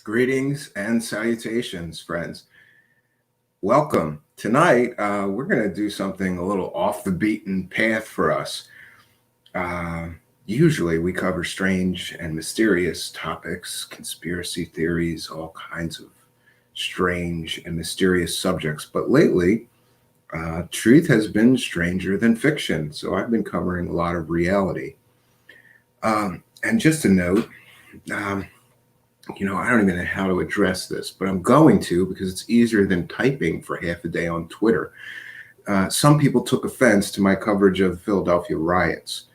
Greetings and salutations, friends. Welcome. Tonight, we're going to do something a little off the beaten path for us. Usually, we cover strange and mysterious topics, conspiracy theories, all kinds of strange and mysterious subjects. But lately, truth has been stranger than fiction. So I've been covering a lot of reality. And just a note, I don't even know how to address this, but I'm going to because it's easier than typing for half a day on Twitter. Some people took offense to my coverage of the Philadelphia riots,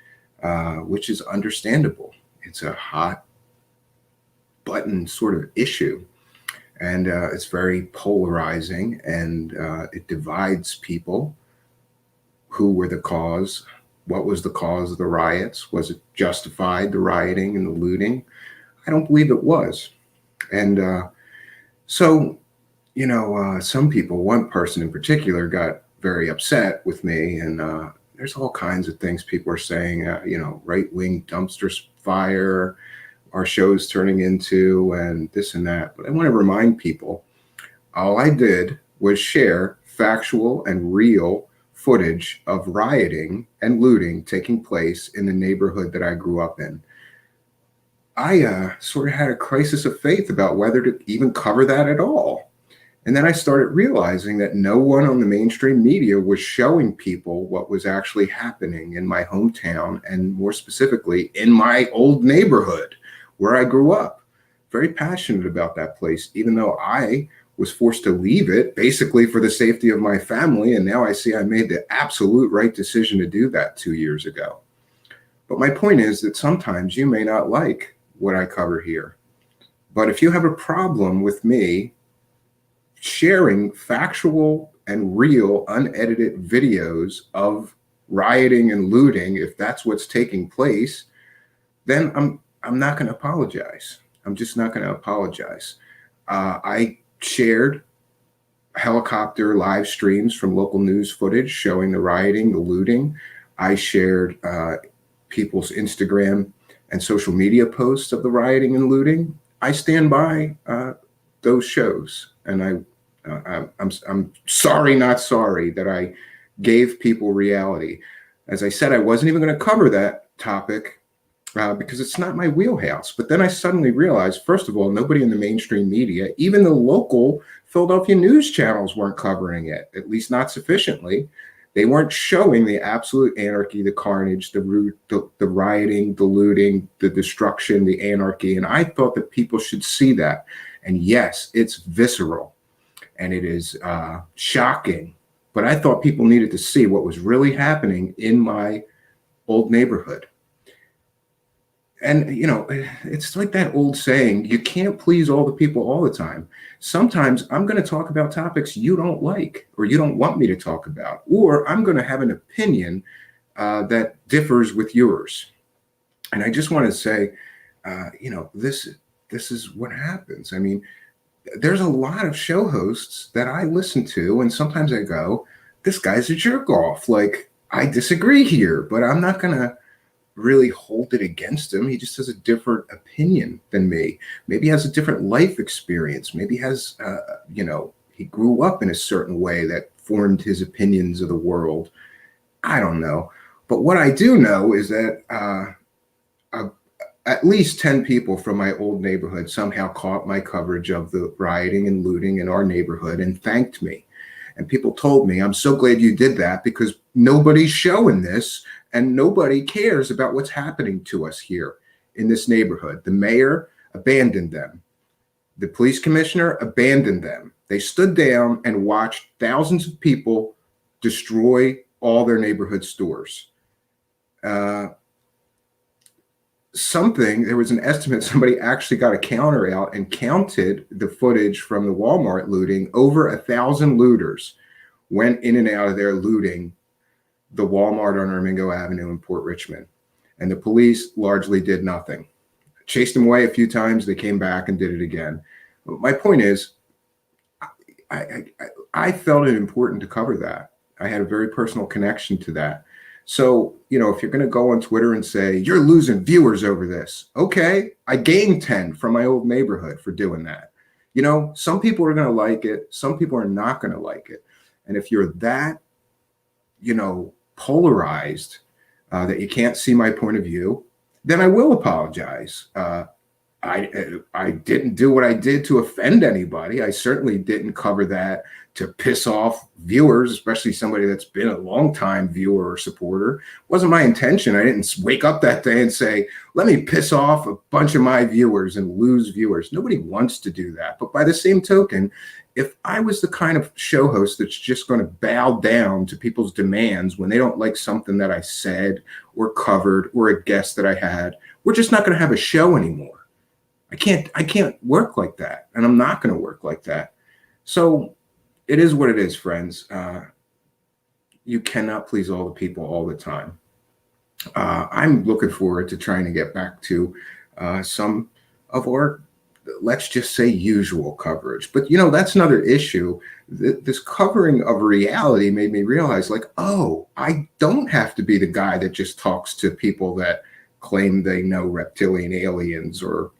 which is understandable. It's a hot button sort of issue, and it's very polarizing, and it divides people. Who were the cause? What was the cause of the riots? Was it justified, the rioting and the looting? I don't believe it was. And some people, one person in particular, got very upset with me. And there's all kinds of things people are saying, right-wing dumpster fire, our show's turning into, and this and that. But I want to remind people, all I did was share factual and real footage of rioting and looting taking place in the neighborhood that I grew up in. I sort of had a crisis of faith about whether to even cover that at all. And then I started realizing that no one on the mainstream media was showing people what was actually happening in my hometown, and more specifically in my old neighborhood where I grew up. Very passionate about that place, even though I was forced to leave it basically for the safety of my family. And now I see I made the absolute right decision to do that 2 years ago. But my point is that sometimes you may not like what I cover here. But if you have a problem with me sharing factual and real unedited videos of rioting and looting, if that's what's taking place, then I'm not going to apologize. I'm just not going to apologize. I shared helicopter live streams from local news footage showing the rioting, the looting. I shared people's Instagram and social media posts of the rioting and looting. I stand by those shows, and I'm sorry, not sorry, that I gave people reality. As I said, I wasn't even going to cover that topic because it's not my wheelhouse. But then I suddenly realized, first of all, nobody in the mainstream media, even the local Philadelphia news channels, weren't covering it, at least not sufficiently. They weren't showing the absolute anarchy, the carnage, the rioting, the looting, the destruction, the anarchy. And I thought that people should see that. And yes, it's visceral and it is shocking. But I thought people needed to see what was really happening in my old neighborhood. And, it's like that old saying, you can't please all the people all the time. Sometimes I'm going to talk about topics you don't like or you don't want me to talk about, or I'm going to have an opinion that differs with yours. And I just want to say, this is what happens. I mean, there's a lot of show hosts that I listen to, and sometimes I go, this guy's a jerk off. Like, I disagree here, but I'm not going to really hold it against him. He just has a different opinion than me. Maybe he has a different life experience. Maybe has, he grew up in a certain way that formed his opinions of the world. I don't know. But what I do know is that at least 10 people from my old neighborhood somehow caught my coverage of the rioting and looting in our neighborhood and thanked me. And people told me, I'm so glad you did that because nobody's showing this and nobody cares about what's happening to us here in this neighborhood. The mayor abandoned them. The police commissioner abandoned them. They stood down and watched thousands of people destroy all their neighborhood stores. There was an estimate, somebody actually got a counter out and counted the footage from the Walmart looting. Over 1,000 looters went in and out of there looting the Walmart on Ermingo Avenue in Port Richmond. And the police largely did nothing. Chased them away a few times. They came back and did it again. My point is, I felt it important to cover that. I had a very personal connection to that. So, if you're going to go on Twitter and say, you're losing viewers over this, okay, I gained 10 from my old neighborhood for doing that. Some people are going to like it. Some people are not going to like it. And if you're that, polarized that you can't see my point of view, then I will apologize. I didn't do what I did to offend anybody. I certainly didn't cover that to piss off viewers, especially somebody that's been a long time viewer or supporter. It wasn't my intention. I didn't wake up that day and say, let me piss off a bunch of my viewers and lose viewers. Nobody wants to do that. But by the same token, if I was the kind of show host that's just going to bow down to people's demands when they don't like something that I said or covered or a guest that I had, we're just not going to have a show anymore. I can't work like that, and I'm not going to work like that. So it is what it is, friends. You cannot please all the people all the time. I'm looking forward to trying to get back to some of our, let's just say, usual coverage. But, that's another issue. This covering of reality made me realize, I don't have to be the guy that just talks to people that claim they know reptilian aliens or,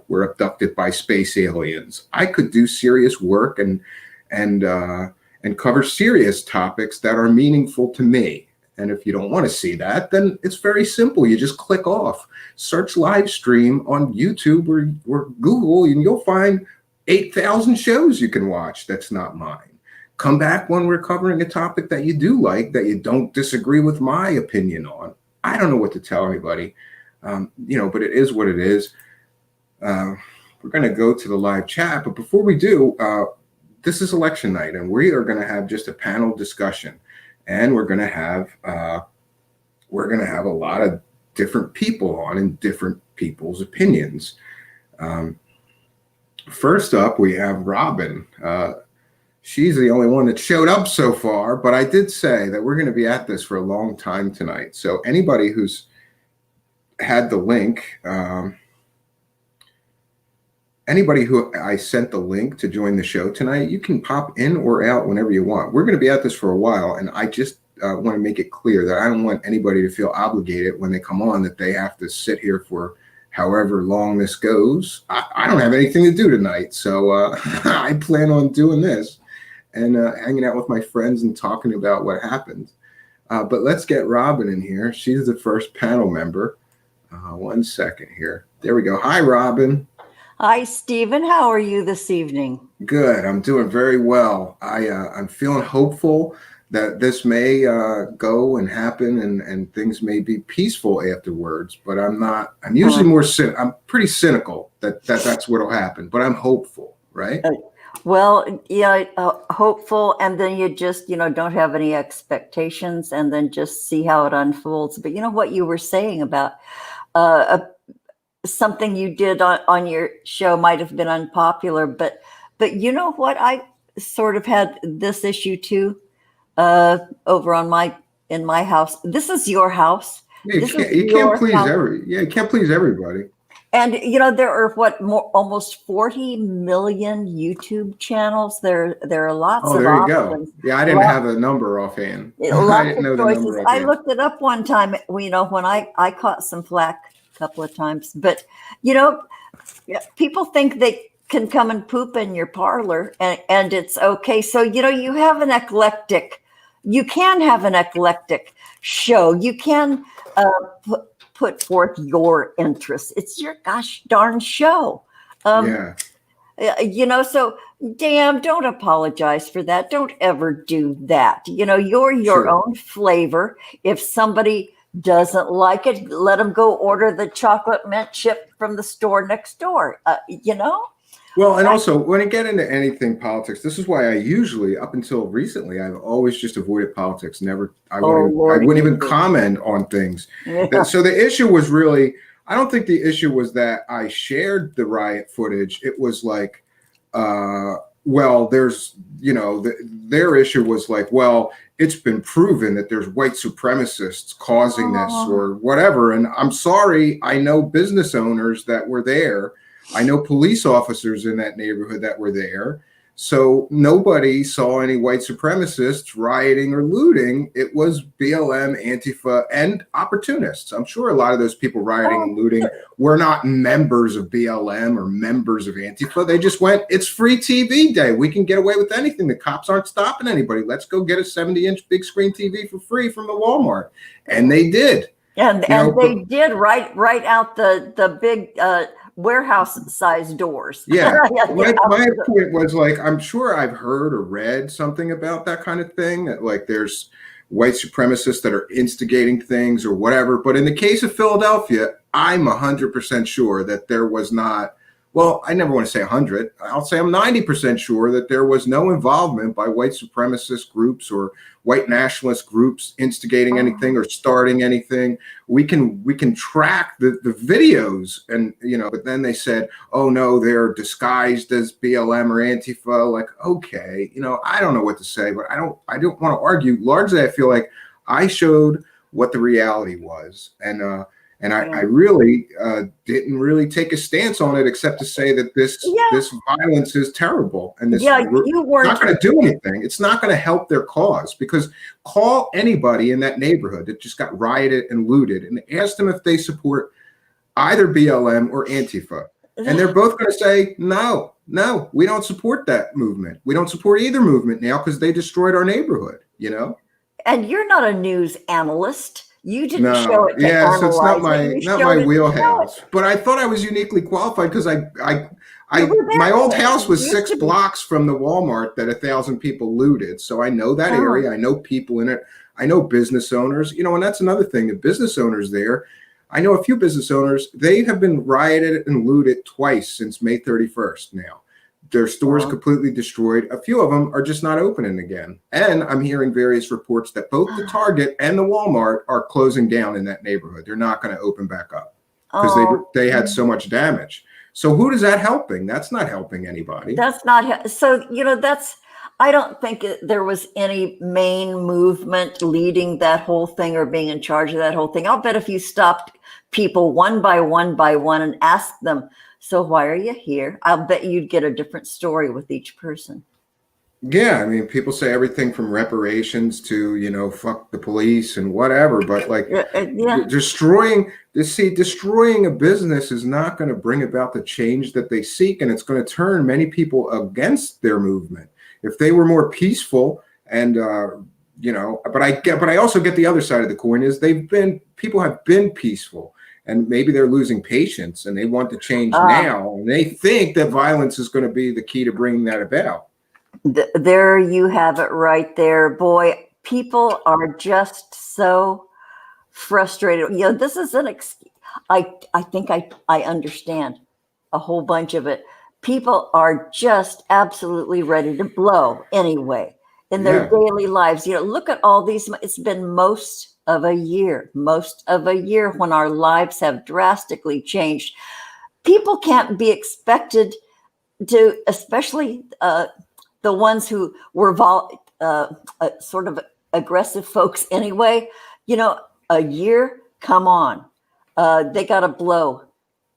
were abducted by space aliens. I could do serious work and cover serious topics that are meaningful to me. And if you don't want to see that, then it's very simple. You just click off, search live stream on YouTube or Google, and you'll find 8,000 shows you can watch. That's not mine. Come back when we're covering a topic that you do like, that you don't disagree with my opinion on. I don't know what to tell anybody. But it is what it is. We're going to go to the live chat, but before we do, this is election night, and we are going to have just a panel discussion, and we're going to have a lot of different people on and different people's opinions. First up, we have Robin. She's the only one that showed up so far, but I did say that we're going to be at this for a long time tonight. So anybody who's had the link, anybody who I sent the link to join the show tonight, you can pop in or out whenever you want. We're going to be at this for a while, and I just want to make it clear that I don't want anybody to feel obligated when they come on that they have to sit here for however long this goes. I don't have anything to do tonight, so I plan on doing this and hanging out with my friends and talking about what happened. But let's get Robin in here. She's the first panel member. 1 second here. There we go. Hi, Robin. Hi, Stephen. How are you this evening? Good. I'm doing very well. I'm feeling hopeful that this may go and happen and things may be peaceful afterwards, but I'm not. I'm usually I'm pretty cynical that's what'll happen, but I'm hopeful, right? Well, yeah, hopeful, and then you just, don't have any expectations, and then just see how it unfolds. But what you were saying about something you did on your show might have been unpopular, but you know what? I sort of had this issue too over in my house. This is your house. Yeah, you can't please everybody. And there are almost 40 million YouTube channels. There are lots of there you options. go. Yeah, I didn't have a number offhand. I didn't know the number offhand. I looked it up one time. When I caught some flack a couple of times, but people think they can come and poop in your parlor and it's okay. So you can have an eclectic show. You can put forth your interests. It's your gosh darn show. So don't apologize for that. Don't ever do that. You're your own flavor. If somebody doesn't like it, let them go order the chocolate mint chip from the store next door. Well, and also when I get into anything politics, this is why I usually, up until recently, I've always just avoided politics. I wouldn't even comment on things. Yeah. So the issue was really, I don't think the issue was that I shared the riot footage. It was like, there's, their issue was like, well, it's been proven that there's white supremacists causing this or whatever. And I'm sorry, I know business owners that were there. I know police officers in that neighborhood that were there. So nobody saw any white supremacists rioting or looting. It was BLM, Antifa, and opportunists. I'm sure a lot of those people rioting and looting were not members of BLM or members of Antifa. They just went, it's free TV day. We can get away with anything. The cops aren't stopping anybody. Let's go get a 70-inch big screen TV for free from the Walmart. And they did. And they did right out the big warehouse size doors. Yeah. My point was, like, I'm sure I've heard or read something about that kind of thing, that like there's white supremacists that are instigating things or whatever. But in the case of Philadelphia, I'm 100% sure that there was not. Well, I never want to say 100. I'll say I'm 90% sure that there was no involvement by white supremacist groups or white nationalist groups instigating anything or starting anything. We can track the videos, and but then they said, oh no, they're disguised as BLM or Antifa. Like, okay, I don't know what to say, but I don't want to argue. Largely, I feel like I showed what the reality was, and I really didn't really take a stance on it, except to say that this violence is terrible, and this you weren't not going to do anything. It's not going to help their cause, because call anybody in that neighborhood that just got rioted and looted and ask them if they support either BLM or Antifa, and they're both going to say no, we don't support that movement. We don't support either movement now because they destroyed our neighborhood. And you're not a news analyst. You didn't show it to so it's not my wheelhouse. But I thought I was uniquely qualified because my old house was 6 blocks from the Walmart that 1,000 people looted. So I know that area. I know people in it. I know business owners. And that's another thing. The business owners there, I know a few business owners. They have been rioted and looted twice since May 31st now. Their stores completely destroyed. A few of them are just not opening again. And I'm hearing various reports that both the Target and the Walmart are closing down in that neighborhood. They're not going to open back up because they had so much damage. So who is that helping? That's not helping anybody. That's not. So, I don't think there was any main movement leading that whole thing or being in charge of that whole thing. I'll bet if you stopped people one by one and asked them, so why are you here? I'll bet you'd get a different story with each person. Yeah, I mean, people say everything from reparations to, fuck the police and whatever, but like destroying a business is not going to bring about the change that they seek, and it's going to turn many people against their movement. If they were more peaceful and but I also get the other side of the coin is people have been peaceful. And maybe they're losing patience and they want to change now. And they think that violence is going to be the key to bringing that about. There you have it right there. Boy, people are just so frustrated. This is I think I understand a whole bunch of it. People are just absolutely ready to blow anyway in their daily lives. Look at all these. It's been most of a year when our lives have drastically changed. People can't be expected to, especially the ones who were sort of aggressive folks anyway, a year, come on. They got to blow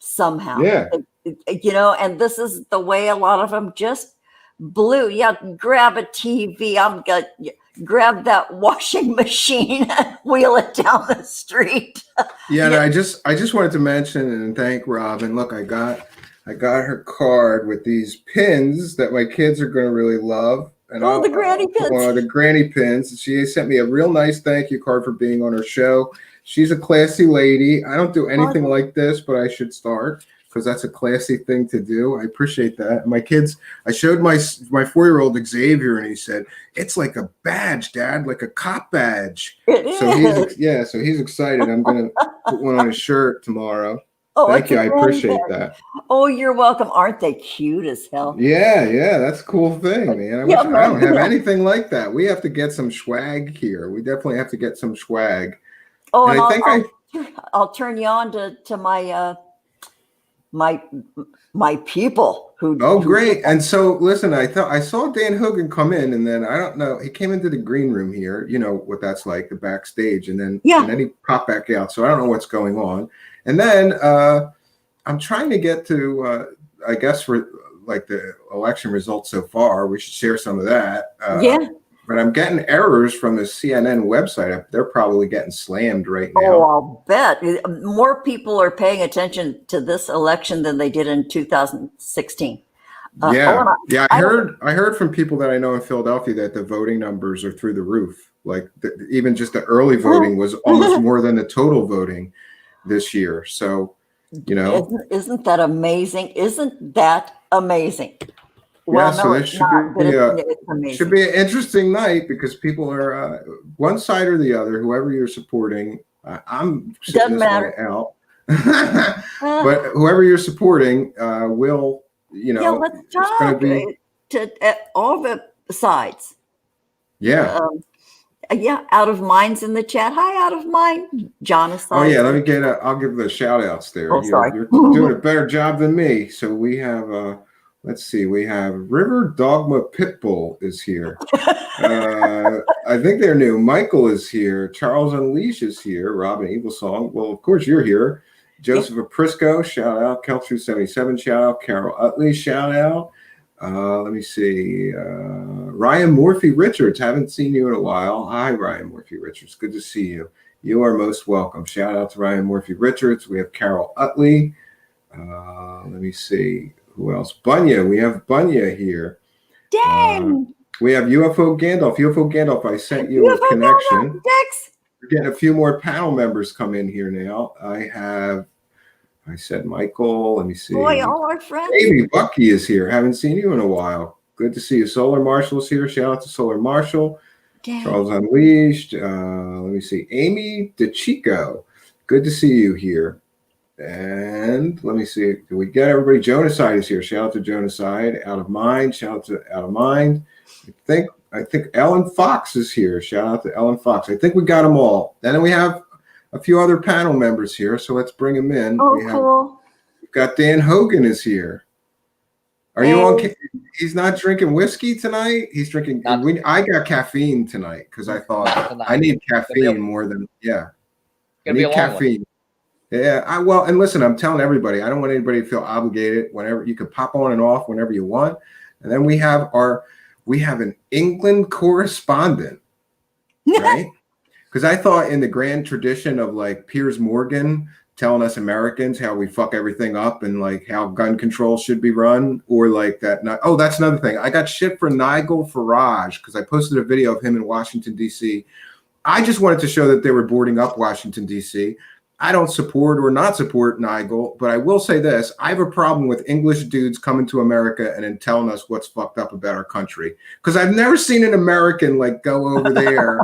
somehow. Yeah. And this is the way a lot of them just blew. Yeah, grab a TV. I'm going to grab that washing machine and wheel it down the street. And I just wanted to mention and thank Robin. Look, I got her card with these pins that my kids are going to really love. And the granny pins. The granny pins. She sent me a real nice thank you card for being on her show. She's a classy lady. I don't do anything like this, but I should start because that's a classy thing to do. I appreciate that. My kids, I showed my 4-year-old Xavier, and he said, "It's like a badge, Dad, like a cop badge." So he's excited. I'm going to put one on his shirt tomorrow. Thank you. I appreciate that. Oh, you're welcome. Aren't they cute as hell? Yeah. That's a cool thing, man. I don't have anything like that. We have to get some swag here. We definitely have to get some swag. Oh, and I'll turn you on to my my people who. Oh, great! And so, listen, I saw Dan Hogan come in, and then I don't know. He came into the green room here. You know what that's like, the backstage, and then he popped back out. So I don't know what's going on. And then I'm trying to get to, I guess, for like the election results so far. We should share some of that. Yeah. But I'm getting errors from the CNN website. They're probably getting slammed right now. Oh, I'll bet more people are paying attention to this election than they did in 2016. Yeah, yeah. I heard from people that I know in Philadelphia that the voting numbers are through the roof. Like even just the early voting was almost more than the total voting this year. So, isn't that amazing? Isn't that amazing? Well, yeah, no, so it's not, but it's amazing. Should be an interesting night because people are one side or the other, whoever you're supporting. I'm sitting this one out, but whoever you're supporting will, let's it's going to be to all the sides. Yeah. Out of mind's in the chat. Hi, out of mind, Jonathan. Oh yeah, let me I'll give the shout outs there. Sorry. You're doing a better job than me. So we have let's see, we have River Dogma Pitbull is here. I think they're new. Michael is here. Charles Unleash is here. Robin Evil Song. Well, of course you're here. Joseph Aprisco, shout out. Keltru 77, shout out. Carol Utley, shout out. Let me see. Ryan Morphy Richards, haven't seen you in a while. Hi, Ryan Morphy Richards. Good to see you. You are most welcome. Shout out to Ryan Morphy Richards. We have Carol Utley. Let me see. Who else? Bunya. We have Bunya here. Dang. We have UFO Gandalf. UFO Gandalf, I sent you a connection. We're getting a few more panel members come in here now. I said Michael. Let me see. Boy, all our friends. Amy Bucky is here. Haven't seen you in a while. Good to see you. Solar Marshall's here. Shout out to Solar Marshall. Dang. Charles Unleashed. Let me see. Amy DeChico. Good to see you here. And let me see. Can we get everybody? Jonaside is here. Shout out to Jonaside. Out of Mind. Shout out to Out of Mind. I think Ellen Fox is here. Shout out to Ellen Fox. I think we got them all. And then we have a few other panel members here, so let's bring them in. Cool. We've got Dan Hogan is here. Are you on? He's not drinking whiskey tonight. He's drinking. I got caffeine tonight because I thought I need caffeine more than I need caffeine. Yeah. And listen, I'm telling everybody, I don't want anybody to feel obligated. Whenever you can pop on and off whenever you want. And then we have an England correspondent, right? Because I thought in the grand tradition of like Piers Morgan telling us Americans how we fuck everything up and like how gun control should be run, or like that. That's another thing. I got shit for Nigel Farage because I posted a video of him in Washington, D.C. I just wanted to show that they were boarding up Washington, D.C. I don't support or not support Nigel, but I will say this. I have a problem with English dudes coming to America and then telling us what's fucked up about our country. Because I've never seen an American like go over there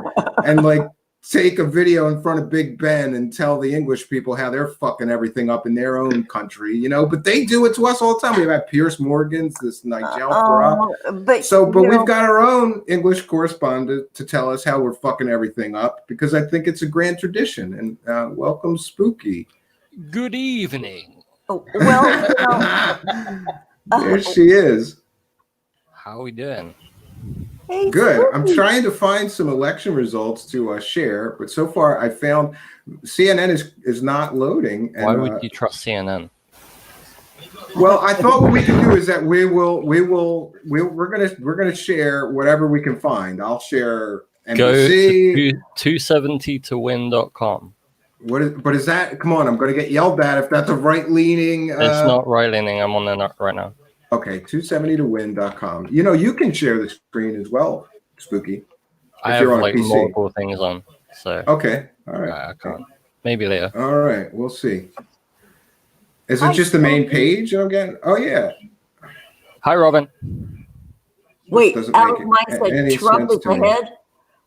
and like take a video in front of Big Ben and tell the English people how they're fucking everything up in their own country, but they do it to us all the time. We've had Piers Morgan's, this Nigel Farage. But we've got our own English correspondent to tell us how we're fucking everything up because I think it's a grand tradition. And welcome, Spooky. Good evening. There she is. How are we doing? Hey, good. Spooky. I'm trying to find some election results to share, but so far I found CNN is not loading. And, why would you trust CNN? Well, I thought what we can do is that we're gonna share whatever we can find. I'll share NBC. Go to 270towin.com. But is that? Come on, I'm gonna get yelled at if that's a right leaning. It's not right leaning. I'm on there right now. Okay, 270towin.com. You can share the screen as well, Spooky. I have like multiple things on. So okay, all right. I can't. Maybe later. All right, we'll see. Is it just the main page I'm getting? Oh yeah. Hi, Robin. Wait, Out of Mind said Trump is ahead.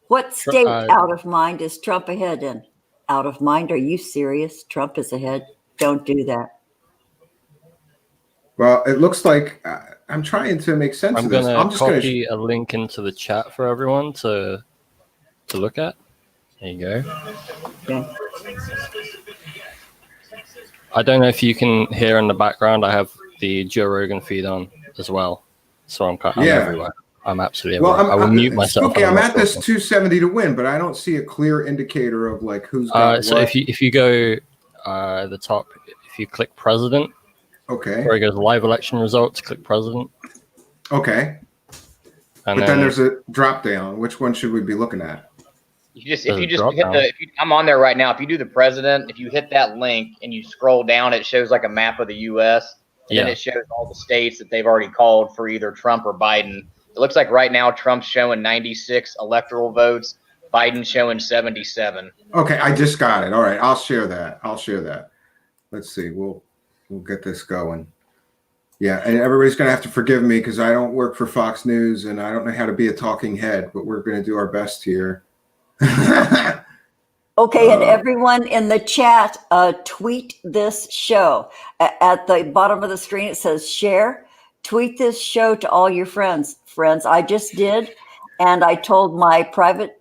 What state Out of Mind is Trump ahead in? Out of Mind? Are you serious? Trump is ahead. Don't do that. Well, it looks like I'm trying to make sense of this. I'm just going to copy a link into the chat for everyone to look at. There you go. Okay. I don't know if you can hear in the background. I have the Joe Rogan feed on as well, so I'm everywhere. I'm absolutely everywhere. Well, I will mute myself. Okay, I'm at this 270 to win, but I don't see a clear indicator of like who's got so what. if you go the top, if you click president. Okay. Where it goes live election results, click president. Okay. And but then there's a drop down. Which one should we be looking at? If you hit I'm on there right now. If you do the president, if you hit that link and you scroll down, it shows like a map of the U.S. And then it shows all the states that they've already called for either Trump or Biden. It looks like right now Trump's showing 96 electoral votes, Biden's showing 77. Okay, I just got it. All right, I'll share that. Let's see. We'll get this going. Yeah, and everybody's going to have to forgive me because I don't work for Fox News and I don't know how to be a talking head, but we're going to do our best here. Okay, and everyone in the chat, tweet this show. At the bottom of the screen, it says share. Tweet this show to all your friends. I just did, and I told my private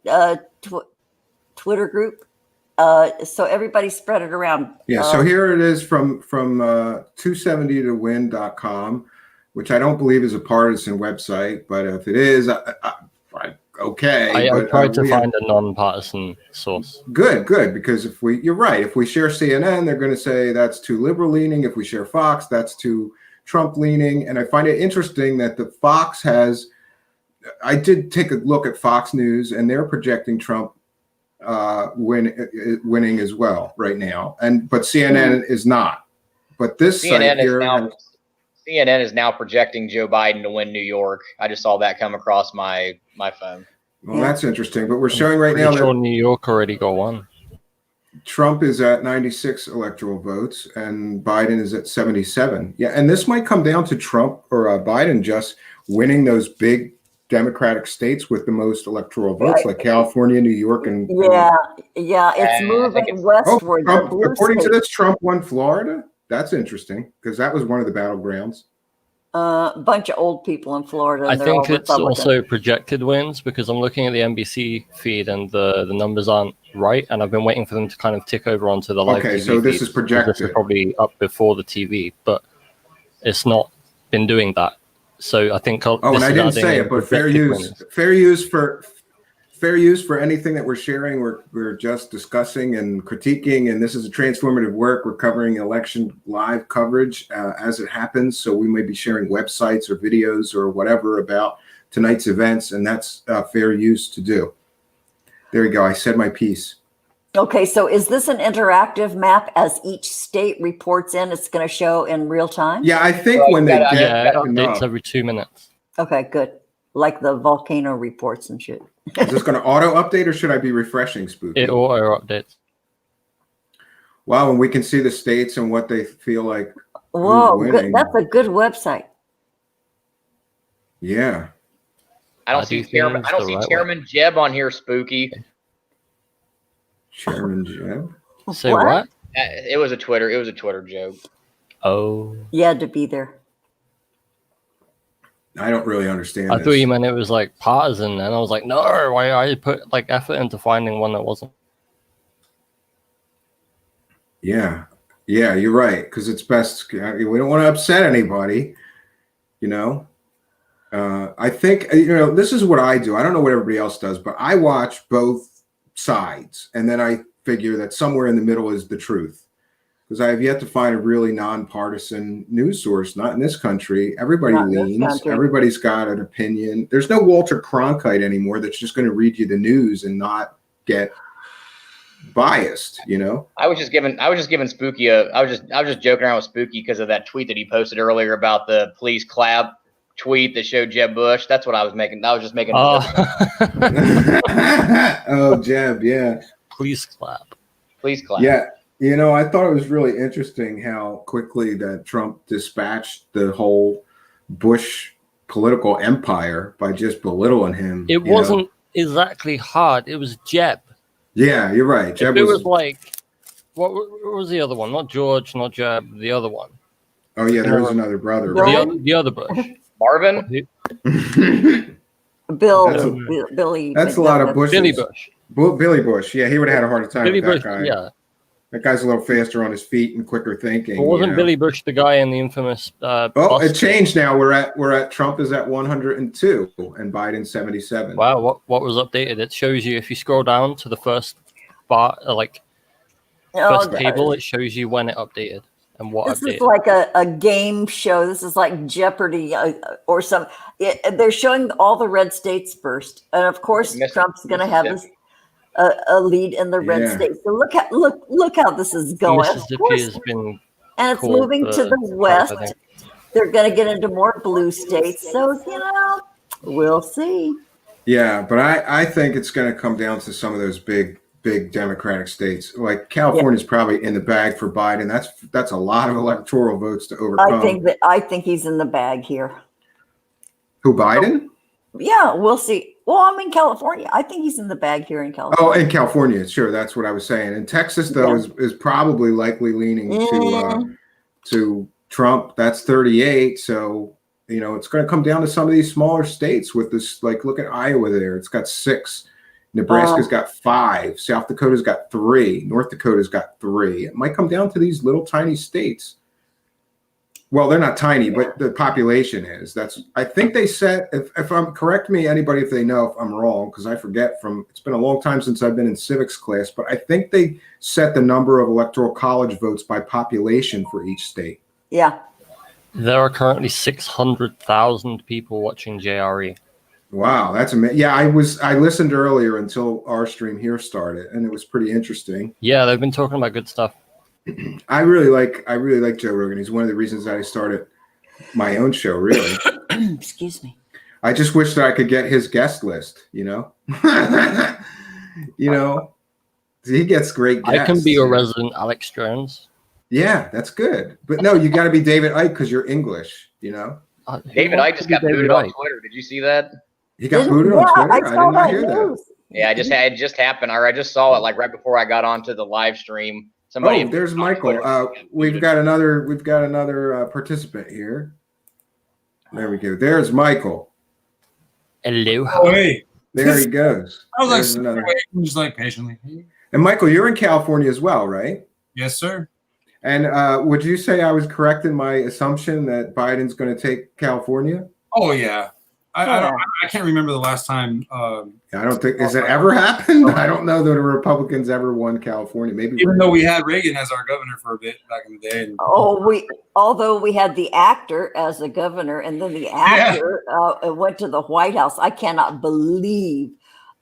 Twitter group. So everybody spread it around. Yeah, so here it is from 270towin.com, which I don't believe is a partisan website, but if it is, okay. I tried to find a non-partisan source. Good, because you're right. If we share CNN, they're going to say that's too liberal leaning. If we share Fox, that's too Trump leaning. And I find it interesting that the Fox I did take a look at Fox News, and they're projecting Trump winning as well right now. But CNN is not. But this CNN is now projecting Joe Biden to win New York. I just saw that come across my phone. Well, that's interesting. But we're showing right now that New York already got one. Trump is at 96 electoral votes and Biden is at 77. Yeah, and this might come down to Trump or Biden just winning those big Democratic states with the most electoral votes, like California, New York, and it's moving westward. According to this, Trump won Florida. That's interesting because that was one of the battlegrounds. A bunch of old people in Florida. I think it's also projected wins because I'm looking at the NBC feed and the numbers aren't right, and I've been waiting for them to kind of tick over onto the live. Okay, TV so this feed. is projected. This is probably up before the TV, but it's not been doing that. So I think. And I didn't say it, but fair use for anything that we're sharing. We're just discussing and critiquing, and this is a transformative work. We're covering election live coverage as it happens. So we may be sharing websites or videos or whatever about tonight's events, and that's fair use to do. There you go. I said my piece. Okay, so is this an interactive map as each state reports in? It's going to show in real time? Yeah, I think when they get updates every 2 minutes. Okay, good. Like the volcano reports and shit. Is this going to auto update or should I be refreshing, Spooky? It auto updates. Wow, and we can see the states and what they feel like. Whoa, good. That's a good website. Yeah. I don't see Chairman Jeb on here, Spooky. Chairman Jeb? Say what? It was a Twitter joke. Oh. You had to be there. I don't really understand. I thought you meant it was like partisan, and I was like, no, why I put like effort into finding one that wasn't. Yeah, you're right, because it's best. We don't want to upset anybody, you know. I think this is what I do. I don't know what everybody else does, but I watch both sides, and then I figure that somewhere in the middle is the truth. Because I have yet to find a really nonpartisan news source. Not in this country. Everybody leans. Everybody's got an opinion. There's no Walter Cronkite anymore that's just going to read you the news and not get biased. You know. I was just giving Spooky I was just joking around with Spooky because of that tweet that he posted earlier about the please clap tweet that showed Jeb Bush. That's what I was making. I was just making. Oh, Jeb, yeah. Please clap. Please clap. Yeah. You know, I thought it was really interesting how quickly that Trump dispatched the whole Bush political empire by just belittling him. It wasn't exactly hard. It was Jeb. Yeah, you're right. Jeb was like, what was the other one? Not George, not Jeb, the other one. Oh, yeah, there was another brother. The other Bush. Marvin? Billy. That's a lot of Bushes. Billy Bush. Billy Bush. Yeah, he would have had a harder time with that guy. Yeah. That guy's a little faster on his feet and quicker thinking. But wasn't Billy Bush the guy in the infamous? It changed now. We're at Trump is at 102 and Biden 77. Wow, what was updated? It shows you if you scroll down to the first bar, first table, it shows you when it updated, And what This is updated? like a game show. This is like Jeopardy or some. They're showing all the red states first, and of course, Trump's going to have a lead in the red Yeah. states. So look how this is going. Of Mississippi course, has been and it's called moving to the Trump, west. I think. They're going to get into more blue states. So we'll see. Yeah, but I think it's going to come down to some of those big Democratic states. Like California's probably in the bag for Biden. That's a lot of electoral votes to overcome. I think he's in the bag here. Who, Biden? Yeah, we'll see. Well, I'm in California. I think he's in the bag here in California. Oh, in California, sure. That's what I was saying. And Texas, though, is probably likely leaning to Trump. That's 38. So, it's going to come down to some of these smaller states with this. Like, look at Iowa there. It's got 6. Nebraska's got 5. South Dakota's got 3. North Dakota's got 3. It might come down to these little tiny states. Well, they're not tiny, but the population is. I think they said, if I'm correct me, anybody, if they know if I'm wrong, because I forget it's been a long time since I've been in civics class, but I think they set the number of electoral college votes by population for each state. Yeah. There are currently 600,000 people watching JRE. Wow, that's amazing. Yeah, I listened earlier until our stream here started, and it was pretty interesting. Yeah, they've been talking about good stuff. I really like Joe Rogan. He's one of the reasons that I started my own show, really. Excuse me. I just wish that I could get his guest list, He gets great guests. I can be your resident Alex Jones. Yeah, that's good. But no, you got to be David Icke because you're English, David Icke just got booted on Twitter. Did you see that? He got booted on Twitter? I did not hear that. Yeah, it just happened. I just saw it like right before I got onto the live stream. There's Michael. We've got another participant here. There we go. There's Michael. Hello. Oh, hey. There he goes. I was just like patiently. And Michael, you're in California as well, right? Yes, sir. And would you say I was correct in my assumption that Biden's going to take California? Oh yeah. I can't remember the last time. I don't think has it ever happened. I don't know that the Republicans ever won California. Maybe even though we had Reagan as our governor for a bit back in the day. Although we had the actor as the governor, and then the actor went to the White House. I cannot believe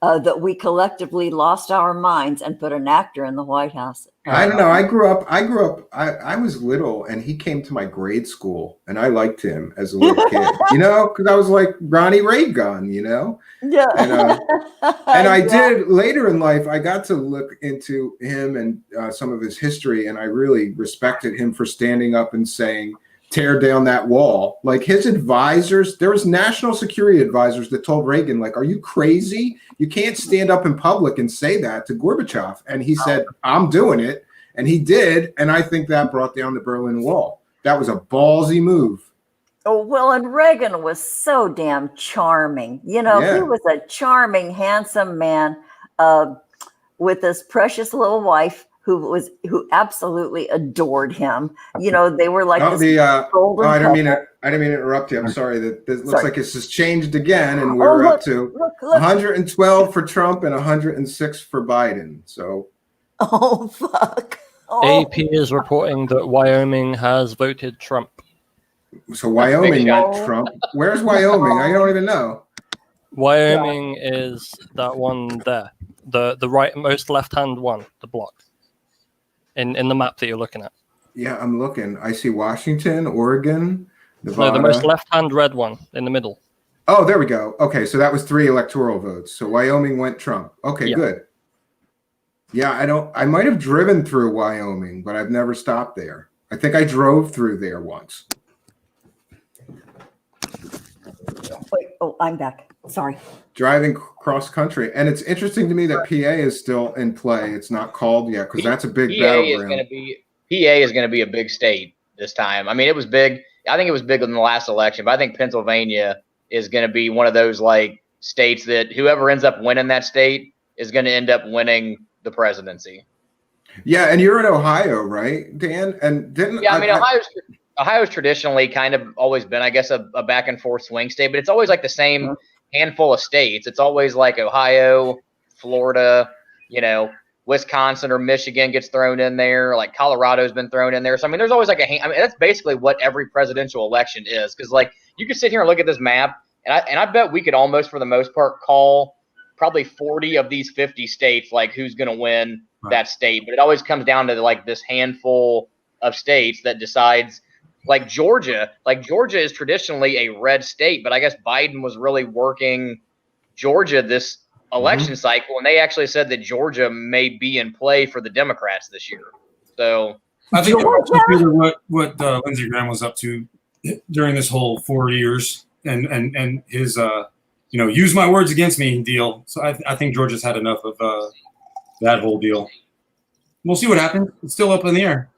that we collectively lost our minds and put an actor in the White House. I don't know. I grew up. I was little, and he came to my grade school, and I liked him as a little kid. Because I was like Ronnie Reagan. Yeah. And I did later in life. I got to look into him and some of his history, and I really respected him for standing up and saying, "Tear down that wall." Like his advisors, there was national security advisors that told Reagan, like, "Are you crazy? You can't stand up in public and say that to Gorbachev." And he said, "I'm doing it." And he did. And I think that brought down the Berlin Wall. That was a ballsy move. Oh, well, and Reagan was so damn charming. He was a charming, handsome man with this precious little wife who absolutely adored him. They were like golden I didn't mean to interrupt you. I'm sorry. This looks like this has changed again, and we're up to 112 for Trump and 106 for Biden. So, oh fuck! Oh. AP is reporting that Wyoming has voted Trump. So Wyoming went Trump. Where's Wyoming? I don't even know. Wyoming is that one there, the rightmost left-hand one, the block. In the map that you're looking at. Yeah, I'm looking. I see Washington, Oregon, Nevada. No, the most left-hand red one in the middle. Oh, there we go. Okay, so that was 3 electoral votes. So Wyoming went Trump. Okay, good. Yeah, I might have driven through Wyoming, but I've never stopped there. I think I drove through there once. Wait, I'm back. Sorry. Driving cross country. And it's interesting to me that PA is still in play. It's not called yet because that's a big battleground. PA is going to be a big state this time. I mean, it was big. I think it was big in the last election, but I think Pennsylvania is going to be one of those like states that whoever ends up winning that state is going to end up winning the presidency. Yeah, and you're in Ohio, right, Dan? And Ohio's traditionally kind of always been, I guess, a back and forth swing state, but it's always like the same handful of states. It's always like Ohio, Florida, Wisconsin or Michigan gets thrown in there, like Colorado's been thrown in there. So I mean, there's always like that's basically what every presidential election is. Because like you could sit here and look at this map, and I bet we could almost, for the most part, call probably 40 of these 50 states like who's going to win that state. But it always comes down to like this handful of states that decides. Like Georgia is traditionally a red state, but I guess Biden was really working Georgia this election cycle, and they actually said that Georgia may be in play for the Democrats this year. So I think what Lindsey Graham was up to during this whole 4 years and his use my words against me deal. So I think Georgia's had enough of that whole deal. We'll see what happens. It's still up in the air.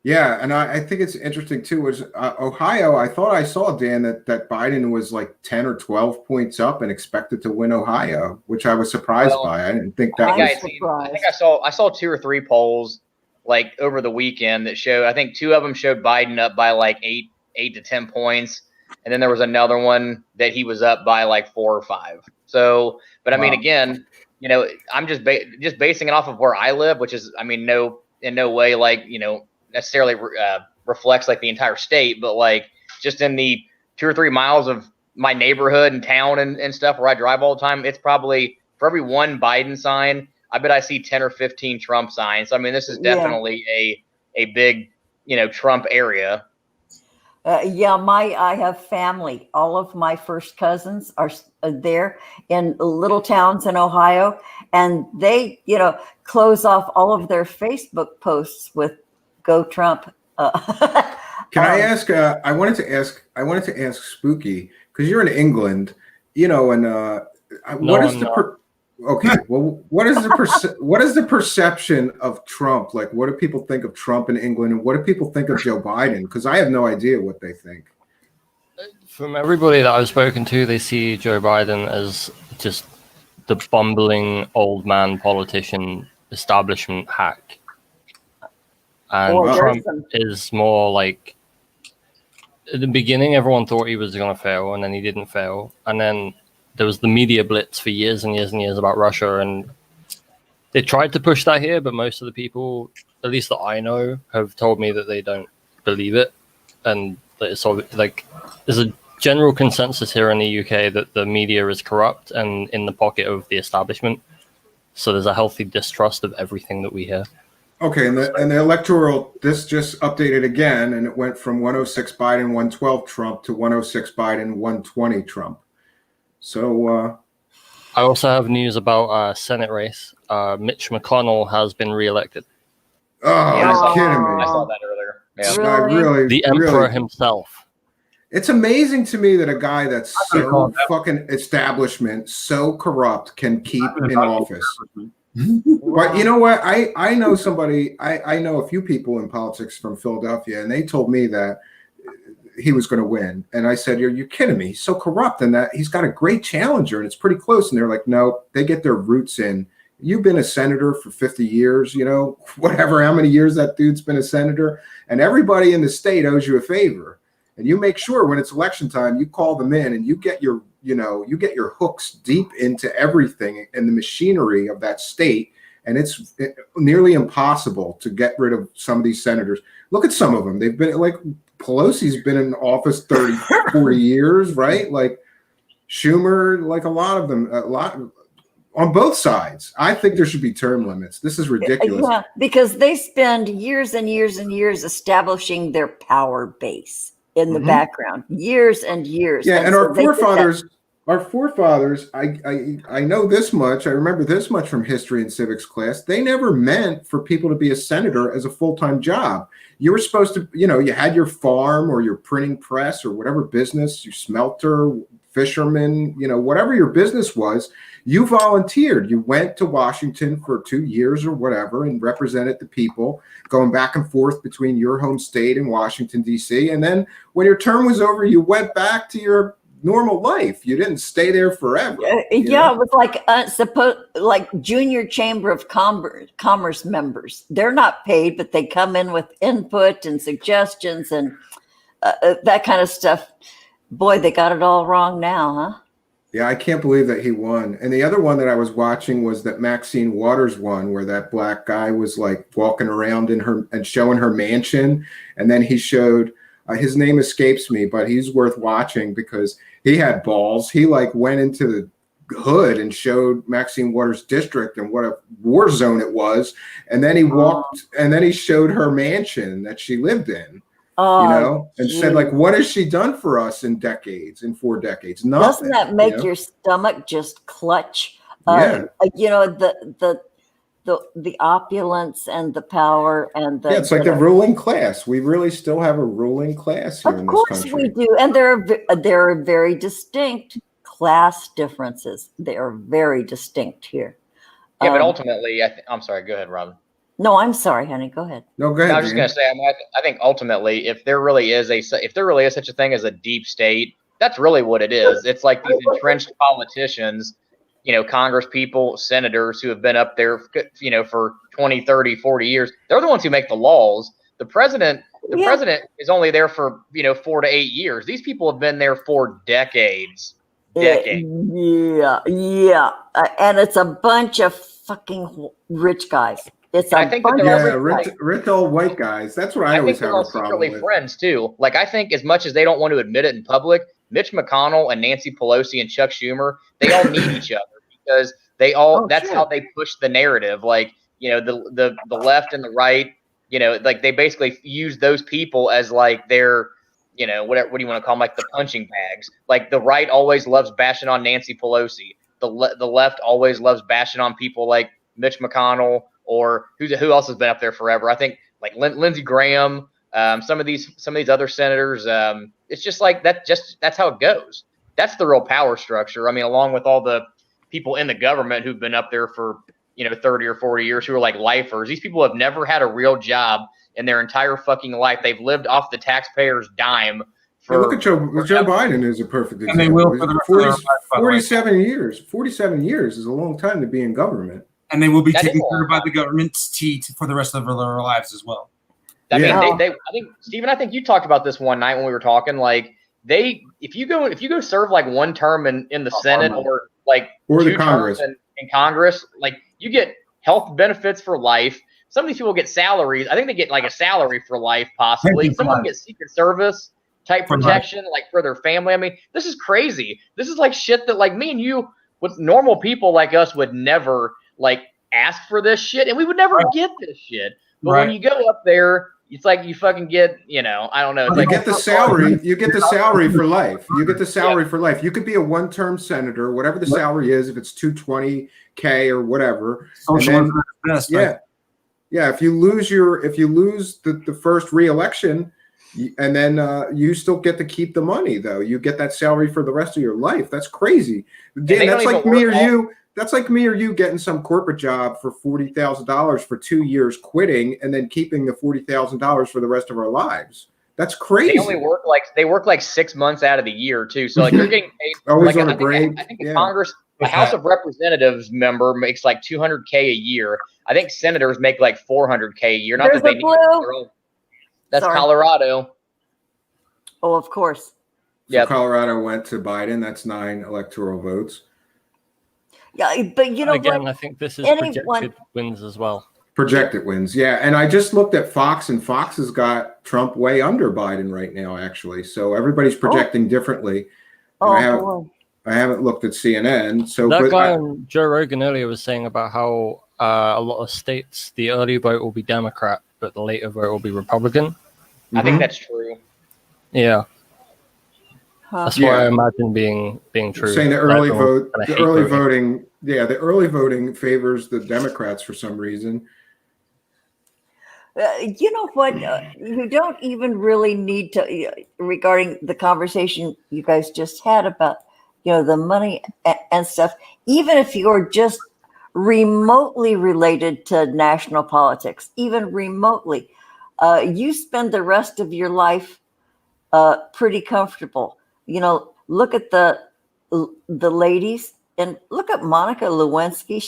Yeah, and I think it's interesting too. Was Ohio? I thought I saw, Dan, that Biden was like 10 or 12 points up and expected to win Ohio, which I was surprised by. I didn't think that was. I think I saw 2 or 3 polls like over the weekend that showed. I think 2 of them showed Biden up by like 8 to 10 points, and then there was another one that he was up by like 4 or 5. So, but I mean, again, I'm just basing it off of where I live, which is, I mean, in no way like necessarily reflects like the entire state, but like just in the 2 or 3 miles of my neighborhood and town and stuff where I drive all the time, it's probably for every 1 Biden sign, I bet I see 10 or 15 Trump signs. So, I mean, this is definitely a big, Trump area. I have family. All of my first cousins are there in little towns in Ohio, and they, close off all of their Facebook posts with "Go Trump." Can I ask? I wanted to ask Spooky, because you're in England, and what is okay? Well, what is the perception of Trump? Like, what do people think of Trump in England, and what do people think of Joe Biden? Because I have no idea what they think. From everybody that I've spoken to, they see Joe Biden as just the bumbling old man politician, establishment hack. And Trump is more like, at the beginning, everyone thought he was going to fail, and then he didn't fail. And then there was the media blitz for years and years and years about Russia, and they tried to push that here, but most of the people, at least that I know, have told me that they don't believe it. And that it's all, like, there's a general consensus here in the UK that the media is corrupt and in the pocket of the establishment. So there's a healthy distrust of everything that we hear. Okay, and the electoral, this just updated again, and it went from 106 Biden, 112 Trump to 106 Biden, 120 Trump. So I also have news about Senate race. Mitch McConnell has been reelected. Oh, you're kidding me! I saw that earlier. Yeah. Really? The emperor himself. It's amazing to me that a guy that's so fucking establishment, so corrupt, can keep in office. But you know what? I know somebody, I know a few people in politics from Philadelphia, and they told me that he was going to win. And I said, you're kidding me. He's so corrupt, and that he's got a great challenger, and it's pretty close. And they're like, no, they get their roots in. You've been a senator for 50 years, whatever, how many years that dude's been a senator, and everybody in the state owes you a favor. And you make sure when it's election time, you call them in and you get your hooks deep into everything in the machinery of that state. And it's nearly impossible to get rid of some of these senators. Look at some of them. They've been like Pelosi's been in office 30, 40 years, right? Like Schumer, like a lot of them, on both sides. I think there should be term limits. This is ridiculous. Yeah, because they spend years and years and years establishing their power base in the background, years and years. Yeah, and our forefathers, I know this much. I remember this much from history and civics class. They never meant for people to be a senator as a full-time job. You were supposed to, you had your farm or your printing press or whatever business, your smelter, fisherman, whatever your business was. You volunteered. You went to Washington for 2 years or whatever and represented the people, going back and forth between your home state and Washington, D.C. And then when your term was over, you went back to your normal life. You didn't stay there forever. It was like junior Chamber of Commerce members. They're not paid, but they come in with input and suggestions and that kind of stuff. Boy, they got it all wrong now, huh? Yeah, I can't believe that he won. And the other one that I was watching was that Maxine Waters won, where that black guy was like walking around in her and showing her mansion. And then he showed, his name escapes me, but he's worth watching because he had balls. He like went into the hood and showed Maxine Waters' district and what a war zone it was. And then he walked and then he showed her mansion that she lived in. And said, like, what has she done for us in 4 decades? Nothing. Doesn't that make your stomach just clutch? Yeah. The opulence and the power and the it's like the ruling class. We really still have a ruling class here in this country. Of course we do, and there are very distinct class differences. They are very distinct here. Yeah, but ultimately, I'm sorry. Go ahead, Robin. No, I'm sorry, honey. Go ahead. No, go ahead. No, I was just going to say, I think ultimately, if there really is such a thing as a deep state, that's really what it is. It's like these entrenched politicians, Congress people, senators who have been up there, for 20, 30, 40 years. They're the ones who make the laws. The president is only there for, 4 to 8 years. These people have been there for decades. Yeah. And it's a bunch of fucking rich guys. I think that they're rich old white guys. That's what I always have a problem with. Friends too. Like I think as much as they don't want to admit it in public, Mitch McConnell and Nancy Pelosi and Chuck Schumer, they all need each other because they all. How they push the narrative. Like the left and the right. Like they basically use those people as like their. What do you want to call them? Like the punching bags. Like the right always loves bashing on Nancy Pelosi. The left always loves bashing on people like Mitch McConnell. Or who else has been up there forever? I think like Lindsey Graham, some of these other senators. It's just like that. That's how it goes. That's the real power structure. I mean, along with all the people in the government who've been up there for 30 or 40 years, who are like lifers. These people have never had a real job in their entire fucking life. They've lived off the taxpayer's dime. Look at Joe Biden is a perfect example. And they will for the rest of their life, 47 years. 47 years is a long time to be in government. And they will be taken care of by the government's teat for the rest of their lives as well. I mean, I think Stephen, I think you talked about this one night when we were talking. Like if you go serve like one term in the Senate or the Congress in Congress, like you get health benefits for life. Some of these people get salaries. I think they get like a salary for life, possibly. Some of them get Secret Service type protection, like for their family. I mean, this is crazy. This is like shit that like me and you, with normal people like us, would never like ask for this shit, and we would never get this shit. But when you go up there, it's like you fucking get, I don't know. It's you get the salary. You get the salary for life. You get the salary for life. You could be a one-term senator, whatever the salary is, if it's $220K or whatever. If you lose the first re-election, and then you still get to keep the money, though. You get that salary for the rest of your life. That's crazy. Dan, that's like me or you. That's like me or you getting some corporate job for $40,000 for 2 years, quitting, and then keeping the $40,000 for the rest of our lives. That's crazy. They work like 6 months out of the year too. So like they're getting paid. Always on a break. I think Congress, a House of Representatives member makes like $200K a year. I think senators make like $400K a year. Not that they need their own. That's Colorado. Oh, of course. So Colorado went to Biden. That's 9 electoral votes. Yeah, but again, I think this is projected wins as well. Projected wins, yeah. And I just looked at Fox, and Fox has got Trump way under Biden right now, actually. So everybody's projecting differently. I haven't looked at CNN. So that guy on Joe Rogan earlier was saying about how a lot of states, the early vote will be Democrat, but the later vote will be Republican. I think that's true. Yeah. That's what I imagine being true. Saying the early voting favors the Democrats for some reason. You know what? You don't even really need to, regarding the conversation you guys just had about, the money and stuff. Even if you're just remotely related to national politics, even remotely, you spend the rest of your life pretty comfortable. Look at the ladies and look at Monica Lewinsky.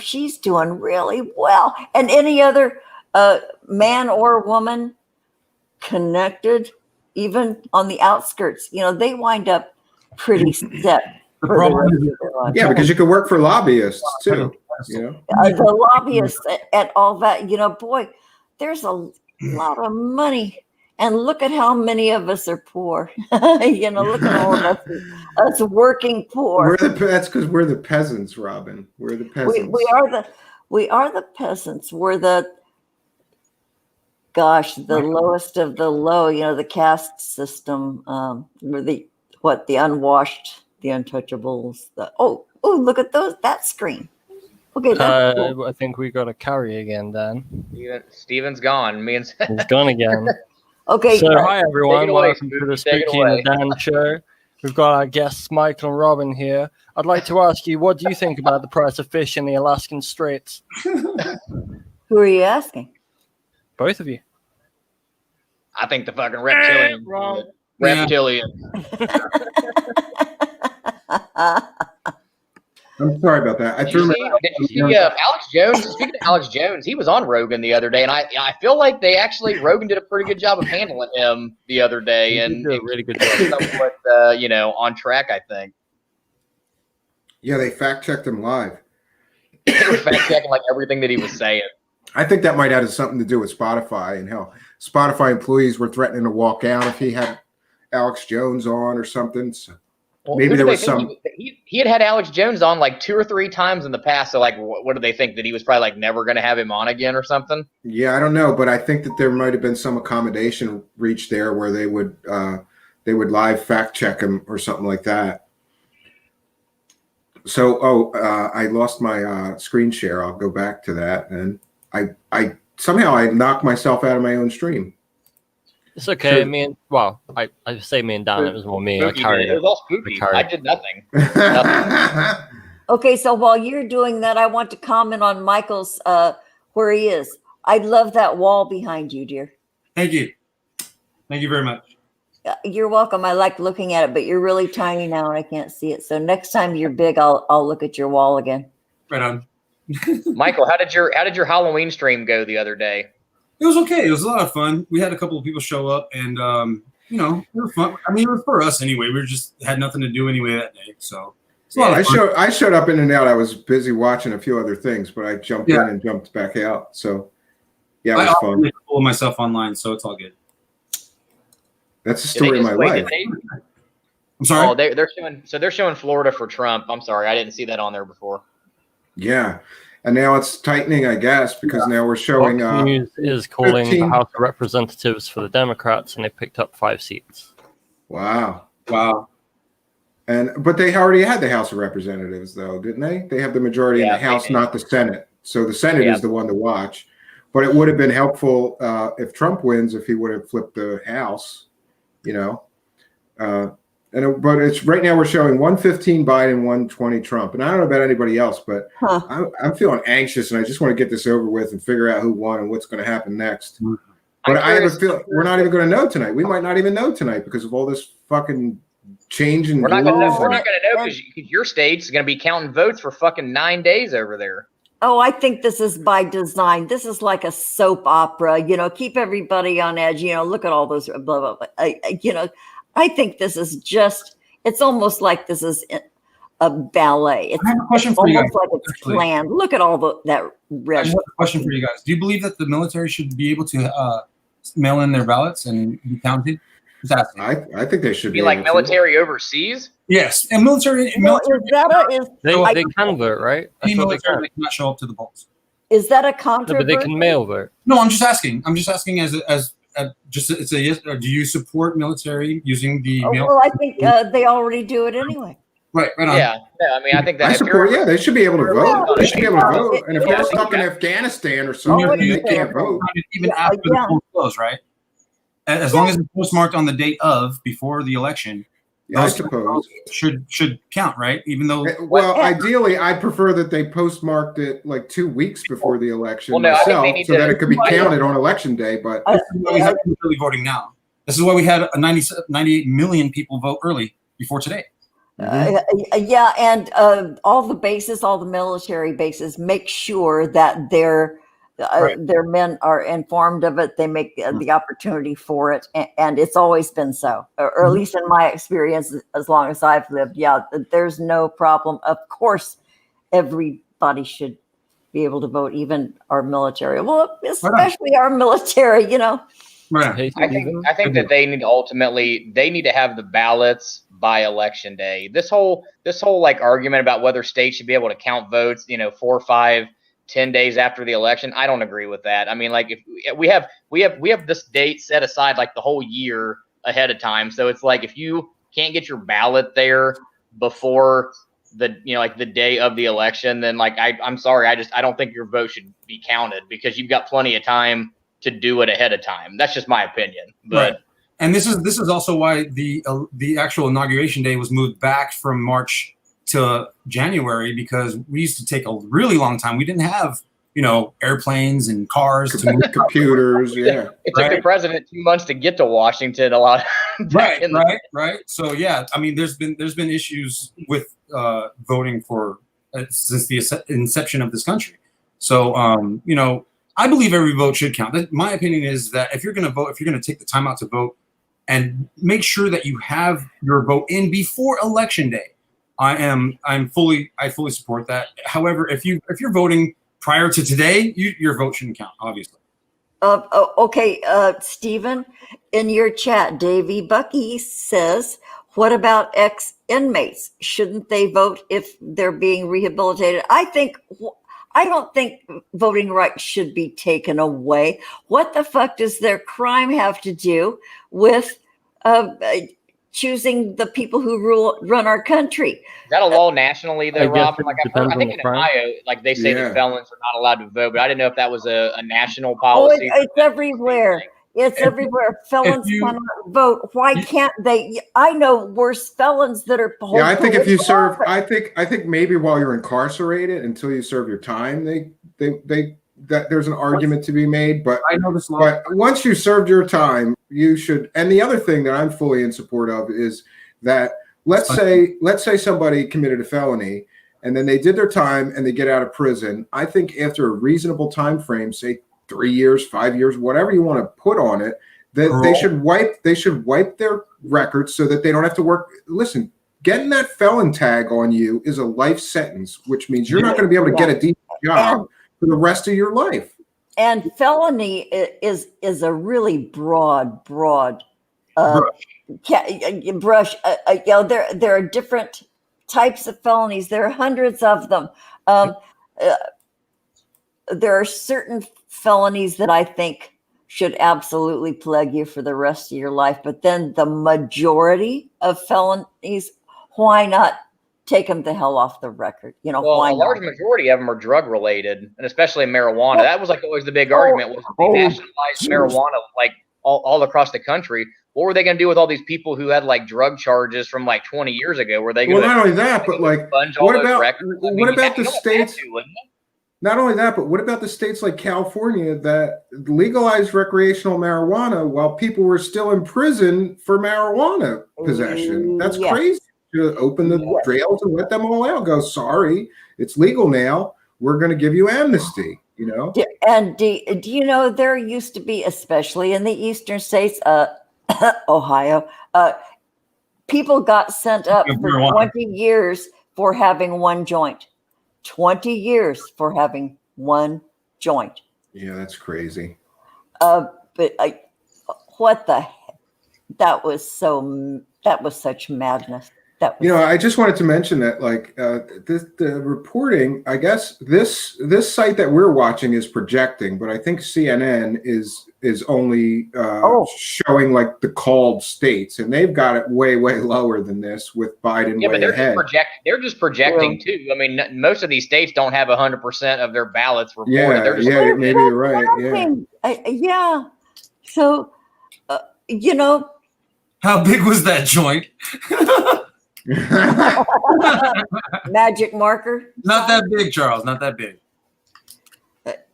She's doing really well. And any other man or woman connected, even on the outskirts, they wind up pretty set. The for the problem rest is, of their life. Yeah, because you could work for lobbyists too. You know? The lobbyists and all that, boy, there's a lot of money. And look at how many of us are poor. Look at all of us working poor. That's because we're the peasants, Robin. We're the peasants. We are the peasants. We're the lowest of the low. The caste system. We're the unwashed, the untouchables. Look at that screen. Okay, that's cool. I think we got a carry again, Dan. Steven's gone. He's gone again. Okay. So hi everyone, away, welcome to the Take it Spooky and the away. Dan show. We've got our guests Michael and Robin here. I'd like to ask you, what do you think about the price of fish in the Alaskan Straits? Who are you asking? Both of you. I think the fucking reptilian. Reptilian. I'm sorry about that. I Did you see Alex Jones? Speaking of Alex Jones, he was on Rogan the other day, and I feel like Rogan did a pretty good job of handling him the other day, and did a really good job. Somewhat, on track, I think. Yeah, they fact checked him live. They were fact checking like everything that he was saying. I think that might have something to do with Spotify and how Spotify employees were threatening to walk out if he had Alex Jones on or something. So Well, maybe there was some. He had Alex Jones on like 2 or 3 times in the past. So like, what do they think, that he was probably like never going to have him on again or something? Yeah, I don't know, but I think that there might have been some accommodation reached there where they would live fact check him or something like that. So, I lost my screen share. I'll go back to that, and I somehow I knocked myself out of my own stream. It's okay. So, I say me and Dan. It was more me. Spooky, I carried it was all spooky. I did nothing. Nothing. Okay, so while you're doing that, I want to comment on Michael's where he is. I love that wall behind you, dear. thank you very much. You're welcome. I like looking at it, but you're really tiny now and I can't see it. So next time you're big, I'll look at your wall again. Right on. Michael, how did your Halloween stream go the other day? It was okay. It was a lot of fun. We had a couple of people show up, and it was fun. I mean, it was for us anyway. We just had nothing to do anyway that day, so it's a lot of fun. I showed up in and out. I was busy watching a few other things, but I jumped in and jumped back out. So yeah, it was fun. I pulled myself online, so it's all good. That's the story of my life. I'm sorry. Oh, they're showing Florida for Trump. I'm sorry, I didn't see that on there before. Yeah, and now it's tightening, I guess, because now we're showing. Fox News is calling 15. the House of Representatives for the Democrats, and they picked up 5 seats. Wow. But they already had the House of Representatives, though, didn't they? They have the majority in the House, not the Senate. So the Senate is the one to watch. But it would have been helpful if Trump wins, if he would have flipped the House. But it's right now we're showing 115 Biden, 120 Trump, and I don't know about anybody else, but I'm feeling anxious, and I just want to get this over with and figure out who won and what's going to happen next. But I have a feeling we're not even going to know tonight. We might not even know tonight because of all this fucking change in. We're not going to know because your state's going to be counting votes for fucking 9 days over there. Oh, I think this is by design. This is like a soap opera, keep everybody on edge, look at all those, blah, blah, blah. I think this is it's almost like this is a ballet. It's I have a question for you guys. almost like it's planned. Look at all that red. I just have a question for you guys. Do you believe that the military should be able to mail in their ballots and be counted? Just asking. I think they should be like military overseas. Yes, and military. They can vote, right? Any military cannot show up to the polls. Is that a No, controversy? but they can mail vote. No, I'm just asking. It's a yes. Or do you support military using the mail? Well, I think they already do it anyway. Right on. Yeah, I mean, I think that I support. Yeah, they should be able to vote. They should be able to vote. And if they're stuck in Afghanistan or something, they can't vote. Even after the polls close, right? As long as it's postmarked on the date of before the election, I suppose should count, right? Even though, ideally, I prefer that they postmarked it like 2 weeks before the election myself, so that it could be counted on election day. But this is why we have early voting now. This is why we had 98 million people vote early before today. And all the bases, all the military bases, make sure that their Right. Their men are informed of it. They make the opportunity for it, and it's always been so, or at least in my experience, as long as I've lived. Yeah, there's no problem. Of course, everybody should be able to vote, even our military. Well, especially our military. Right. I think that they need to have the ballots by election day. This whole like argument about whether states should be able to count votes, 4, 5, 10 days after the election, I don't agree with that. I mean, like, if we have this date set aside like the whole year ahead of time. So it's like, if you can't get your ballot there before the like the day of the election, then like I'm sorry, I don't think your vote should be counted, because you've got plenty of time to do it ahead of time. That's just my opinion. But right. And this is also why the actual inauguration day was moved back from March to January, because we used to take a really long time. We didn't have airplanes and cars to move. Computers. Yeah, it took the president 2 months to get to Washington. A lot. Right. So yeah, I mean, there's been issues with voting for since the inception of this country. So I believe every vote should count. My opinion is that if you're going to vote, if you're going to take the time out to vote, and make sure that you have your vote in before election day, I fully support that. However, if you're voting prior to today, your vote shouldn't count, obviously. Okay, Stephen, in your chat, Davy Bucky says, what about ex-inmates? Shouldn't they vote if they're being rehabilitated? I don't think voting rights should be taken away. What the fuck does their crime have to do with choosing the people who run our country? Is that a law nationally, though, Rob? Like, I think in crime. Ohio, like, they say that felons are not allowed to vote, but I didn't know if that was a national policy. Oh, it's everywhere. It's everywhere. Felons cannot vote. Why can't they? I know worse felons that are. Yeah, I think if you serve, I think maybe while you're incarcerated until you serve your time, that there's an argument to be made. But I know this law. But once you served your time, you should. And the other thing that I'm fully in support of is that let's say somebody committed a felony and then they did their time and they get out of prison. I think after a reasonable time frame, say 3 years, 5 years, whatever you want to put on it, that they should wipe their records so that they don't have to work. Listen, getting that felon tag on you is a life sentence, which means you're not going to be able to get a decent job for the rest of your life. And felony is a really broad brush. There are different types of felonies. There are hundreds of them. There are certain felonies that I think should absolutely plague you for the rest of your life. But then the majority of felonies, why not take them the hell off the record? Why a large majority of them are drug related, and especially marijuana. That was like always the big argument, was they nationalized marijuana like all across the country. What were they going to do with all these people who had like drug charges from like 20 years ago? Were they going to? Well, not only that, but like, what about the states? Not only that, but what about the states like California that legalized recreational marijuana while people were still in prison for marijuana possession? That's crazy. To open the trails and let them all out. Go, sorry, it's legal now. We're going to give you amnesty. And do you know, there used to be, especially in the eastern states, Ohio, people got sent up for 20 years for having one joint. 20 years for having one joint. Yeah, that's crazy. But what the heck? That was such madness. I just wanted to mention that, like, the reporting, I guess this site that we're watching is projecting, but I think CNN is only showing like the called states, and they've got it way lower than this with Biden. Yeah, but they're just projecting too. I mean, most of these states don't have 100% of their ballots reported. Maybe you're right. Yeah. So, how big was that joint? Magic marker? Not that big, Charles. Not that big.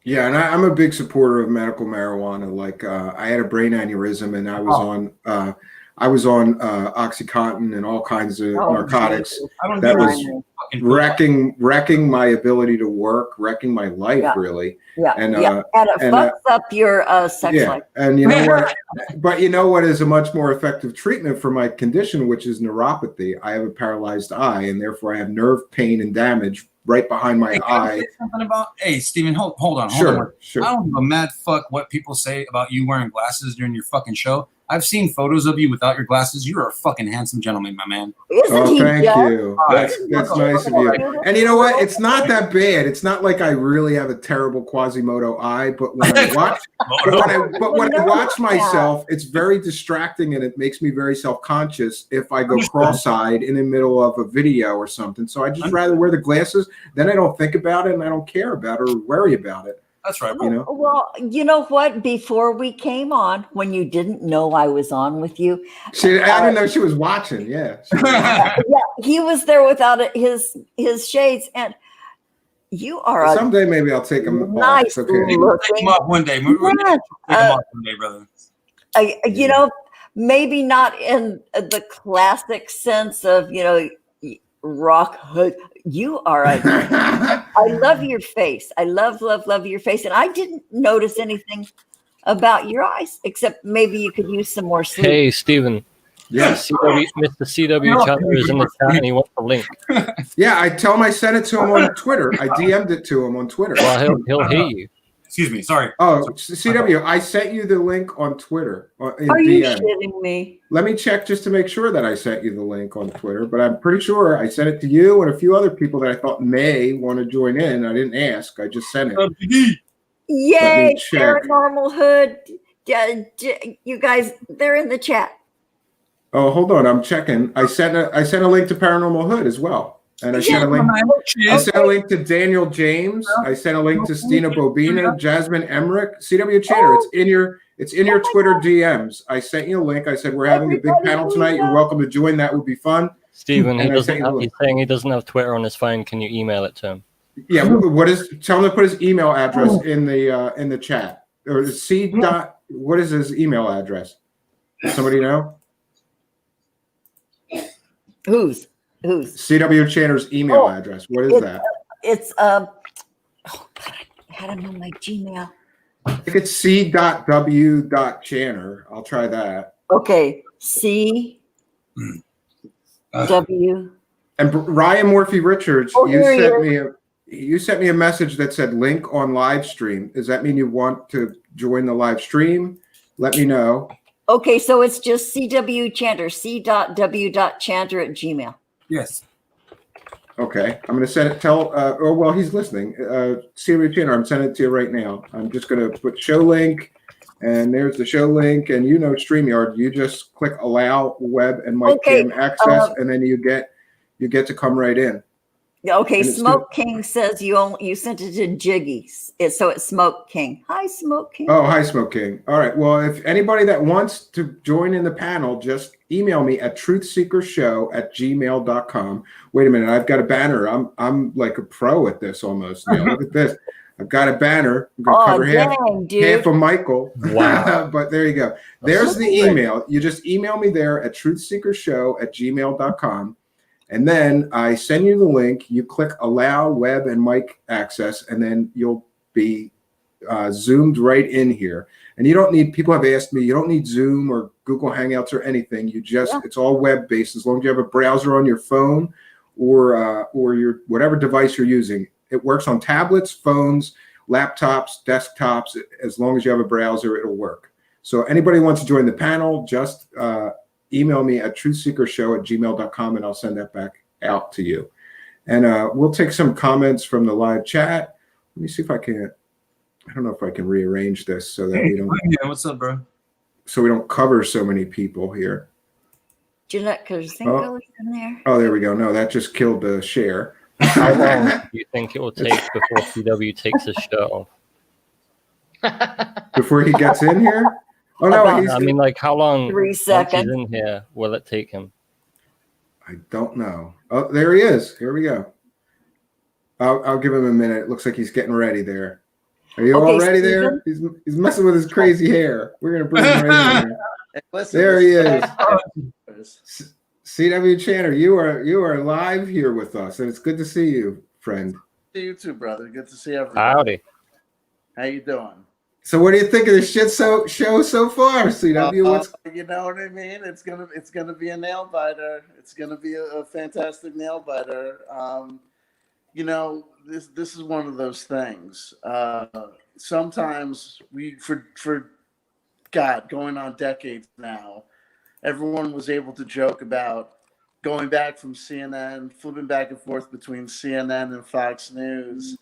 Yeah, and I'm a big supporter of medical marijuana. Like, I had a brain aneurysm, and I was I was on OxyContin and all kinds of narcotics. Jesus. I don't That give a was fucking wrecking my ability to work, wrecking my life, really. Yeah, And, and it fucks up your sex life. And you know what? But you know what is a much more effective treatment for my condition, which is neuropathy. I have a paralyzed eye, and therefore I have nerve pain and damage right behind my eye. Something about, hey, Steven, hold on. Sure. I don't give a mad fuck what people say about you wearing glasses during your fucking show. I've seen photos of you without your glasses. You're a fucking handsome gentleman, my man. Thank you. That's nice of you. And you know what? It's not that bad. It's not like I really have a terrible Quasimodo eye, but when I watch, when I watch myself, it's very distracting and it makes me very self-conscious if I go cross-eyed in the middle of a video or something. So I just rather wear the glasses. Then I don't think about it and I don't care about it or worry about it. That's right. You know? Well, you know what? Before we came on, when you didn't know I was on with you, I didn't know she was watching. Yeah, he was there without his shades, and you are someday maybe I'll take them nice off. Okay. Take them off one day. We're take them off one day, brother. You know, maybe not in the classic sense of rock hood. You are I love your face. I love your face. And I didn't notice anything about your eyes, except maybe you could use some more sleep. Hey, Steven. Yes. Mr. CW Chandler is in the chat and he wants the link. Yeah, I tell him I sent it to him on Twitter. I DM'd it to him on Twitter. Well, he'll hear you. Excuse me. Sorry. Oh, CW, I sent you the link on Twitter. In Are you DM. shitting me? Let me check just to make sure that I sent you the link on Twitter, but I'm pretty sure I sent it to you and a few other people that I thought may want to join in. I didn't ask. I just sent it. Yay, Paranormal Hood. You guys, they're in the chat. Oh, hold on. I'm checking. I sent a link to Paranormal Hood as well. And I sent a link to Daniel James. I sent a link to Stina Bobina, Jasmine Emmerich, CW Channer. It's in your Twitter DMs. I sent you a link. I said we're having a big panel tonight. You're welcome to join. That would be fun. Steven, he's saying he doesn't have Twitter on his phone. Can you email it to him? Yeah. Tell him to put his email address in the chat. Or what is his email address? Does somebody know? Who's? CW Channer's email address. What is that? It's God, I had him on my Gmail. I think it's c.w.channer. I'll try that. Okay, C W. And Ryan Morphy Richards, you sent me a message that said link on live stream. Does that mean you want to join the live stream? Let me know. Okay, so it's just CW Chanter, c.w.chanter@gmail. Yes. Okay, I'm going to send it. Well, he's listening. CW Chanter, I'm sending it to you right now. I'm just going to put show link, and there's the show link. And StreamYard, you just click allow web and mic cam access, and then you get to come right in. Okay, Smoke King says you sent it to Jiggy. It's Smoke King. Hi, Smoke King. Oh, hi, Smoke King. All right. Well, if anybody that wants to join in the panel, just email me at truthseekershow@gmail.com. Wait a minute. I've got a banner. I'm like a pro at this almost. Look at this. I've got a banner. I'm going to cover half of Michael. Wow. But there you go. There's the email. You just email me there at truthseekershow@gmail.com. And then I send you the link. You click allow web and mic access, and then you'll be zoomed right in here. And you don't need, people have asked me, you don't need Zoom or Google Hangouts or anything. It's all web based as long as you have a browser on your phone or your whatever device you're using. It works on tablets, phones, laptops, desktops. As long as you have a browser, it'll work. So anybody who wants to join the panel, just email me at truthseekershow@gmail.com and I'll send that back out to you. And we'll take some comments from the live chat. Let me see if I don't know if I can rearrange this so that we don't. Yeah, what's up, bro? So we don't cover so many people here. Jeanette Korzinko is in there. Oh, there we go. No, that just killed the share. How long do you think it will take before CW takes his shirt off? Before he gets in here? Oh no, I mean, like how long? 3 seconds. Once he's in here, will it take him? I don't know. Oh, there he is. Here we go. I'll give him a minute. It looks like he's getting ready there. Are you Okay, all ready Stephen? there? He's messing with his crazy hair. We're gonna bring him right in there. Hey, listen, There he is. CW Channer, you are live here with us, and it's good to see you, friend. See you too, brother. Good to see everybody. Howdy. How you doing? So, what do you think of the show so far, CW? What's You know what I mean? It's gonna be a nail biter. It's gonna be a fantastic nail biter. You know, this is one of those things. Sometimes for God, going on decades now, everyone was able to joke about going back from CNN, flipping back and forth between CNN and Fox News,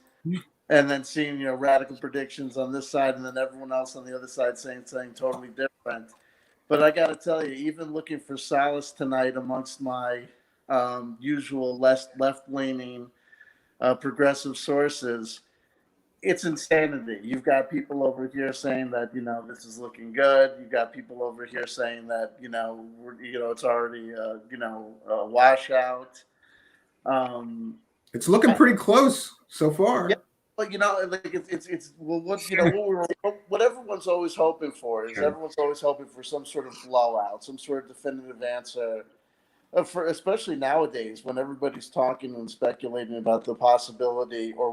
and then seeing, you know, radical predictions on this side and then everyone else on the other side saying something totally different. But I got to tell you, even looking for solace tonight amongst my usual left-leaning progressive sources, it's insanity. You've got people over here saying that, you know, this is looking good. You've got people over here saying that, you know, it's already, a washout. it's looking pretty close so far. Yeah. But you know, like it's well, what everyone's always hoping for is everyone's always hoping for some sort of blowout, some sort of definitive answer. For especially nowadays, when everybody's talking and speculating about the possibility or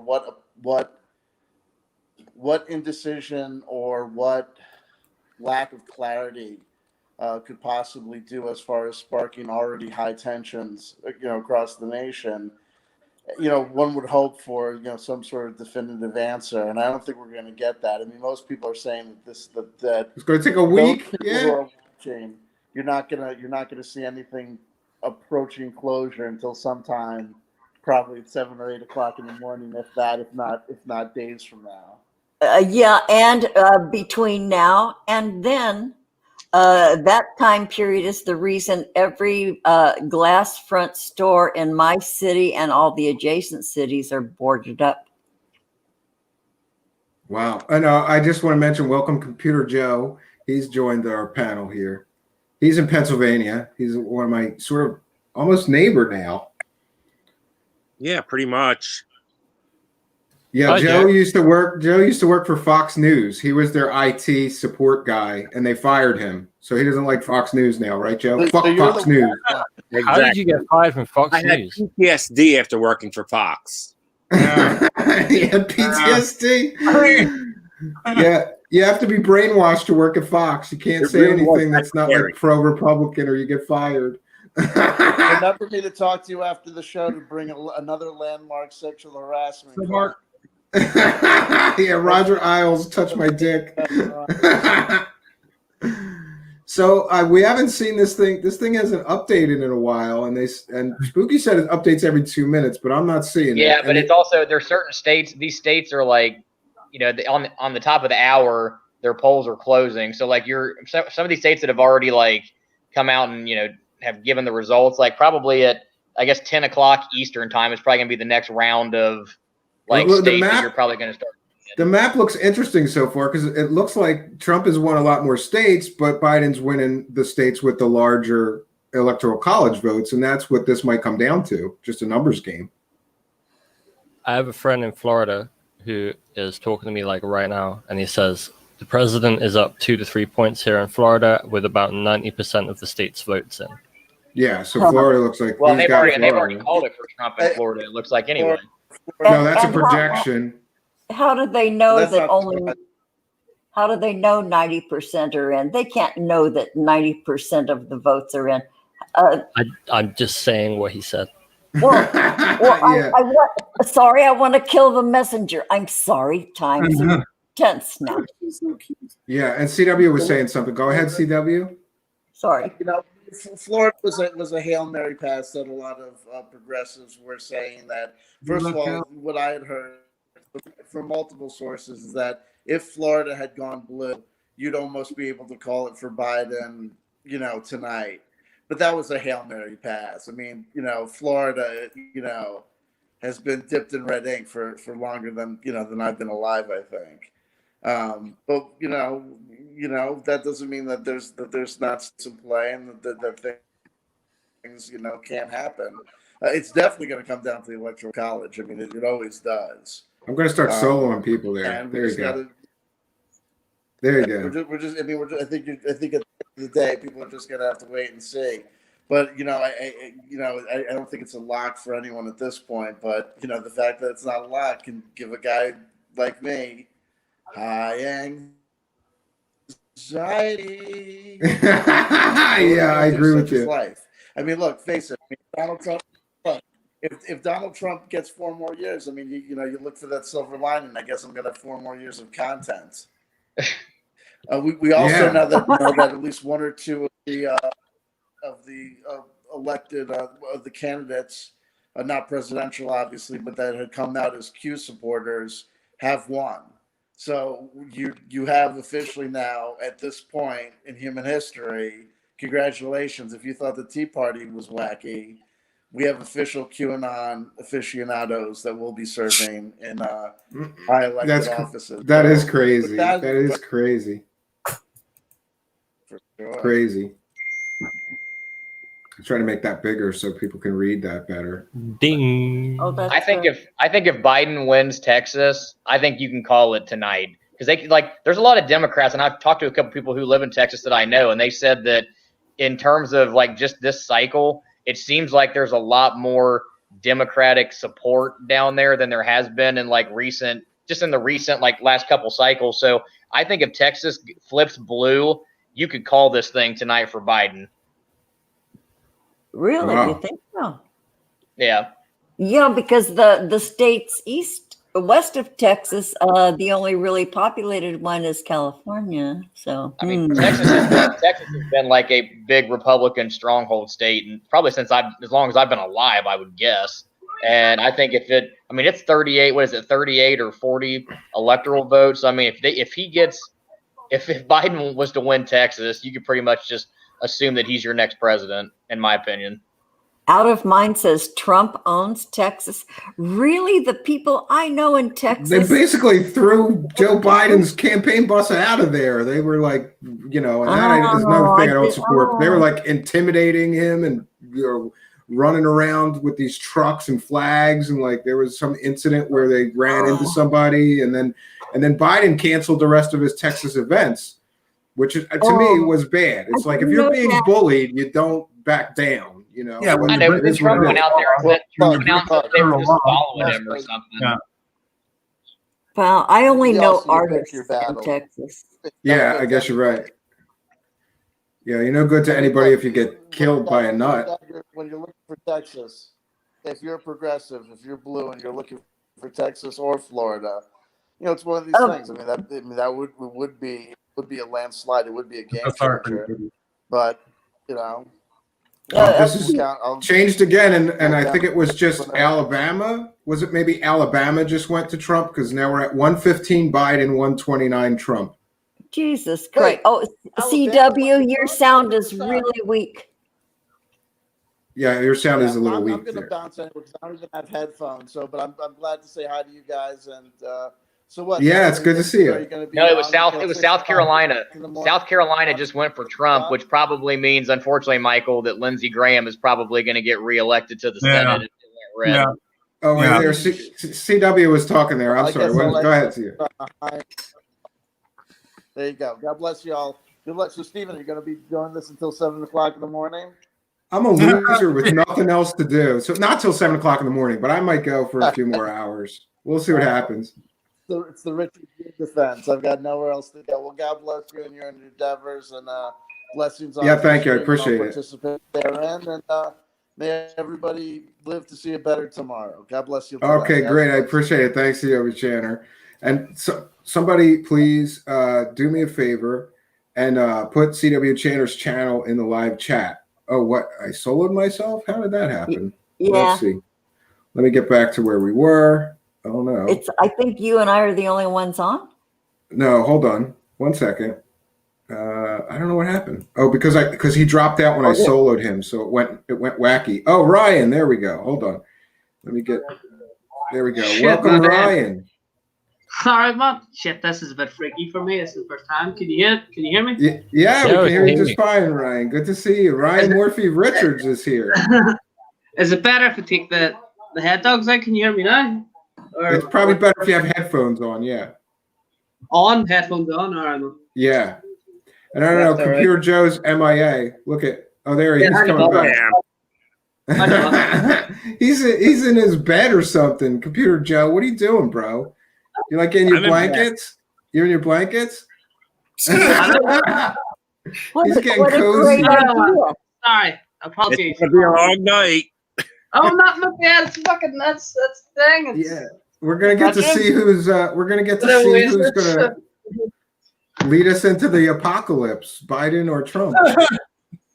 what indecision or what lack of clarity could possibly do as far as sparking already high tensions, you know, across the nation. You know, one would hope for, you know, some sort of definitive answer, and I don't think we're going to get that. I mean, most people are saying that It's going to take a week. who are watching, you're not gonna see anything approaching closure until sometime, probably at 7 or 8 o'clock in the morning, if not days from now. Yeah, and between now and then, that time period is the reason every glass front store in my city and all the adjacent cities are boarded up. Wow. And I just want to mention, welcome Computer Joe. He's joined our panel here. He's in Pennsylvania. He's one of my sort of almost neighbor now. Yeah, pretty much. Yeah, Hi, Joe Joe. used to work for Fox News. He was their IT support guy, and they fired him. So he doesn't like Fox News now, right, Joe? So Fuck you're Fox the- News. How did you get fired from Fox I had News? PTSD after working for Fox. Yeah, PTSD. Yeah, you have to be brainwashed to work at Fox. You can't It say really was anything that's not scary. like pro-Republican, or you get fired. Remember me to talk to you after the show to bring another landmark sexual harassment. So, Mark, Yeah, Roger Ailes touched my dick. So we haven't seen this thing. This thing hasn't updated in a while, and Spooky said it updates every 2 minutes, but I'm not seeing it. Yeah, And but it's also there's certain states. These states are like, you know, on the top of the hour, their polls are closing. So like some of these states that have already like come out and, you know, have given the results, like probably at, I guess, 10 o'clock Eastern time is probably gonna be the next round of like Well, the states map- that you're probably gonna start. The map looks interesting so far because it looks like Trump has won a lot more states, but Biden's winning the states with the larger electoral college votes, and that's what this might come down to, just a numbers game. I have a friend in Florida who is talking to me like right now, and he says the president is up 2 to 3 points here in Florida with about 90% of the state's votes in. Yeah, so Florida looks like Well, he's they've got already Florida. called it for Trump in Florida. It looks like anyway. No, that's a And how- projection. How do they know That's that not- only? How do they know 90% are in? They can't know that 90% of the votes are in. I'm just saying what he said. Well, Yeah. sorry, I want to kill the messenger. I'm sorry, times are tense now. Yeah, and CW was saying something. Go ahead, CW. Sorry. You know, Florida was a Hail Mary pass that a lot of progressives were saying that. First of all, what I had heard from multiple sources is that if Florida had gone blue, you'd almost be able to call it for Biden, you know, tonight. But that was a Hail Mary pass. I mean, you know, Florida, you know, has been dipped in red ink for longer than I've been alive, I think. But you know that doesn't mean that there's not some play and that things, you know, can't happen. It's definitely going to come down to the electoral college. I mean, it always does. I'm going to start soloing people there. And There you go. gotta, There you go. we're just. I mean, I think at the end of the day, people are just gonna have to wait and see. But I don't think it's a lock for anyone at this point. But the fact that it's not a lock can give a guy like me high anxiety. Yeah, I agree with you. Life. I mean, look, face it. I mean, Donald Trump. Look, if Donald Trump gets 4 more years, I mean, you look for that silver lining. I guess I'm gonna have 4 more years of content. We also know that at least 1 or 2 of the elected of the candidates, not presidential, obviously, but that had come out as Q supporters, have won. So you have officially now, at this point in human history, congratulations. If you thought the Tea Party was wacky, we have official QAnon aficionados that will be serving in high elected offices. That is crazy. That is crazy. For sure. Crazy. I'm trying to make that bigger so people can read that better. Ding. Oh, that's I think if Biden wins Texas, I think you can call it tonight, because there's a lot of Democrats, and I've talked to a couple people who live in Texas that I know, and they said that in terms of just this cycle, it seems like there's a lot more Democratic support down there than there has been in the recent last couple cycles. So I think if Texas flips blue, you could call this thing tonight for Biden. Really? Wow. You think so? Yeah. Yeah, because the states west of Texas, the only really populated one is California. So I mean, Texas has been like a big Republican stronghold state, and probably as long as I've been alive, I would guess. And I think it's 38. What is it, 38 or 40 electoral votes? I mean, if Biden was to win Texas, you could pretty much just assume that he's your next president, in my opinion. Out of Mind says Trump owns Texas. Really, the people I know in Texas, They basically threw Joe Biden's campaign bus out of there. They were like, and that is another thing I don't support. They were intimidating him and running around with these trucks and flags, and there was some incident where they ran into somebody, and then Biden canceled the rest of his Texas events, which to me was bad. It's if you're being bullied, you don't back down. Yeah, I know. Trump went out there and said they were just following him or something. Yeah. well, I only You know also pick artists your in battle. Texas. Yeah, I guess you're right. Yeah, you're no good to anybody if you get killed by a nut. When you're looking for Texas, if you're progressive, if you're blue, and you're looking for Texas or Florida, it's one of these things. I mean, that would be a landslide. It would be a game changer. But This is changed again, and I think it was just Alabama. Was it maybe Alabama just went to Trump? Because now we're at 115 Biden, 129 Trump. Jesus Christ! Oh, CW, your sound is really weak. Yeah, your sound is a little weak. I'm going to bounce anyway because I don't even have headphones. But I'm glad to say hi to you guys. And so what? Yeah, it's good to see you. No, it was South Carolina. South Carolina just went for Trump, which probably means, unfortunately, Michael, that Lindsey Graham is probably going to get reelected to the Senate. Yeah. Oh, yeah. There, CW was talking there. I'm sorry. Go ahead, CW. There you go. God bless you all. Good luck. So, Stephen, are you going to be doing this until 7 o'clock in the morning? I'm a loser with nothing else to do. So not till 7 o'clock in the morning, but I might go for a few more hours. We'll see what happens. So it's the Richard Gere defense. I've got nowhere else to go. Well, God bless you and your endeavors, and blessings on you. Thank you. I appreciate it. Participate therein, and may everybody live to see a better tomorrow. God bless you. Okay, great. I appreciate it. Thanks, CW Channer. And so, somebody please do me a favor and put CW Channer's channel in the live chat. Oh, what? I soloed myself? How did that happen? Yeah. Let's see. Let me get back to where we were. Oh, no. I think you and I are the only ones on. No, hold on. 1 second. I don't know what happened. Oh, because he dropped out when I soloed him, so it went wacky. Oh, Ryan, there we go. Hold on. Let me get. There we go. Shit, welcome, Ryan. Sorry, man. Shit, this is a bit freaky for me. This is the first time. Can you hear me? Yeah, we can hear you just fine, Ryan. Good to see you. Ryan Morphy Richards is here. Is it better if I take the head dogs out? Can you hear me now? Or It's probably better if you have headphones on. Yeah. on headphones on, or Yeah. And I don't know. That's all right. Computer Joe's MIA. Look at. Oh, there he is. Yeah, He's I coming know. back. I know. he's in his bed or something. Computer Joe, what are you doing, bro? You like in your I'm in bed. blankets? You're in your blankets? He's What getting a cozy. great idea. Sorry, apologies. It's gonna be a long night. Oh, not in the bed. It's fucking that's the thing. It's, Yeah, we're gonna get to see who's gonna lead us into the apocalypse, Biden or Trump.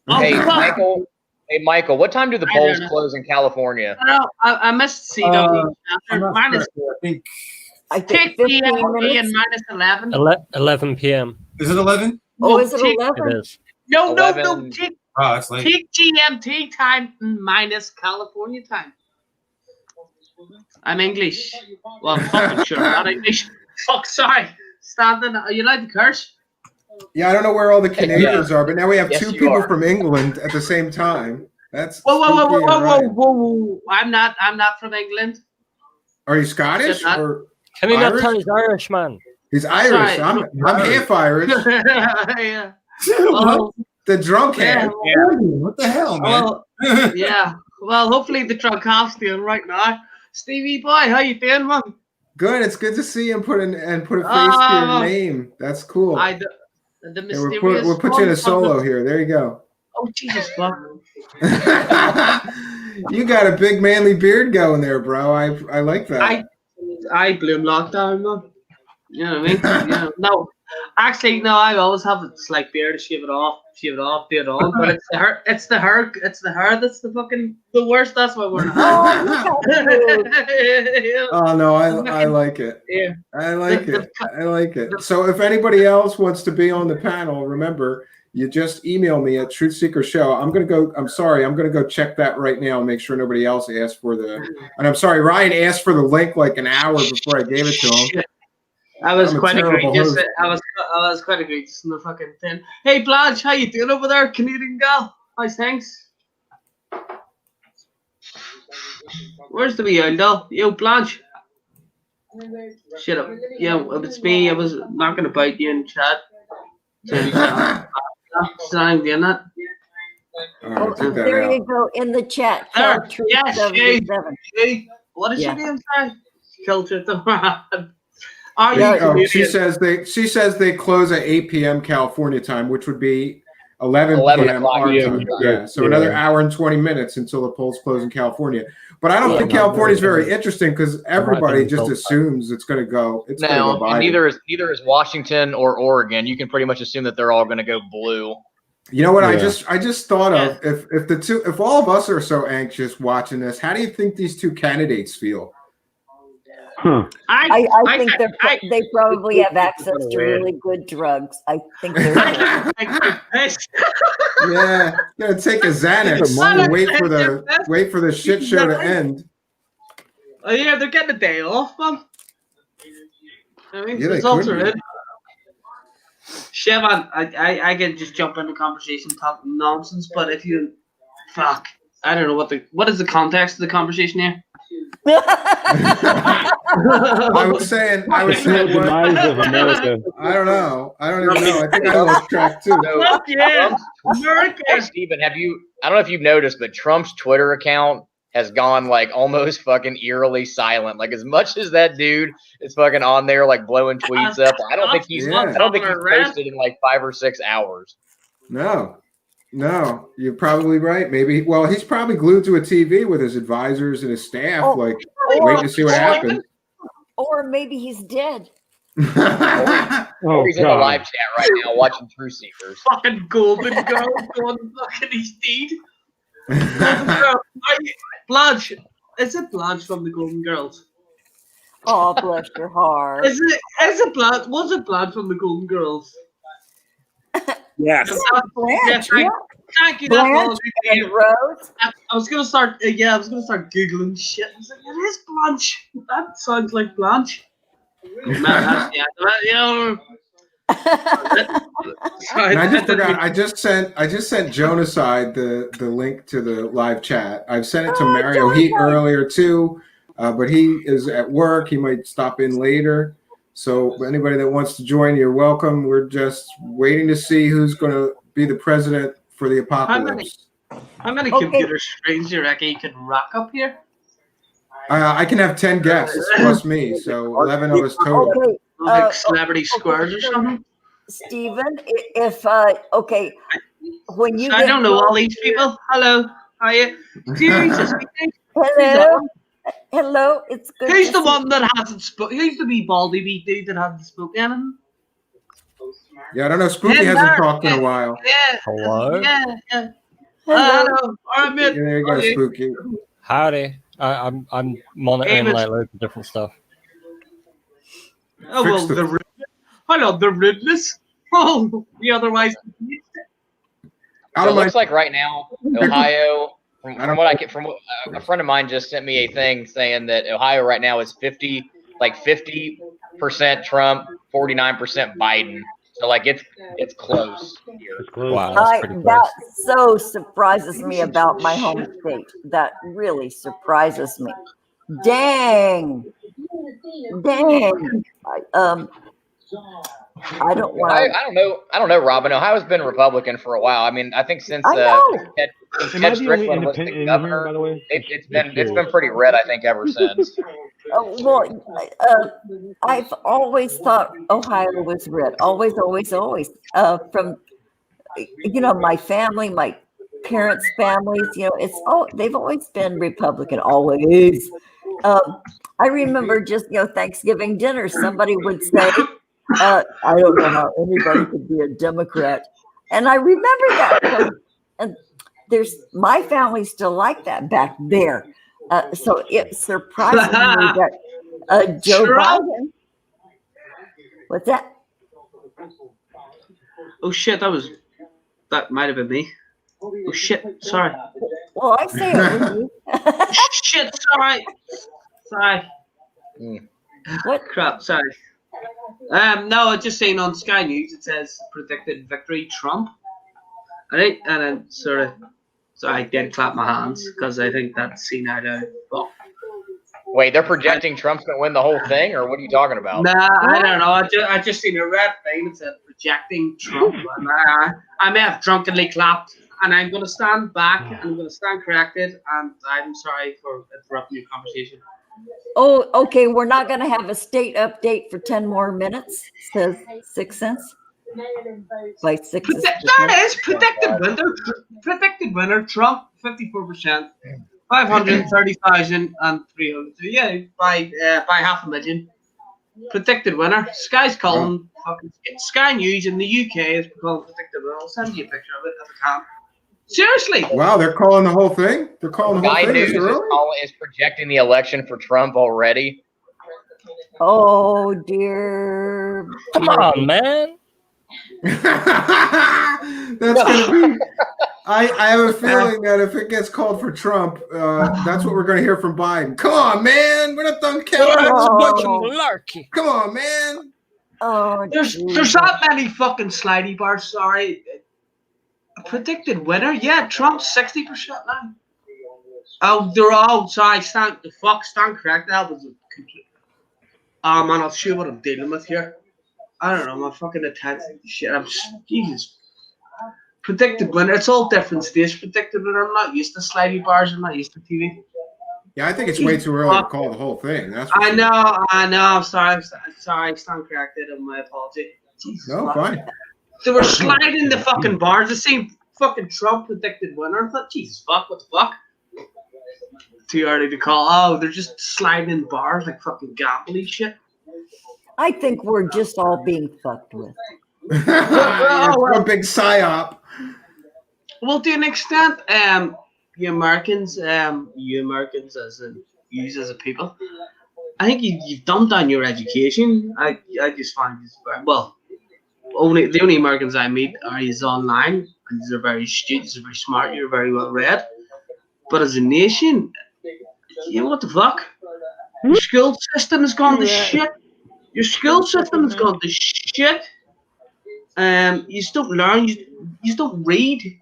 Hey, fuck. Michael. Hey, Michael. What time do the I polls don't know. close in California? I missed CW. I'm not Minus sure. I think I think 50 15 and minutes. minus 11. 11 p.m. is it 11? Oh, is it take- 11? It is. No, 11. Take Oh, that's late. GMT time minus California time. I'm English. Well, I'm fucking sure I'm not English. Fuck, sorry. Standing. Are you allowed to curse? Yeah, I don't know where all the Canadians are, but now we have Yes, two you people are. from England at the same time. That's Whoa, spooky and right. whoa. I'm not from England. Are you Scottish Said that. or Can he not Irish? tell he's Irish, man? He's Irish? Sorry. I'm half Irish. Yeah. What? The drunk half. What the hell, man? Well, yeah. Well, hopefully the drunk half's doing right now. Stevie boy, how you doing, man? Good. It's good to see you and put a face to your Oh. name. That's cool. The Yeah, mysterious. we'll put you in a one from solo the- here. There you go. Oh Jesus, fuck. You got a big manly beard going there, bro. I like that. I bloom lockdown, man. You know what I mean? No, actually, no. I always have a slight beard to shave it off, do it on. But it's the hair that's the fucking the worst. That's why we're not. Oh no, I like it. Yeah. I like it. So if anybody else wants to be on the panel, remember you just email me at Truthseekers Show. I'm gonna go check that right now and make sure nobody else asked for the. And I'm sorry, Ryan asked for the link like an hour before I gave it to him. I was I'm a quite terrible egregious. host. I was quite egregious in the fucking thing. Hey Blanche, how you doing over there, Canadian gal? Nice, thanks. Where's the wee owl doll? Yo, Blanche. Shut up. Yo, if it's me, I was not gonna bite you in chat. So I'm doing that. All right, Oh, take that there out. you go in the chat. There. Cal Truth Yes, 77. Hey, what is Yeah. your name? Sorry. Culture. Are you Yeah, She Canadian? says they close at 8 p.m. California time, which would be 11 p.m. o'clock our PM. time. Yeah, so another hour and 20 minutes until the polls close in California. But I don't think California is very interesting because everybody just assumes it's going to go. It's going to No, go and Biden. neither is Washington or Oregon. You can pretty much assume that they're all going to go blue. You know what? Yeah. I just thought of if all of us are so anxious watching this, how do you think these two candidates feel? I think they probably have access to really good drugs. I think they're. Yeah, gonna take a Xanax and wait for the shit show to end. Oh yeah, they're getting a day off, man. I mean, Yeah, they results could are be. in. Shevan, I can just jump into conversation, talk nonsense, but if you, fuck, I don't know what is the context of the conversation here. I was saying demise of America. I don't know. I don't even know. I think I lost track too. Fuck yeah, America. Hey, Stephen, I don't know if you've noticed, but Trump's Twitter account has gone like almost fucking eerily silent. Like as much as that dude is fucking on there like blowing tweets up, I don't think he's posted in like 5 or 6 hours. No, you're probably right. Maybe. Well, he's probably glued to a TV with his advisors and his staff, waiting to see what happens. Or maybe he's dead. Or he's in the live chat right now watching Truthseekers. Fucking golden girl going fucking his deed. Golden girl. Blanche. Is it Blanche from the Golden Girls? Oh, bless your heart. Is it Blanche? Was it Blanche from the Golden Girls? Yes. Blanche, Thank you. Blanche and Rose. I was gonna start. I was gonna start googling shit. I was like, it is Blanche. That sounds like Blanche. Man, And I just forgot. I just sent Jonaside the link to the live chat. I've sent it to Mario Heat earlier too. But he is at work. He might stop in later. So anybody that wants to join, you're welcome. We're just waiting to see who's going to be the president for the apocalypse. How many Okay. computer screens do you reckon you could rack up here? I can have 10 guests plus me, so 11 of us total. Okay, Like celebrity squares or something? Stephen, if okay, when you So I don't know all these people. Hello, how are you? Jesus, hello, it's good. who's to the see- one that hasn't spoken? Who's the wee baldy wee dude that hasn't spoken anything? Yeah, I don't know. Spooky Hey, hasn't Mark. talked in a while. Yeah. Hello? Yeah. Hello. Hello. All right, mate. Yeah, there you go, Okay. Spooky. Howdy. I'm monitoring Amos. like loads of different stuff. Oh, well, Fix the- hello, the rudeness. Oh, the otherwise. Out So of it my looks like right now, Ohio, I from don't- what I get from a friend of mine just sent me a thing saying that Ohio right now is 50% Trump, 49% Biden. So like it's close here. It's close. Wow, that's pretty close. That so surprises me about my home state. That really surprises me. Dang. I don't want I to. don't know, Robin. Ohio's been Republican for a while. I mean, I think since I know. Ted Am I the only Strickland was the independent in here, by governor, the way? it's been pretty red. I think ever since. I've always thought Ohio was red. Always. From my family, my parents' families. They've always been Republican. Always. I remember just Thanksgiving dinner. Somebody would say, "I don't know how anybody could be a Democrat," and I remember that. And my family still like that back there. So it surprises me that Joe Biden. What's that? Oh shit, that might have been me. Oh shit, sorry. Well, I say it with you. Shit, sorry. What? Crap, sorry. No, I just saying on Sky News it says predicted victory Trump. Right, and then so I did clap my hands because I think that's seen out of. Well, Wait, they're projecting Trump's gonna win the whole thing, or what are you talking about? nah, I don't know. I just seen a red thing that said projecting Trump, and I may have drunkenly clapped, and I'm gonna stand back, and I'm gonna stand corrected, and I'm sorry for interrupting your conversation. Oh, okay. We're not going to have a state update for 10 more minutes. Says 6 cents. By 6 is There it is. Predicted winner. Trump 54%, 530,000 and 300. Yeah, by 500,000. Predicted winner. Sky's calling. Fucking Sky News in the UK is calling predicted winner. I'll send you a picture of it if I can. Seriously. Wow, they're calling the whole thing. They're calling the whole Sky thing. News Is it really? is projecting the election for Trump already. Oh, dear. Come on, man. That's gonna be. I have a feeling that if it gets called for Trump, that's what we're gonna hear from Biden. Come on, man. We're not done counting. That's a bunch of Oh. malarkey. Come on, man. Oh, There's geez. that many fucking slidey bars. Sorry. A predicted winner? Yeah, Trump's 60% now. Oh, they're all sorry. Stand correct. That was a complete. Oh man, I'll show you what I'm dealing with here. I don't know. My fucking attention to shit. Jesus. Predicted winner. It's all different states. Predicted winner. I'm not used to slidey bars. I'm not used to TV. Yeah, I think it's way too early to call the whole thing. That's for I sure. know. I'm sorry. Stand corrected. And my apology. Jesus, No, fuck. fine. They were sliding the fucking bars. The same fucking Trump predicted winner. I thought, Jesus fuck, what the fuck? Too early to call. Oh, they're just sliding in bars like fucking gambling shit. I think we're just all being fucked with. Yeah, a big psyop. Well, to an extent, you Americans as in you as a people, I think you've dumbed down your education. I just find this very well. The only Americans I meet are is online, and they're very astute, they're very smart, you're very well read. But as a nation, you know what the fuck? Your school system has gone to shit. Your school system has gone to shit. You just don't learn. You just don't read.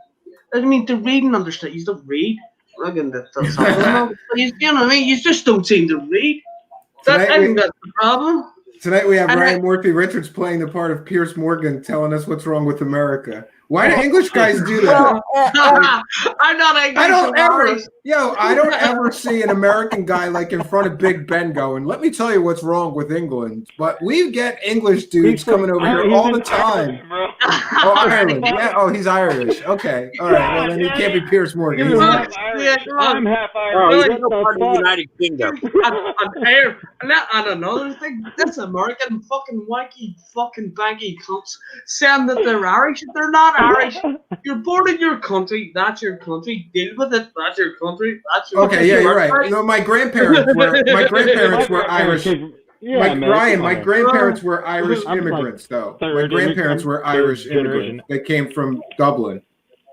I mean, to read and understand. You just don't read. friggin' that does something. You know what I mean? You just don't seem to read. I think that's the problem. Tonight we have And Ryan Murphy Richards playing the part of Pierce Morgan, telling us what's wrong with America. Why do English guys do that? I'm not English. I don't ever see an American guy like in front of Big Ben going, "Let me tell you what's wrong with England." But we get English dudes coming over here all the time. Oh, Ireland. Yeah. Oh, he's Irish. Okay. All right. Well, then he can't be Pierce Morgan. He's I'm half Irish. That's part of the United Kingdom. And another thing, this American fucking wanky fucking baggy cunts saying that they're Irish. They're not Irish. You're born in your country. That's your country. Deal with it. That's your country. That's your Okay, yeah, you're right. No, my grandparents were Irish. My grandparents were Irish immigrants, though. My grandparents were Irish immigrants. They came from Dublin.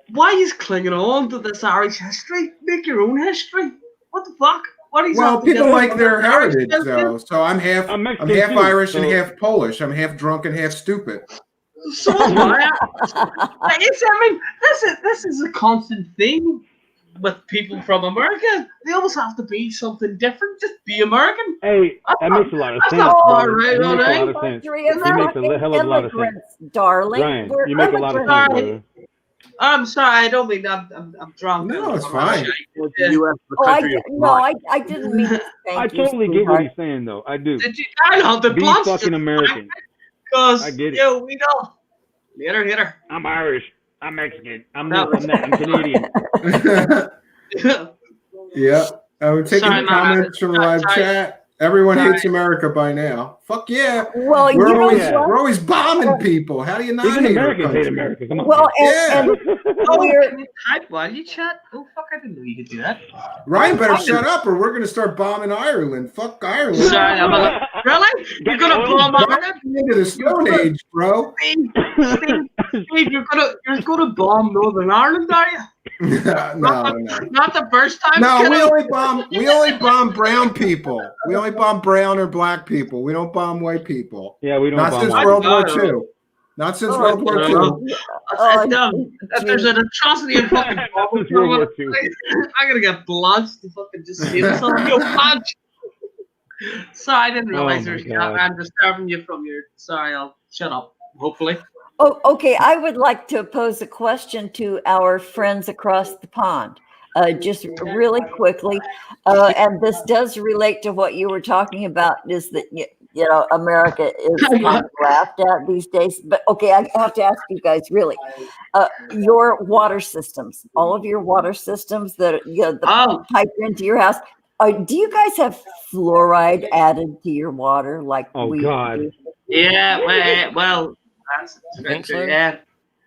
Why is clinging on to this Irish history? Make your own history. What the fuck? Well, people like their heritage, though. So I'm half Irish and half Polish. I'm half drunk and half stupid. So am I. I mean, this is a constant thing with people from America. They always have to be something different. Just be American. Hey, that makes a lot of sense. That's not far right, that makes a lot right? of sense. Country You of make a hell of a lot of sense. Darling. Ryan, We're you make a lot of sense, immigrants. brother. I'm sorry. I don't mean I'm drunk. No, it's fine. I didn't mean to thank I you, totally get what sweetheart. he's saying, though. I do. I know the Be bloods fucking American. Because I get it. yo, we know. Hitter. I'm Irish. I'm Mexican. I'm this, I'm that. I'm Canadian. Yeah. I'm taking Sorry, comments from the live chat. Everyone hates America by now. Fuck yeah. Well, We're what? always bombing people. How do you not Even hate our Americans hate country? America. Come on. Well, Yeah. and We're type while you chat. Oh fuck! I didn't know you could do that. Ryan better shut up or we're going to start bombing Ireland. Fuck Ireland. Sorry, really? You're gonna bomb Ireland? Into the Stone Age, bro. Steve, you're gonna bomb Northern Ireland, are you? No. Not the first time. No, we only bomb brown people. We only bomb brown or black people. We don't bomb white people. Yeah, we don't Not bomb since white World people. War II. Not since World War II. There's an atrocity in fucking bombing. World War II. I'm gonna get blood to fucking just see this on your punch. Sorry, I didn't realize I'm disturbing you from your. Sorry, I'll shut up. Hopefully. Oh, okay. I would like to pose a question to our friends across the pond, just really quickly. And this does relate to what you were talking about, is that, America is kind of laughed at these days. But okay, I have to ask you guys really, your water systems, all of your water systems that pipe into your house, do you guys have fluoride added to your water like we do? Yeah, well. That's so? yeah.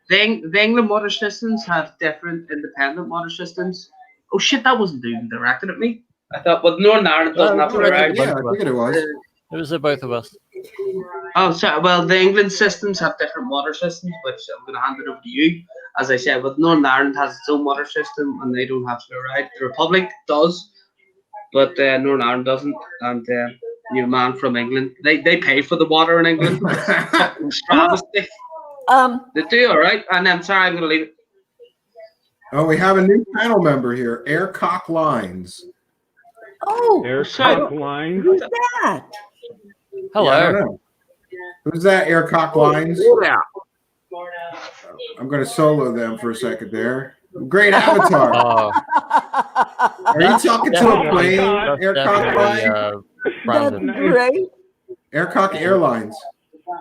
The England water systems have different independent water systems. Oh shit, that wasn't even directed at me. I thought, well, Northern Ireland doesn't have fluoride. Yeah, I think it was. It was both of us. Oh, sorry. Well, the England systems have different water systems, which I'm going to hand it over to you. As I said, but Northern Ireland has its own water system, and they don't have fluoride. The Republic does, but Northern Ireland doesn't. And your man from England, they pay for the water in England. Travesty. They do, all right. And I'm sorry, I'm going to leave it. Oh, we have a new panel member here, Aircock Lines. Oh, Aircock Lines. Who's that? Hello. Yeah, I don't know. Who's that, Aircock Lines? Yeah. I'm going to solo them for a second there. Great avatar. Are you talking to a plane, Aircock Lines? Brandon. That's great. Aircock Airlines.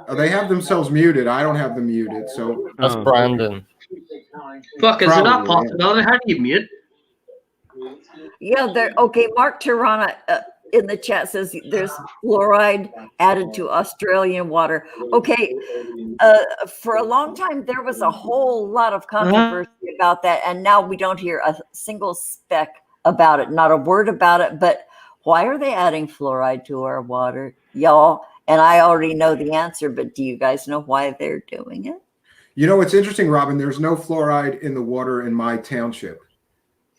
Oh, they have themselves muted. I don't have them muted. So That's Brandon. Fuck, is it not Probably, possible? How do you mute? Yeah, okay. Mark Tirana in the chat says there's fluoride added to Australian water. Okay, for a long time there was a whole lot of controversy about that, and now we don't hear a single speck about it, not a word about it. But why are they adding fluoride to our water, y'all? And I already know the answer, but do you guys know why they're doing it? you know what's interesting, Robin? There's no fluoride in the water in my township,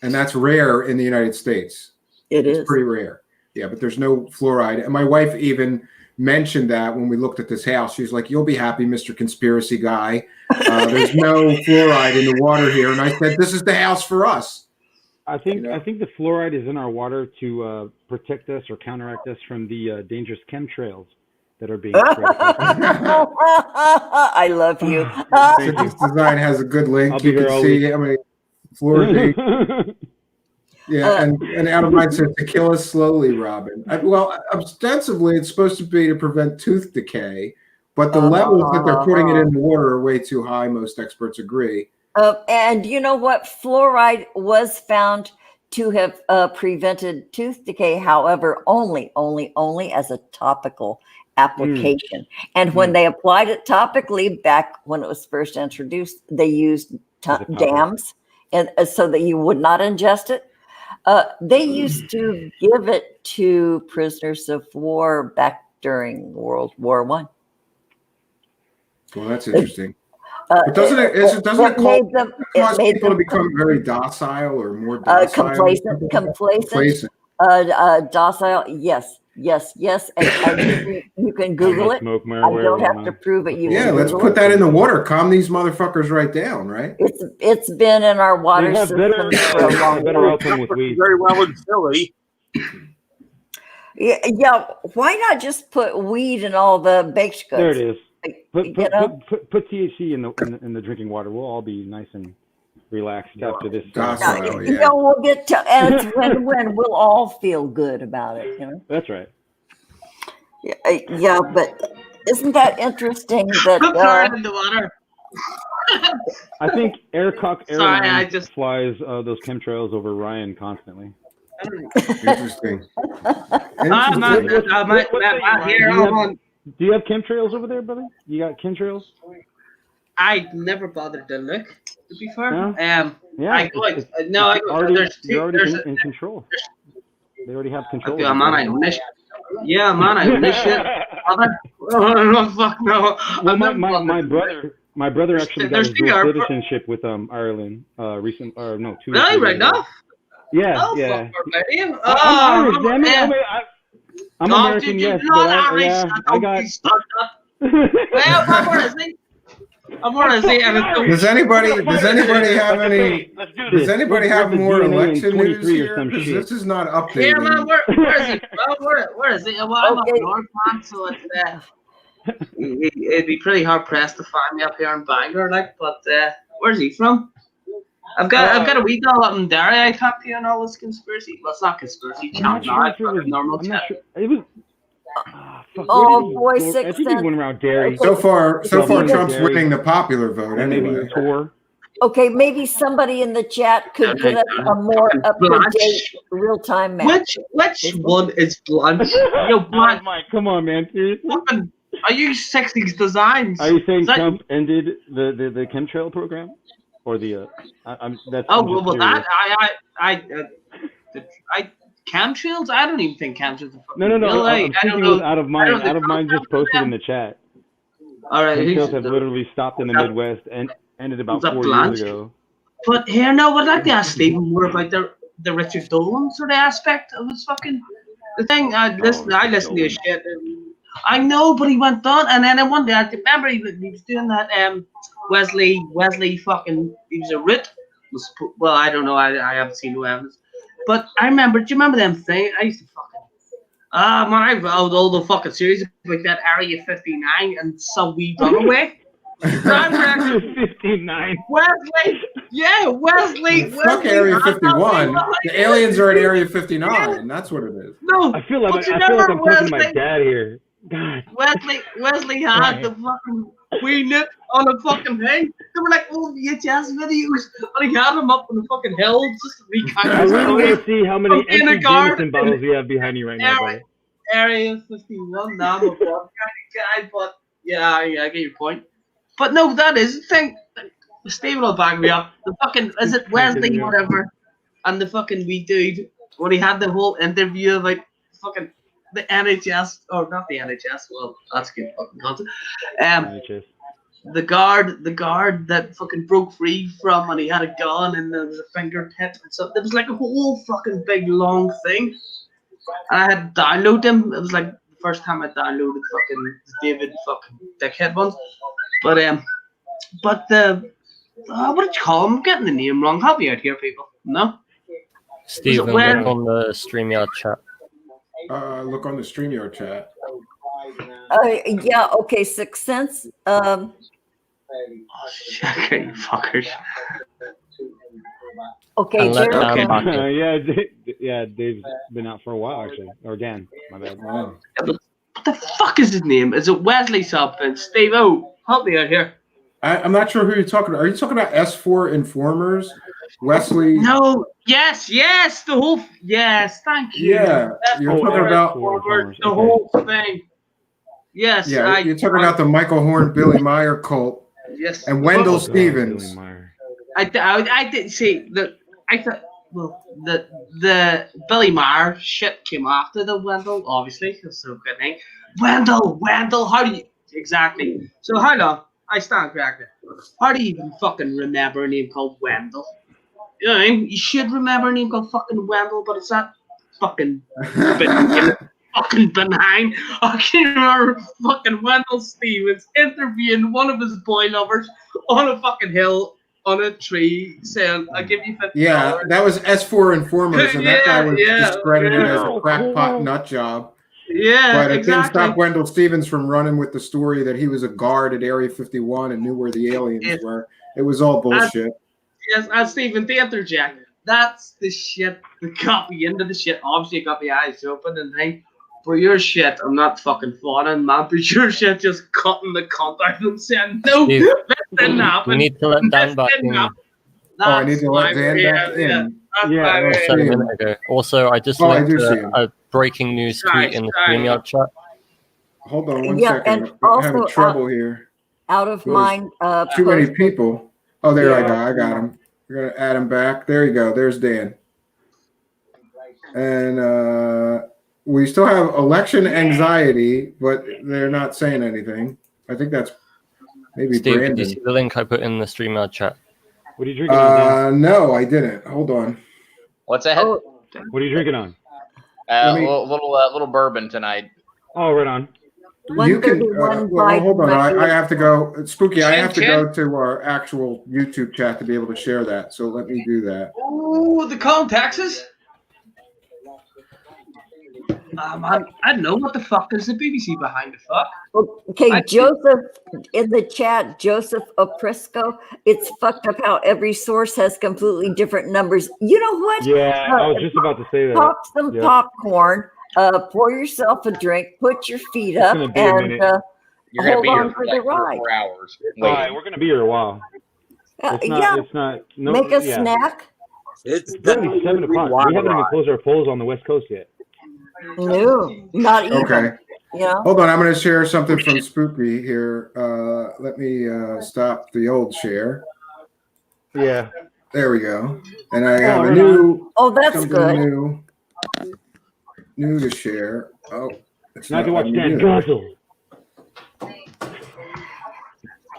and that's rare in the United States. It's pretty rare. Yeah, but there's no fluoride. And my wife even mentioned that when we looked at this house. She's like, "You'll be happy, Mr. Conspiracy Guy. There's no fluoride in the water here." And I said, "This is the house for us." I think the fluoride is in our water to protect us or counteract us from the dangerous chemtrails that are being spread across. I love you. So this design has a good link. I'll be You here can all see week. how many fluoride. Yeah, and out of mind says to kill us slowly, Robin. Well, ostensibly it's supposed to be to prevent tooth decay, but the levels that they're putting it in the water are way too high. Most experts agree. And you know what? Fluoride was found to have prevented tooth decay, however, only as a topical application. And when they applied it topically back when it was first introduced, they used dams and so that you would not ingest it. They used to give it to prisoners of war back during World War One. Well, that's interesting. But doesn't it cause people to become very docile or more docile? Complacent. Docile. Yes. And you can Google it. I don't have to prove it. Let's put that in the water. Calm these motherfuckers right down, right? It's been in our water system for a long time. Very well in Philly. Yeah. Why not just put weed in all the baked goods? There it is. Put THC in the drinking water. We'll all be nice and relaxed after this. We'll get to, and it's win-win. We'll all feel good about it. That's right. Yeah, but isn't that interesting that in the water? I think Aircock Airlines flies those chemtrails over Ryan constantly. Interesting. Do you have chemtrails over there, brother? You got chemtrails? I never bothered to look, to be fair. No? I go. You're already in control. They already have control. Okay, man, I own this. Yeah, man, I own this shit. Oh, fuck no. Well, my brother actually got his dual citizenship with Ireland 2 Really, right now? Yeah, oh, yeah. I'm Irish, damn it. I'm American, yes, but I got. Does anybody have any? Does anybody have more election news here? Because this is not updated. Yeah, man, where is he? Where is he? Well, I'm up north, man, so it'd be pretty hard pressed to find me up here in Bangor, but where's he from? I've got a wee girl up in Derry. I can't be on all this conspiracy. Well, it's not conspiracy. Normal chat. It was. Boy, I think he went around Derry. So far, Trump's winning the popular vote. And anyway. maybe a tour. Okay, maybe somebody in the chat could get us a more up-to-date, real-time map. Which one is Blanche? Yo, Blanche. Mike, come on, man. Are you 60s designs? Are you saying Trump ended the chemtrail program, or the? Chemtrails? I don't even think chemtrails are fucking No. I'm thinking it was out of mind. Out of mind just posted in the chat. All right. Chemtrails have literally stopped in the Midwest and ended about 4 years ago. But here now, I'd like to ask Stephen more about the Richard Dolan sort of aspect of his fucking the thing. I listen to his shit. I know, but he went on, and then one day I remember he was doing that. Wesley fucking he was a root. Well, I don't know. I haven't seen no evidence. But I remember, do you remember them thing? I used to fucking, man, I've all the fucking series like that Area 59 and some wee runaway. 59. Wesley. Fuck Area 51. The aliens are at Area 59. Yeah. That's what it is. No, I feel like I'm talking to my dad here. God. Wesley had the fucking wee nip on a fucking thing. They were like old VHS videos, and he had them up on the fucking hills just to be kind of. I really want to see how many empty Jameson bottles we have behind you right now, buddy. Area 51. Now I'm a guy, but yeah, I get your point. But no, that is the thing. Stephen will back me up. The fucking is it Wesley whatever, and the fucking wee dude when he had the whole interview of like fucking. The NHS, or not the NHS, well, that's good fucking concept. The guard that fucking broke free from, and he had a gun, and there was a fingertip and stuff. There was like a whole fucking big long thing. And I had to download them. It was like the first time I downloaded fucking David fucking dickhead ones. But the what did you call him? I'm getting the name wrong. Help me out here, people. No. Stephen, when? look on the StreamYard chat. Look on the StreamYard chat. Yeah, okay, Sixth Sense. Okay, you fuckers. Okay, And let Jared. Dan back in. Yeah, Dave's been out for a while actually. Or Dan, my bad. Wow. What the fuck is his name? Is it Wesley something? Steve O, help me out here. I'm not sure who you're talking about. Are you talking about S4 Informers? Wesley? No, yes, the whole, yes, thank you. Yeah, you're talking about the whole thing. Yes, yeah, you're talking about the Michael Horn, Billy Meyer cult, yes, and Wendell Oh, Stevens. Billy Meyer. I didn't see the. I thought the Billy Meyer shit came after the Wendell, obviously. So good name. Wendell. How do you exactly? So hold on, I stand corrected. How do you even fucking remember a name called Wendell? You know what I mean? You should remember a name called fucking Wendell, but it's not fucking fucking benign. I can remember fucking Wendell Stevens interviewing one of his boy lovers on a fucking hill on a tree saying, I'll give you $50. Yeah, that was S4 Informers, and that guy was discredited as a crackpot nut job. Yeah, but it exactly. didn't stop Wendell Stevens from running with the story that he was a guard at Area 51 and knew where the aliens were. It was all bullshit. Yes, and Stephen, the interject. That's the shit that got me into the shit. Obviously, it got my eyes open and thing. But your shit, I'm not fucking fawning, man. But your shit just cutting the cunt out and saying, no, Steve, that didn't happen. We need to let Dan back in. I need to let Dan back in. Yeah, I said a minute ago. Also, I just linked a breaking news tweet in the StreamYard chat. Hold on one second. And I'm also having trouble here. Out of mind. Too many people. Oh, there I got him. We're gonna add him back. There you go. There's Dan. And we still have election anxiety, but they're not saying anything. I think that's maybe Steve, Brandon. did you see the link I put in the StreamYard chat? What are you drinking on? No, I didn't. Hold on. What's that? What are you drinking on? Little bourbon tonight. Oh, right on. You can hold on. I have to go. Spooky. I have to go to our actual YouTube chat to be able to share that. So let me do that. Oh, the call taxes. I don't know what the fuck is the BBC behind the fuck. Okay, Joseph in the chat, Joseph Oprisco. It's fucked up how every source has completely different numbers. You know what? Yeah, I was just about to say that. Pop some popcorn. Pour yourself a drink. Put your feet up, and you're gonna be here for like the ride. 4 hours. All right, we're gonna be here a while. It's not. No, make a snack. It's barely 7 o'clock. We haven't even closed our polls on the West Coast yet. No, not even. Okay. Yeah. Hold on. I'm going to share something from Spooky here. Let me stop the old share. Yeah. There we go. And I have a new. Oh, that's good. New to share. Oh, it's now not to watch Dan guzzle.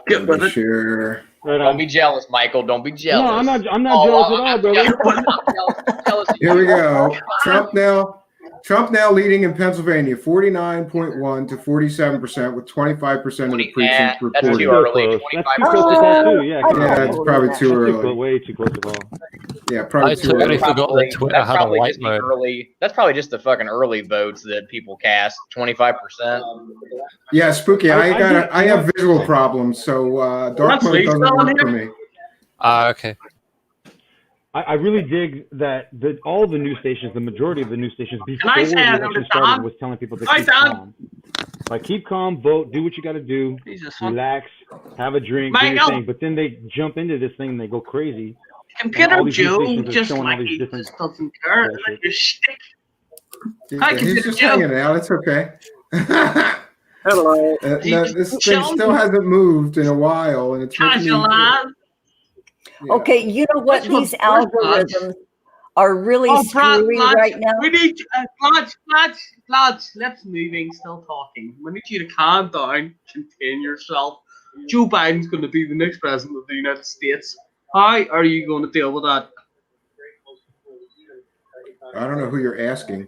Get with it. Share. Right Don't be jealous, Michael. Don't be jealous. No, I'm not jealous at all, brother. Here we go. Trump now leading in Pennsylvania, 49.1 to 47% with 25% of the precincts reported. That's too early. That's too close to call too. Yeah, it's probably too early. Way too close to call. Yeah, probably too early. I forgot that Twitter had a white mode. That's probably just the fucking early votes that people cast. 25%. Yeah, Spooky. I have visual problems, so dark mode doesn't work for me. Okay. I really dig that all the news stations, the majority of the news stations before the election started was telling people to keep calm. Like, keep calm, vote, do what you got to do, relax, have a drink, do your thing. But then they jump into this thing and they go crazy. Computer Joe just like he just doesn't care. Like your shit. He's just hanging out. It's okay. Hello. This thing still hasn't moved in a while, and it's making me. Yeah. Okay, you know what? These algorithms are really screwy right now. We need lads, let's moving, still talking. We need you to calm down, contain yourself. Joe Biden's going to be the next president of the United States. How are you going to deal with that? I don't know who you're asking.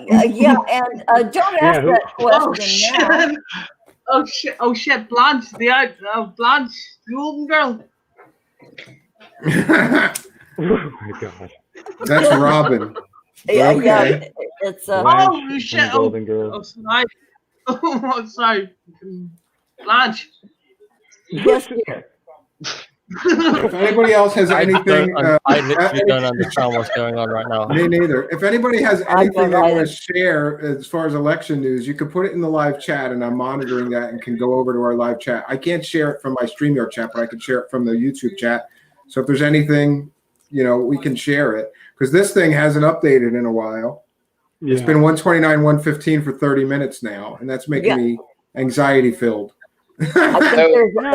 Yeah, and don't ask that question now. Oh shit, Blanche, Blanche, the golden girl. Oh my god. That's Robin. Yeah, Okay. it's Oh shit! Golden Girls. Sorry. Oh, sorry. Blanche. yes, dear. If anybody else has anything, I literally don't understand what's going on right now. me neither. If anybody has I anything they don't want either. to share as far as election news, you can put it in the live chat, and I'm monitoring that and can go over to our live chat. I can't share it from my StreamYard chat, but I can share it from the YouTube chat. So if there's anything, we can share it because this thing hasn't updated in a while. Yeah. It's been 129, 115 for 30 minutes now, and that's making me anxiety filled. I think there's Don't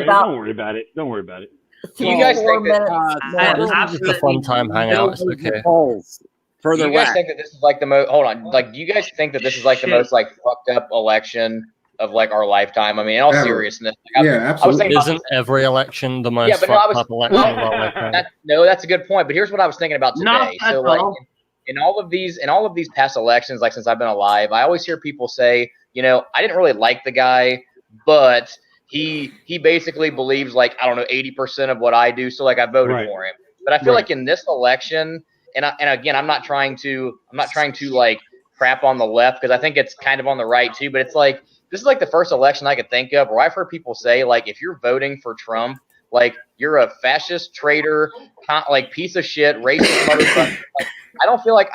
about worry about it. Don't worry about it. Do you guys 4 think that? minutes more. This is a fun time hangout. It's okay. Polls Do further you guys whack. think that this is like the most? Hold on. Like, do you guys think that this is like the most like fucked up election of like our lifetime? I mean, in all Ever. seriousness. Like, Yeah, I was absolutely. thinking about Isn't every election the most Yeah, but no, I fucked was- up election of our lifetime? that's a good point. But here's what I was thinking about Not today. at So like all. in all of these past elections, like since I've been alive, I always hear people say, I didn't really like the guy, but he basically believes like, I don't know, 80% of what I do. So like I voted Right. for him. But I feel like in this election, and again, I'm not trying to like crap on the left because I think it's kind of on the right too. But it's like this is like the first election I could think of where I've heard people say like if you're voting for Trump, like you're a fascist, traitor, like piece of shit, racist motherfucker. Like, I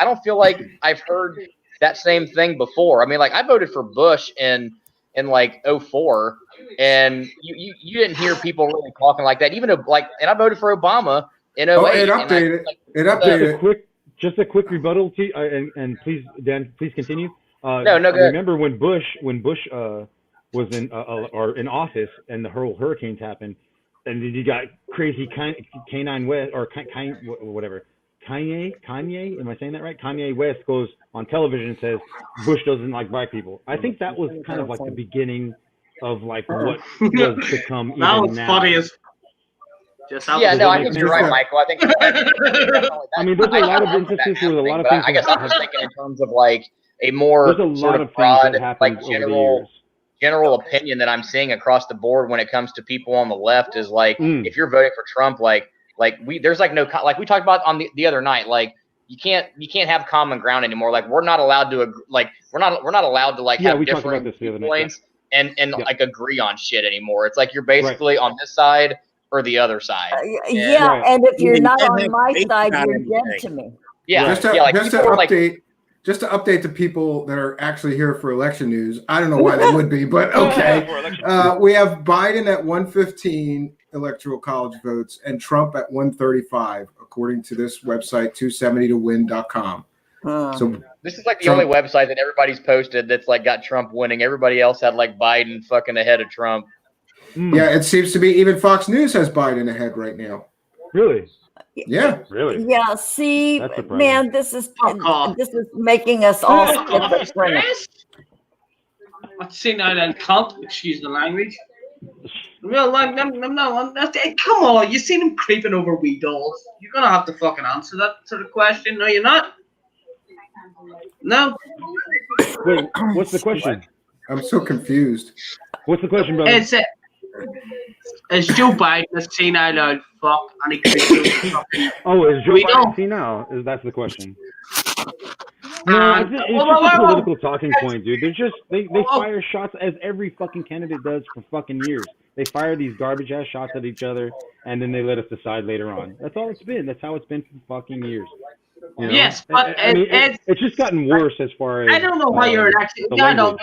don't feel like I've heard that same thing before. I mean, like I voted for Bush in like 2004, and you didn't hear people really talking like that. Even and I voted for Obama in 2008. Oh, it updated. It updated. Just a quick rebuttal to and please, Dan, please continue. No, go ahead. Remember when Bush was in office and the hurricanes happened, and then you got crazy Kanye West or whatever. Kanye, am I saying that right? Kanye West goes on television and says Bush doesn't like black people. I think that was kind of like the beginning of like what was to come. That was funny as. I think you're right, Michael. I think. I mean, there's a lot of instances where a lot of things. I guess I'm just thinking in terms of like a more there's a lot sort of of broad, things that like happened over the years. general opinion that I'm seeing across the board when it comes to people on the left is like if you're voting for Trump, there's like no like we talked about on the other night, like you can't have common ground anymore. Like we're not allowed to we're not allowed to like have different points and like agree on shit anymore. It's like you're basically on this side or the other side. And if you're not on my side, you're dead to me. Yeah, Just to update the people that are actually here for election news. I don't know why they would be, but okay. We have Biden at 115 electoral college votes and Trump at 135, according to this website, 270towin.com. So this is like the only website that everybody's posted that's like got Trump winning. Everybody else had like Biden fucking ahead of Trump. Yeah, it seems to be even Fox News has Biden ahead right now. Really? Yeah. Really? Yeah. See, man, this is making us all schizophrenic. Let's see now then, cunt. Excuse the language. Well, like, no, come on. You seen him creeping over wee dolls. You're gonna have to fucking answer that sort of question. No, you're not. No. Wait, what's the question? I'm so confused. What's the question, brother? Is Joe Biden a senile loud fuck and he creeps over? Is Joe Biden senile? That's the question. No, it's just a political talking point, dude. They fire shots as every fucking candidate does for fucking years. They fire these garbage ass shots at each other, and then they let us decide later on. That's all it's been. That's how it's been for fucking years. You know? Yes, but it's just gotten worse as far as. I don't know why your election. Yeah, no,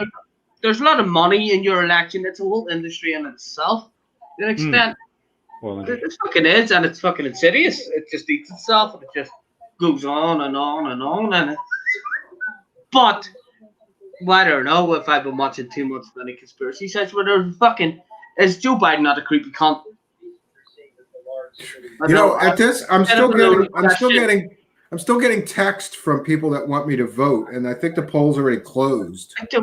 there's a lot of money in your election. It's a whole industry in itself. To an extent, it fucking is, and it's fucking insidious. It just eats itself, and it just goes on and on and on. But I don't know if I've been watching too much of any conspiracy sites where they're fucking. Is Joe Biden not a creepy cunt? At this, I'm still getting text from people that want me to vote, and I think the polls already closed. The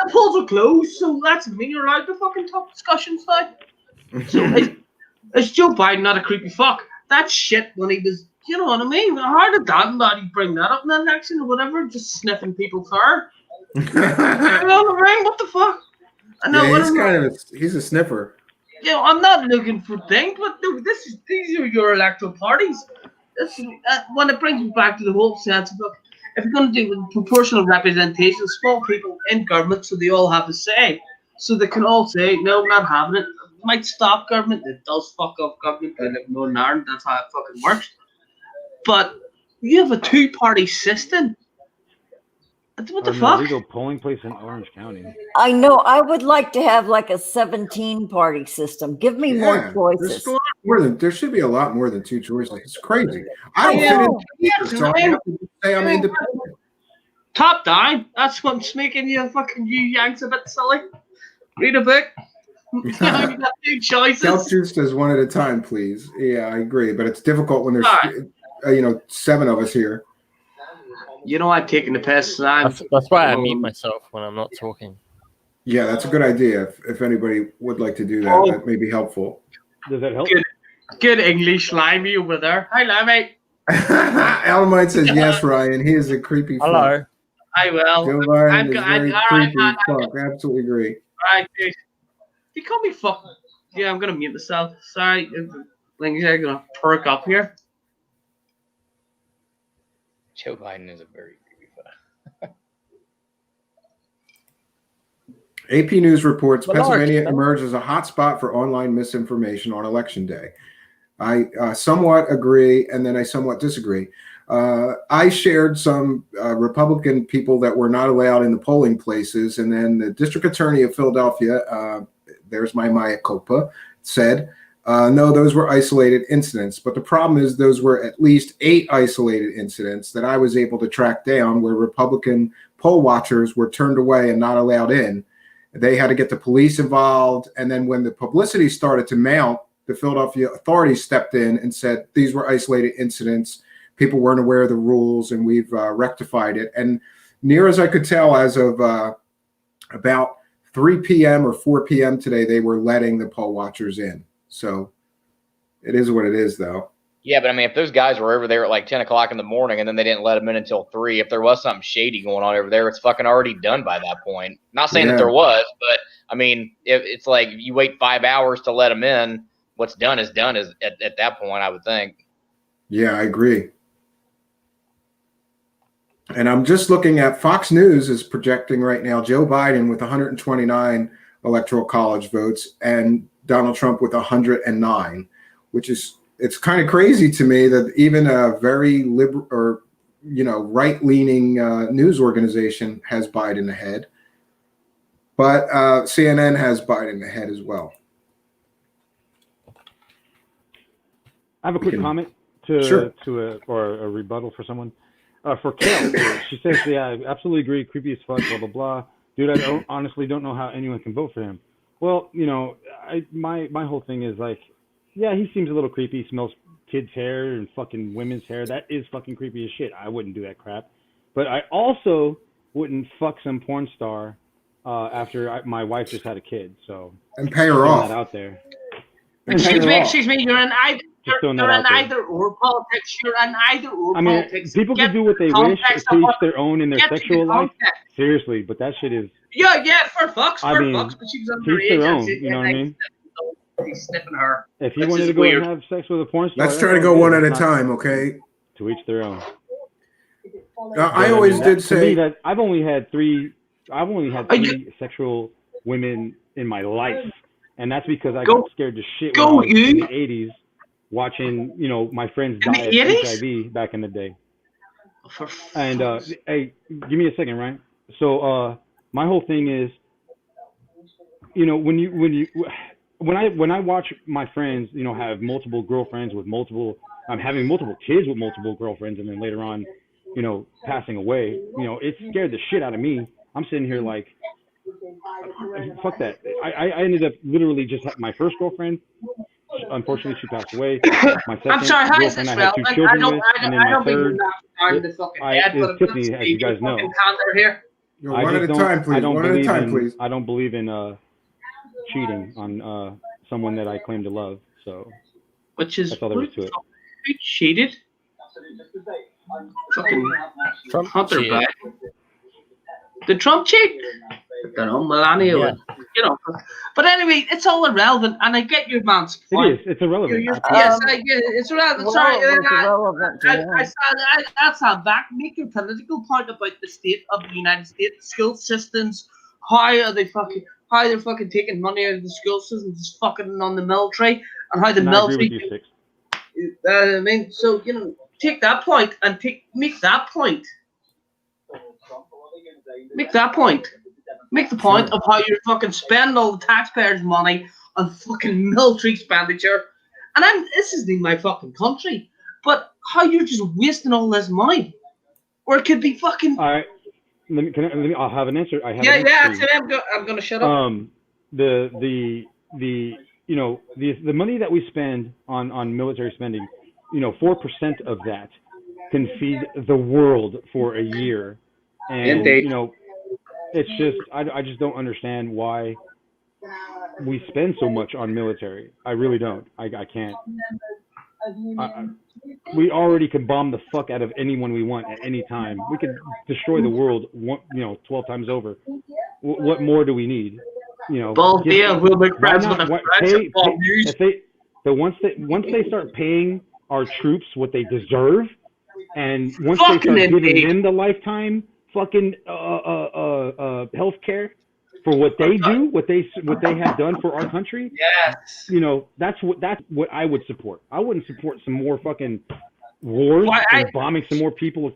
polls are closed, so that's me. You're allowed to fucking talk discussions now. So is Joe Biden not a creepy fuck? That shit when he was, you know what I mean? How did that bring that up in the election or whatever? Just sniffing people's fur. You know what I mean? What the fuck? I know. He's a sniffer. I'm not looking for things, but dude, these are your electoral parties. this is, when it brings me back to the whole sense of, look, if you're going to do proportional representation, small people in government, so they all have a say, so they can all say, no, we're not having it. It might stop government. It does fuck up government. I live in Northern Ireland. That's how it fucking works. But you have a two-party system. What the Or an fuck? illegal polling place in Orange County. I know. I would like to have like a 17-party system. Give me more Yeah, choices. there should be a lot more than 2 choices. It's crazy. I don't I fit know. in either, so I have to say I'm independent. Top down. That's what's making you fucking you Yanks a bit silly. Read a book. You got 2 choices. Count juice as one at a time, please. Yeah, I agree, but it's difficult when there's 7 of us here. You know I'm taking the piss. That's why I mute myself when I'm not talking. Yeah, that's a good idea. If anybody would like to do that, that may be helpful. Does that help? Good English, Limey over there. Hi, Limey. Alamite says yes, Ryan. He is a creepy fuck. Hello. I will. Joe Biden is very creepy fuck. Absolutely agree. All right, dude. You call me fuck. Yeah, I'm gonna mute myself. Sorry, things are gonna perk up here. Joe Biden is a very creepy fuck. AP News reports Well, Pennsylvania Mark, emerged as a hotspot for online misinformation on Election Day. I somewhat agree, and then I somewhat disagree. I shared some Republican people that were not allowed in the polling places, and then the district attorney of Philadelphia, there's my mea culpa, said, no, those were isolated incidents. But the problem is those were at least 8 isolated incidents that I was able to track down where Republican poll watchers were turned away and not allowed in. They had to get the police involved. And then when the publicity started to mount, the Philadelphia authorities stepped in and said, these were isolated incidents. People weren't aware of the rules, and we've rectified it. And near as I could tell, as of about 3 p.m. or 4 p.m. today, they were letting the poll watchers in. So it is what it is, though. Yeah, but I mean, if those guys were over there at like 10 o'clock in the morning and then they didn't let them in until 3, if there was something shady going on over there, it's fucking already done by that point. Not saying that there was, but I mean, if it's like you wait 5 hours to let them in, what's done is done at that point, I would think. Yeah, I agree. And I'm just looking at Fox News is projecting right now Joe Biden with 129 electoral college votes and Donald Trump with 109, which is, it's kind of crazy to me that even a very liberal or, right-leaning news organization has Biden ahead. But CNN has Biden ahead as well. I have a quick comment to a rebuttal for someone. For Kel, she says, yeah, I absolutely agree, creepy as fuck, blah, blah, blah. Dude, I honestly don't know how anyone can vote for him. Well, my whole thing is like, yeah, he seems a little creepy, smells kids' hair and fucking women's hair. That is fucking creepy as shit. I wouldn't do that crap. But I also wouldn't fuck some porn star after my wife just had a kid. So and pay her off. That out there. Excuse me. You're an either or politics. You're an either or politics. People can do what they wish, to each their own in their sexual life. Seriously, but that shit is. Yeah, for fucks, but she was underage. Their own, you know what I mean? He's sniffing her. If you wanted to go and have sex with a porn star, let's try to go one at a time, okay? To each their own. I always did say that I've only had three sexual women in my life, and that's because I got scared to shit when I was in the 80s, watching my friends die of HIV back in the day. And hey, give me a second, right? So my whole thing is, when I watch my friends, have multiple girlfriends with multiple, having multiple kids with multiple girlfriends, and then later on, passing away, it scared the shit out of me. I'm sitting here like, fuck that. I ended up literally just my first girlfriend. Unfortunately, she passed away. My second girlfriend I had 2 children with, and then my third is Tiffany, as you guys know. One at a time, please. I don't believe in cheating on someone that I claim to love. So, that's all there is to it. You cheated? Fucking Trump Hunter back. Did Trump cheat? I don't know. Melania would. you know. But anyway, it's all irrelevant, and I get your man's point. It is. It's irrelevant. Yes, I get it. It's irrelevant. Well, Sorry, it was irrelevant to him. I stand back. Make your political point about the state of the United States, school systems. How they're fucking taking money out of the school systems, just fucking on the military, and how the And military. I agree with you, Six. I mean, so take that point and make that point. Make that point. Make the point of how you're fucking spending all the taxpayers' money on fucking military expenditure, and this isn't my fucking country, but how you're just wasting all this money, or it could be fucking. All right. I'll have an answer. I have Yeah, an answer yeah. I'm gonna shut up. The money that we spend on military spending, 4% of that can feed the world for a year, and it's just I just don't understand why we spend so much on military. I really don't. I can't. We already can bomb the fuck out of anyone we want at any time. We could destroy the world, 12 times over. What more do we need? We'll make friends with once they start paying our troops what they deserve, and once they start giving them the lifetime fucking health care for what they do, what they have done for our country. Yes. That's what I would support. I wouldn't support some more fucking wars and bombing some more people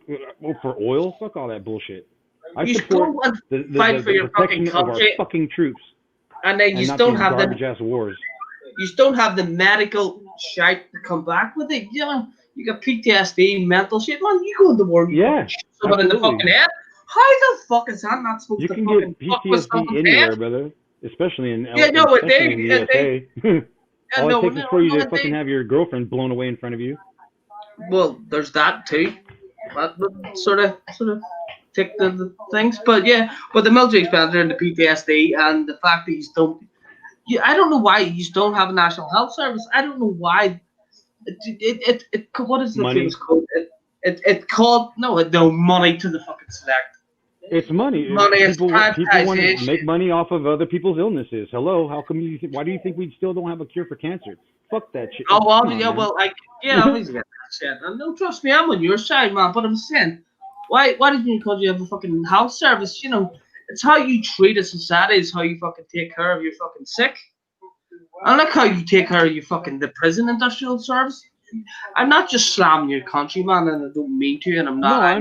for oil. Fuck all that bullshit. I support the protection of our fucking troops. And then you don't have garbage ass wars. You don't have the medical shite to come back with it. You got PTSD, mental shit. Man, you go in the war. Yeah. Someone in the fucking head. How the fuck is that not supposed to fucking fuck with someone's head? You can get PTSD anywhere, brother. Especially in in the USA. All it takes is for you to fucking have your girlfriend blown away in front of you. Well, there's that too. That would sort of take the things, but the military expenditure and the PTSD and the fact that you don't. I don't know why you don't have a national health service. I don't know why. It what is the thing called? It called no money to the fucking select. It's money. People want to make money off of other people's illnesses. Hello, how come why do you think we still don't have a cure for cancer? Fuck that shit. Oh well, obviously that shit. And no, trust me, I'm on your side, man. But I'm saying, why did you because you have a fucking health service? It's how you treat a society. Is how you fucking take care of your fucking sick. I like how you take care of your fucking the prison industrial service. I'm not just slamming your country, man, and I don't mean to, and I'm not. No, I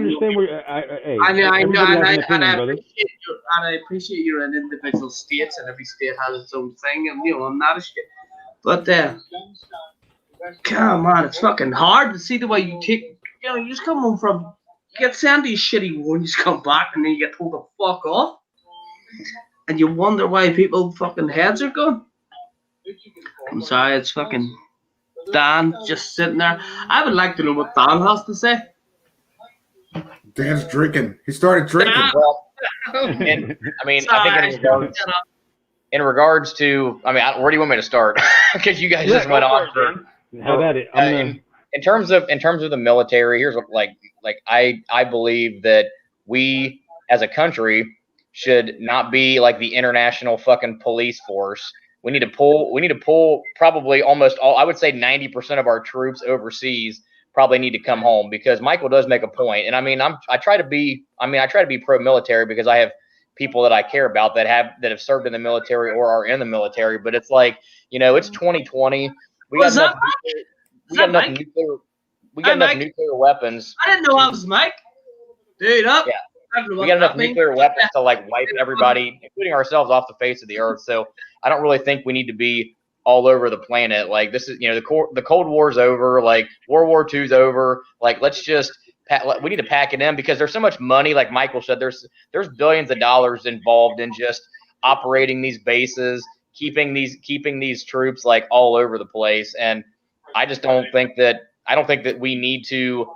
understand I appreciate you're in individual states, and every state has its own thing, and I'm not a shit. But come on, it's fucking hard to see the way you take. You just come home from, you get sent these shitty war, you just come back, and then you get told to fuck off, and you wonder why people fucking heads are going. I'm sorry, it's fucking. Dan just sitting there. I would like to know what Dan has to say. Dan's drinking. He started drinking. Well, and I mean, I think in regards to, where do you want me to start? Because you guys just went on. How about it? In terms of the military, here's what I believe that we as a country should not be like the international fucking police force. We need to pull probably almost all, I would say 90% of our troops overseas probably need to come home, because Michael does make a point. And I try to be pro-military because I have people that I care about that have served in the military or are in the military. But it's like, it's 2020. We got enough nuclear weapons. I didn't know I was Mike. Dude, up. Yeah. We got enough nuclear weapons to wipe everybody, including ourselves, off the face of the earth. So I don't really think we need to be all over the planet. Like, this is, the Cold War's over. Like, World War II's over. Like, let's just we need to pack it in, because there's so much money. Like Michael said, there's billions of dollars involved in just operating these bases, keeping these troops like all over the place. And I just don't think that we need to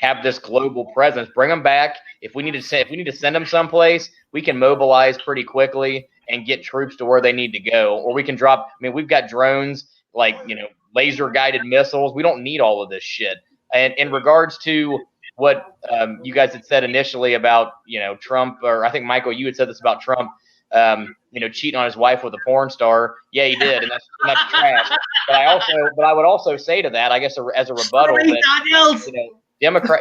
have this global presence. Bring them back. If we need to send them someplace, we can mobilize pretty quickly and get troops to where they need to go. Or we can drop. We've got drones, laser guided missiles. We don't need all of this shit. And in regards to what you guys had said initially about Trump, or I think Michael, you had said this about Trump cheating on his wife with a porn star. Yeah, he did, and that's trash. But I would also say to that, I guess as a rebuttal, that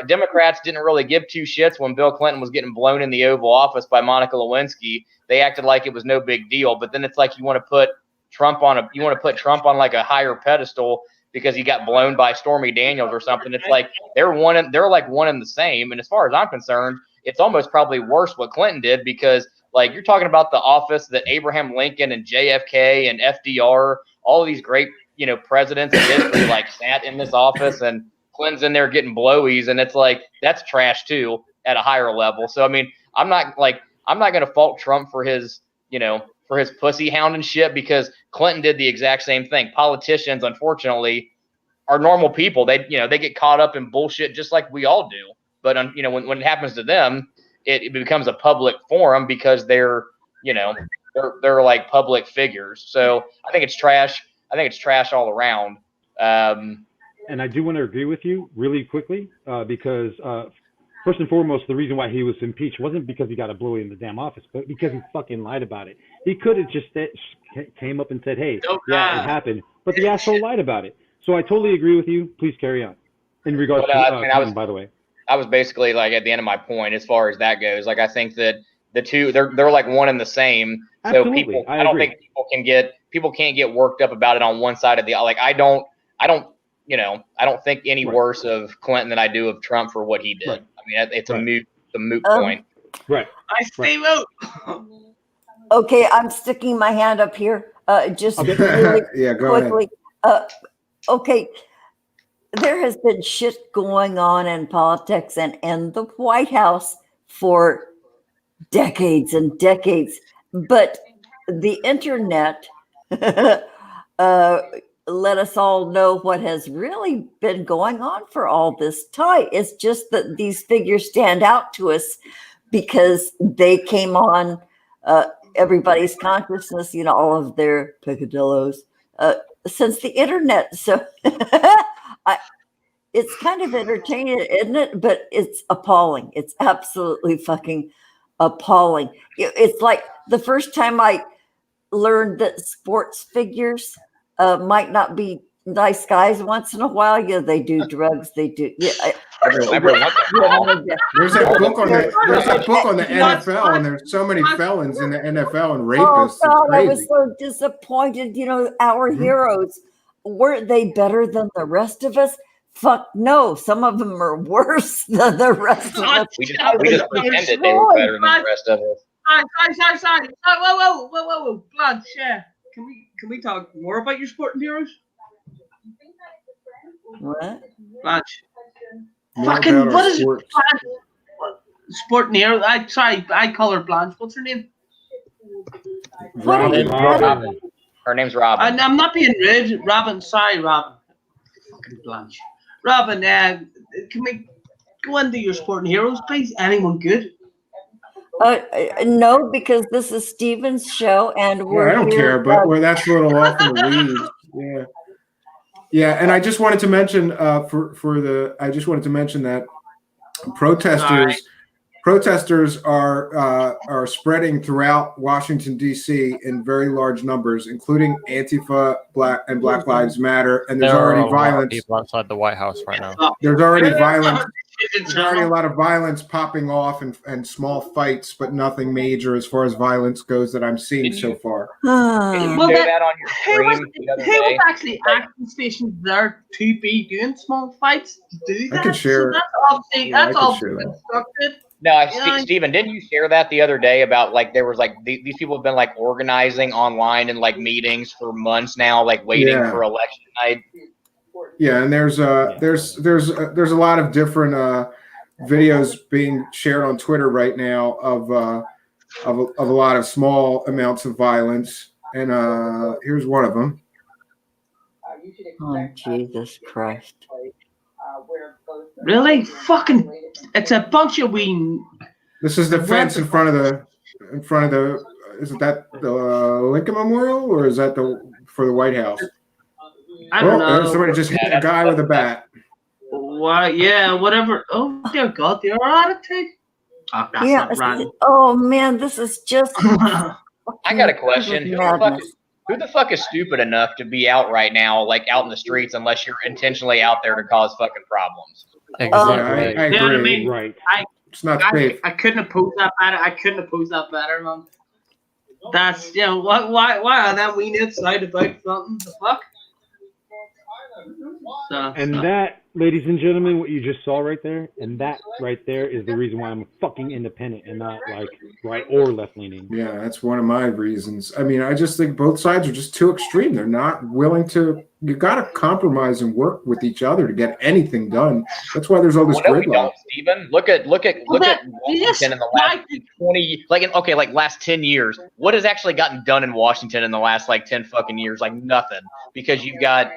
Democrats didn't really give two shits when Bill Clinton was getting blown in the Oval Office by Monica Lewinsky. They acted like it was no big deal. But then it's like you want to put Trump on like a higher pedestal because he got blown by Stormy Daniels or something. It's like they're like one and the same. And as far as I'm concerned, it's almost probably worse what Clinton did, because like you're talking about the office that Abraham Lincoln and JFK and FDR, all of these great, presidents in history like sat in this office, and Clinton's in there getting blowies, and it's like that's trash too at a higher level. So I mean, I'm not going to fault Trump for his, for his pussy hound and shit, because Clinton did the exact same thing. Politicians, unfortunately, are normal people. They get caught up in bullshit just like we all do. But when it happens to them, it becomes a public forum because they're like public figures. So I think it's trash. I think it's trash all around. And I do want to agree with you really quickly because first and foremost, the reason why he was impeached wasn't because he got a blowy in the damn office, but because he fucking lied about it. He could have just came up and said, hey, yeah, it happened. But the asshole lied about it. So I totally agree with you. Please carry on. In regards to Clinton, by the way. I was basically like at the end of my point as far as that goes. Like I think that the two they're like one and the same. So Absolutely. I don't think people can't get worked up about it on one side of the like I don't think any worse of Clinton than I do of Trump for what he did. Right. I mean, it's a moot point. Right. I stay vote. Okay, I'm sticking my hand up here. Just really Yeah, go quickly. Okay, there has been shit going on in politics and in the White House for decades and decades, but the internet let us all know what has really been going on for all this time. It's just that these figures stand out to us because they came on everybody's consciousness, all of their picadillos since the internet. So it's kind of entertaining, isn't it? But it's appalling. It's absolutely fucking appalling. It's like the first time I learned that sports figures might not be nice guys once in a while. Yeah, they do drugs. They do. Yeah, There's a book on the NFL, and there's so many felons in the NFL and rapists. Oh God, I was so disappointed. Our heroes, weren't they better than the rest of us? Fuck no, some of them are worse than the rest of us. We just pretended they were better than the rest of us. Sorry. Whoa. Blood, share. Can we talk more about your sporting heroes? What? Blanche. Fucking what is Blanche? Sporting hero? I call her Blanche. What's her name? Robin. Her name's Robin. I'm not being rude. Robin, sorry, Robin. Fucking Blanche. Robin, can we go into your sporting heroes, please? Anyone good? No, because this is Steven's show, and I don't care, but that's a little off in the weeds. Yeah. Yeah, and I just wanted to mention that protesters are spreading throughout Washington D.C. in very large numbers, including Antifa, Black Lives Matter, and there's already violence. People outside the White House right now. There's already violence. There's already a lot of violence popping off and small fights, but nothing major as far as violence goes that I'm seeing so far. Did you share that on your stream the other Who day? was actually acting stationed there to be doing small fights? To do that? I can share. So that's all constructed. No, Steven, didn't you share that the other day about like there was like these people have been like organizing online and like meetings for months now, like waiting for election night? Yeah, and there's a lot of different videos being shared on Twitter right now of a lot of small amounts of violence, and here's one of them. Oh, Jesus Christ! Really? Fucking! It's a bunch of wee. This is the fence in front of the. Isn't that the Lincoln Memorial, or is that for the White House? I don't know. Somebody just hit a guy with a bat. Why? Yeah, whatever. Oh dear God, they're attitude. Oh, that's not right. Oh man, this is just I got a question. Madness. Who the fuck is stupid enough to be out right now, like out in the streets, unless you're intentionally out there to cause fucking problems? Exactly. I You know what I agree. mean? Right. It's not safe. I couldn't have posed that better. Man. That's why are them we outside about something? The fuck? And that, ladies and gentlemen, what you just saw right there, and that right there is the reason why I'm fucking independent and not like right or left leaning. Yeah, that's one of my reasons. I mean, I just think both sides are just too extreme. They're not willing to. You got to compromise and work with each other to get anything done. That's why there's all this Well, no, we gridlock. don't, Stephen. Look at Washington in the last 20, last 10 years. What has actually gotten done in Washington in the last 10 fucking years? Like nothing, because you've got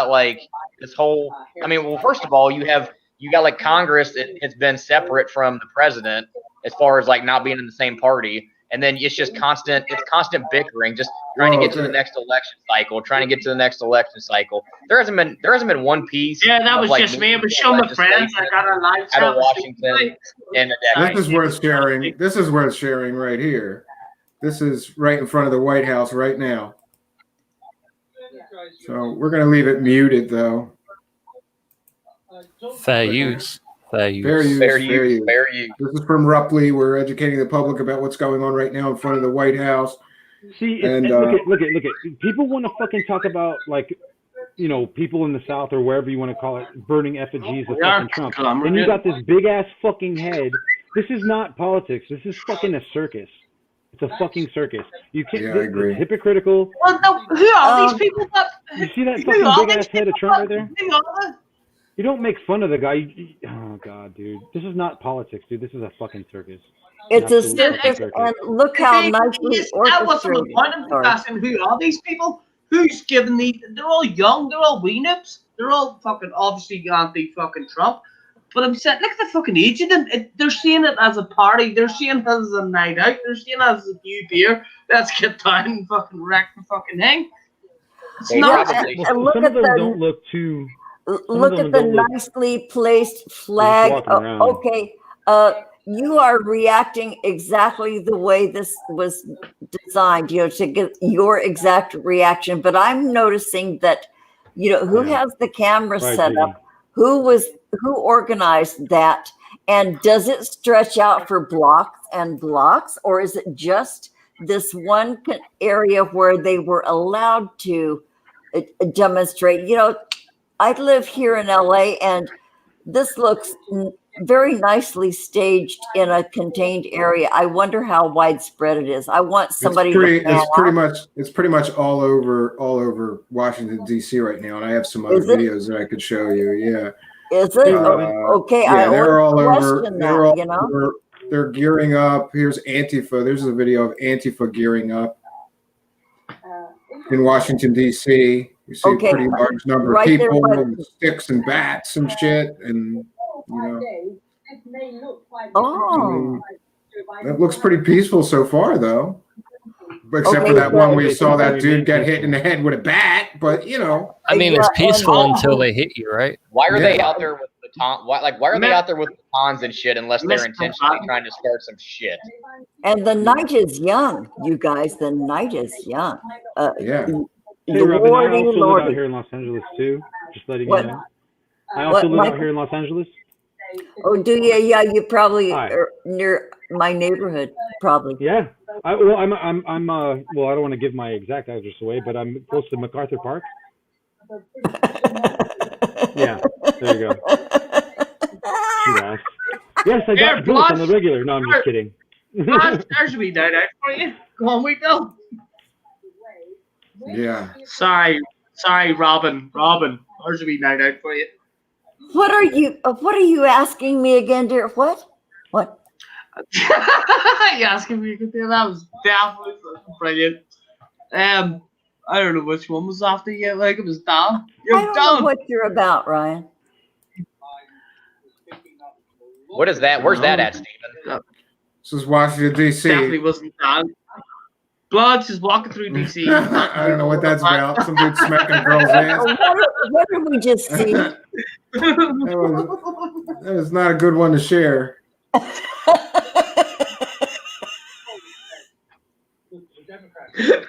like this whole. I mean, well, first of all, you got like Congress that has been separate from the president as far as not being in the same party. And then it's just constant bickering, just trying to get to the next election cycle, There hasn't been one piece. Yeah, that was just me. It was showing my friends. I got our lives out of Washington in a decade. This is worth sharing. This is worth sharing right here. This is right in front of the White House right now. So we're going to leave it muted, though. Fair use. Fair use. This is from Rupley. We're educating the public about what's going on right now in front of the White House. See, and look at. People want to fucking talk about people in the South or wherever you want to call it, burning effigies of fucking Trump. And you got this big ass fucking head. This is not politics. This is fucking a circus. It's a fucking circus. You can't. Yeah, I agree. It's hypocritical. Well, no, who are these people? You see that fucking big ass head of Trump right there? You don't make fun of the guy. Oh god, dude, this is not politics, dude. This is a fucking circus. It's a circus, and look how nicely That wasn't the orchestrated. point of asking who are these people? Who's giving they're all young, they're all wee nips, they're all fucking obviously anti-fucking Trump. But I'm saying, look at the fucking age of them. They're seeing it as a party, they're seeing it as a night out, they're seeing it as a new beer. Let's get down and fucking wreck the fucking thing. It's not. And look some at of them the don't look too. look at the nicely placed flag. Okay, you are reacting exactly the way this was designed, to get your exact reaction. But I'm noticing that, who has the camera set up, who organized that, and does it stretch out for blocks and blocks, or is it just this one area where they were allowed to demonstrate? I live here in LA, and this looks very nicely staged in a contained area. I wonder how widespread it is. I want somebody. It's pretty much all over Washington D.C. right now, and I have some other videos that I could show you. Yeah. Is it okay? Yeah, they're all over. That, They're gearing up. Here's Antifa. There's a video of Antifa gearing up in Washington D.C. You see a pretty large number of people with sticks and bats and shit, and that looks pretty peaceful so far, though. Except for that one where you saw that dude get hit in the head with a bat, but I mean, it's peaceful until they hit you, right? Why are they out there with batons? Why are they out there with batons and shit unless they're intentionally trying to start some shit? And the night is young, you guys. The night is young. Yeah. Hey, Robin, I also live out here in Los Angeles too. Just letting you know. I also live out here in Los Angeles. Oh, do you? Yeah, you probably are near my neighborhood, probably. Yeah. Well, I don't want to give my exact address away, but I'm close to MacArthur Park. Yeah, there you go. Yes, I got boots on the regular. No, I'm just kidding. There's me down out for you. Go on, we go. Yeah. Sorry, Robin. There's me down out for you. What are you asking me again, dear? What? You asking me again? That was definitely brilliant. I don't know which one was after you. Like it was down. I don't know what you're about, Ryan. What is that? Where's that at, Stephen? This is Washington D.C. Definitely wasn't down. Bloods is walking through D.C. I don't know what that's about. Some dude smacking a girl's ass. What did we just see? That was not a good one to share.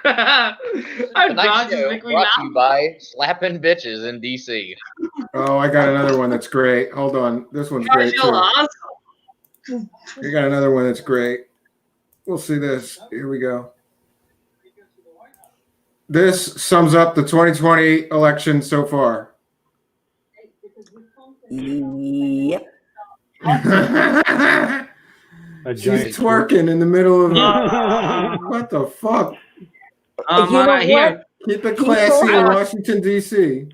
Our Tonight's dogs just show make me brought laugh. to you by slapping bitches in DC. Oh, I got another one that's great. Hold on. This one's great Casual too. ass. We got another one that's great. We'll see this. Here we go. This sums up the 2020 election so far. Yep. She's twerking in the middle of what the fuck? Oh, You know man, here. what? Keep it classy in Washington, D.C.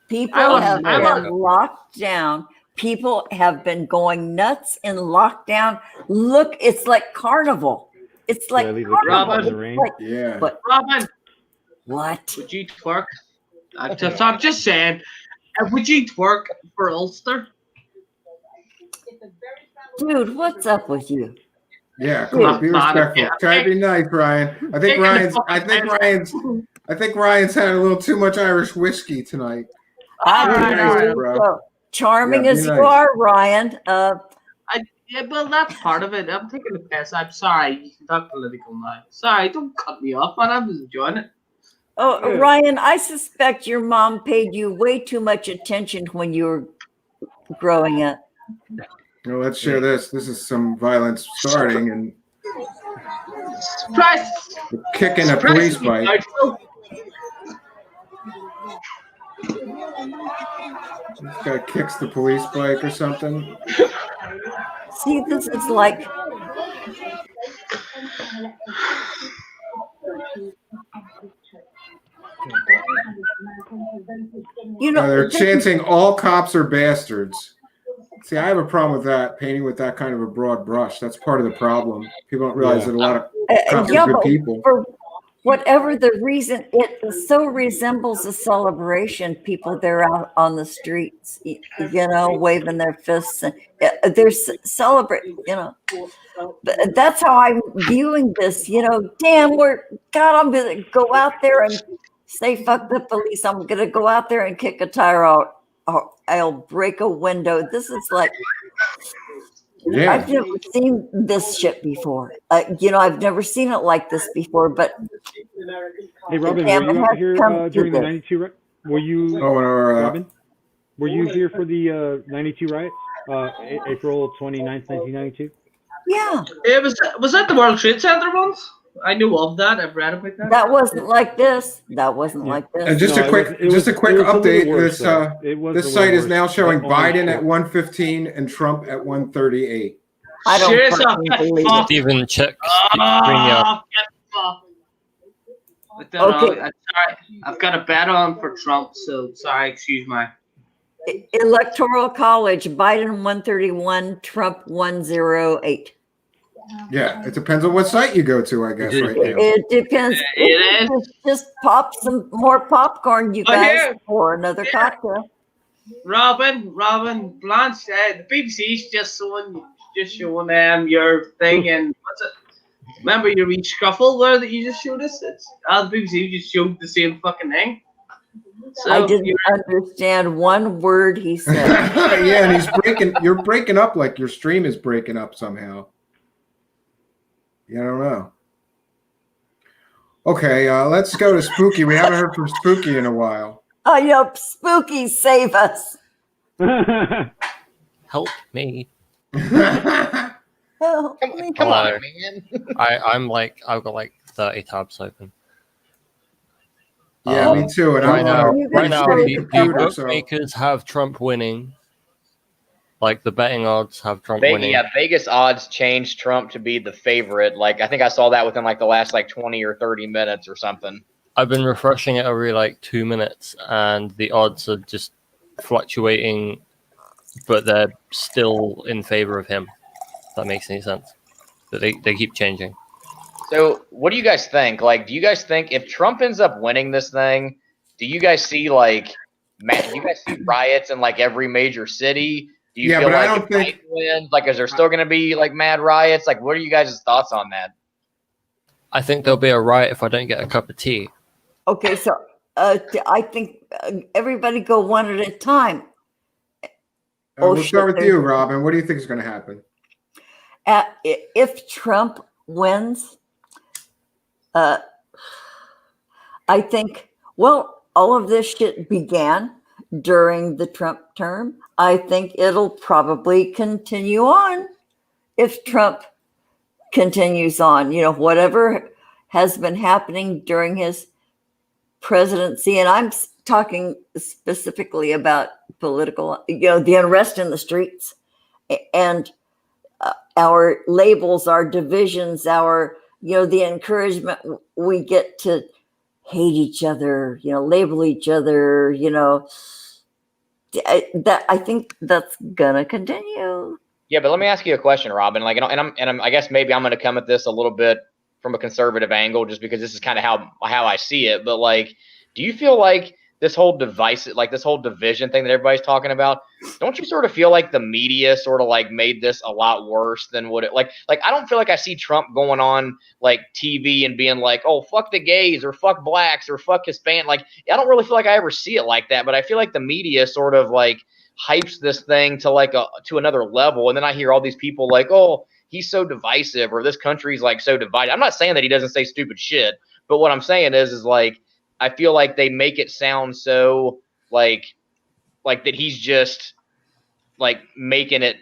People I was- have I been was- locked down. People have been going nuts in lockdown. Look, it's like carnival. It's like leave the carnival. kids in the It's rain? like, Yeah. But Robin, what? would you twerk? I'm just saying. Would you twerk for Ulster? Dude, what's up with you? Yeah, come on, be respectful. Try to be nice, Ryan. I think Ryan's had a little too much Irish whiskey tonight. I All can right, believe bro. so. Charming Yeah, be as nice. you are, Ryan. Yeah, well, that's part of it. I'm taking the piss. I'm sorry. You can talk political now. Sorry, don't cut me off, man. I was enjoying it. Oh, Ryan, I suspect your mom paid you way too much attention when you were growing up. Well, let's share this. This is some violence starting and Surprise! kicking a police bike. This guy kicks the police bike or something. See, this is like They're chanting all cops are bastards. See, I have a problem with that, painting with that kind of a broad brush. That's part of the problem. People don't realize that a lot of cops are good but people. for whatever the reason, it so resembles a celebration. People they're out on the streets, waving their fists, and they're celebrating. But that's how I'm viewing this. Damn, I'm gonna go out there and say fuck the police. I'm gonna go out there and kick a tire out. I'll break a window. This is like. Yeah. I've never seen this shit before. I've never seen it like this before. But Hey, Robin, damn, were you it out has here come to during the this. 92? Were you, Robin? Were you here for the 92 riots? April 29th, 1992? Yeah, It was that the World Trade Center ones? I knew of that. I've read about that. that wasn't like this. That wasn't like this. And just No, a quick it was a little update. worse, This though. It was this a site little is now worse, showing but only Biden short. at 115 and Trump at 138. I don't Serious? fucking believe Fuck. it. Stephen, check screen up. Get fucked. I don't Okay. know. I'm sorry. I've got a bet on for Trump, so sorry. Excuse my. Electoral College: Biden 131, Trump 108. Yeah, it depends on what site you go to, I guess, right now. It depends. It is. Just pop some more popcorn, you Oh, guys, yeah. for another cocktail. Robin, Blanche, the BBC's just showing them your thing, and what's it? Remember your wee scuffle where that you just showed us? The BBC just showed the same fucking thing. So I didn't understand one word he said. Yeah, and you're breaking up like your stream is breaking up somehow. Yeah, I don't know. Okay, let's go to Spooky. We haven't heard from Spooky in a while. Oh, Spooky, save us. Help me. Help Come me. on, man. I've got like 30 tabs open. Yeah, me too. And Right now, You right can now, say the computer, so- bookmakers have Trump winning. Like the betting odds have Trump winning. Yeah, Vegas odds changed Trump to be the favorite. Like I think I saw that within like the last 20 or 30 minutes or something. I've been refreshing it every 2 minutes, and the odds are just fluctuating, but they're still in favor of him. If that makes any sense. But they keep changing. So, what do you guys think? Do you guys think if Trump ends up winning this thing, do you guys see do you guys see riots in every major city? Do you feel but I like don't if think. Biden wins, is there still going to be mad riots? What are you guys' thoughts on that? I think there'll be a riot if I don't get a cup of tea. Okay, so I think everybody go one at a time. We'll start with you, Robin. What do you think is going to happen? If Trump wins, I think, well, all of this shit began during the Trump term. I think it'll probably continue on if Trump continues on. You know, whatever has been happening during his presidency, and I'm talking specifically about political, you know, the unrest in the streets and our labels, our divisions, our, you know, the encouragement we get to hate each other, you know, label each other, you know, that I think that's gonna continue. Yeah, but let me ask you a question, Robin. Like, I guess maybe I'm going to come at this a little bit from a conservative angle, just because this is kind of how I see it. But like, do you feel like this whole this whole division thing that everybody's talking about? Don't you sort of feel like the media sort of like made this a lot worse than what it like? I don't feel like I see Trump going on like TV and being like, "Oh, fuck the gays," or "fuck blacks," or "fuck Hispanic." Like, I don't really feel like I ever see it like that. But I feel like the media sort of like hypes this thing to like to another level, and then I hear all these people like, "Oh, he's so divisive," or "this country's like so divided." I'm not saying that he doesn't say stupid shit, but what I'm saying is like, I feel like they make it sound so like that he's just like making it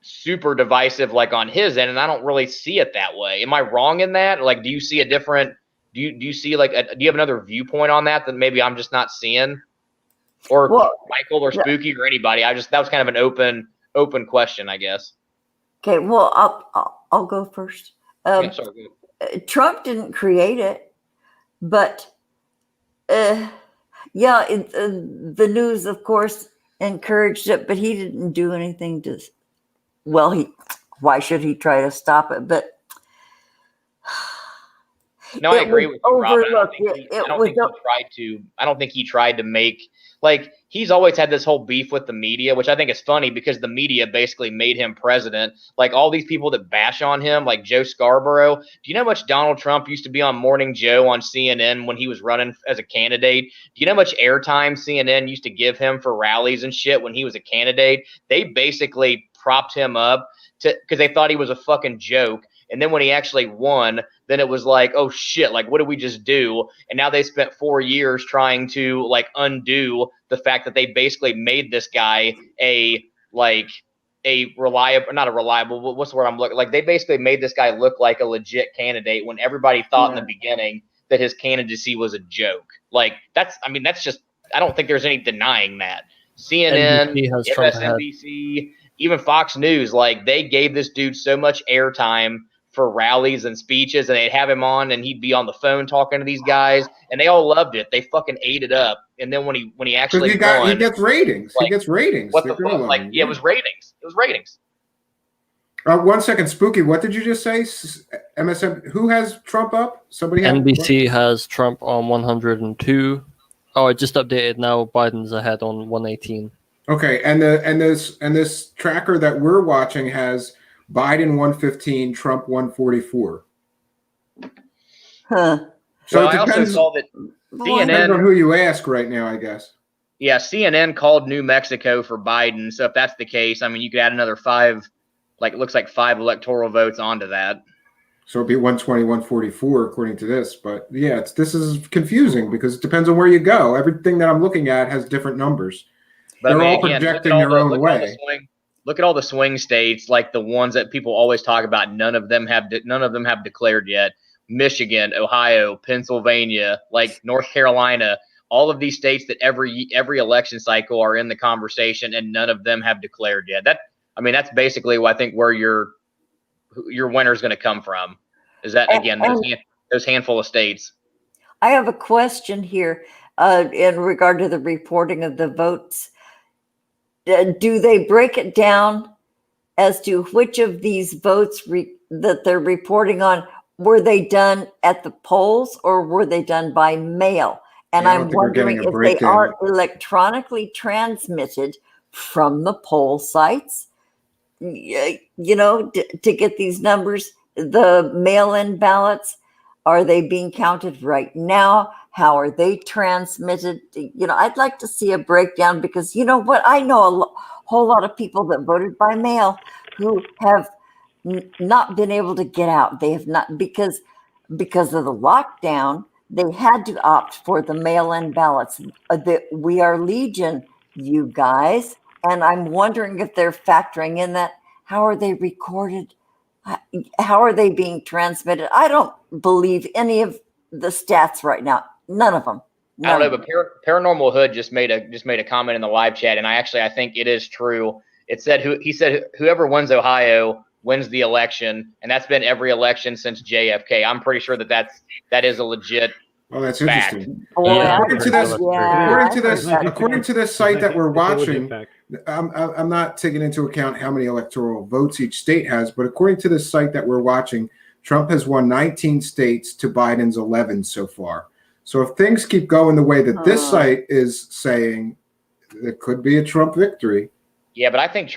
super divisive like on his end, and I don't really see it that way. Am I wrong in that? Like, do you see a different? Do you see like do you have another viewpoint on that maybe I'm just not seeing? Or well, Michael or Spooky or anybody. That was kind of an open question, I guess. Okay, well, I'll go first. Yeah, sorry, Trump didn't create it, but the news, of course, encouraged it, but he didn't do anything to. Well, why should he try to stop it? But no, I agree with you, Robin. I don't think he tried to make, like, he's always had this whole beef with the media, which I think is funny because the media basically made him president. Like, all these people that bash on him, like Joe Scarborough. Do you know how much Donald Trump used to be on Morning Joe on CNN when he was running as a candidate? Do you know how much airtime CNN used to give him for rallies and shit when he was a candidate? They basically propped him up because they thought he was a fucking joke. And then when he actually won, then it was like, oh shit, like what did we just do? And now they spent 4 years trying to like undo the fact that they basically made this guy not a reliable, what's the word I'm looking, like they basically made this guy look like a legit candidate when everybody thought in the beginning that his candidacy was a joke. Like that's just, I don't think there's any denying that. CNN, MSNBC, even Fox News, like they gave this dude so much airtime for rallies and speeches, and they'd have him on and he'd be on the phone talking to these guys, and they all loved it. They fucking ate it up. And then when he actually won, he gets ratings. Like, he gets ratings. What the fuck? Like, yeah, it was ratings. It was ratings. 1 second, Spooky. What did you just say? MSN. Who has Trump up? Somebody. NBC has Trump on 102. Oh, I just updated now. Biden's ahead on 118. Okay, and this tracker that we're watching has Biden 115, Trump 144. Huh. So well, I also saw that CNN, depends on who you ask right now, I guess. Yeah, CNN called New Mexico for Biden. So if that's the case, I mean, you could add another 5, like it looks like 5 electoral votes onto that. So it'd be 120, 144 according to this. But yeah, this is confusing because it depends on where you go. Everything that I'm looking at has different numbers. But they're all projecting their own way. Look at all the swing states, like the ones that people always talk about. None of them have declared yet. Michigan, Ohio, Pennsylvania, like North Carolina, all of these states that every election cycle are in the conversation, and none of them have declared yet. That's basically what I think where your winner is going to come from. Is that again those handful of states? I have a question here in regard to the reporting of the votes. Do they break it down as to which of these votes that they're reporting on, were they done at the polls or were they done by mail? And I'm wondering if they are electronically transmitted from the poll sites, you know, to get these numbers, the mail-in ballots. Are they being counted right now? How are they transmitted? You know, I'd like to see a breakdown because, you know what, I know a whole lot of people that voted by mail who have not been able to get out. They have not, because of the lockdown, they had to opt for the mail-in ballots. We are legion, you guys, and I'm wondering if they're factoring in that. How are they recorded? How are they being transmitted? I don't believe any of the stats right now. None of them. I don't know, but Paranormal Hood just made a comment in the live chat, and I think it is true. It said he said whoever wins Ohio wins the election, and that's been every election since JFK. I'm pretty sure that is a legit. Oh, that's fact. interesting. Yeah, According to this site that we're watching, I'm not taking into account how many electoral votes each state has, but according to this site that we're watching, Trump has won 19 states to Biden's 11 so far. So if things keep going the way that this site is saying, it could be a Trump victory. Yeah, but I think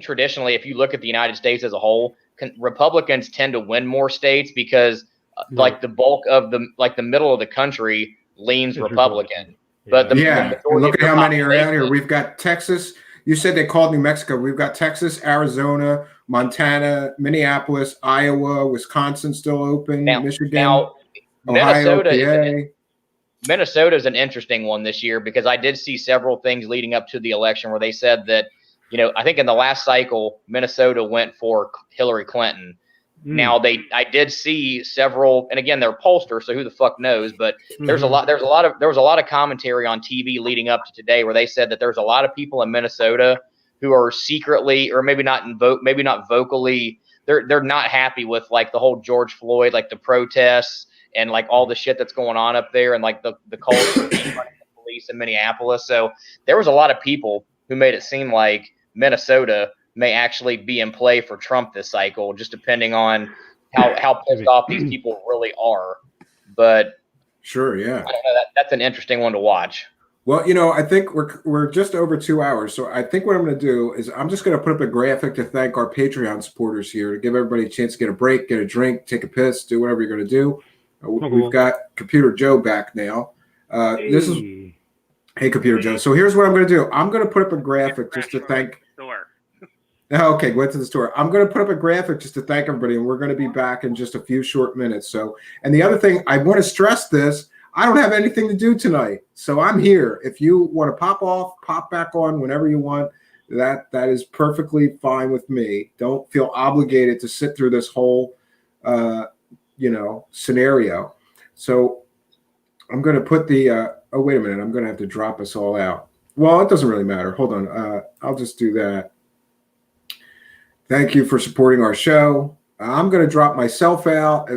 traditionally, if you look at the United States as a whole, Republicans tend to win more states because like the bulk of the middle of the country leans Republican. But the and look at how many are out here. We've got Texas. You said they called New Mexico. We've got Texas, Arizona, Montana, Minneapolis, Iowa, Wisconsin still open, Michigan. Ohio, Minnesota is an interesting one this year because I did see several things leading up to the election where they said that, I think in the last cycle, Minnesota went for Hillary Clinton. Now I did see several, and again, they're pollsters, so who the fuck knows? But there was a lot of commentary on TV leading up to today where they said that there's a lot of people in Minnesota who are secretly, or maybe not vocally, they're not happy with like the whole George Floyd, like the protests. And like all the shit that's going on up there, and like the culture of the police in Minneapolis. So there was a lot of people who made it seem like Minnesota may actually be in play for Trump this cycle, just depending on how pissed off these people really are. But sure, yeah, I don't know, that's an interesting one to watch. Well, I think we're just over 2 hours, so I think what I'm going to do is I'm just going to put up a graphic to thank our Patreon supporters here, to give everybody a chance to get a break, get a drink, take a piss, do whatever you're going to do. We've got Computer Joe back now. Hey, Computer Joe. So here's what I'm going to do. I'm going to put up a graphic just to thank. Okay, went to the store. I'm going to put up a graphic just to thank everybody, and we're going to be back in just a few short minutes. So, and the other thing, I want to stress this. I don't have anything to do tonight, so I'm here. If you want to pop off, pop back on whenever you want. That is perfectly fine with me. Don't feel obligated to sit through this whole scenario. So I'm going to put the, oh, wait a minute. I'm going to have to drop us all out. Well, it doesn't really matter. Hold on. I'll just do that. Thank you for supporting our show. I'm going to drop myself out.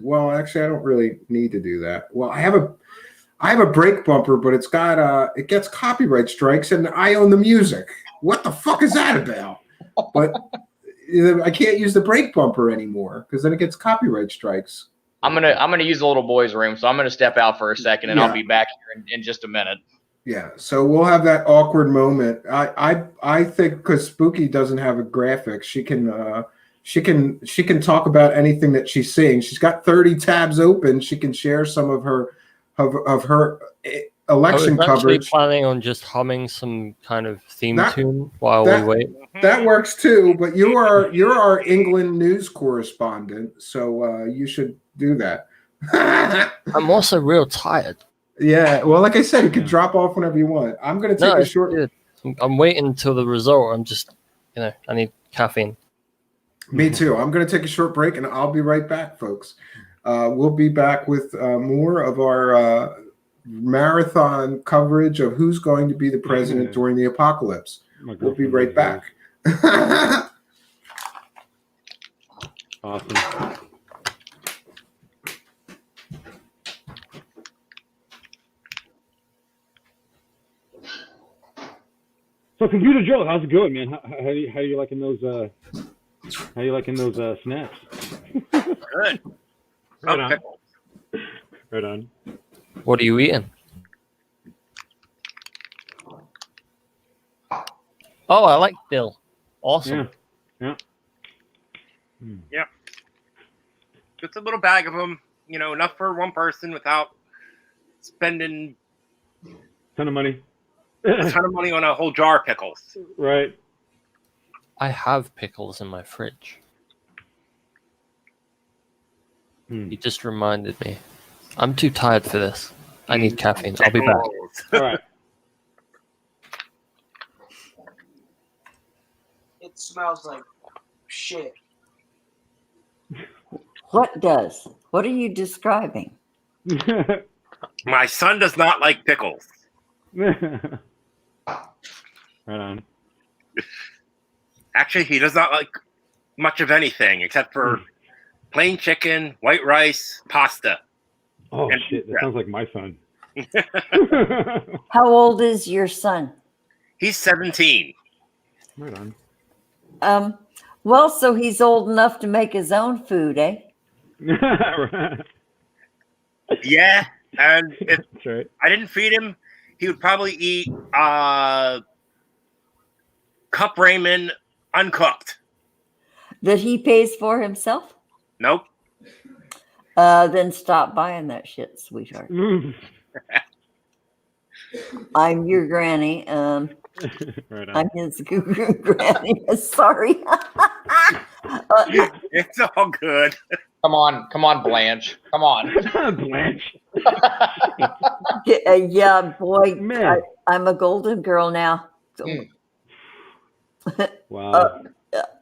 Well, actually, I don't really need to do that. Well, I have a break bumper, but it gets copyright strikes and I own the music. What the fuck is that about? But I can't use the brake bumper anymore because then it gets copyright strikes. I'm gonna use the little boy's room, so I'm gonna step out for a second, and I'll be back here in just a minute. Yeah, so we'll have that awkward moment. I think because Spooky doesn't have a graphic, she can talk about anything that she's seeing. She's got 30 tabs open. She can share some of her election coverage. I was actually planning on just humming some kind of theme tune while we wait. That works too, but you're our England news correspondent, so you should do that. I'm also real tired. Yeah, well, like I said, you can drop off whenever you want. I'm going to take a short. Good. I'm waiting until the result. I'm just, I need caffeine. Me too. I'm going to take a short break, and I'll be right back, folks. We'll be back with more of our marathon coverage of who's going to be the president during the apocalypse. We'll be right back. Awesome. So, Computer Joe, how's it going, man? How you liking those? How you liking those snacks? Good. Right on. Right on. What are you eating? Oh, I like dill. Awesome. Yeah. Yeah. Just a little bag of them, enough for one person without spending ton of money. A ton of money on a whole jar of pickles. Right. I have pickles in my fridge. You just reminded me. I'm too tired for this. I need caffeine. I'll be back. All right. It smells like shit. What does? What are you describing? My son does not like pickles. Right on. Actually, he does not like much of anything except for plain chicken, white rice, pasta. Oh And shit! That pizza. sounds like my son. How old is your son? He's 17. Right on. Well, so he's old enough to make his own food, eh? Yeah, and if That's right. I didn't feed him, he would probably eat cup ramen uncooked. That he pays for himself? Nope. Then stop buying that shit, sweetheart. I'm your granny. Right on. I'm his guru granny. Sorry. It's all good. Come on, Blanche. Come on. Blanche. Yeah, boy. Man. I'm a golden girl now. So, Wow. All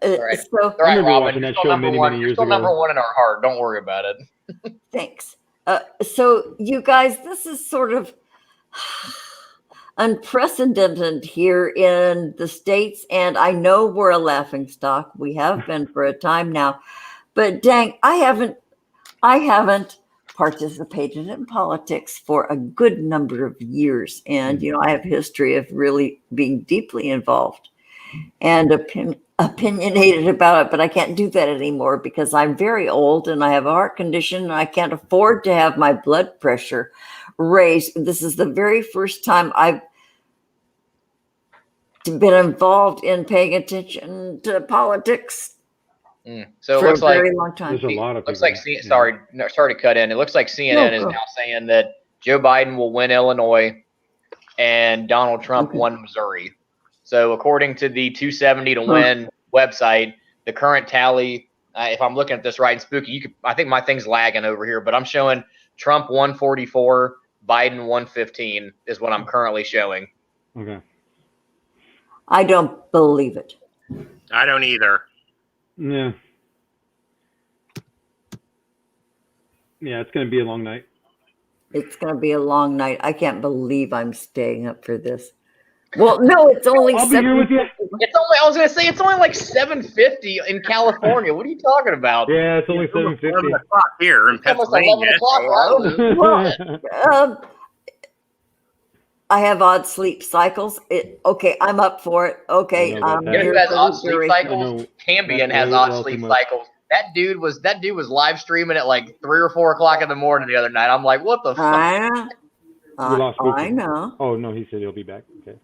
right. So All right, remember Robin. watching You're that still show number many, one. many You're years still ago. number one in our heart. Don't worry about it. thanks. So you guys, this is sort of unprecedented here in the States, and I know we're a laughing stock. We have been for a time now, but dang, I haven't participated in politics for a good number of years, and I have a history of really being deeply involved and opinionated about it, but I can't do that anymore because I'm very old and I have a heart condition and I can't afford to have my blood pressure raised. This is the very first time I've been involved in paying attention to politics So it for a looks like very long time. There's a lot of looks people. like yeah. sorry to cut in. It looks like CNN is go. now saying that Joe Biden will win Illinois and Donald Trump won Missouri. So according to the 270 to win website, the current tally, if I'm looking at this right, and Spooky, I think my thing's lagging over here, but I'm showing Trump 144, Biden 115 is what I'm currently showing. Okay. I don't believe it. I don't either. Yeah. Yeah, it's gonna be a long night. It's going to be a long night. I can't believe I'm staying up for this. Well, no, it's only I'll be here with you. I was gonna say it's only like 7:50 in California. What are you talking about? Yeah, it's only 7:50. 11 o'clock here in It's almost 11 Pennsylvania. o'clock. I have odd sleep cycles. I'm up for it. Okay, I know about You know who that. has odd sleep Missouri. cycles? I know Cambian that has very odd well sleep too much. cycles. That dude was live streaming at like 3 or 4 o'clock in the morning the other night. I'm like, what the fuck? I lost Spooky. I know. Oh no, he said he'll be back. Okay.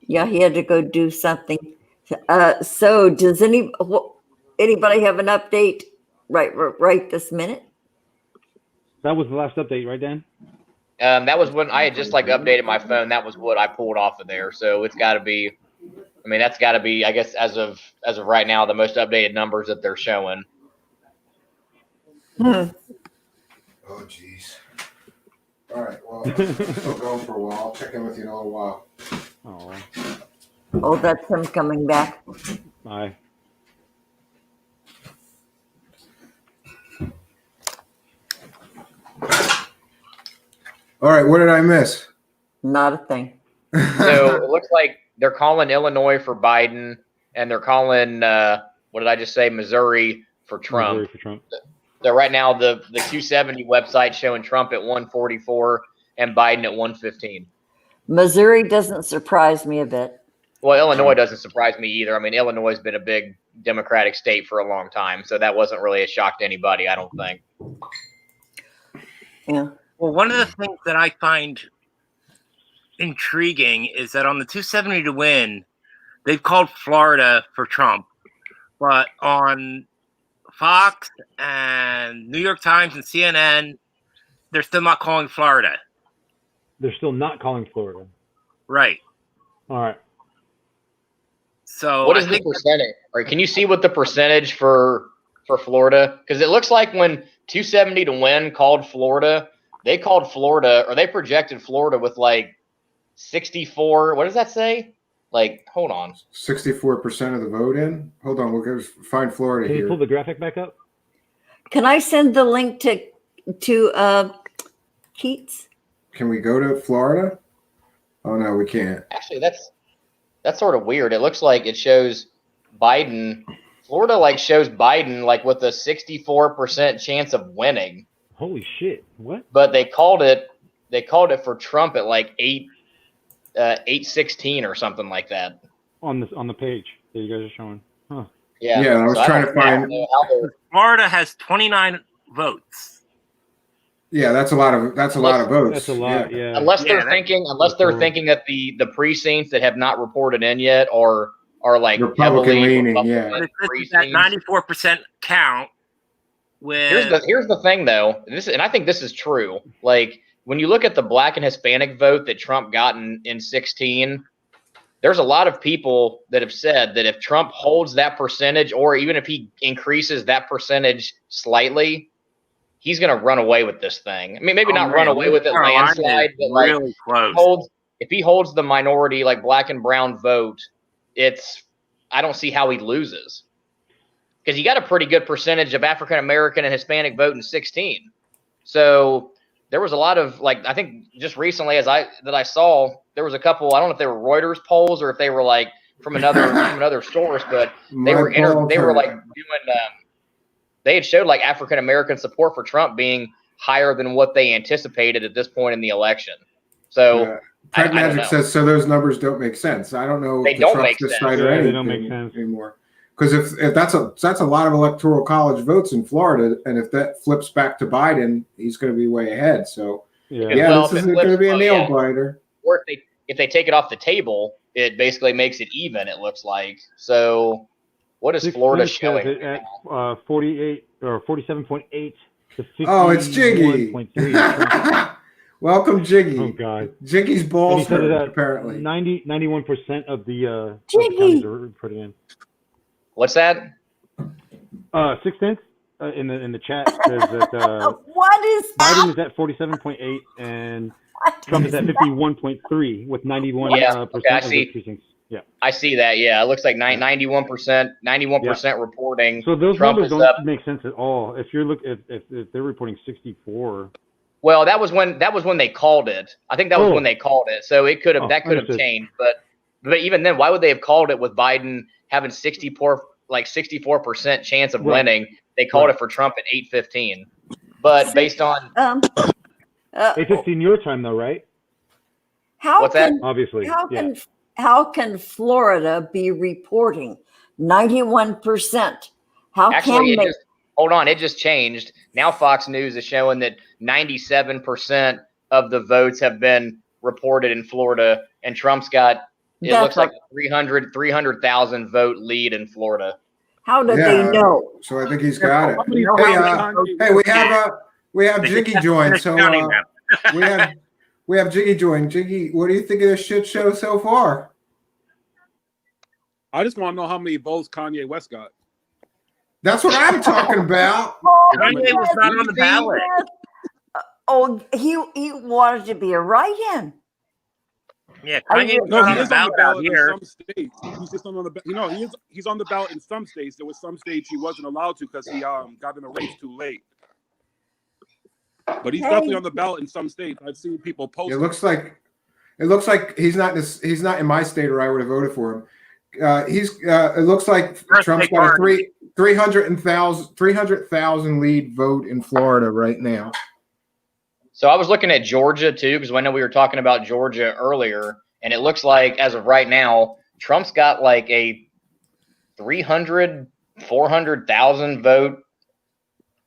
Yeah, he had to go do something. So does anybody have an update right this minute? That was the last update, right, Dan? That was when I had just like updated my phone. That was what I pulled off of there. So it's got to be. I mean, that's got to be. I guess as of right now, the most updated numbers that they're showing. Oh, jeez. All right. Well, I'm still going for a while. I'll check in with you in a little while. Oh, that's him coming back. Bye. All right. What did I miss? Not a thing. So it looks like they're calling Illinois for Biden, and they're calling what did I just say? Missouri for Trump. Missouri for Trump. So right now, the 270 website showing Trump at 144 and Biden at 115. Missouri doesn't surprise me a bit. Well, Illinois doesn't surprise me either. I mean, Illinois has been a big Democratic state for a long time, so that wasn't really a shock to anybody, I don't think. Yeah. Well, one of the things that I find intriguing is that on the 270 to win, they've called Florida for Trump, but on Fox and New York Times and CNN, they're still not calling Florida. They're still not calling Florida. Right. All right. So What is the percentage? Or can you see what the percentage for for Florida? Because it looks like when 270 to win called Florida, they projected Florida with like 64. What does that say? Like, hold on. 64% of the vote in. Hold on, we'll go find Florida Can you here. pull the graphic back up? Can I send the link to Keats? Can we go to Florida? Oh no, we can't. Actually, that's sort of weird. It looks like it shows Biden. Florida like shows Biden like with a 64% chance of winning. Holy shit! What? But they called it for Trump at like 816 or something like that. On the page that you guys are showing. Huh. Yeah. Yeah, I was trying to find. Florida has 29 votes. Yeah, that's a lot of votes. That's a lot. Yeah. Unless they're thinking that the precincts that have not reported in yet are like Republican heavily leaning. Republican Yeah. But if that 94% count, with Here's the thing though, and I think this is true. Like when you look at the Black and Hispanic vote that Trump got in 16, there's a lot of people that have said that if Trump holds that percentage, or even if he increases that percentage slightly, he's going to run away with this thing. I mean, maybe not run away with it landslide, but like really close. if he holds the minority, like Black and brown vote, I don't see how he loses. Because he got a pretty good percentage of African American and Hispanic vote in 16. So there was a lot of like, I think just recently that I saw, there was a couple, I don't know if they were Reuters polls or if they were like from another source, but they were like doing they had showed like African American support for Trump being higher than what they anticipated at this point in the election. So Prag Magic says so. Those numbers don't make sense. I don't know. They if don't the make Trump's sense. decided Yeah, they anything don't make sense anymore. Because if that's a lot of electoral college votes in Florida, and if that flips back to Biden, he's going to be way ahead. So this isn't going to be a nail biter. Or if they take it off the table, it basically makes it even. It looks like. So what is Florida showing? It at 48 or 47.8 to 51.3. Oh, it's Jiggy. Welcome, Jiggy. Oh God, Jiggy's balls hurt, hurt, apparently. 91% of the Jiggy are put in. What's that? 6/10 in the chat says that what is that? Biden is at 47.8 and Trump is at 51.3 with 91% of the precincts. Yeah, I see that. Yeah, it looks like 91% reporting. So those Trump numbers is don't up. make sense at all. If you're if they're reporting 64. Well, that was when they called it. I think that was when they called it. So it could have could have changed. But even then, why would they have called it with Biden having 64% chance of winning? They called it for Trump at 8:15. But based on 8:15 your time though, right? What's that? Obviously. How can Florida be reporting 91%? Actually, hold on, it just changed. Now Fox News is showing that 97% of the votes have been reported in Florida, and Trump's got looks like a 300,000 vote lead in Florida. How do they know? So I think he's got it. Hey, we have Jiggy joined. So we have Jiggy joined. Jiggy, what do you think of this shit show so far? I just want to know how many votes Kanye West got. That's what I'm talking about. Kanye was not on the ballot. Oh, he wanted to be a write-in. Yeah, Kanye was on the ballot here. In some states. He's just on the he's on the ballot in some states. There was some states he wasn't allowed to because he got in the race too late. But he's definitely on the ballot in some states. I've seen people post. It looks like he's not in my state, or I would have voted for him. It looks like Trump's got a 300,000 lead vote in Florida right now. So I was looking at Georgia too, because I know we were talking about Georgia earlier, and it looks like as of right now, Trump's got like a 400,000 vote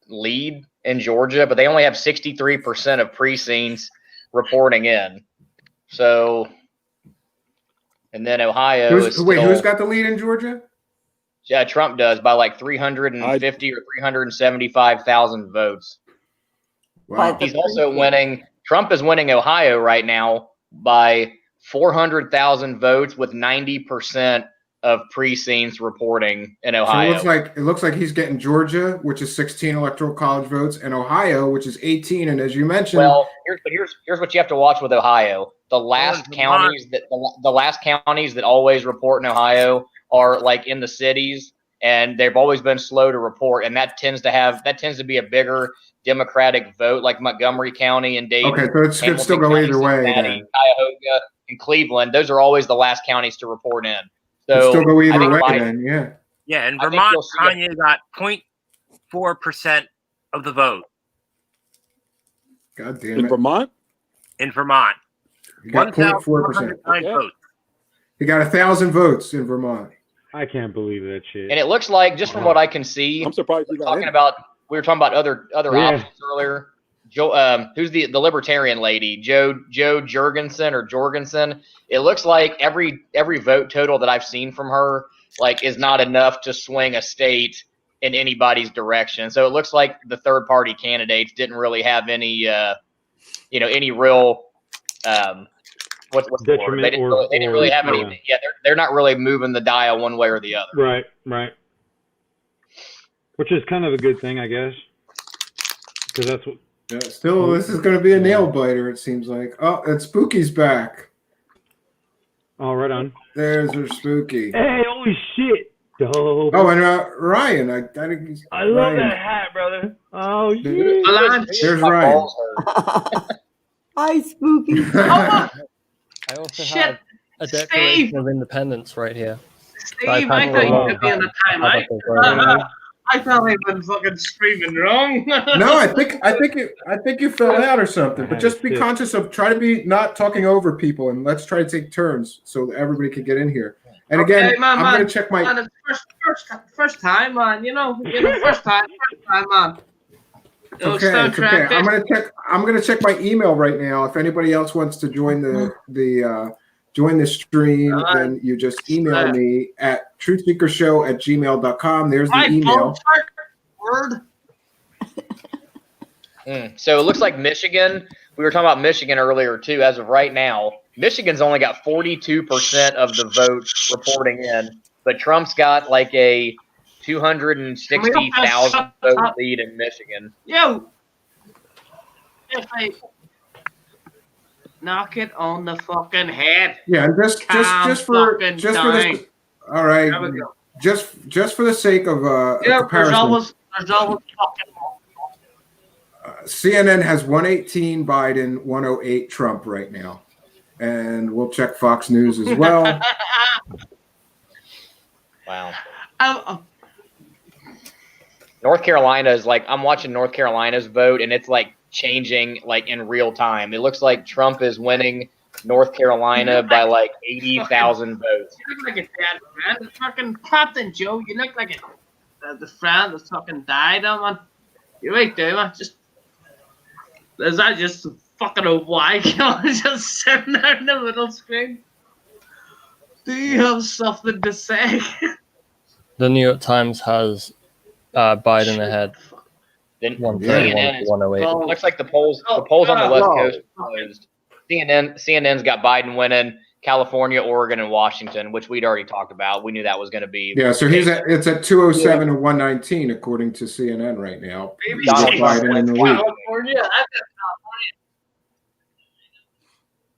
lead in Georgia, but they only have 63% of precincts reporting in. So, and then Ohio who's got the lead in Georgia? Yeah, Trump does by like 350 or 375,000 votes. Wow. He's also winning. Trump is winning Ohio right now by 400,000 votes with 90% of precincts reporting in So Ohio. it looks like he's getting Georgia, which is 16 electoral college votes, and Ohio, which is 18. And as you mentioned, Well, here's what you have to watch with Ohio. The last counties that always report in Ohio are like in the cities, and they've always been slow to report, and that tends to be a bigger Democratic vote, like Montgomery County and Dayton. okay, so it could still go County, either way. Cincinnati, Then Cuyahoga, and Cleveland. Those are always the last counties to report in. it could So still go I either think way. Biden- Then yeah. Yeah, in I think Vermont, you'll see Kanye got 0.4% of the vote. God damn In it. Vermont? In Vermont. He got 0.4%. 1,109 Okay. votes. He got 1,000 votes in Vermont. I can't believe that shit. And it looks like, just from what I can see, I'm surprised he got talking in. about we were talking about other Yeah. options earlier. Joe, who's the libertarian lady? Joe Jorgensen. It looks like every vote total that I've seen from her is not enough to swing a state in anybody's direction. So it looks like the third party candidates didn't really have any any real what's the word? They didn't really have any. Yeah, they're not really moving the dial one way or the other. Right. Which is kind of a good thing, I guess, because that's what. Yeah, still, this is going to be a nail biter. It seems like. Oh, and Spooky's back. Oh, right on. There's her Spooky. Hey, holy shit! Dope. Oh, and Ryan. I think he's. I love Ryan. that hat, brother. Oh, yeah. There's Ryan. Hi, Spooky. I also Shit. have a Declaration Steve. of Independence right here. Steve, I thought you could be in the timeout. I probably been fucking screaming wrong. No, I think you fell out or something. But just be conscious of try to be not talking over people, and let's try to take turns so that everybody can get in here. And again, man, I'm going to check my. Man, it's first time, man. First time, man. It's okay. It's okay. I'm gonna check my email right now. If anybody else wants to join the stream, then you just email me at truthseekershow@gmail.com. There's the email. Word. So it looks like Michigan. We were talking about Michigan earlier too. As of right now, Michigan's only got 42% of the vote reporting in, but Trump's got like a 260,000 vote lead in Michigan. Yo, if I knock it on the fucking head. Yeah, and just for this. All right. There we go. Just for the sake of There's comparison, always fucking. CNN has 118 Biden, 108 Trump right now, and we'll check Fox News as well. Wow. Oh. North Carolina is I'm watching North Carolina's vote, and it's changing in real time. It looks like Trump is winning North Carolina by 80,000 votes. You look like a dad, man. The fucking Captain Joe. You look like the friend that's fucking died, man. You right there, man. Is that just a fucking old white guy just sitting there in the middle screen? Do you have something to say? The New York Times has Biden ahead. Then 131 to 108. It looks like the polls on the West Coast are closed. CNN's got Biden winning California, Oregon, and Washington, which we'd already talked about. We knew that was going to be. Yeah, so it's at 207 and 119 according to CNN right now. Donald Biden in the lead. California. I've got California.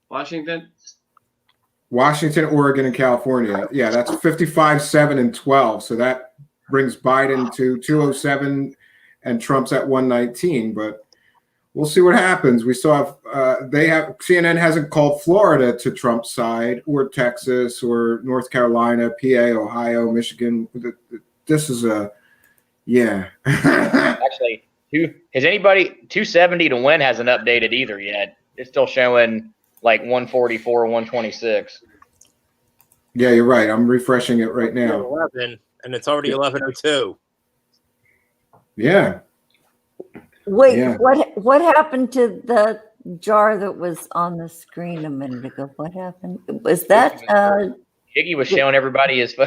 Washington. Washington, Oregon, and California. Yeah, that's 55, 7, and 12. So that brings Biden to 207 and Trump's at 119. But we'll see what happens. We still have CNN hasn't called Florida to Trump's side, or Texas, or North Carolina, PA, Ohio, Michigan. This is Actually, has anybody 270 to win hasn't updated either yet. It's still showing 144, 126. Yeah, you're right. I'm refreshing it right now. 11, and it's already 11:02. Yeah. Wait, Yeah. what happened to the jar that was on the screen a minute ago? What happened? Was that Higgy was showing everybody his. I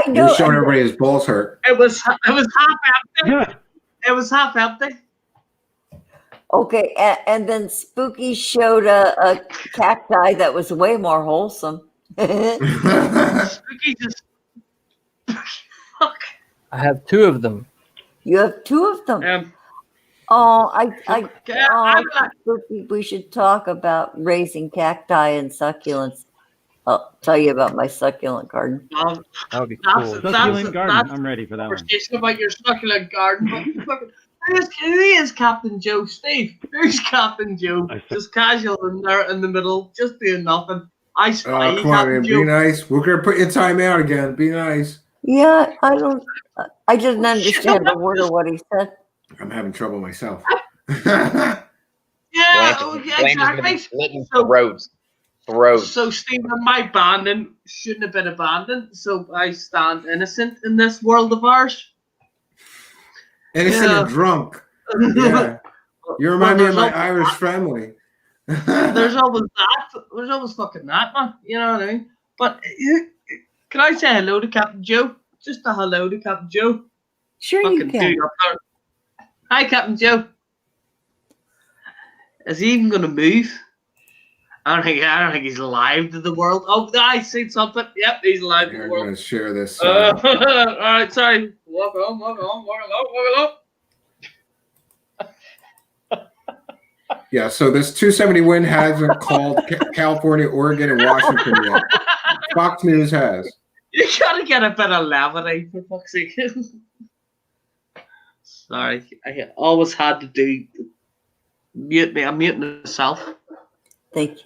know. You're showing everybody his balls hurt. It was half empty. It was half empty. Okay, and then Spooky showed a cacti that was way more wholesome. Spooky just fuck. I have 2 of them. You have 2 of them. I'm Spooky, we should talk about raising cacti and succulents. I'll tell you about my succulent garden. That would be That's cool. Succulent garden. that's I'm ready for that one. conversation about your succulent garden. But fucking, who is Captain Joe? Steve, who's Captain Joe? Just casual in there in the middle, just doing nothing. I spy Come on, Captain man. Joe. Be nice. We're going to put your time out again. Be nice. Yeah, I didn't understand a word of what he said. I'm having trouble myself. Yeah, Blanche is exactly. gonna be slitting throats. So, Stephen, my abandoned shouldn't have been abandoned. So I stand innocent in this world of ours. Innocent and drunk. Yeah. You remind me of my Irish family. There's always that. There's always fucking that, man. You know what I mean? But can I say hello to Captain Joe? Just a hello to Captain Joe. Sure, you can. Hi, Captain Joe. Is he even gonna move? I don't think he's alive to the world. Oh, I seen something. Yep, he's alive to the I'm world. going to share this. All right, sorry. Walk on. Yeah, so this 270 win hasn't called California, Oregon, and Washington yet. Fox News has. You gotta get a bit of levity, for fuck's sake. Sorry, I always had to do mute me. I'm muting myself. Thank you.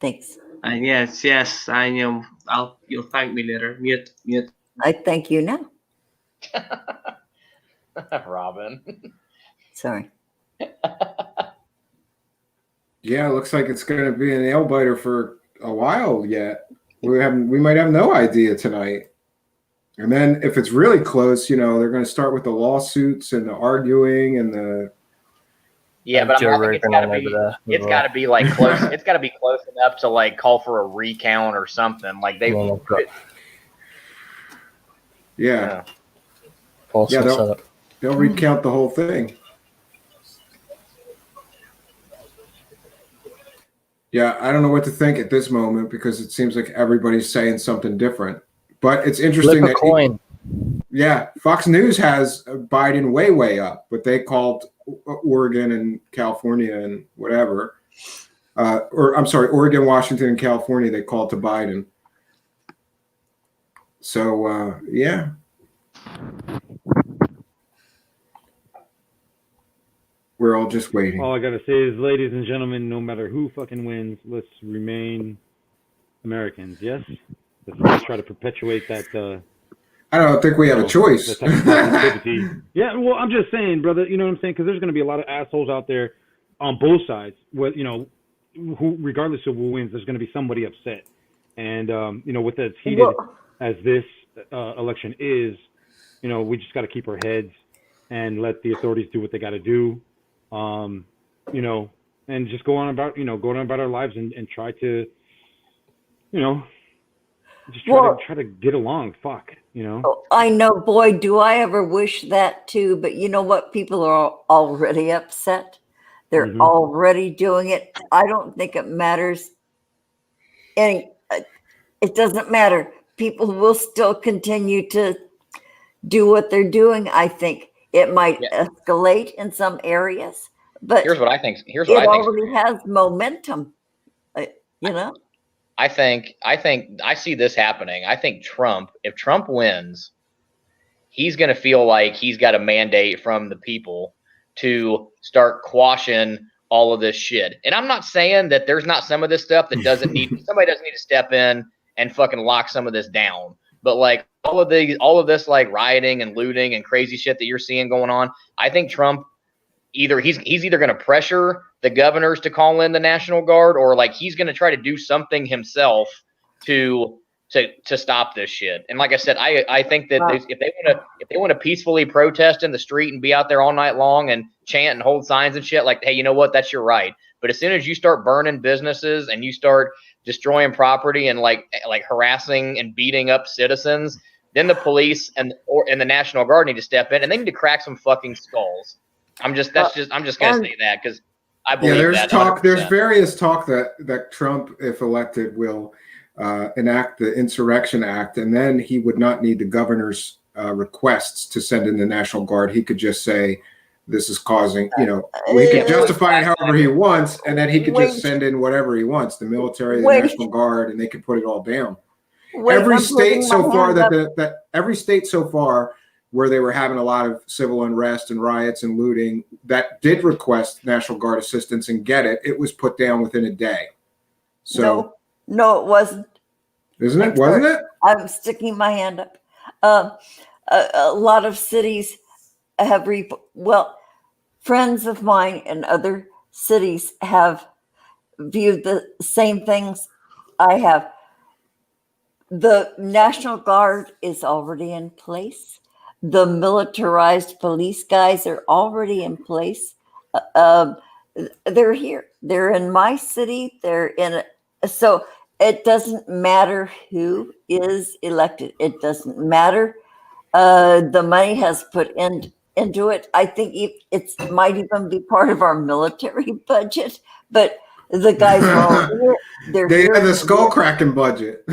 Thanks. And yes, I know. You'll thank me later. Mute. I thank you now. Robin. Sorry. Yeah, it looks like it's going to be a nail biter for a while yet. We might have no idea tonight. And then if it's really close, they're going to start with the lawsuits and the arguing and the. Yeah, but I think it's got to be like close. It's got to be close enough to like call for a recount or something. Like they. Yeah. Yeah, they'll recount the whole thing. Yeah, I don't know what to think at this moment because it seems like everybody's saying something different. But it's interesting Flip a coin. Fox News has Biden way up, but they called Oregon and California and whatever. Oregon, Washington, and California, they called to Biden. So, yeah. We're all just waiting. All I gotta say is, ladies and gentlemen, no matter who fucking wins, let's remain Americans. Yes, let's try to perpetuate that. I don't think we have a choice. Yeah, well, I'm just saying, brother. You know what I'm saying? Because there's gonna be a lot of assholes out there on both sides. Who, regardless of who wins, there's gonna be somebody upset. And with as heated as this election is, we just got to keep our heads and let the authorities do what they got to do. And just go on about our lives and try to, just try to get along. Fuck, I know, boy, do I ever wish that too. But you know what? People are already upset. They're already doing it. I don't think it matters. It doesn't matter. People will still continue to do what they're doing. I think it might escalate in some areas, but here's what I think. It already has momentum. I think I see this happening. I think if Trump wins, he's going to feel like he's got a mandate from the people to start quashing all of this shit. And I'm not saying that there's not some of this stuff that somebody doesn't need to step in and fucking lock some of this down. But like all of this like rioting and looting and crazy shit that you're seeing going on, I think Trump he's either going to pressure the governors to call in the National Guard, or like he's going to try to do something himself to stop this shit. And like I said, I think that if they want to peacefully protest in the street and be out there all night long and chant and hold signs and shit, like, hey, you know what? That's your right. But as soon as you start burning businesses and you start destroying property and like harassing and beating up citizens, then the police and the National Guard need to step in and they need to crack some fucking skulls. I'm just gonna say that because I believe there's that. talk. 100%. There's various talk that Trump, if elected, will enact the Insurrection Act, and then he would not need the governor's requests to send in the National Guard. He could just say, this is causing, he could justify it however he wants, and then he could just send in whatever he wants, the military, the National Guard, and they could put it all down. Every state so far every state so far where they were having a lot of civil unrest and riots and looting that did request National Guard assistance and get it, it was put down within a day. So no, it wasn't. Isn't it? Wasn't it? I'm sticking my hand up. A lot of cities have friends of mine in other cities have viewed the same things I have. The National Guard is already in place. The militarized police guys are already in place. They're here. They're in my city. So it doesn't matter who is elected. It doesn't matter. The money has put into it. I think it might even be part of our military budget, but the guys are all here. They have the skull cracking budget.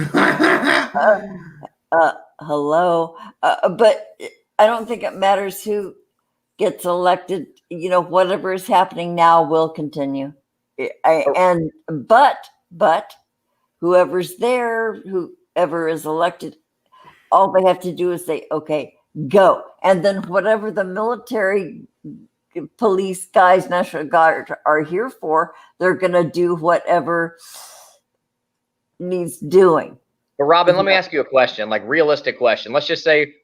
Hello. But I don't think it matters who gets elected. Whatever is happening now will continue. But whoever's there, whoever is elected, all they have to do is say, okay, go. And then whatever the military, police guys, National Guard are here for, they're going to do whatever needs doing. But Robin, let me ask you a question, like realistic question. Let's just say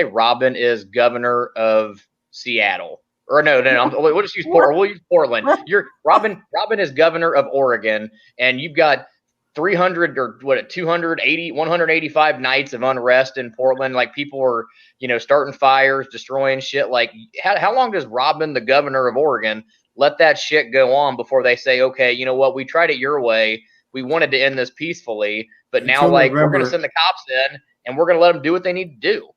Robin is governor of Seattle. Or no, we'll just use Portland. We'll use Portland. Robin is governor of Oregon, and you've got 300 or 185 nights of unrest in Portland. Like people are, starting fires, destroying shit. Like how long does Robin, the governor of Oregon, let that shit go on before they say, okay, you know what, we tried it your way. We wanted to end this peacefully, but now we're going to send the cops in and we're going to let them do what they need to do.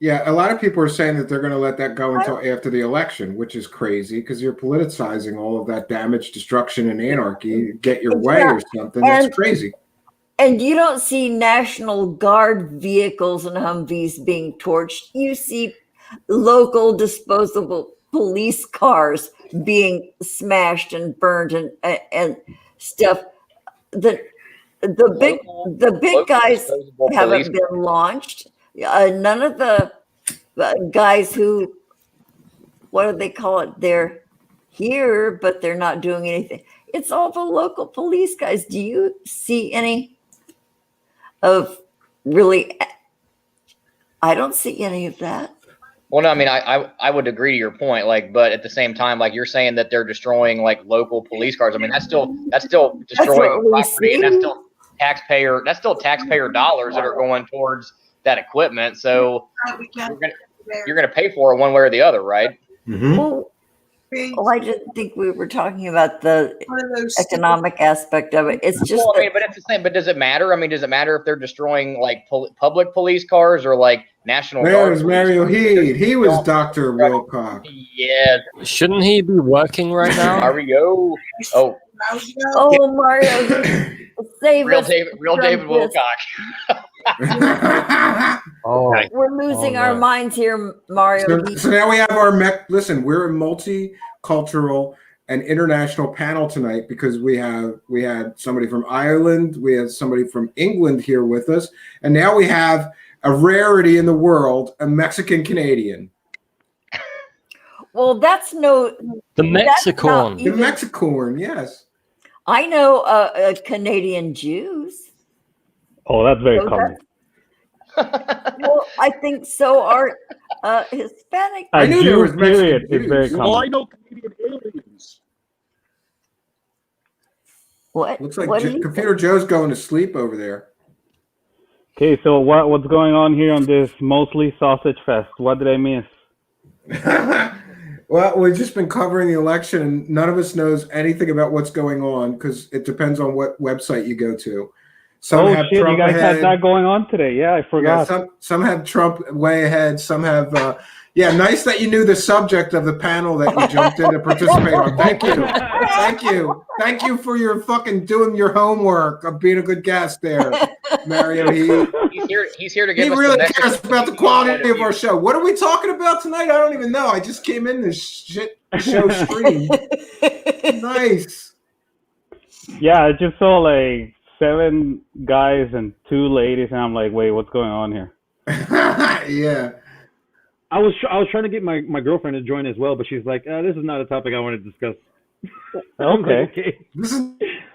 Yeah, a lot of people are saying that they're going to let that go until after the election, which is crazy because you're politicizing all of that damage, destruction, and anarchy. Get your way or something. That's crazy. And you don't see National Guard vehicles and Humvees being torched. You see local disposable police cars being smashed and burned and stuff. The big guys haven't been launched. None of the guys who, what do they call it? They're here, but they're not doing anything. It's all the local police guys. Do you see any of really? I don't see any of that. Well, no, I mean, I would agree to your point, but at the same time, you're saying that they're destroying local police cars. I mean, that's still destroying property, and that's still taxpayer dollars that are going towards that equipment. So you're gonna pay for it one way or the other, right? Mm-hmm. Well, I didn't think we were talking about the economic aspect of it. It's just. Well, but it's the same. But does it matter? I mean, does it matter if they're destroying public police cars or National Guard? There was Mario Heed. He was Dr. Wilcox. Yeah. Shouldn't he be working right now? Mario. Oh, Mario. Real David Wilcox. We're losing our minds here, Mario. So now we have our listen, we're a multicultural and international panel tonight because we had somebody from Ireland, we had somebody from England here with us, and now we have a rarity in the world, a Mexican Canadian. Well, that's no the Mexicorn. The Mexicorn, yes. I know Canadian Jews. Oh, that's very common. Well, I think so are Hispanic. I knew there was Mexican Jews. Is very common. Well, I know Canadian aliens. What? Looks like Computer Joe's going to sleep over there. Okay, so what's going on here on this mostly sausage fest? What did I miss? Well, we've just been covering the election, and none of us knows anything about what's going on because it depends on what website you go to. Some have Trump you guys ahead. had that going on today. Yeah, I forgot. Yeah, some have Trump way ahead. Some have Yeah, nice that you knew the subject of the panel that you jumped in to participate on. Thank you. Thank you. Thank you for your fucking doing your homework of being a good guest there, Mario. He's here to give He us really the cares about the quality of our show. What are we talking about tonight? I don't even know. I just came in this shit show stream. Nice. Yeah, I just saw like 7 guys and 2 ladies, and I'm like, wait, what's going on here? Yeah. I was trying to get my girlfriend to join as well, but she's like, this is not a topic I want to discuss. Okay. This is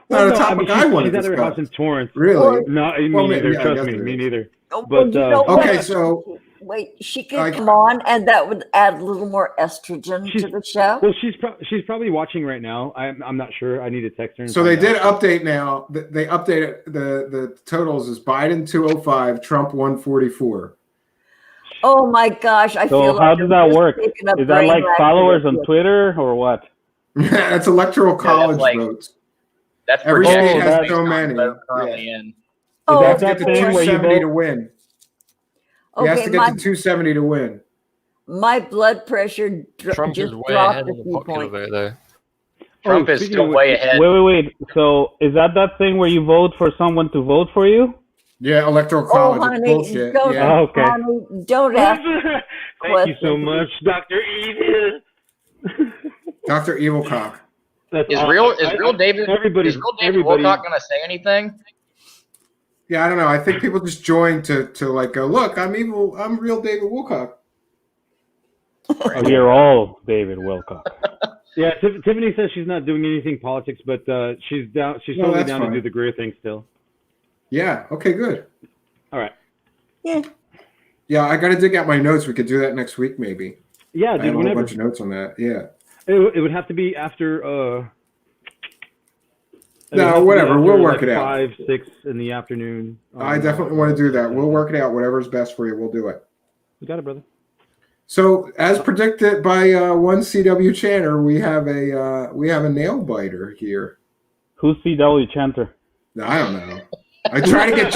not a topic I want to discuss. She's at her house in Torrance. Really? No, me neither. Trust me, me neither. But okay, so wait, she could come on, and that would add a little more estrogen to the show. Well, she's probably watching right now. I'm not sure. I need to text her. So they did update now. They updated the totals is Biden 205, Trump 144. Oh my gosh, I feel So how like does that work? Is that like followers on Twitter or what? That's electoral college votes. That's every state has based so on many. vote currently in. You have to that get to thing where you 270 to vote? win. He has to get to 270 to win. My blood pressure Trump just is way dropped ahead a of the few popular points. vote, though. Trump is still way ahead. Wait. So is that thing where you vote for someone to vote for you? Yeah, electoral college. Oh, it's honey, bullshit. don't, Yeah. Oh, okay. honey, don't ask. Thank you so much, Dr. Evil. Dr. Evil Cock. Is real David Wilcock going to say anything? Yeah, I don't know. I think people just join to like go, look, I'm evil. I'm real David Wilcock. We're all David Wilcock. Yeah, Tiffany says she's not doing anything politics, but she's down. She's No, totally that's down fine. to do the Greer thing still. Yeah. Okay. Good. All right. Yeah. Yeah, I got to dig out my notes. We could do that next week, maybe. Yeah, I dude, have a whole whenever. bunch of notes on that. Yeah. It would have to be after. No, whatever. We'll work it out. 5, 6 in the afternoon. I definitely want to do that. We'll work it out. Whatever's best for you, we'll do it. You got it, brother. So, as predicted by one CW chanter, we have a nail biter here. Who's CW Chanter? I don't know. I try to get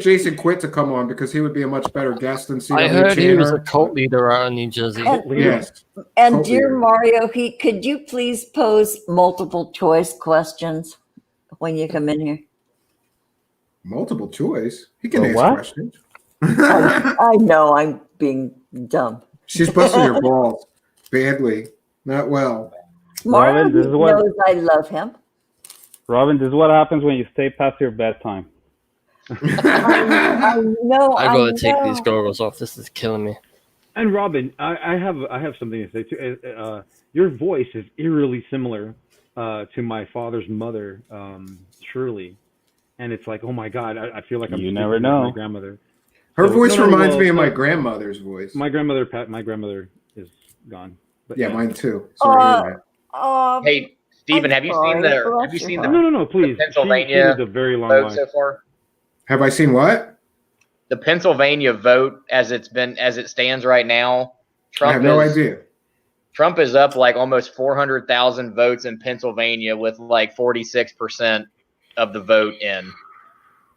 Jason Quitt to come on because he would be a much better guest than CW I heard he was a chanter. cult leader out in New Jersey. Yes. And Cult dear leader. Mario, could you please pose multiple choice questions when you come in here? Multiple choice. He can Oh, ask what? questions. I know I'm being dumb. She's busting your balls badly, not well. Mario Robin, this is what- knows I love him. Robin, this is what happens when you stay past your bedtime. I know. I gotta take know. these goggles off. This is killing me. And Robin, I have something to say too. Your voice is eerily similar to my father's mother, Shirley, and it's like, oh my God, I feel like I'm You speaking never with know. my grandmother. Her So- voice no, reminds me of well, my grandmother's voice. My grandmother is gone. But Yeah, mine too. Sorry to hear that. Hey, Stephen, I'm have you sorry. seen the Bless your No, please. Pennsylvania She lived a very long vote life. so far? Have I seen what? The Pennsylvania vote, as it stands right now, I have no idea. Trump is up like almost 400,000 votes in Pennsylvania with like 46% of the vote in.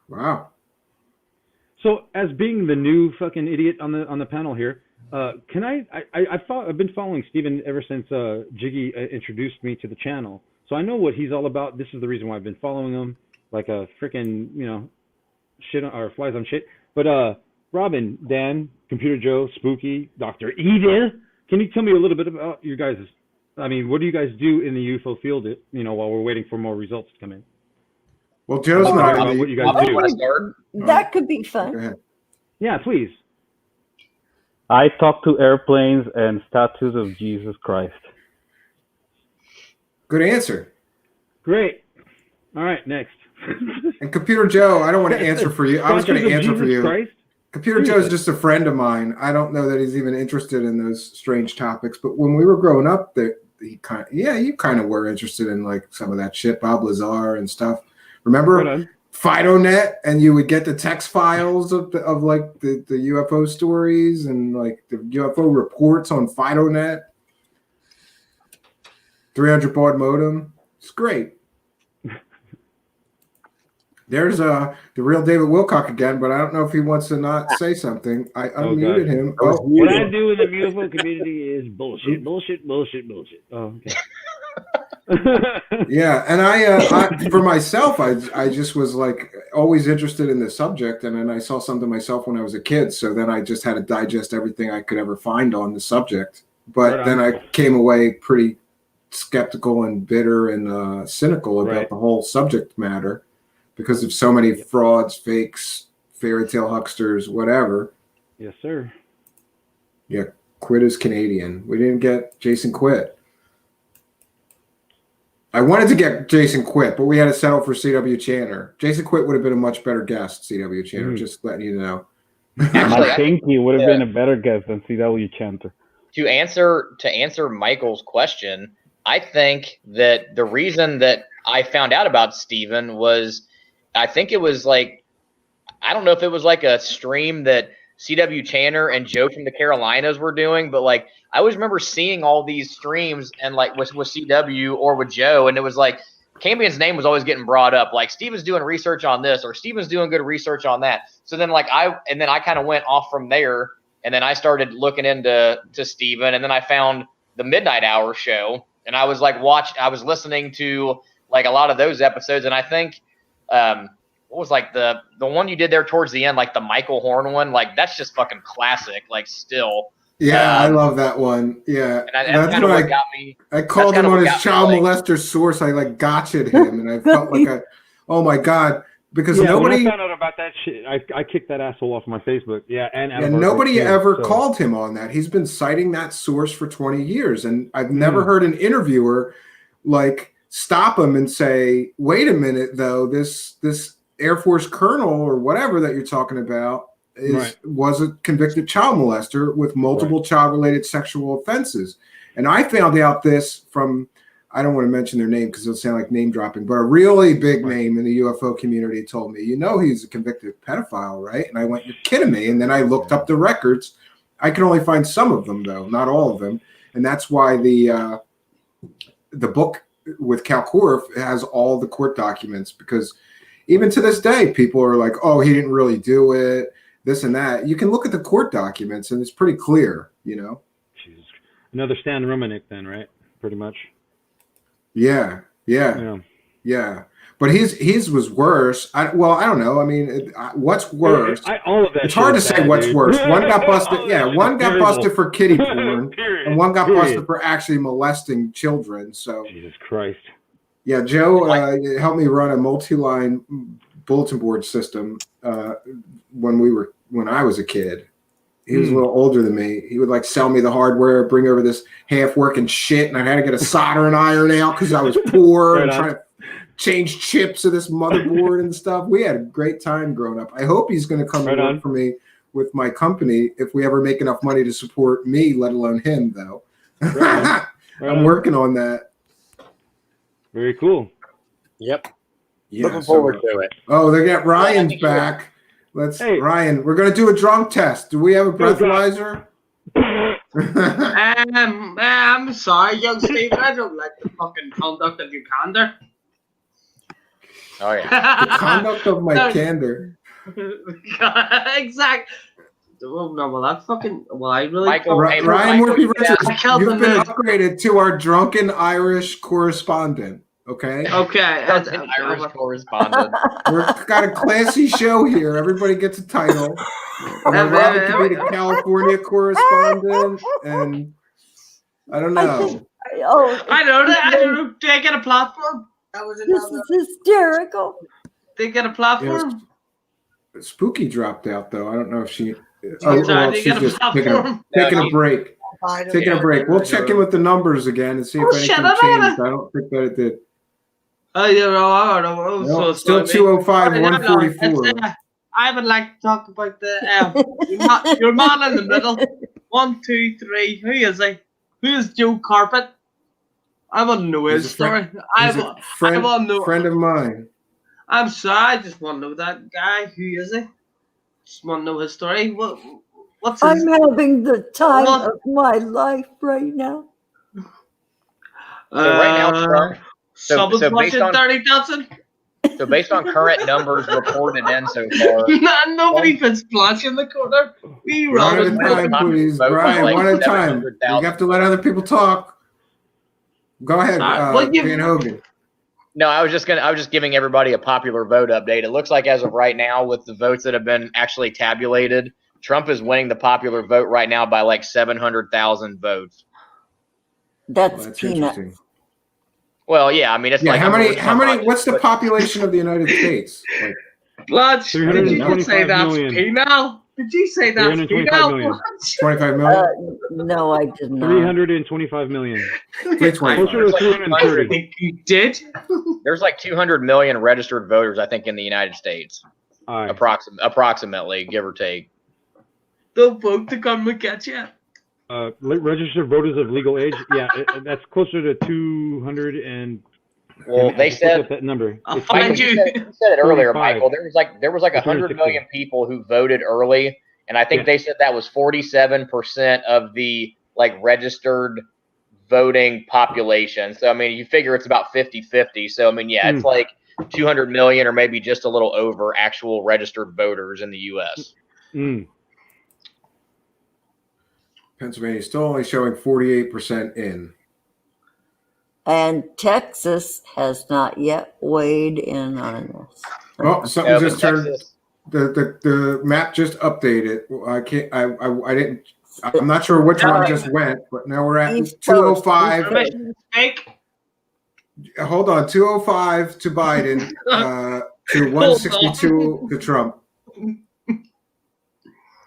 Wow. So, as being the new fucking idiot on the panel here, can I've been following Steven ever since Jiggy introduced me to the channel, so I know what he's all about. This is the reason why I've been following him, like a freaking shit or flies on shit. But Robin, Dan, Computer Joe, Spooky, Dr. Evil, can you tell me a little bit about your guys'? I mean, what do you guys do in the UFO field? While we're waiting for more results to come in. Well, Joe's not. About what you guys do. That could be fun. Go ahead. Yeah, please. I talk to airplanes and statues of Jesus Christ. Good answer. Great. All right, next. And Computer Joe, I don't want to answer for you. I was going to Statues of answer for Jesus you. Christ? Computer Joe's just a friend of mine. I don't know that he's even interested in those strange topics. But when we were growing up, you kind of were interested in like some of that shit, Bob Lazar and stuff. Remember FidoNet, and you would get the text files of the UFO stories and like the UFO reports on FidoNet. 300 baud modem. It's great. There's the real David Wilcock again, but I don't know if he wants to not say something. I unmuted him. Oh, what I do in the UFO community is bullshit, bullshit, bullshit, bullshit. Oh, okay. Yeah, and I for myself, I just was like always interested in the subject, and then I saw something myself when I was a kid, so then I just had to digest everything I could ever find on the subject. But then I came away pretty skeptical and bitter and cynical about the whole subject matter because of so many frauds, fakes, fairy tale hucksters, whatever. Yes, sir. Yeah, Quid is Canadian. We didn't get Jason Quid. I wanted to get Jason Quit, but we had to settle for C.W. Channer. Jason Quit would have been a much better guest, C.W. Channer, just letting you know. Actually, I think he would have been a better guest than C.W. Channer. To answer Michael's question, I think that the reason that I found out about Steven was, I think it was like, I don't know if it was like a stream that C.W. Channer and Joe from the Carolinas were doing, but like I always remember seeing all these streams and like with CW or with Joe, and it was like Cambion's name was always getting brought up, like Steven's doing research on this or Steven's doing good research on that. So then like I kind of went off from there, and then I started looking into Steven, and then I found the Midnight Hour show, and I was like I was listening to like a lot of those episodes, and I think what was like the one you did there towards the end, like the Michael Horn one, like that's just fucking classic, like still. Yeah, I love that one. Yeah, and that's kind of what got me. I called him on his child molester source. I like gotcha'd him, and I felt like oh my god, because nobody. When I found out about that shit, I kicked that asshole off my Facebook. Yeah, and nobody ever called him on that. He's been citing that source for 20 years, and I've never heard an interviewer like stop him and say, "Wait a minute, though, this Air Force colonel or whatever that you're talking about was a convicted child molester with multiple child-related sexual offenses." And I found out this from, I don't want to mention their name because it'll sound like name dropping, but a really big name in the UFO community told me, he's a convicted pedophile, right? And I went, "You're kidding me." And then I looked up the records. I can only find some of them, though, not all of them. And that's why the book with Cal Korff has all the court documents, because even to this day, people are like, "Oh, he didn't really do it, this and that." You can look at the court documents, and it's pretty clear, Jesus. Another Stan Romanek then, right? Pretty much. Yeah. But his was worse. I don't know. I mean, what's worse? All of that. It's hard to say what's worse. One got busted. Yeah, one got busted for kiddie porn, and one got busted for actually molesting children. So Jesus Christ. Yeah, Joe helped me run a multi-line bulletin board system when I was a kid. He was a little older than me. He would like sell me the hardware, bring over this half-working shit, and I had to get a soldering iron out because I was poor and trying to change chips of this motherboard and stuff. We had a great time growing up. I hope he's going to come and work for me with my company if we ever make enough money to support me, let alone him, though. I'm working on that. Very cool. Yep. Yeah, looking forward to it. Oh, they got Ryan's back. Ryan, we're gonna do a drunk test. Do we have a breathalyzer? I'm sorry, young Steve. I don't like the fucking conduct of your candor. Oh yeah. The conduct of my candor. Exactly. Well, that fucking. Well, I really. Ryan Morphy Richards, you've been upgraded to our drunken Irish correspondent. Okay. That's an Irish correspondent. We've got a classy show here. Everybody gets a title. Robin can be the California correspondent, and I don't know. I don't know. Do I get a platform? This is hysterical. They get a platform. Yes. Spooky dropped out though. I don't know if she. She's just taking a break. Taking a break. We'll check in with the numbers again and see if anything changed. I don't think that it did. I don't know. No, still 205, 144. I would like to talk about the your man in the middle. 1, 2, 3. Who is he? Who is Joe Carpet? I want to know his story. I want to know. Friend of mine. I'm sorry. I just want to know that guy. Who is he? Just want to know his story. What's his? I'm having the time of my life right now. So right now, Trump. Someone's watching 30,000. So based on current numbers reported in so far, Nobody can splash in the corner. We One at a Robin. time, please, Brian. One at a time. You have to let other people talk. Go ahead, Dan Hogan. No, I was just giving everybody a popular vote update. It looks like as of right now, with the votes that have been actually tabulated, Trump is winning the popular vote right now by like 700,000 votes. That's peanuts. Well, yeah, I mean, it's like how many? What's the population of the United States? Like, Lads, did you say that's penal? Did you say that's penal? 25 million? No, I did not. 325 million. 325. Closer to 330. I think you did. There's like 200 million registered voters, I think, in the United States. Approximately, give or take. They'll vote to come and get you. Registered voters of legal age, yeah, that's closer to 200 and. Well, they said that number. You said it earlier, Michael. There was like 100 million people who voted early, and I think they said that was 47% of the like registered voting population. So I mean, you figure it's about 50-50. So I mean, yeah, it's like 200 million or maybe just a little over actual registered voters in the U.S. Pennsylvania still only showing 48% in. And Texas has not yet weighed in on this. Oh, something just turned. The map just updated. I can't. I didn't. I'm not sure which one just went, but now we're at 205. Hold on, 205 to Biden, to 162 to Trump.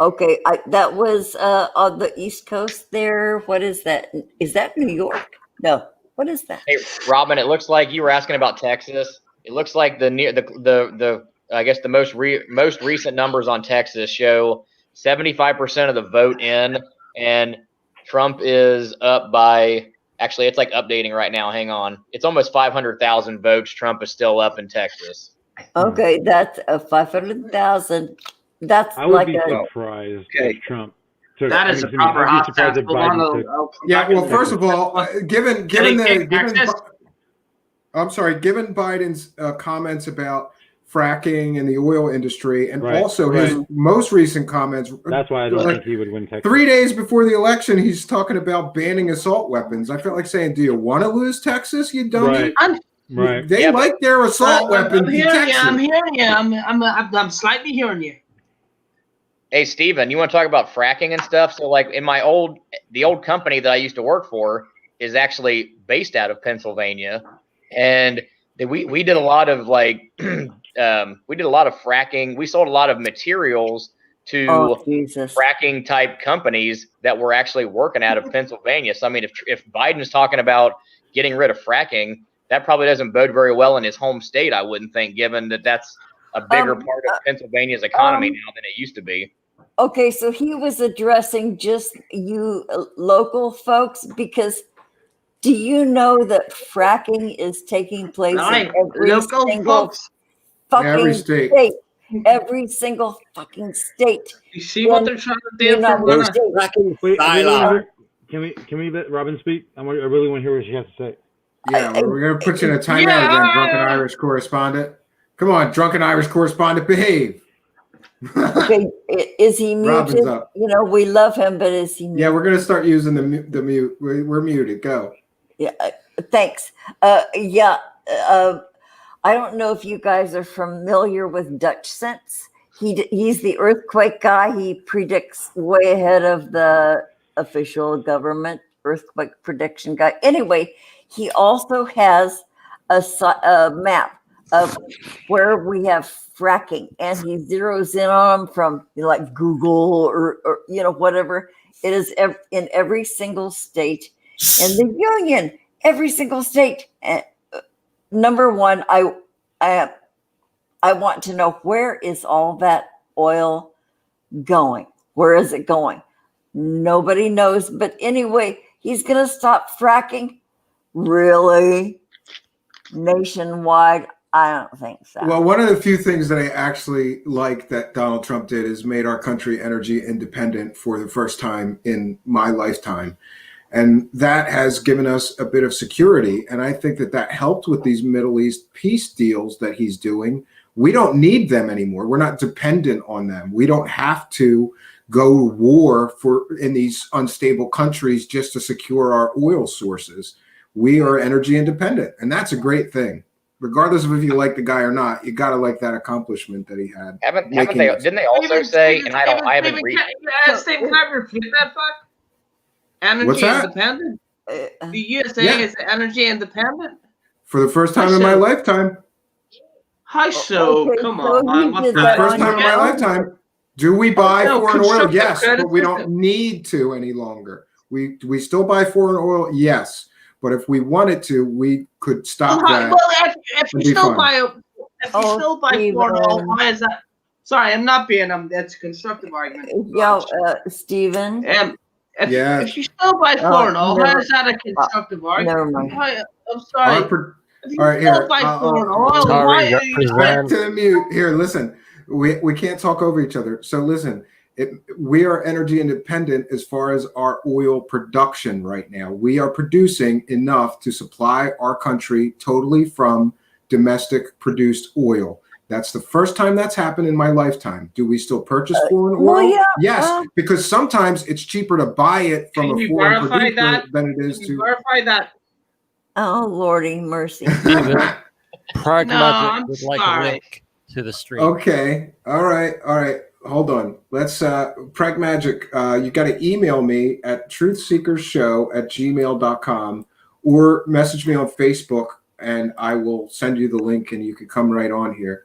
Okay, that was on the East Coast there. What is that? Is that New York? No. What is that? Hey, Robin, it looks like you were asking about Texas. It looks like the I guess the most recent numbers on Texas show 75% of the vote in, and Trump is up by. Actually, it's like updating right now. Hang on, it's almost 500,000 votes. Trump is still up in Texas. Okay, that's 500,000. That's I would like be surprised if Trump. That is a proper hot test. Yeah, well, first of all, given Biden's comments about fracking and the oil industry, and also his most recent comments. That's why I don't think he would win Texas. 3 days before the election, he's talking about banning assault weapons. I felt like saying, "Do you want to lose Texas? You don't." Right. They like their assault weapons. I'm hearing you. I'm slightly hearing you. Hey, Steven, you want to talk about fracking and stuff? So, like, in the old company that I used to work for is actually based out of Pennsylvania, and we did a lot of like, we did a lot of fracking. We sold a lot of materials to fracking type companies that were actually working out of Pennsylvania. So, I mean, if Biden's talking about getting rid of fracking, that probably doesn't bode very well in his home state, I wouldn't think, given that that's a bigger part of Pennsylvania's economy now than it used to be. Okay, so he was addressing just you local folks, because do you know that fracking is taking place in every single fucking state? Every single fucking state. You see what they're trying to do for Wait, can we let Robin speak? I really want to hear what she has to say. Yeah, we're going to put you in a timeout again, drunken Irish correspondent. Come on, drunken Irish correspondent, behave. Okay, is he muted? Robin's up. You know, we love him, but is he muted? Yeah, we're going to start using the mute. We're muted. Go. Yeah, thanks. I don't know if you guys are familiar with Dutch sense. He's the earthquake guy. He predicts way ahead of the official government earthquake prediction guy. Anyway, he also has a map of where we have fracking, and he zeroes in on them from like Google or whatever. It is in every single state in the union, every single state. Number one, I want to know, where is all that oil going? Where is it going? Nobody knows. But anyway, he's going to stop fracking. Really? Nationwide? I don't think so. Well, one of the few things that I actually like that Donald Trump did is made our country energy independent for the first time in my lifetime. And that has given us a bit of security. And I think that helped with these Middle East peace deals that he's doing. We don't need them anymore. We're not dependent on them. We don't have to go to war in these unstable countries just to secure our oil sources. We are energy independent, and that's a great thing. Regardless of if you like the guy or not, you got to like that accomplishment that he had. Didn't they also say, and I haven't read. Stephen, can I repeat that fact? Energy What's that? independent? The USA is energy independent? For the first time in my lifetime. Hi, so Okay, come so on. he did For the that first on time in your my own. lifetime. Do we buy foreign oil? Yes, but we don't criticism. need to any longer. We still buy foreign oil? Yes. But if we wanted to, we could stop that. Well, if and you be still fine. buy foreign oil, why is that? Sorry, I'm not being. That's a constructive argument. Yeah, Stephen. If you still buy foreign oil, why never- is that a constructive argument? never mind. Why, I'm sorry. If you All right, still here. buy foreign oil, Sorry, why are you? Back to the mute. Here, listen. We can't talk over each other. So listen, we are energy independent as far as our oil production right now. We are producing enough to supply our country totally from domestic produced oil. That's the first time that's happened in my lifetime. Do we still purchase foreign oil? well, yeah, Yes, because sometimes it's cheaper to buy it from Can a you foreign verify producer that? than it is Can you to. verify that? Oh, Lordy mercy. Pragmatic I'm would like a sorry. link to the stream. Okay. All right. Hold on. Let's Pragmagic, you got to email me at truthseekersshow@gmail.com or message me on Facebook and I will send you the link and you can come right on here.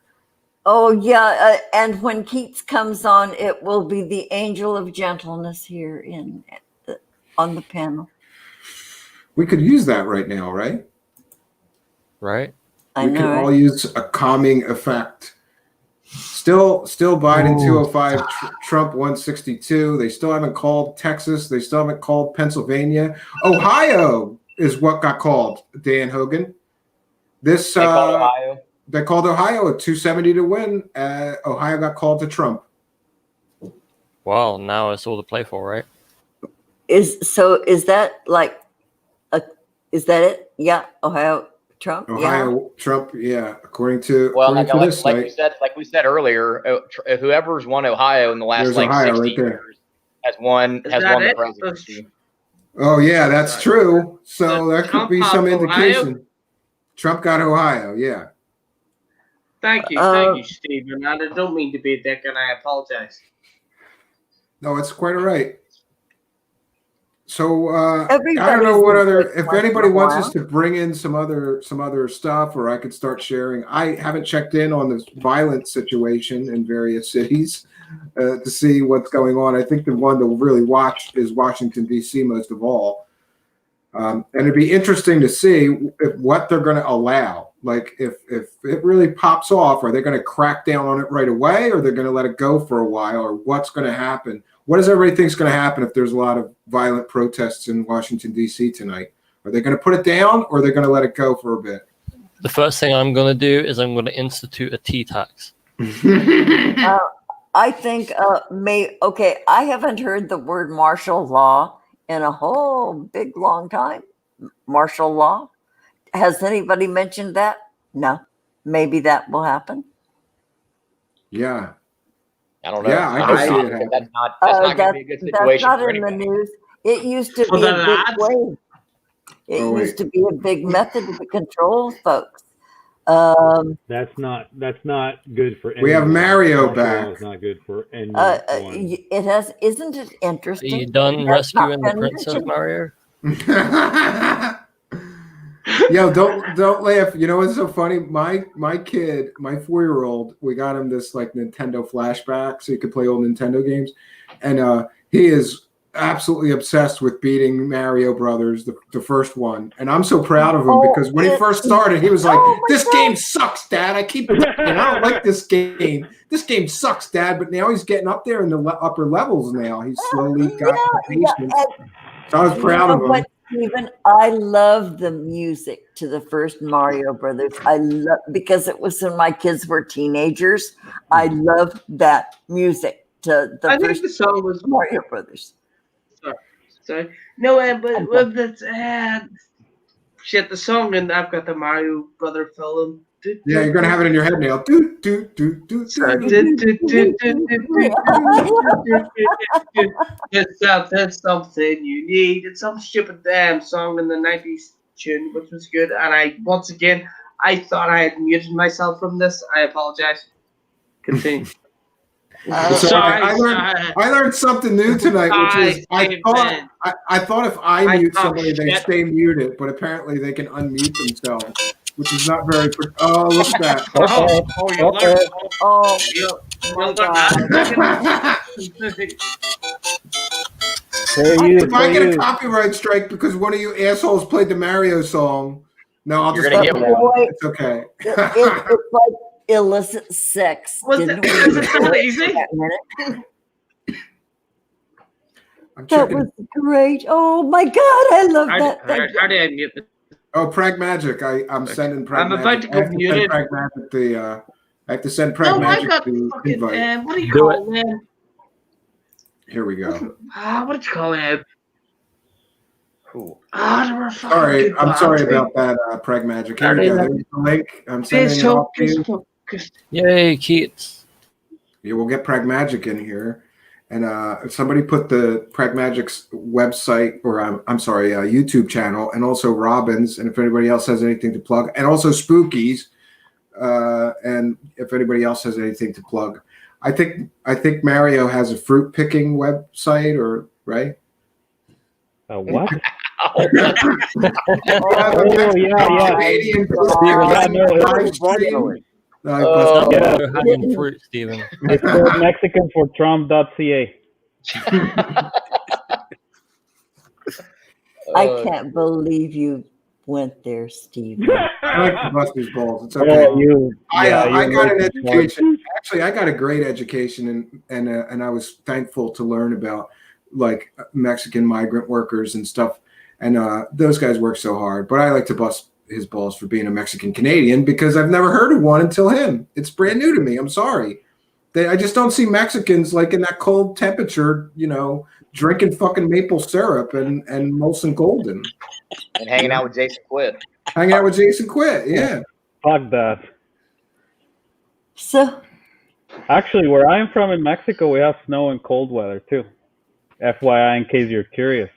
Oh, yeah. And when Keats comes on, it will be the angel of gentleness here on the panel. We could use that right now, right? Right? I We know. can all use a calming effect. Still Biden 205, Trump 162. They still haven't called Texas. They still haven't called Pennsylvania. Ohio is what got called, Dan Hogan. They called Ohio. They called Ohio at 270 to win. Ohio got called to Trump. Well, now it's all to play for, right? Is that like is that it? Yeah, Ohio Trump. Ohio Trump, yeah. According to Like this site, we said earlier, whoever's won Ohio in the last there's like Ohio 60 right there. years has won the presidency. Oh yeah, that's true. So that could Trump be some got indication. Ohio? Trump got Ohio, yeah. Thank you, Stephen. I don't mean to be a dick, and I apologize. No, it's quite all right. So I don't know Everybody's what a other. dick If once in anybody a wants while. us to bring in some other stuff, or I could start sharing. I haven't checked in on this violent situation in various cities to see what's going on. I think the one to really watch is Washington D.C. most of all, and it'd be interesting to see what they're going to allow. Like if it really pops off, are they going to crack down on it right away, or they're going to let it go for a while, or what's going to happen? What does everybody think is going to happen if there's a lot of violent protests in Washington, D.C. tonight? Are they going to put it down, or are they going to let it go for a bit? The first thing I'm going to do is I'm going to institute a tea tax. I think I haven't heard the word martial law in a whole big long time. Martial law. Has anybody mentioned that? No. Maybe that will happen. Yeah. I don't know. Yeah, I can see it happen. That's not going to be a good situation that's not for in the anybody. news. It used to For be the a big lads? way. It Oh, used wait. to be a big method to control folks. That's not good for anyone. We have Mario Martial back. law is not good for anyone. It has. Isn't it interesting? Are you done That's not rescuing the been princess, mentioned. Mario? Yo, don't laugh. You know what's so funny? My kid, my 4-year-old, we got him this like Nintendo flashback so he could play old Nintendo games, and he is absolutely obsessed with beating Mario Brothers, the first one. And I'm so proud of him because when he first started, he was like, "This game sucks, Dad. I don't like this game. This game sucks, Dad." But now he's getting up there in the upper levels. Now he's slowly got the patience. So I was proud of him. But Stephen, I love the music to the first Mario Brothers. I love because it was when my kids were teenagers. I love that music to the I think first the song was Mario Brothers. Sorry. Sorry. No, but that's shit. The song, and I've got the Mario Brother film. Yeah, you're gonna have it in your head now. Do do do do It's something you need. It's some stupid damn song in the 90s tune, which was good. And I thought I had muted myself from this. I apologize. Continue. I learned something new tonight, which is I thought if I mute somebody, they stay muted, but apparently they can unmute themselves, which is not very. Oh, look at that! You learned. Oh, my God. If I get a copyright strike because one of you assholes played the Mario song, no, I'll You're just gonna get one. It's okay. It's like illicit sex. Was it that easy? That was great. Oh my God, I love that. How did I mute it? Oh, Pragmagic! I'm sending Pragmagic. I'm about to go mute it. Pragmagic I have to send No, I Pragmagic got the fucking. invite. What do you call him? Here we go. What did you call him? Cool. Sorry, I'm sorry about that, Pragmagic. Here we go. There's the link. I'm sending it off to you. Yay, Keats. Yeah, we'll get Pragmagic in here. And somebody put the Pragmagic's website, or I'm sorry, YouTube channel, and also Robin's. And if anybody else has anything to plug, and also Spookies, and if anybody else has anything to plug, I think Mario has a fruit picking website, or right? What? Oh yeah. Canadian having fruit, Stephen. It's called Mexican for Trump.ca. I can't believe you went there, Steve. I like to bust these balls. It's okay. I got an education. Actually, I got a great education, and I was thankful to learn about like Mexican migrant workers and stuff. And those guys work so hard. But I like to bust his balls for being a Mexican Canadian because I've never heard of one until him. It's brand new to me. I'm sorry. I just don't see Mexicans like in that cold temperature, drinking fucking maple syrup and Molson Golden. And hanging out with Jason Quidd. Hanging out with Jason Quidd, yeah. Fuck that. So, actually, where I'm from in Mexico, we have snow and cold weather too. FYI, in case you're curious.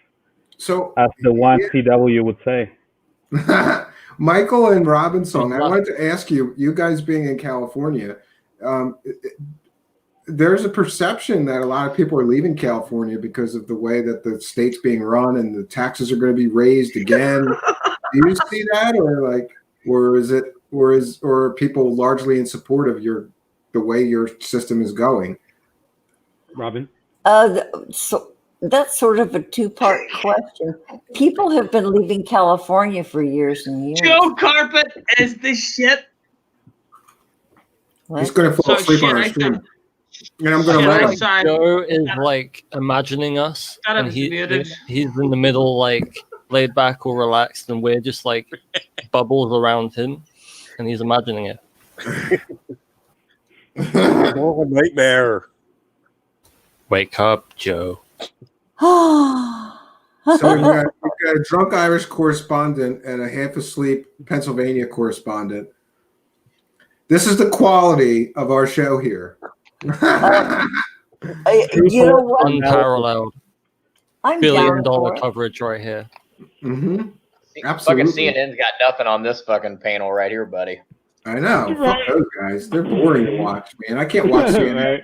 So, as the one CW would say. Michael and Robin song. I wanted to ask you, you guys being in California, there's a perception that a lot of people are leaving California because of the way that the state's being run and the taxes are going to be raised again. Do you see that, or are people largely in support of the way your system is going? Robin? So that's sort of a two-part question. People have been leaving California for years and years. Joe Carpet is the shit. He's going to fall asleep on our stream. And I'm going to let him. Joe is like imagining us, and he's in the middle, like laid back or relaxed, and we're just like bubbles around him, and he's imagining it. Oh, a nightmare. Wake up, Joe. So you got a drunk Irish correspondent and a half asleep Pennsylvania correspondent. This is the quality of our show here. You know what? Unparalleled. I'm $1 billion coverage right here. Mm-hmm. Absolutely. Fucking CNN's got nothing on this fucking panel right here, buddy. I know. Fuck those guys. They're boring to watch, man. I can't watch CNN.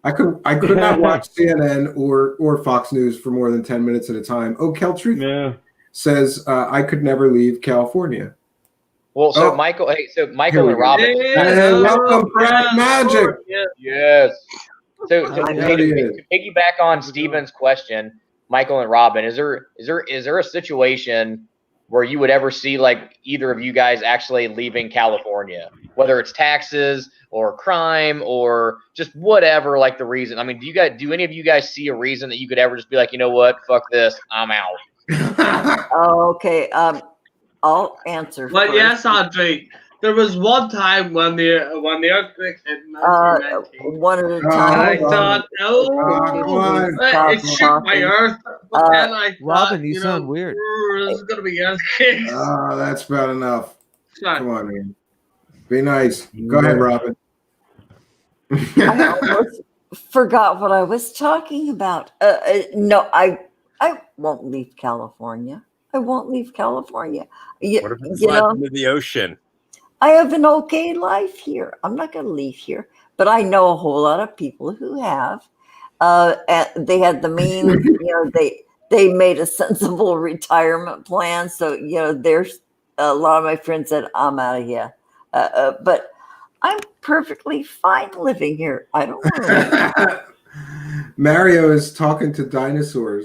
I could not watch CNN or Fox News for more than 10 minutes at a time. Oh, Truth says I could never leave California. Well, so Michael and Robin. Welcome, Pragmagic. Yes. So to piggyback on Steven's question, Michael and Robin, is there a situation where you would ever see like either of you guys actually leaving California, whether it's taxes or crime or just whatever, like the reason? I mean, do any of you guys see a reason that you could ever just be like, you know what, fuck this, I'm out? Okay. I'll answer. But first. yes, Andre, There was one time when the earthquake hit in 1919. One at a And time. I thought, it shook my earth. But then I thought, Robin, you sound weird. There's going to be earthquakes. Oh, that's about enough. Sorry. Come on, man. Be nice. Go ahead, Robin. I almost forgot what I was talking about. No, I won't leave California. I won't leave California. What if it's left into the ocean? I have an okay life here. I'm not going to leave here, but I know a whole lot of people who have. They had the means. They made a sensible retirement plan. So there's a lot of my friends said, "I'm out of here," but I'm perfectly fine living here. I don't want to. Mario is talking to dinosaur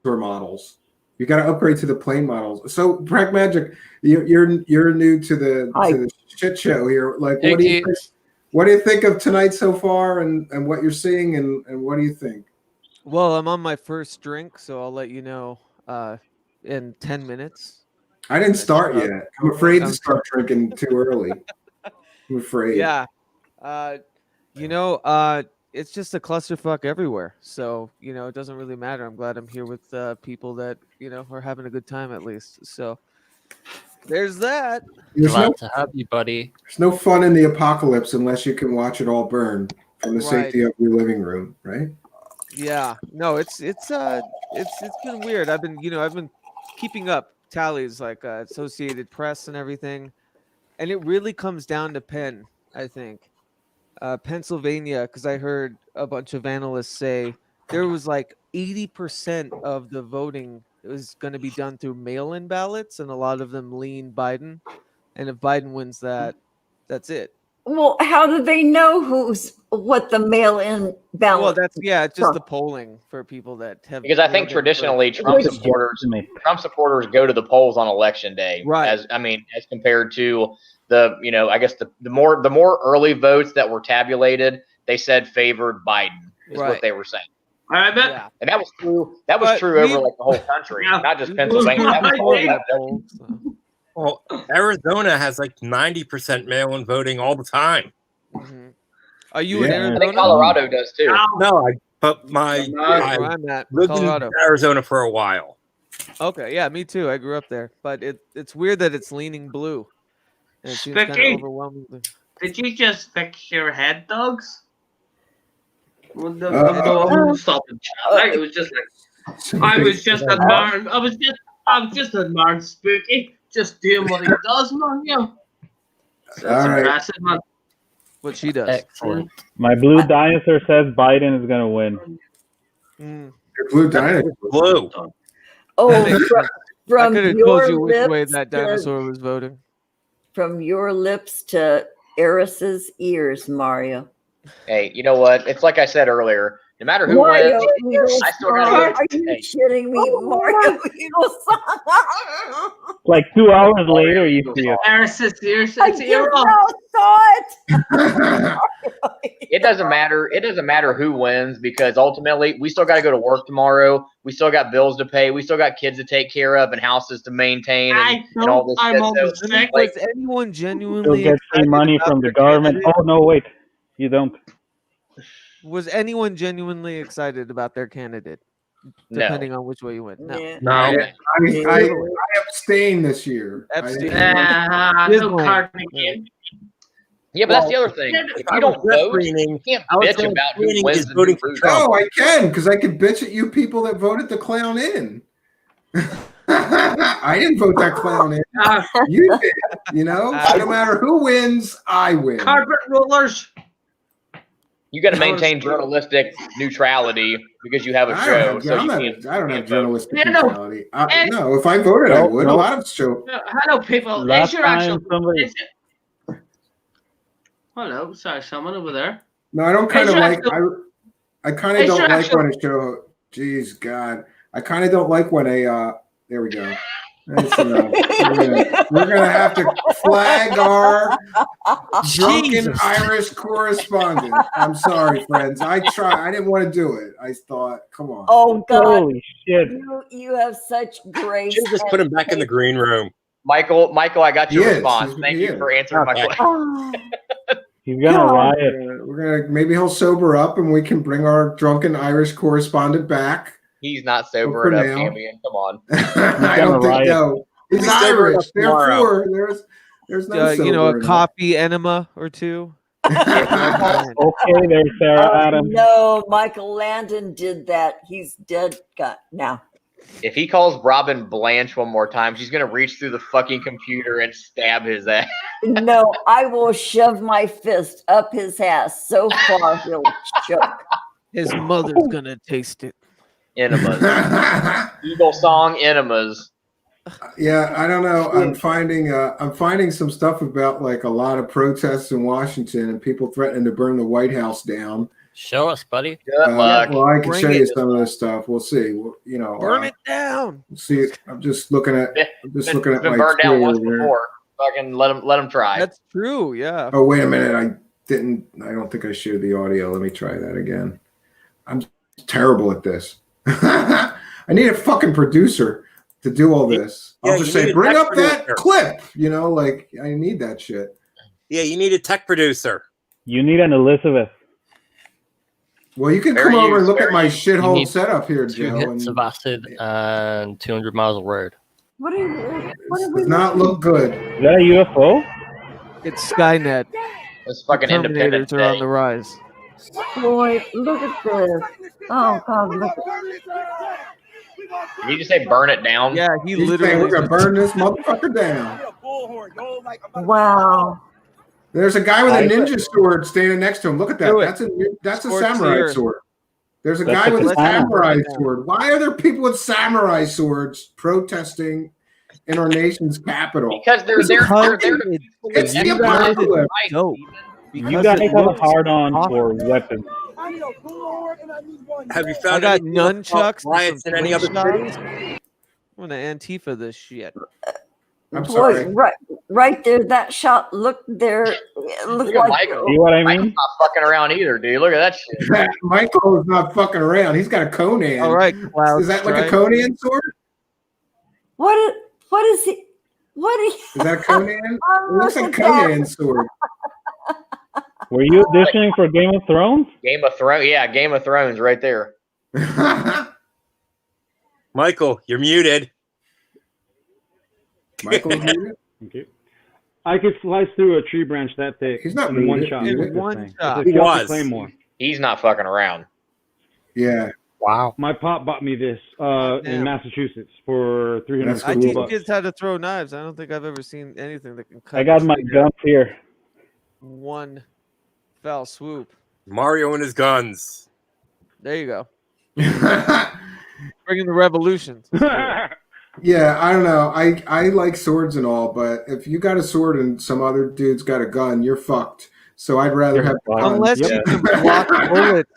models. You got to upgrade to the plane models. So, Prac Magic, you're new to the shit show here. Like, what do you think of tonight so far, and what you're seeing, and what do you think? Well, I'm on my first drink, so I'll let you know in 10 minutes. I didn't start yet. I'm afraid to start drinking too early. I'm afraid. Yeah. It's just a clusterfuck everywhere. So, it doesn't really matter. I'm glad I'm here with people that, are having a good time at least. So there's that. Glad to have you, buddy. There's no fun in the apocalypse unless you can watch it all burn from the safety of your living room, right? Yeah. No, it's been weird. I've been keeping up tallies like Associated Press and everything. And it really comes down to Penn, I think. Pennsylvania, because I heard a bunch of analysts say there was like 80% of the voting was going to be done through mail-in ballots, and a lot of them lean Biden. And if Biden wins that, that's it. Well, how do they know what the mail-in ballot? Well, that's just the polling for people that have. Because I think traditionally Trump supporters go to the polls on election day, right? As compared to I guess the more early votes that were tabulated, they said favored Biden is what they were saying. I bet, and that was true. That was true over like the whole country, not just Pennsylvania. Well, Arizona has like 90% mail-in voting all the time. Mm-hmm. Are you in Arizona? I think Colorado does too. No, I lived in Arizona for a while. Okay, yeah, me too. I grew up there, but it's weird that it's leaning blue. And it seems kind of overwhelming. Did you just fix your head, dogs? Stop the chat. It was just like I was just admiring. I was just admiring Spooky, just doing what he does, man. That's impressive, man. What she does. Excellent. My blue dinosaur says Biden is gonna win. Your blue dinosaur. Blue. Oh, from I could have told you which way that dinosaur was voting. From your lips to Eris's ears, Mario. Hey, you know what? It's like I said earlier. No matter who wins, I still gotta go. Are you shitting me, Mario? Like 2 hours later, you see it. Eris's ears. I just now saw it. It doesn't matter. It doesn't matter who wins because ultimately we still got to go to work tomorrow. We still got bills to pay. We still got kids to take care of and houses to maintain and all this shit. Was anyone genuinely You'll get free money from the government? Oh no, wait, you don't. Was anyone genuinely excited about their candidate? Depending on which way you went. No. I abstain this year. No card again. Yeah, but that's the other thing. If you don't vote, you can't bitch about who wins and voting for Trump. No, I can, because I can bitch at you people that voted the clown in. I didn't vote that clown in. You did. So no matter who wins, I win. Carpet rollers. You got to maintain journalistic neutrality because you have a show. I don't have journalistic neutrality. No, if I voted, I would. A lot of show. Hello, people. Last time somebody. Hello, sorry, someone over there. No, I don't kind of like. I kind of don't like when a show. Jeez, God, I kind of don't like when a. There we go. We're gonna have to flag our drunken Irish correspondent. I'm sorry, friends. I didn't want to do it. I thought, come on. Oh God! Holy shit! You have such grace. You just put him back in the green room. Michael, I got your He is. response. Thank He you is. for answering my Okay. question. He's gonna riot. We're gonna maybe he'll sober up and we can bring our drunken Irish correspondent back. He's not for sober enough, now. Cambian. Come on. I don't think riot. no. He's He's sober Irish. enough tomorrow. Therefore, there's no you know, sober a enough. coffee enema or two. Okay, there's Sarah Oh, Adams. no, Michael Landon did that. He's dead now. If he calls Robin Blanche one more time, she's gonna reach through the fucking computer and stab his ass. No, I will shove my fist up his ass so far he'll choke. His mother's gonna taste it. Enemas. Eagle song enemas. Yeah, I don't know. I'm finding some stuff about like a lot of protests in Washington and people threatening to burn the White House down. Show us, buddy. Good luck. Well, I can Bring show you it. some of this stuff. We'll see. You know, Burn it down. see. I'm just looking at. It's looking at been my burned down Twitter once here. before. Fucking let him try. That's true. Yeah. Oh, wait a minute. I don't think I shared the audio. Let me try that again. I'm terrible at this. I need a fucking producer to do all this. Yeah, I'll just you need say, a bring tech up that producer." clip. You know, like I need that shit. Yeah, you need a tech producer. You need an Elizabeth. Well, you can Fair come over use, and look fair at my use. You shithole need setup here, 2 Joe. hits of acid and 200 miles of road. What Does not look good. Is that a UFO? It's Skynet. It's fucking Terminators Independence are on Day. the rise. Boy, look at this. Oh, God, look Did you just say burn it down? Yeah, he He's saying literally. we're gonna burn this motherfucker down. Wow. There's a guy with a ninja sword standing next to him. Look at that. Do it. That's a Sports samurai here. sword. There's a That's guy a with a katana. samurai sword. Why are there people with samurai swords protesting in our nation's capital? Because they're there to It's the You guys- apocalypse. Dope. You Because guys it have a looks hard on awesome. for weapons. Have you I found got anything about nunchucks riots and in some any other slingshots. cities? I'm gonna Antifa this shit. I'm Boy, sorry. right there, that shot looked there. It looked Look at like Michael. See what I Michael's mean? not fucking around either, dude. Look at that shit. Michael is not fucking around. He's got a Conan. All right, Cloud Is that like a Strike. Conan sword? what is he? What is Is that a Conan? It looks look like at that. Conan's sword. Were you auditioning for Game of Thrones? Game of Thrones. Yeah, Game of Thrones right there. Michael, you're muted. Michael's muted? Okay. I could slice through a tree branch that thick He's not in one muted. shot. In with this one thing. shot. It's a He Celtic was. Claymore. He's not fucking around. Yeah. Wow. My pop bought me this Damn. in Massachusetts for That's I 350 teach cool. bucks. kids how to throw knives. I don't think I've ever seen anything that can cut. I got a my trigger guns here. one foul swoop. Mario and his guns. There you go. Bringing the revolution. Yeah, I don't know. I like swords and all, but if you got a sword and some other dude's got a gun, you're fucked. So I'd rather have the gun. Unless you can block bullets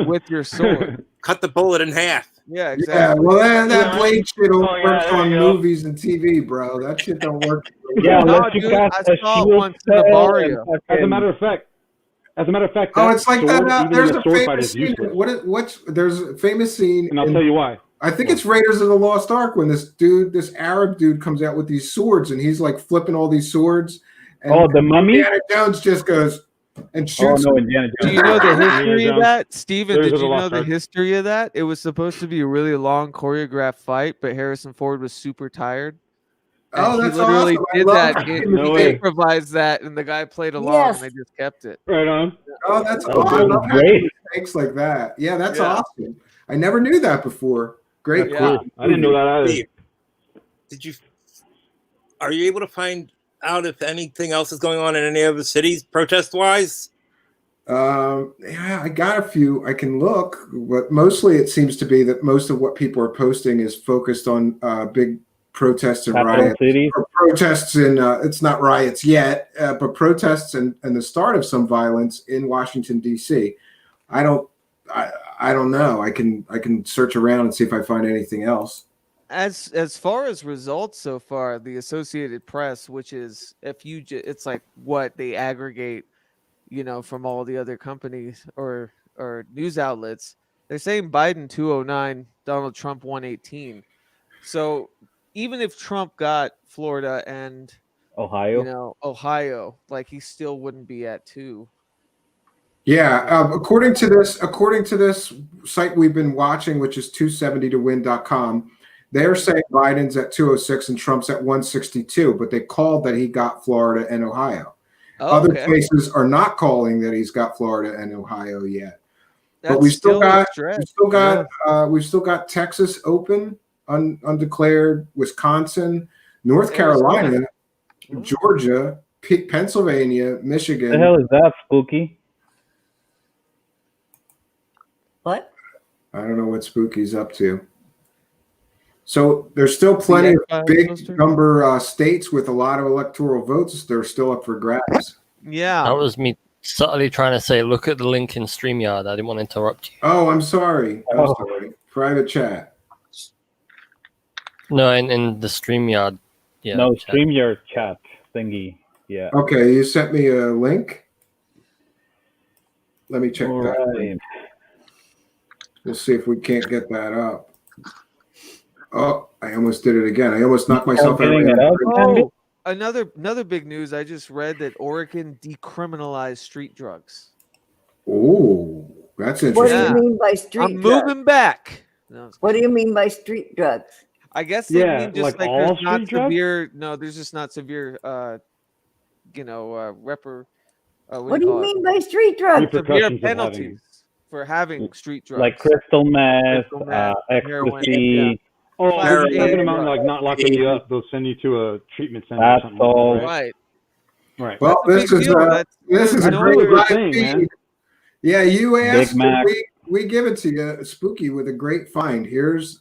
with your sword. Cut the bullet in half. Yeah, Yeah, exactly. well, that blade shit Oh, only yeah, works there on you go. movies and TV, bro. That shit don't work. Yeah, No, unless you dude, cast I a saw it shield once in the spell barrio. and As a matter of fact, Oh, it's like sword, that. even There's in a a sword fight, famous is scene. useless. There's a famous scene. And I'll tell you why. I think it's Raiders of the Lost Ark when this Arab dude comes out with these swords and he's like flipping all these swords. And Oh, the mummy? Indiana Jones just goes and Oh shoots. no, him. Indiana Do Jones. you know the Indiana history of Jones. that? Steven, Raiders did of the you know Lost the Ark. history of that? It was supposed to be a really long choreographed fight, but Harrison Ford was super tired. And Oh, he that's literally awesome. I did love that. that. He No way. improvised that, and the guy played along, Yes. and they just kept it. Right on. Oh, that's That awesome. I was love great. having mistakes like that. Yeah, that's Yeah. awesome. I never knew that before. Great. That's Yeah. cool. I didn't know that either. Steve, are you able to find out if anything else is going on in any other cities protest wise? Yeah, I got a few. I can look, but mostly it seems to be that most of what people are posting is focused on big protests and Capital riots. cities. Or protests in it's not riots yet, but protests and the start of some violence in Washington D.C. I don't know. I can search around and see if I find anything else. As far as results so far, the Associated Press, which is it's like what they aggregate, from all the other companies or news outlets. They're saying Biden 209, Donald Trump 118. So, even if Trump got Florida and Ohio. Ohio, like he still wouldn't be at 2. Yeah, according to this site we've been watching, which is 270towin.com, they're saying Biden's at 206 and Trump's at 162, but they called that he got Florida and Ohio. Other places are not calling that he's got Florida and Ohio yet. But we've still got Texas open, undeclared, Wisconsin, North Carolina, Georgia, Pennsylvania, Michigan. The hell is that, Spooky? What? I don't know what Spooky's up to. So there's still plenty of big number states with a lot of electoral votes. They're still up for grabs. Yeah. That was me subtly trying to say, look at the link in StreamYard. I didn't want to interrupt you. Oh, I'm sorry. Sorry. Private chat. No, in the StreamYard. Yeah, no, StreamYard chat thingy. Yeah. Okay, you sent me a link. Let me check that. Right. We'll see if we can't get that up. Oh, I almost did it again. I almost knocked myself out. Oh, another big news. I just read that Oregon decriminalized street drugs. Oh, that's interesting. What do you mean by street drugs? I'm moving back. No, what do you mean by street drugs? I guess they mean just like all there's not street drugs? severe. No, there's just not severe. What do you mean by street drugs? Severe penalties for having street drugs, like crystal meth, heroin, ecstasy. Oh, they're talking about like not locking you up. They'll send you to a treatment center or something. all. Right. Right. Well, this is a great live feed. Yeah, you asked. We give it to you, Spooky, with a great find. Here's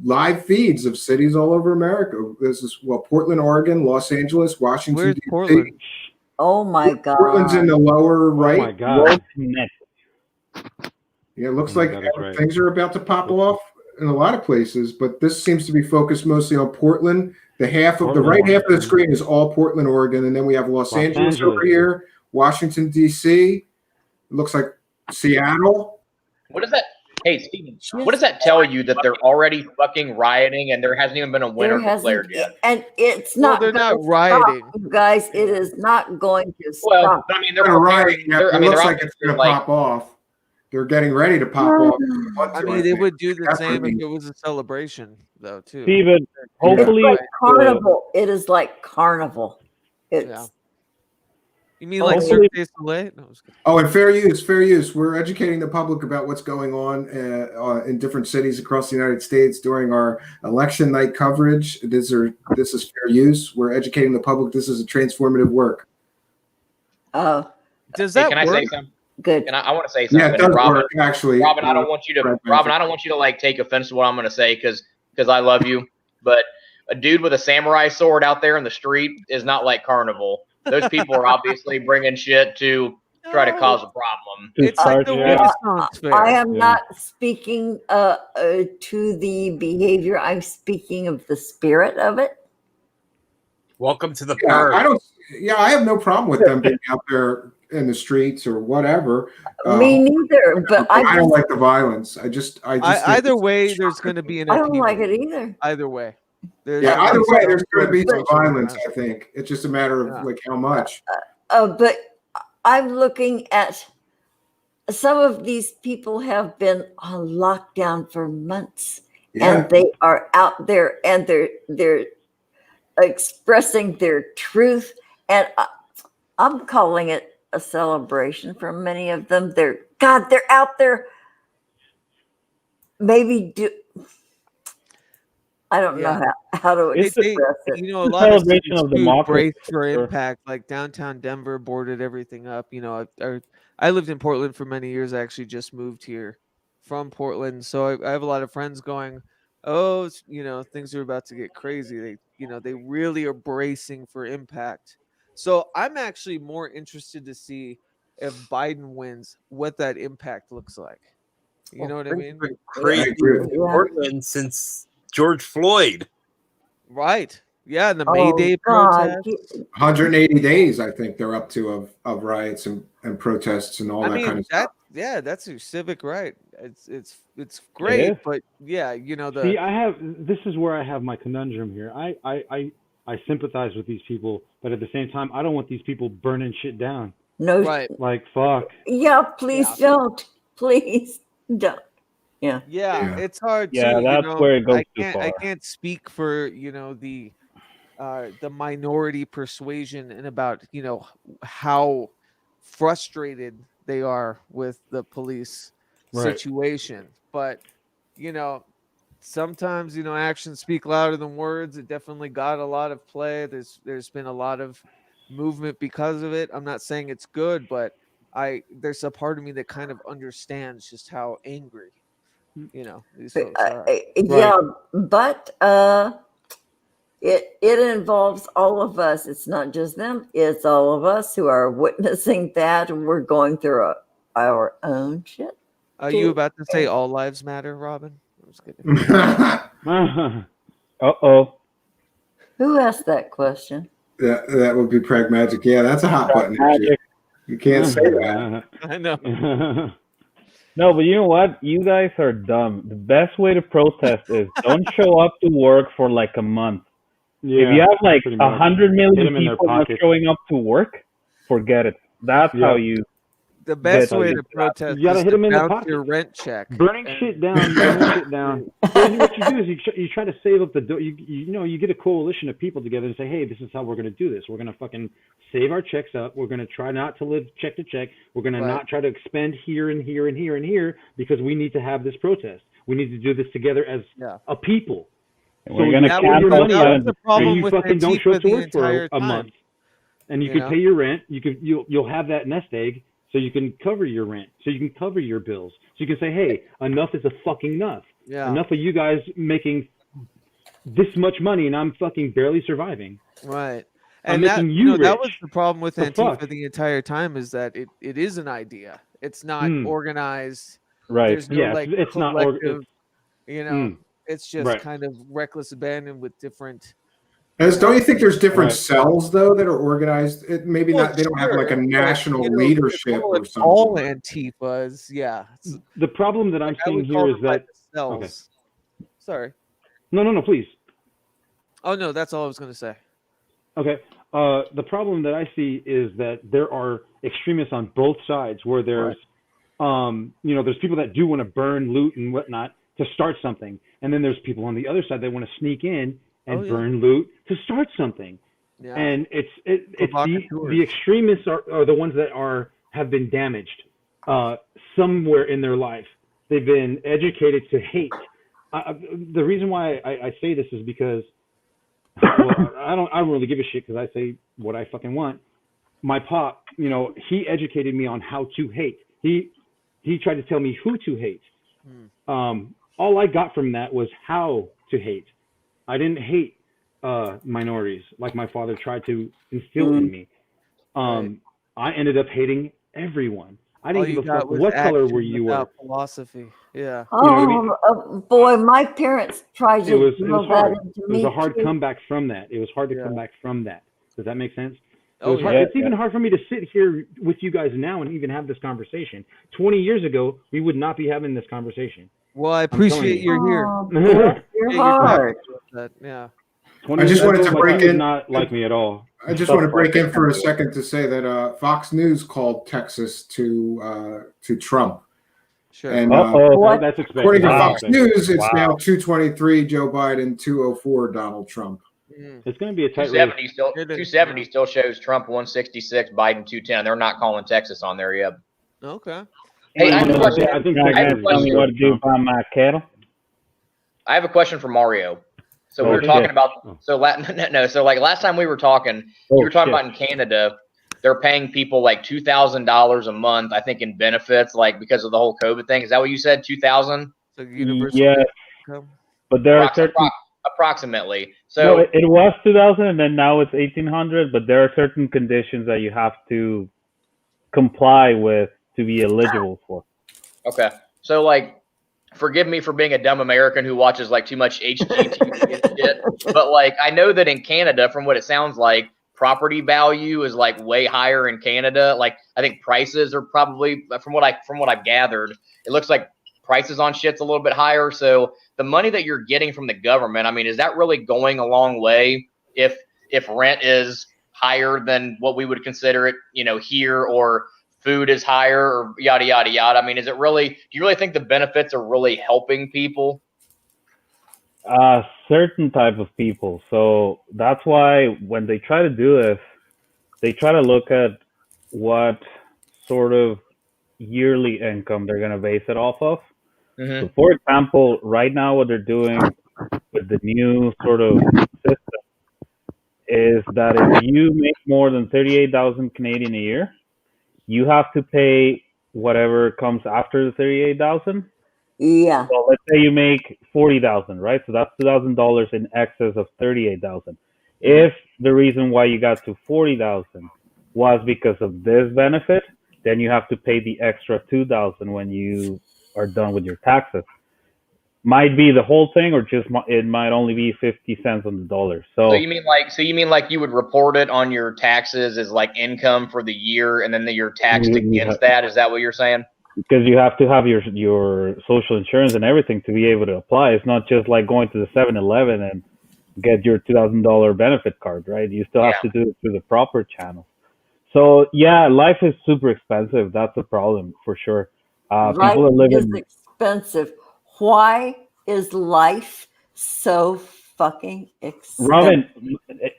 live feeds of cities all over America. This is Portland, Oregon, Los Angeles, Washington, Where's D.C. Portland? Oh my God. Portland's in the lower right. Oh my God. Yeah, it looks like things are about to pop off in a lot of places, but this seems to be focused mostly on Portland. The right half of the screen is all Portland, Oregon, and then we have Los Angeles over here, Washington, D.C. It looks like Seattle. What does that? Hey, Steven, what does that tell you that they're already fucking rioting and there hasn't even been a winner declared yet? And it's not. They're not gonna rioting, stop, you guys. It is not going to stop. Well, I mean, they're rioting. preparing. It looks like it's going to pop off. They're getting ready to pop off. I mean, they would do the same if it was a celebration, though, too. Steven, hopefully, it's like carnival. It is like carnival. It's. You mean like Cirque du Soleil? No, oh, and fair use. We're educating the public about what's going on in different cities across the United States during our election night coverage. This is fair use. We're educating the public. This is a transformative work. Does that Can I work? say something? Good. And I want to say something. Yeah, it does Robin, work, actually. Robin, I don't want you to like take offense to what I'm going to say because I love you. But a dude with a samurai sword out there in the street is not like carnival. Those people are obviously bringing shit to try to cause a problem. It's like the Renaissance fair. I am not speaking to the behavior. I'm speaking of the spirit of it. Welcome to the purge. I have no problem with them being out there in the streets or whatever. Me neither. But I don't like the violence. I just either way, there's going to be an. I don't like it either. Either way. Either way, there's going to be some violence. I think it's just a matter of like how much. But I'm looking at some of these people have been on lockdown for months, and they are out there and they're expressing their truth, and I'm calling it a celebration for many of them. They're out there. I don't know how to express it. You know, a lot of cities do brace for impact. Like downtown Denver boarded everything up. You know, I lived in Portland for many years. I actually just moved here from Portland, so I have a lot of friends going, "Oh, you know, things are about to get crazy." They really are bracing for impact. So I'm actually more interested to see if Biden wins, what that impact looks like. You know what I mean? Crazy in Portland since George Floyd. Right. Yeah, and the May Day protest. 180 days, I think they're up to of riots and protests and all that kind of stuff. Yeah, that's your civic right. It's great, is. but yeah, you know See, this is where I have my conundrum here. I sympathize with these people, but at the same time, I don't want these people burning shit down. No, right. Like, fuck. yeah, please Yeah. don't. Please don't. Yeah. Yeah, it's hard Yeah, too. You that's know, where it goes I too can't far. I can't speak for the minority persuasion and about how frustrated they are with the police Right. situation, but you know sometimes actions speak louder than words. It definitely got a lot of play. There's been a lot of movement because of it. I'm not saying it's good, but there's a part of me that kind of understands just how angry these folks are. Yeah, but it involves all of us. It's not just them. It's all of us who are witnessing that. We're going through our own shit. Are you about to say all lives matter, Robin? I'm just kidding. Uh-oh. Who asked that question? That would be pragmatic. Yeah, that's a hot button issue. You can't say that. I know. No, but you know what? You guys are dumb. The best way to protest is don't show up to work for like a month. Yeah, if you have like pretty much. 100 Hit million 'em in their people not pockets. showing up to work, forget it. That's how you. The best get way how to protest You gotta is hit to 'em in the bounce pocket. your rent check. Burning shit down, burning shit down. So what you do is you try to save up the dough. You get a coalition of people together and say, hey, this is how we're going to do this. We're going to fucking save our checks up. We're going to try not to live check to check. We're going to not try to expend here and here and here and here because we need to have this protest. We need to do this together as a people. And we're going to cancel your money up, the problem and you with fucking don't show Antifa up to the work for entire a month, time. and you You can know? pay your rent. You'll have that nest egg, so you can cover your rent, so you can cover your bills, so you can say, hey, enough is a fucking enough. Yeah. Enough of you guys making this much money, and I'm fucking barely surviving. Right. I'm And that making you that rich. was the problem with The Antifa fuck? the entire time is that it is an idea. It's not organized. Right. There's no Yeah, like it's not collective, it's- it's just Right. kind of reckless abandon with different. Don't you think there's different Right. cells though that are organized? Maybe Well, not. They don't have like a sure, but, national you know, leadership all, or something. all Antifas, yeah. The problem that I'm I seeing would call here is them by that the cells. Sorry. No, please. Oh no, that's all I was going to say. Okay. The problem that I see is that there are extremists on both sides where there's, there's people that do want to burn, loot, and whatnot to start something. And then there's people on the other side that want to sneak in and burn, loot to start something. Yeah. And it's the extremists are the ones that have been damaged somewhere in their life. They've been educated to hate. The reason why I say this is because I don't really give a shit because I say what I fucking want. My pop, he educated me on how to hate. He tried to tell me who to hate. All I got from that was how to hate. I didn't hate minorities like my father tried to instill in me. I ended up hating everyone. I didn't give a fuck what color were you were. Philosophy, yeah. Boy, my parents tried to It was drill that hard. into It me was a hard too. comeback from that. It was hard to come back from that. Does that make sense? It Oh, was hard. yeah. It's even hard for me to sit here with you guys now and even have this conversation. 20 years ago, we would not be having this conversation. Well, I I'm telling appreciate you. you're here. Oh, bless your heart. Yeah. 20 I just years wanted ago, to my break dad did in. not like me at all. I just want to break in for a second to say that Fox News called Texas to Trump. Sure. And That's expected. according to Wow. Fox News, it's Wow. now 223 Joe Biden, 204 Donald Trump. It's going to be a tight race. 270 still shows Trump 166, Biden 210. They're not calling Texas on there yet. Okay. Hey, I have a question. I think Now, I have guys, a tell me question. what to do about my cattle. I have a question for Mario. So we were Okay. talking about so last time we were talking, you were talking about in Canada, they're paying people like $2,000 a month, I think, in benefits, like because of the whole COVID thing. Is that what you said? 2,000? So universal Yes, income? but there are certain. Approximately. No, So it was 2,000, and then now it's 1,800. But there are certain conditions that you have to comply with to be eligible for. okay. So like, forgive me for being a dumb American who watches like too much HGTV and shit, but like I know that in Canada, from what it sounds like, property value is like way higher in Canada. Like I think prices are probably from what I've gathered, it looks like prices on shit's a little bit higher. So the money that you're getting from the government, I mean, is that really going a long way if rent is higher than what we would consider it, here, or food is higher, or yada yada yada? I mean, do you really think the benefits are really helping people? Certain type of people. So that's why when they try to do this, they try to look at what sort of yearly income they're going to base it off of. So, for example, right now, what they're doing with the new sort of system is that if you make more than 38,000 Canadian a year, you have to pay whatever comes after the 38,000. Yeah. So let's say you make 40,000, right? So that's $2,000 in excess of 38,000. If the reason why you got to 40,000 was because of this benefit, then you have to pay the extra 2,000 when you are done with your taxes. Might be the whole thing, or just it might only be 50 cents on the dollar. So you mean like you would report it on your taxes as like income for the year, and then you're taxed against that? Is that what you're saying? Because you have to have your social insurance and everything to be able to apply. It's not just like going to the 7-Eleven and get your $2,000 benefit card, right? You still have to do it through the proper channel. So yeah, life is super expensive. That's a problem for sure. People are living. Life is expensive. Why is life so fucking expensive? Robin,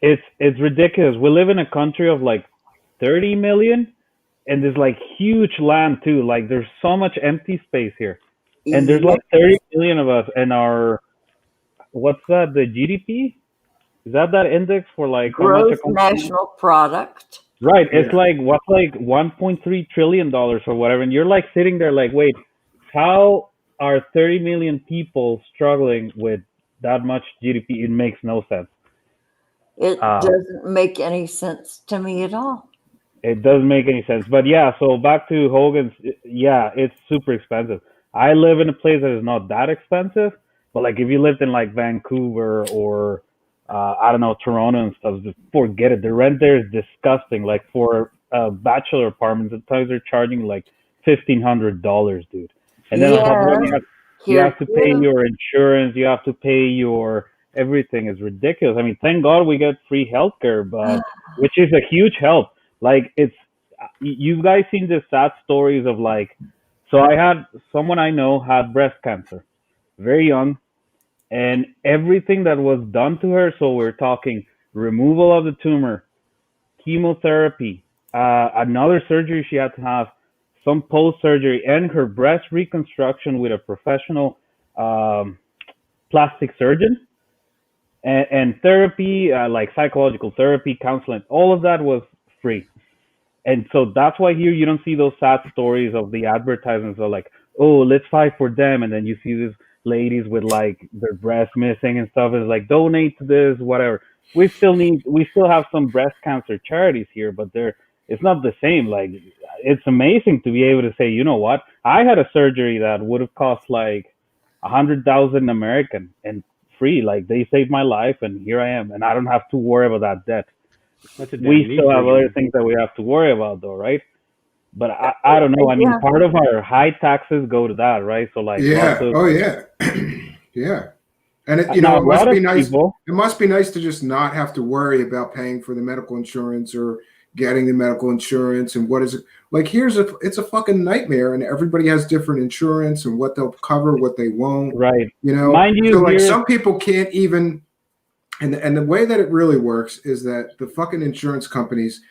it's ridiculous. We live in a country of like 30 million, and there's like huge land too. Like there's so much empty space here, and there's like 30 million of us. And our, what's that? The GDP? Is that index for like gross how much national product? Right. It's like what's like $1.3 trillion or whatever, and you're like sitting there like, wait, how are 30 million people struggling with that much GDP? It makes no sense. It doesn't make any sense to me at all. It doesn't make any sense. But yeah, so back to Hogan's, yeah, it's super expensive. I live in a place that is not that expensive, but like if you lived in like Vancouver or I don't know, Toronto and stuff, just forget it. The rent there is disgusting. Like for bachelor apartments, at times they're charging like $1,500, dude. And then on top of that, you have to pay your insurance, you have to pay your everything. Is ridiculous. I mean, thank God we get free healthcare, but which is a huge help. Like you guys seen the sad stories of like, so I had someone I know had breast cancer, very young, and everything that was done to her. So we're talking removal of the tumor, chemotherapy, another surgery she had to have, some post-surgery, and her breast reconstruction with a professional plastic surgeon, and therapy, like psychological therapy, counseling, all of that was free. And so that's why here you don't see those sad stories of the advertisements of like, oh, let's fight for them. And then you see these ladies with like their breasts missing and stuff. It's like, donate to this, whatever. We still have some breast cancer charities here, but it's not the same. Like, it's amazing to be able to say, you know what? I had a surgery that would have cost like 100,000 American and free. Like, they saved my life, and here I am, and I don't have to worry about that debt. We still have other things that we have to worry about, though, right? But I don't know. I mean, part of our high taxes go to that, right? So like, yeah, yeah. And it must be nice. It must be nice to just not have to worry about paying for the medical insurance or getting the medical insurance and what is it like. It's a fucking nightmare, and everybody has different insurance and what they'll cover, what they won't. Right. Mind you, so like some people can't even. And the way that it really works is that the fucking insurance companies,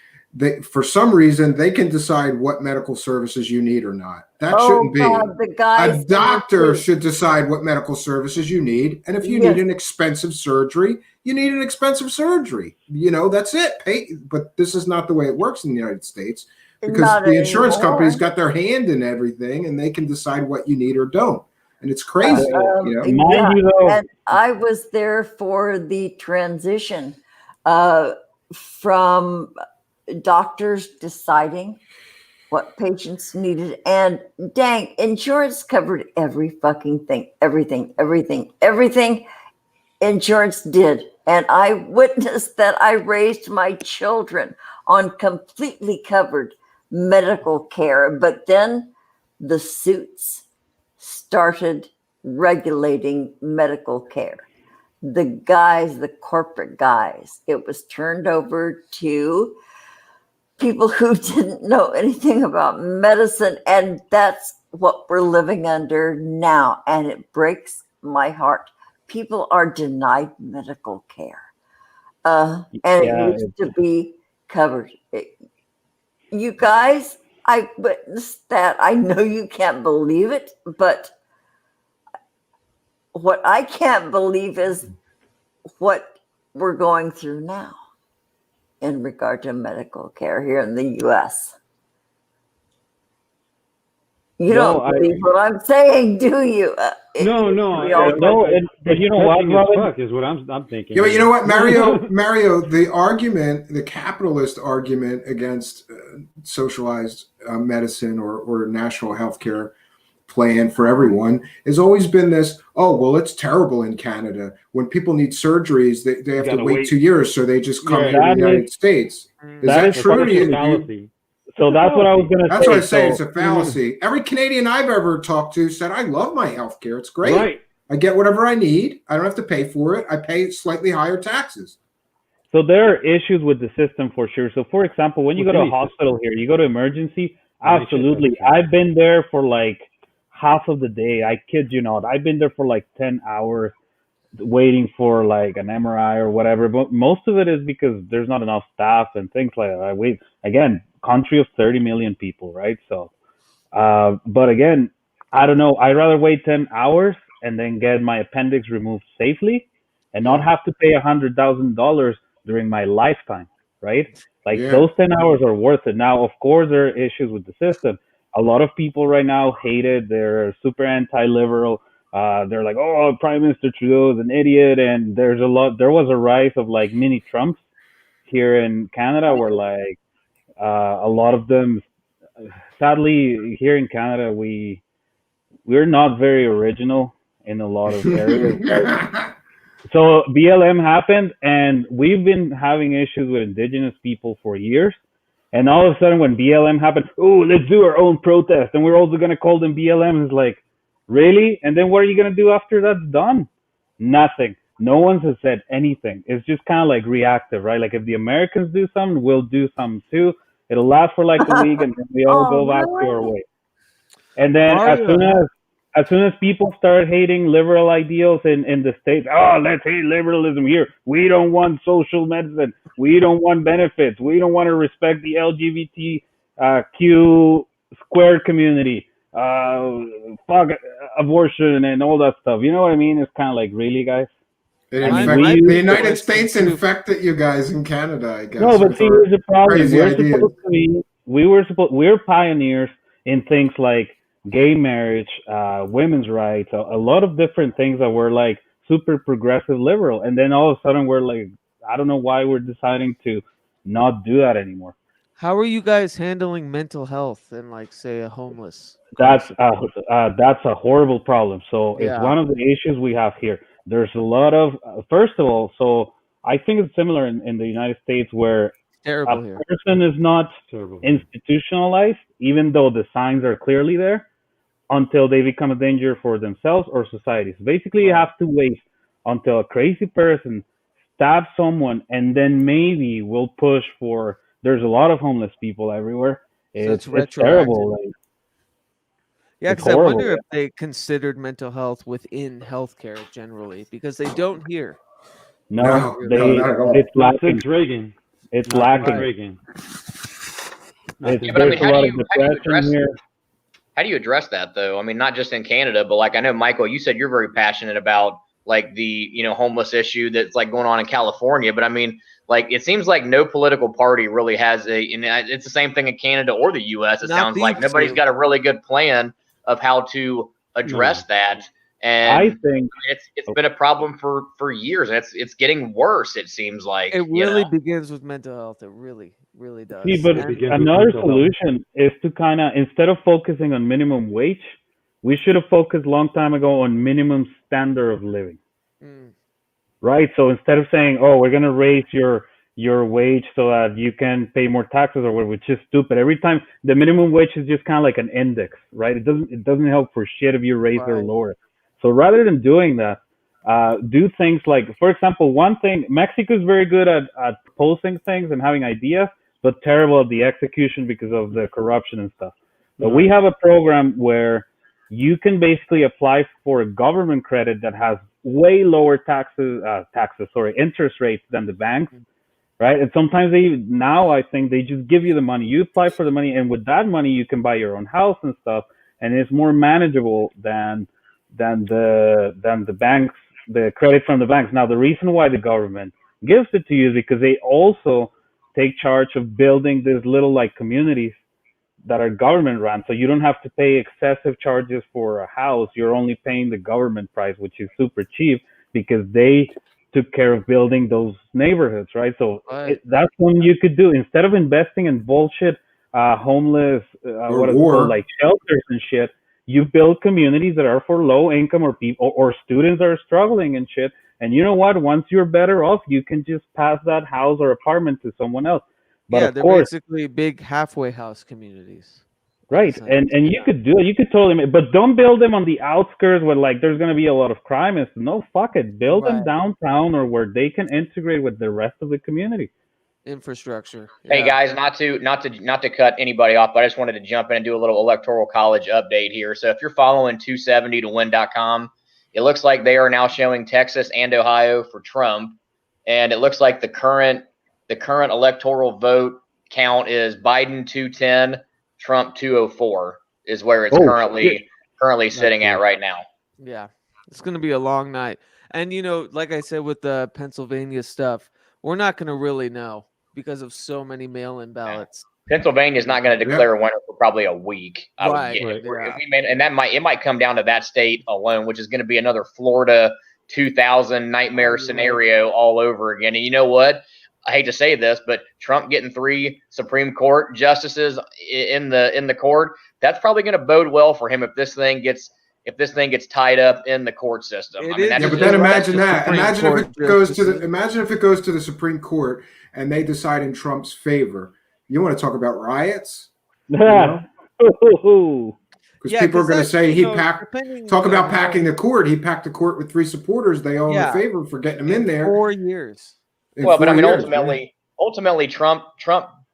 for some reason, they can decide what medical services you need or not. That shouldn't be. A doctor should decide what medical services you need. And if you need an expensive surgery, you need an expensive surgery. That's it. Pay. But this is not the way it works in the United States, because the insurance companies got their hand in everything, and they can decide what you need or don't. And it's crazy. And I was there for the transition from doctors deciding what patients needed, and dang, insurance covered every fucking thing, everything insurance did And I witnessed that. I raised my children on completely covered medical care. But then the suits started regulating medical care. The guys, the corporate guys, it was turned over to people who didn't know anything about medicine. And that's what we're living under now. And it breaks my heart. People are denied medical care. And Yeah, it used to be covered. You guys, I witnessed that. I know you can't believe it, but what I can't believe is what we're going through now in regard to medical care here in the US. You No, don't believe what I'm saying, do you? No, but you know what, depressing as Robin? fuck is what I'm thinking. Yeah, but you know what, Mario, the argument, the capitalist argument against socialized medicine or national health care plan for everyone has always been this, oh, well, it's terrible in Canada. When people need surgeries, they have to wait 2 years, so they just come here to the United States. Is that true? So that's what I was going to say. That's what I say. It's a fallacy. Every Canadian I've ever talked to said, I love my health care. It's great. Right. I get whatever I need. I don't have to pay for it. I pay slightly higher taxes. So there are issues with the system for sure. So for example, when you go to a hospital here, you go to emergency, absolutely. I've been there for like half of the day. I kid you not. I've been there for like 10 hours waiting for like an MRI or whatever. But most of it is because there's not enough staff and things like that. I wait again, country of 30 million people, right? So, but again, I don't know. I'd rather wait 10 hours and then get my appendix removed safely and not have to pay $100,000 during my lifetime, right? Like those 10 hours are worth it. Now, of course, there are issues with the system. A lot of people right now hate it. They're super anti-liberal. They're like, oh, Prime Minister Trudeau is an idiot. And there was a rise of like mini Trumps here in Canada where like a lot of them, sadly, here in Canada, we're not very original in a lot of areas. So BLM happened, and we've been having issues with Indigenous people for years. And all of a sudden, when BLM happened, oh, let's do our own protest, and we're also going to call them BLM. It's like, really? And then what are you going to do after that's done? Nothing. No one has said anything. It's just kind of like reactive, right? Like if the Americans do something, we'll do something too. It'll last for like a week, and then we all go back to our way. And then as soon as people start hating liberal ideals in the States, oh, let's hate liberalism here. We don't want social medicine. We don't want benefits. We don't want to respect the LGBTQ squared community. Fuck abortion and all that stuff. You know what I mean? It's kind of like, really, guys? The United States infected you guys in Canada, I guess. No, but see, here's the problem. We're pioneers in things like gay marriage, women's rights, a lot of different things that were like super progressive liberal. And then all of a sudden we're like, I don't know why we're deciding to not do that anymore. How are you guys handling mental health and like say a homeless? That's a horrible problem. So it's one of the issues we have here. There's a lot of, first of all, so I think it's similar in the United States where a person is not institutionalized, even though the signs are clearly there, until they become a danger for themselves or society. So basically, you have to wait until a crazy person stabs someone, and then maybe we'll push for. There's a lot of homeless people everywhere. It's terrible. Like, yeah, because I wonder if they considered mental health within healthcare generally, because they don't here. No, not at all. It's lacking. Since Reagan. It's lacking. Reagan. But I mean, how do you address that though? I mean, not just in Canada, but like I know, Michael, you said you're very passionate about like the homeless issue that's like going on in California. But I mean, like it seems like no political party really has and it's the same thing in Canada or the U.S. It sounds like nobody's got a really good plan of how to address that. And I think it's been a problem for years. And it's getting worse. It seems like it really begins with mental health. It really does. See, but another solution is to kind of, instead of focusing on minimum wage, we should have focused a long time ago on minimum standard of living. right? So instead of saying, "Oh, we're gonna raise your wage so that you can pay more taxes," or whatever, which is stupid. Every time the minimum wage is just kind of like an index, right? It doesn't help for shit if you raise it or Right. lower it. So rather than doing that, do things like, for example, one thing Mexico is very good at proposing things and having ideas, but terrible at the execution because of the corruption and stuff. But we have a program where you can basically apply for a government credit that has way lower interest rates than the banks, right? And sometimes I think they just give you the money. You apply for the money, and with that money, you can buy your own house and stuff, and it's more manageable than the banks, the credit from the banks. Now, the reason why the government gives it to you is because they also take charge of building these little like communities that are government run, so you don't have to pay excessive charges for a house. You're only paying the government price, which is super cheap because they took care of building those neighborhoods, right? So Right. that's one you could do instead of investing in bullshit, homeless, Or what is it called, war. like shelters and shit. You build communities that are for low income or people or students that are struggling and shit. And you know what? Once you're better off, you can just pass that house or apartment to someone else. But Yeah, of they're course, basically big halfway house communities. in a right, sense. and you could do it. You could totally, but don't build them on the outskirts where like there's gonna be a lot of crime. And no, fuck it. Build them Right. downtown or where they can integrate with the rest of the community. Infrastructure. Hey Yeah. guys, not to cut anybody off, but I just wanted to jump in and do a little electoral college update here. So if you're following 270towin.com, it looks like they are now showing Texas and Ohio for Trump, and it looks like the current electoral vote count is Biden 210, Trump 204 is where it's Oh, currently sitting at right now. Yeah. It's going to be a long night. And, like I said, with the Pennsylvania stuff, we're not going to really know because of so many mail-in ballots. Pennsylvania's not going to declare a winner for probably a week. I would Right, get. right, If we're- yeah. if we made, and it might come down to that state alone, which is going to be another Florida 2000 nightmare scenario all over again. And you know what? I hate to say this, but Trump getting 3 Supreme Court justices in the court, that's probably going to bode well for him if this thing gets tied up in the court system. I mean, that's Yeah, but just then right. imagine that. Supreme Imagine if Court it goes to justices. imagine if it goes to the Supreme Court and they decide in Trump's favor. You want to talk about riots? You know? Because Yeah, people are 'cause going to that, say you he know, packed. depending Talk about on how- packing the court. He packed the court with 3 supporters. They all in Yeah. favor for getting him in there. 4 years. in Well, but I 4 mean, years, ultimately, Trump,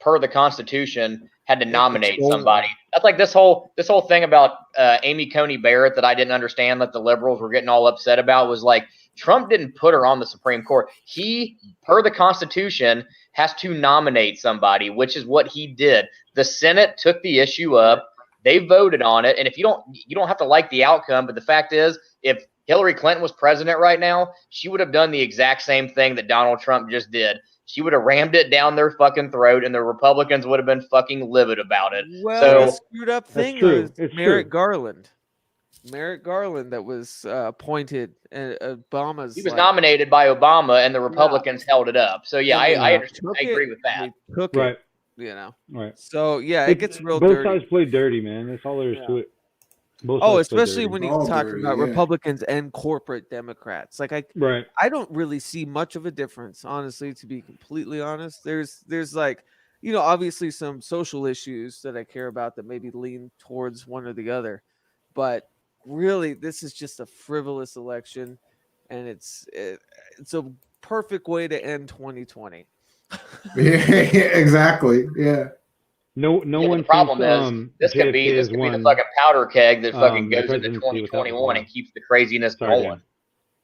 per the Constitution, had to nominate control somebody. That's like this whole thing about Amy Coney Barrett that I didn't understand that the liberals were getting all upset about was like Trump didn't put her on the Supreme Court. He, per the Constitution, has to nominate somebody, which is what he did. The Senate took the issue up. They voted on it, and if you don't have to like the outcome, but the fact is, if Hillary Clinton was president right now, she would have done the exact same thing that Donald Trump just did. She would have rammed it down their fucking throat, and the Republicans would have been fucking livid about it. Well, the So screwed up That's thing true. was It's Merrick true. Garland. Merrick Garland that was appointed, and Obama's. he was nominated by Obama, and the Republicans held it up. So yeah, And I they understand. took I agree with that. They took Right. it, Right. So yeah, it gets real Both dirty. sides play dirty, man. That's all there is to it. Both Oh, sides play especially dirty. when you All talk dirty, about yeah. Republicans and corporate Democrats. Like Right. I don't really see much of a difference, honestly, to be completely honest. There's like, obviously some social issues that I care about that maybe lean towards one or the other. But really, this is just a frivolous election, and it's a perfect way to end 2020. yeah, exactly. Yeah. No Yeah, but one the problem thinks is this could be the fucking powder keg that fucking the goes into presidency without 2021 and Ohio. keeps the craziness Sorry, going. Dan.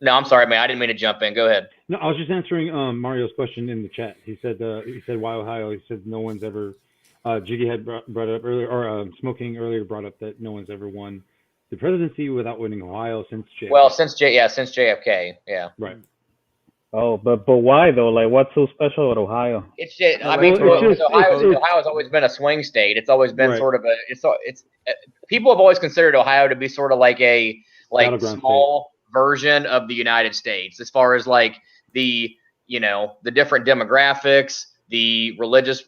No, I'm sorry, man. I didn't mean to jump in. Go ahead. No, I was just answering Mario's question in the chat. He said why Ohio? He said no one's ever. Jiggy had brought it up earlier, or Smoking earlier brought up that no one's ever won the presidency without winning Ohio since JFK. Well, since JFK, yeah. Right. Oh, but why though? Like, what's so special about Ohio? It's just, I Well, mean, it's because just- Ohio's always been a swing state. It's always been Right. sort of it's people have always considered Ohio to be sort of like a Battleground small version of the United States as far as like the different demographics, the religious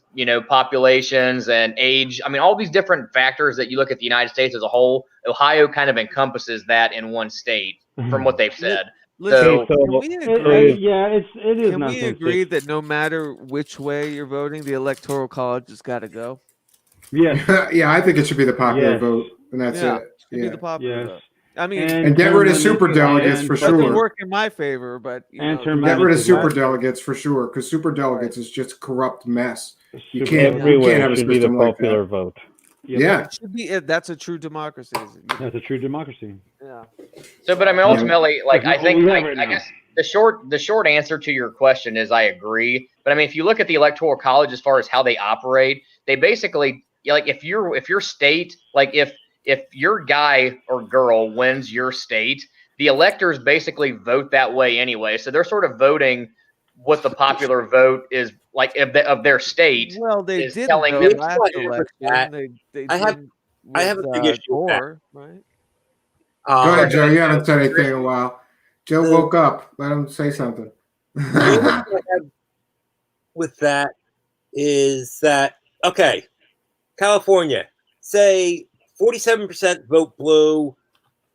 populations and age. I mean, all these different factors that you look at the United States as a whole. Ohio kind of encompasses that in one state, from what they've said. Listen, So- can we agree? it is Can we nonsense. agree that no matter which way you're voting, the electoral college has got to go? Yes. Yeah, I think it should be the popular Yes. vote, and that's Yeah, it. should be the popular Yes. vote. I mean, And get rid of super delegates and for doesn't sure. work in my favor, but you know, term Get rid of limits as super well. delegates for sure, because super delegates is just corrupt mess. You Super can't Everywhere have a should be the system like popular that. vote. Yeah. it should be. That's a true democracy. That's a true democracy. Yeah. So, but I mean, ultimately, like I think, we have right I now. guess the short answer to your question is I agree. But I mean, if you look at the electoral college as far as how they operate, they basically like if your state, like if your guy or girl wins your state, the electors basically vote that way anyway. So they're sort of voting what the popular vote is like of their state. Well, they is didn't telling vote them. last election. They I have didn't I have a with, big issue with that. Gore, right? Go ahead, Um, Joe. You haven't said anything in a while. Joe woke up. Let him say something. The issue I have with that is that okay, California, say 47% vote blue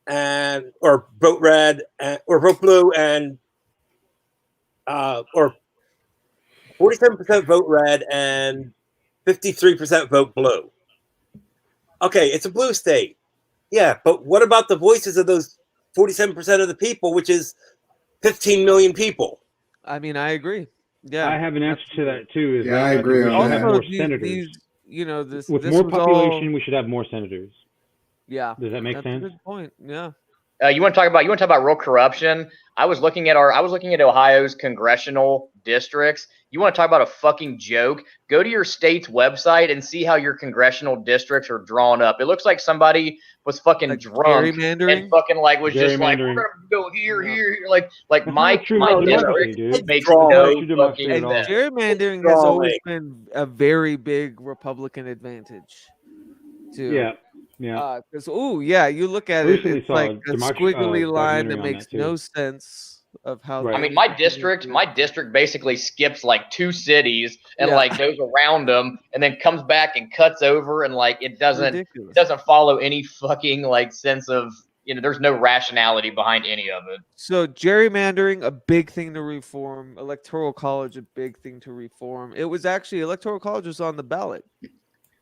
and or vote red or vote blue and or 47% vote red and 53% vote blue. Okay, it's a blue state. Yeah, but what about the voices of those 47% of the people, which is 15 million people? I mean, I agree. Yeah, I have an answer to that too. Is Yeah, that I agree we on should have that. more these, senators. you know, this With this more was population, all, we should have more senators. yeah. Does that make That's sense? a good point. Yeah. You want to talk about real corruption? I was looking at Ohio's congressional districts. You want to talk about a fucking joke? Go to your state's website and see how your congressional districts are drawn up. It looks like somebody was fucking Like drunk gerrymandering? and fucking like was just like we're Gerrymandering. gonna go here, here, here. Like That's my not true my democracy, district dude. makes That's no not true democracy fucking at all. sense. Gerrymandering has always been a very big Republican advantage, too. Yeah, yeah. Because yeah, you look at I it, recently it's saw like a a squiggly line that documentary on makes that, too. no sense of how. Right. I mean, my district basically skips like 2 cities and Yeah. like goes around them and then comes back and cuts over and like it doesn't follow any fucking like sense of, you know, there's no rationality behind any of it. So gerrymandering, a big thing to reform. Electoral college, a big thing to reform. It was actually electoral college was on the ballot.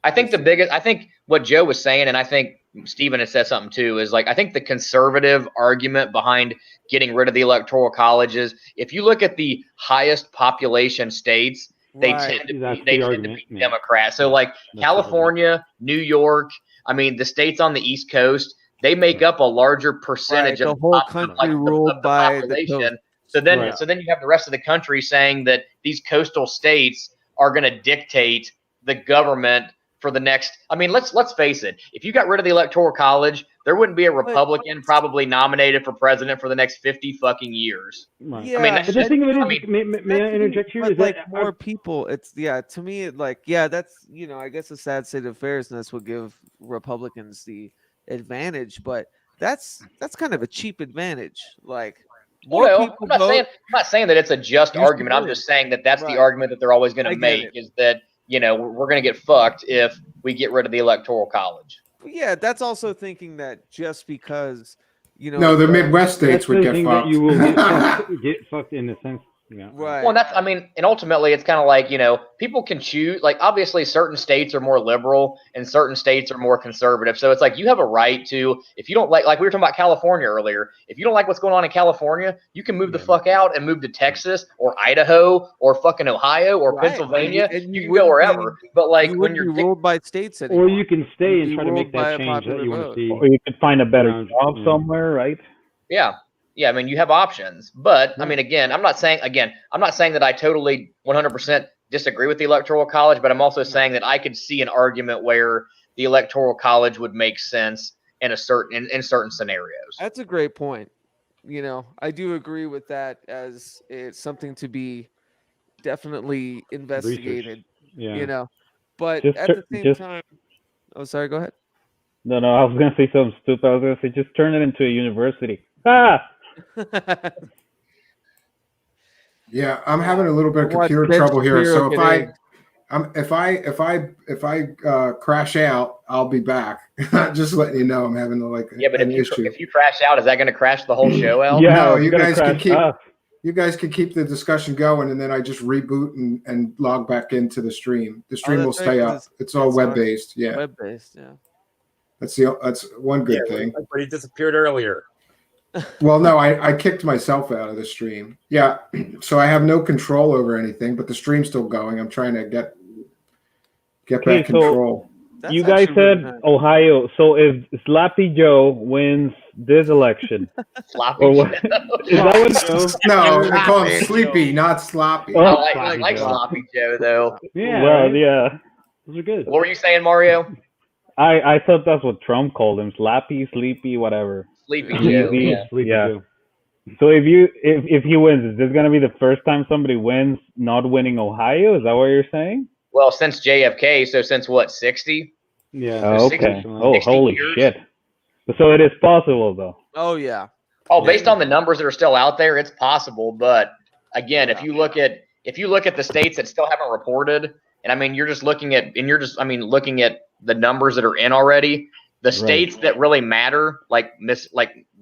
I think I think what Joe was saying, and I think Stephen has said something too, is like I think the conservative argument behind getting rid of the electoral college is if you look at the highest population states, they Right. tend to That's be, they the tend argument, to be yeah. Democrats. So like the California, New York, I mean the states on the East Coast, they make up a larger percentage Right, of the whole of country ruled by the population. coast. So then Right. so then you have the rest of the country saying that these coastal states are going to dictate the government for the next. I mean, let's face it. If you got rid of the electoral college, there wouldn't be a Republican probably nominated for president for the next 50 fucking years. Right. Yeah, I mean, that's But the thing of it is, I mean, may I interject here? But Is like that more people, it's to me, it like that's I guess a sad state of affairs, and that's what give Republicans the advantage. But that's kind of a cheap advantage. Like more well, people I'm not vote. saying that it's a just You argument. I'm should just saying that that's Right. the argument that they're always going I to get make it. is that we're going to get fucked if we get rid of the electoral college. Yeah, that's also thinking that just because No, the Midwest states that's would the get thing fucked. that you will get fucked in a sense. Yeah. Right. Well, that's, I mean, and ultimately it's kind of like, people can choose, like, obviously certain states are more liberal and certain states are more conservative. So it's like you have a right to, if you don't like we were talking about California earlier, if you don't like what's going on in California, you can move the fuck out and move to Texas or Idaho or fucking Ohio or Right. Pennsylvania. And You you can go wouldn't wherever. But like you when wouldn't you're be ruled by states anymore. Or you can stay You'd and be try to make ruled by that a change that popular you want vote. to see. Or you could find a better Around- job yeah. somewhere, right? Yeah, I mean, you have options, but I mean, again, I'm not saying that I totally 100% disagree with the electoral college, but I'm also saying that I could see an argument where the electoral college would make sense in certain scenarios. That's a great point. I do agree with that as it's something to be definitely investigated. Yeah. But Just at tur- the same just- time, oh, sorry, go ahead. No, I was gonna say something stupid. I was gonna say just turn it into a university. Ah. Yeah, I'm having a little bit of Watch computer Ben trouble here. Shapiro So get egged. If I crash out, I'll be back. Just letting you know, I'm having But an issue. if you crash out, is that going to crash the whole show out? Yeah, No, it's you gonna guys can crash keep. us. You guys can keep the discussion going, and then I just reboot and log back into the stream. The stream will that's right, stay 'cause up. It's all web based. Yeah, Web based, yeah. that's one good thing. But he disappeared earlier. Well, no, I kicked myself out of the stream. Yeah, so I have no control over anything, but the stream's still going. I'm trying to get back control. That's You guys actually really said nice. Ohio. So if Slappy Joe wins this election, Sloppy or what? Joe. Is that what? No, they call him Sloppy Sleepy, not Sloppy. Oh, I like Sloppy Joe though. Yeah, well, right? yeah. Those are good. What were you saying, Mario? I thought that's what Trump called him. Slappy, Sleepy, whatever. Sleepy Sleepy. Joe. Yeah. Sleepy Yeah. Joe. So if he wins, is this gonna be the first time somebody wins not winning Ohio? Is that what you're saying? Well, since JFK, so since what, 60? Yeah. Oh, So 60 okay. Oh, 60 holy years? shit. So it is possible though. Oh yeah. Oh, based on the numbers that are still out there, it's possible. But again, if you look at the states that still haven't reported, and I mean, you're just looking at looking at the numbers that are in already. The states that really matter, like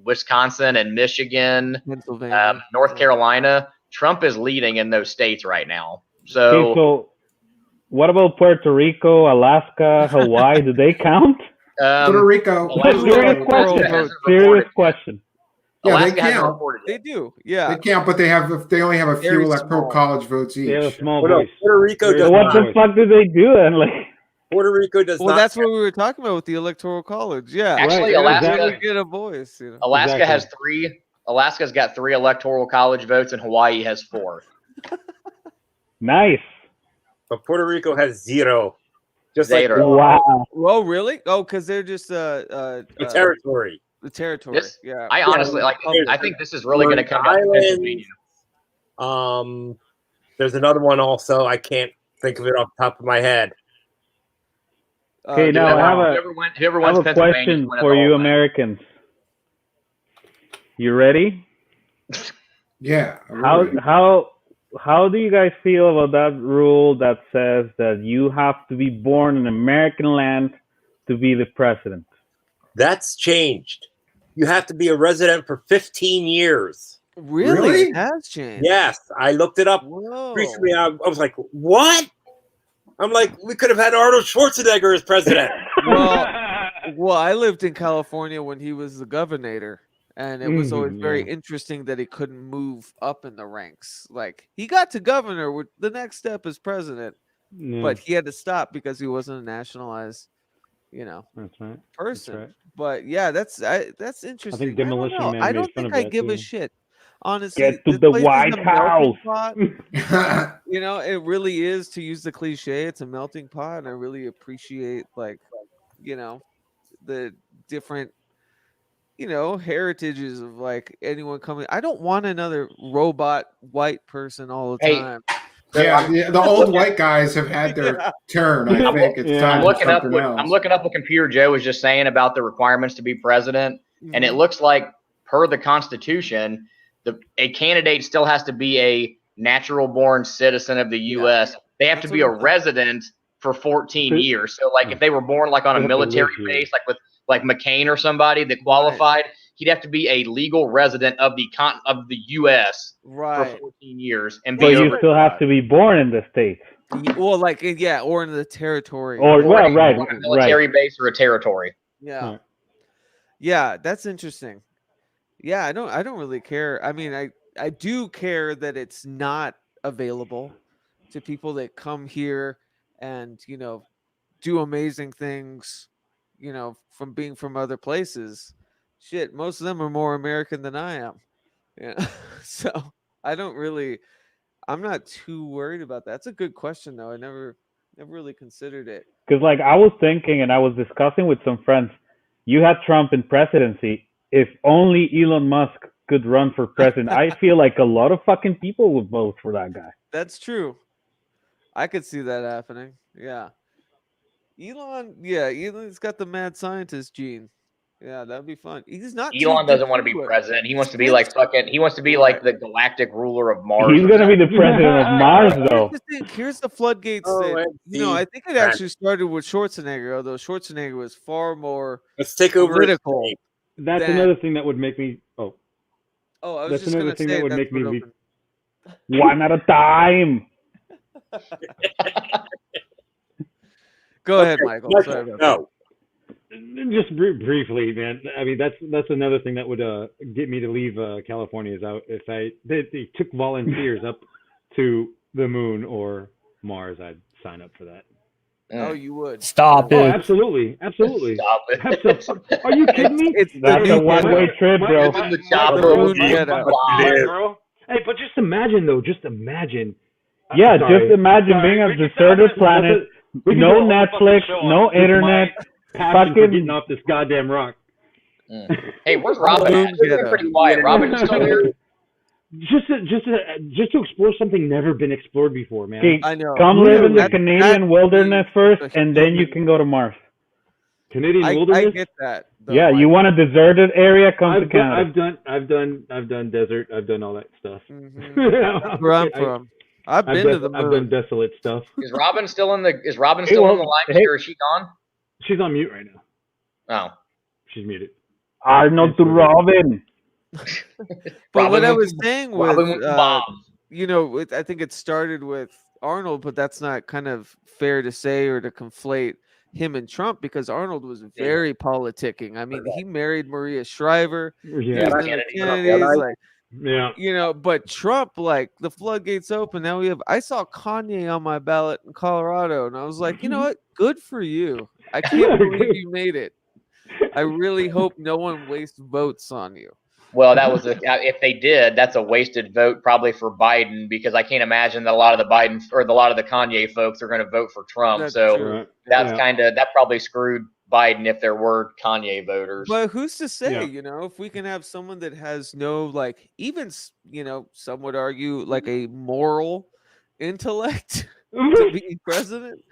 Wisconsin and Michigan, Pennsylvania, North Carolina, Trump is leading in those states right now. So, Okay, so what about Puerto Rico, Alaska, Hawaii? Do they count? Puerto Rico. Serious question. Serious question. Yeah, Alaska they hasn't count. reported They do. Yeah. They count, but they only have a few Very electoral small. college votes each. They have a small Well, no, voice. Puerto Rico Very does So what not. the fuck do they do then? Like, Puerto Rico does Well, not. that's what we were talking about with the electoral college. Yeah. Actually, Right, Alaska exactly. Get a voice. You know. Alaska Exactly. has 3. Alaska's got 3 electoral college votes, and Hawaii has 4. nice. But Puerto Rico has 0. Just like Zero. Wow. Oh, really? Oh, because they're just the territory. the territory. This- Yeah. I honestly I think this is really going to come down to Pennsylvania. There's another one also. I can't think of it off the top of my head. Okay, now I have whoever I have wins a Pennsylvania question is winning for the you whole thing. Americans. You ready? Yeah. I'm ready. How do you guys feel about that rule that says that you have to be born in American land to be the president? That's changed. You have to be a resident for 15 years. Really? Really? It has changed. Yes, I looked it up Whoa. recently. I was like, what? I'm like, we could have had Arnold Schwarzenegger as president. Well, I lived in California when he was the governor, and it was always very yeah. interesting that he couldn't move up in the ranks. Like he got to governor, with the next step is president, Yeah, but he had to stop because he wasn't a nationalized, that's right. person. right. But yeah, that's interesting. Demolition I Man don't made fun think of I that, give a too. shit. Honestly, Get to this the place is White a melting House. pot. It really is, to use the cliche, it's a melting pot, and I really appreciate the different heritages of anyone coming. I don't want another robot white person all the Hey, time. Yeah, the old white guys have had their turn. I think it's time I'm for looking up something what else. what Computer Joe was just saying about the requirements to be president, and it Mhm. looks like per the Constitution, a candidate still has to be a natural born citizen of the U.S. They have to That's be a what I'm saying. resident for 14 years. So, if they were born on They a have to military live here. base, with McCain or somebody that qualified, he'd have to be a legal resident of the U.S. for Right. 14 years and But be you over. still have to be born in the States. Well, or in the territory. Or, well, on right, a military right. base or a territory. Yeah. Right. Yeah, that's interesting. Yeah, I don't really care. I mean, I do care that it's not available to people that come here and, do amazing things, from being from other places. Shit, most of them are more American than I am. Yeah. So, I'm not too worried about that. That's a good question though. I never really considered it. Because, I was thinking and I was discussing with some friends, you had Trump in presidency. If only Elon Musk could run for president, I feel like a lot of fucking people would vote for that guy. That's true. I could see that happening. Yeah. Elon's got the mad scientist gene. Yeah, that'd be fun. He's not. Elon too doesn't want to be distinguished. president. He wants to be like fucking. He wants to be like the galactic ruler of Mars. He's gonna be the president of Mars, though. Here's the floodgates that I think it actually started with Schwarzenegger, although Schwarzenegger was far more Let's take over. political. That's than- another thing that would make me. Oh, I was that's just another gonna thing say that would that's make me what leave. opened- One at a time. Go ahead, Michael. Sorry about No. Just briefly, man. I mean, that's another thing that would get me to leave California is out if they took volunteers up to the moon or Mars. I'd sign up for that. Oh, you would. Stop Oh, it. absolutely. Stop it. Are you kidding me? That's a one-way trip, bro. The chopper. Hey, but just imagine though. Just imagine. Yeah, Sorry. just imagine being a deserted planet, We can no do a whole fucking Netflix, show on no just internet, my passion for fucking. getting off this goddamn rock. Hey, where's Robin? Boom, At? It's get been up. pretty quiet. Robin, you still here? Just to explore something never been explored before, man. Okay, I know. come live in the That- Canadian that- wilderness first, a and then you human- can go to Mars. Canadian I wilderness. get that. though, Yeah, you Michael. want a deserted area? Come to Canada. I've done desert. I've done all that stuff. Mhm. That's where I'm from. I've been to the I've done moon. desolate stuff. Is Robin still in the? Is Robin Hey, still well, on the line? hey. Or is she gone? She's on mute right now. Oh. She's muted. Arnold to Robin. But what I Robin was went- saying Robin was, went Bob. I think it started with Arnold, but that's not kind of fair to say or to conflate him and Trump because Arnold was very politicking. I mean, he married Maria Shriver. Yeah. He was in the Kennedy. Kennedys, like, Yeah. but Trump, like the floodgates open. Now I saw Kanye on my ballot in Colorado, and I was like, you know what? Good for you. I can't believe you made it. I really hope no one wastes votes on you. Well, that was if they did, that's a wasted vote probably for Biden because I can't imagine that a lot of the Biden or a lot of the Kanye folks are going to vote for Trump. That's so true. that's that probably screwed Biden if there were Kanye voters. But who's to say, Yeah. if we can have someone that has no, like, even, some would argue like a moral intellect to be president,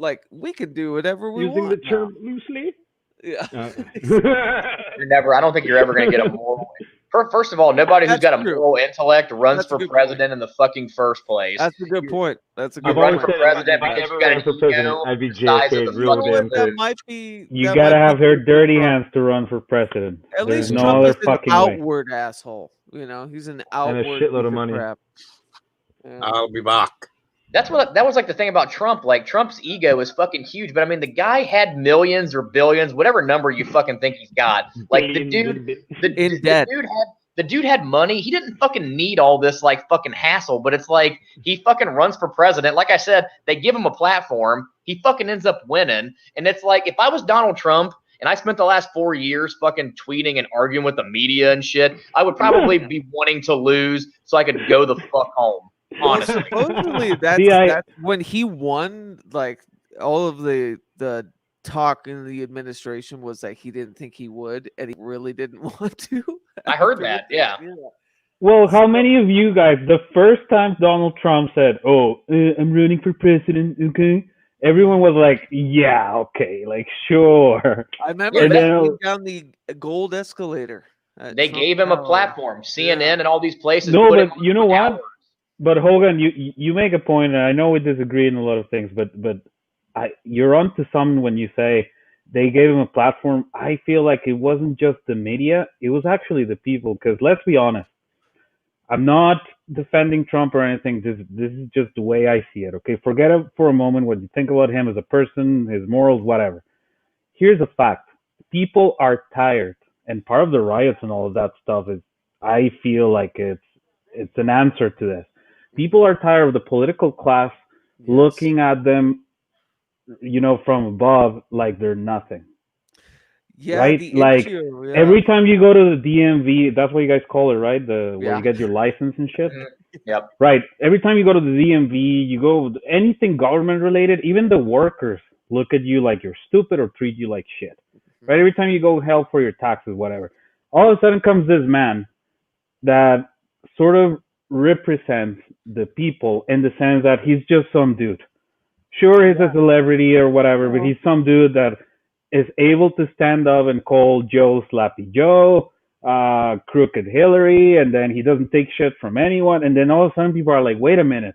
like we can do whatever we Using want. the term loosely. Yeah. I don't think you're ever going to get a moral. First of all, nobody who's That's got a true. moral intellect runs That's a for good president in the fucking first place. That's a good point. That's a You good run point. for president if I because ever you got ran an for president, ego I'd be the size of JFK the real fucking damn That quick. might be. You that gotta might have be her good dirty for Trump. hands to run for president. At There's least no Trump other is an fucking way. outward asshole. He's an outward shitload of piece money. crap. Yeah. I'll be back. That was like the thing about Trump. Like Trump's ego is fucking huge, but I mean the guy had millions or billions, whatever number you fucking think he's got. Like the dude had money. He didn't fucking need all this like fucking hassle, but it's like he fucking runs for president. Like I said, they give him a platform. He fucking ends up winning. And it's like if I was Donald Trump and I spent the last 4 years fucking tweeting and arguing with the media and shit, I would probably be wanting to lose so I could go the fuck home. Honestly. Supposedly that's when he won. Like all of the talk in the administration was that he didn't think he would, and he really didn't want to. I heard that. Yeah. Well, how many of you guys, the first time Donald Trump said, I'm running for president, okay? Everyone was like, yeah, okay, like, sure. I remember And then, going down the gold escalator. They gave him a platform. CNN and all these places. no, put him but you know what? But Hogan, you make a point, and I know we disagree in a lot of things, but you're onto something when you say they gave him a platform. I feel like it wasn't just the media; it was actually the people. Because let's be honest, I'm not defending Trump or anything. This is just the way I see it. Okay, forget it for a moment what you think about him as a person, his morals, whatever. Here's a fact: people are tired, and part of the riots and all of that stuff is, I feel like it's an answer to this. People are tired of the political class looking at them, from above like they're nothing. Yeah, right? the Like issue, yeah. every time you go to the DMV, that's what you guys call it, right? Where Yeah. you get your license and shit. Yep. Right. Every time you go to the DMV, you go anything government related, even the workers look at you like you're stupid or treat you like shit. Right? Every time you go help for your taxes, whatever. All of a sudden comes this man that sort of represents the people in the sense that he's just some dude. Sure, he's a celebrity or whatever, but he's some dude that is able to stand up and call Joe Slappy Joe, Crooked Hillary, and then he doesn't take shit from anyone. And then all of a sudden people are like, wait a minute.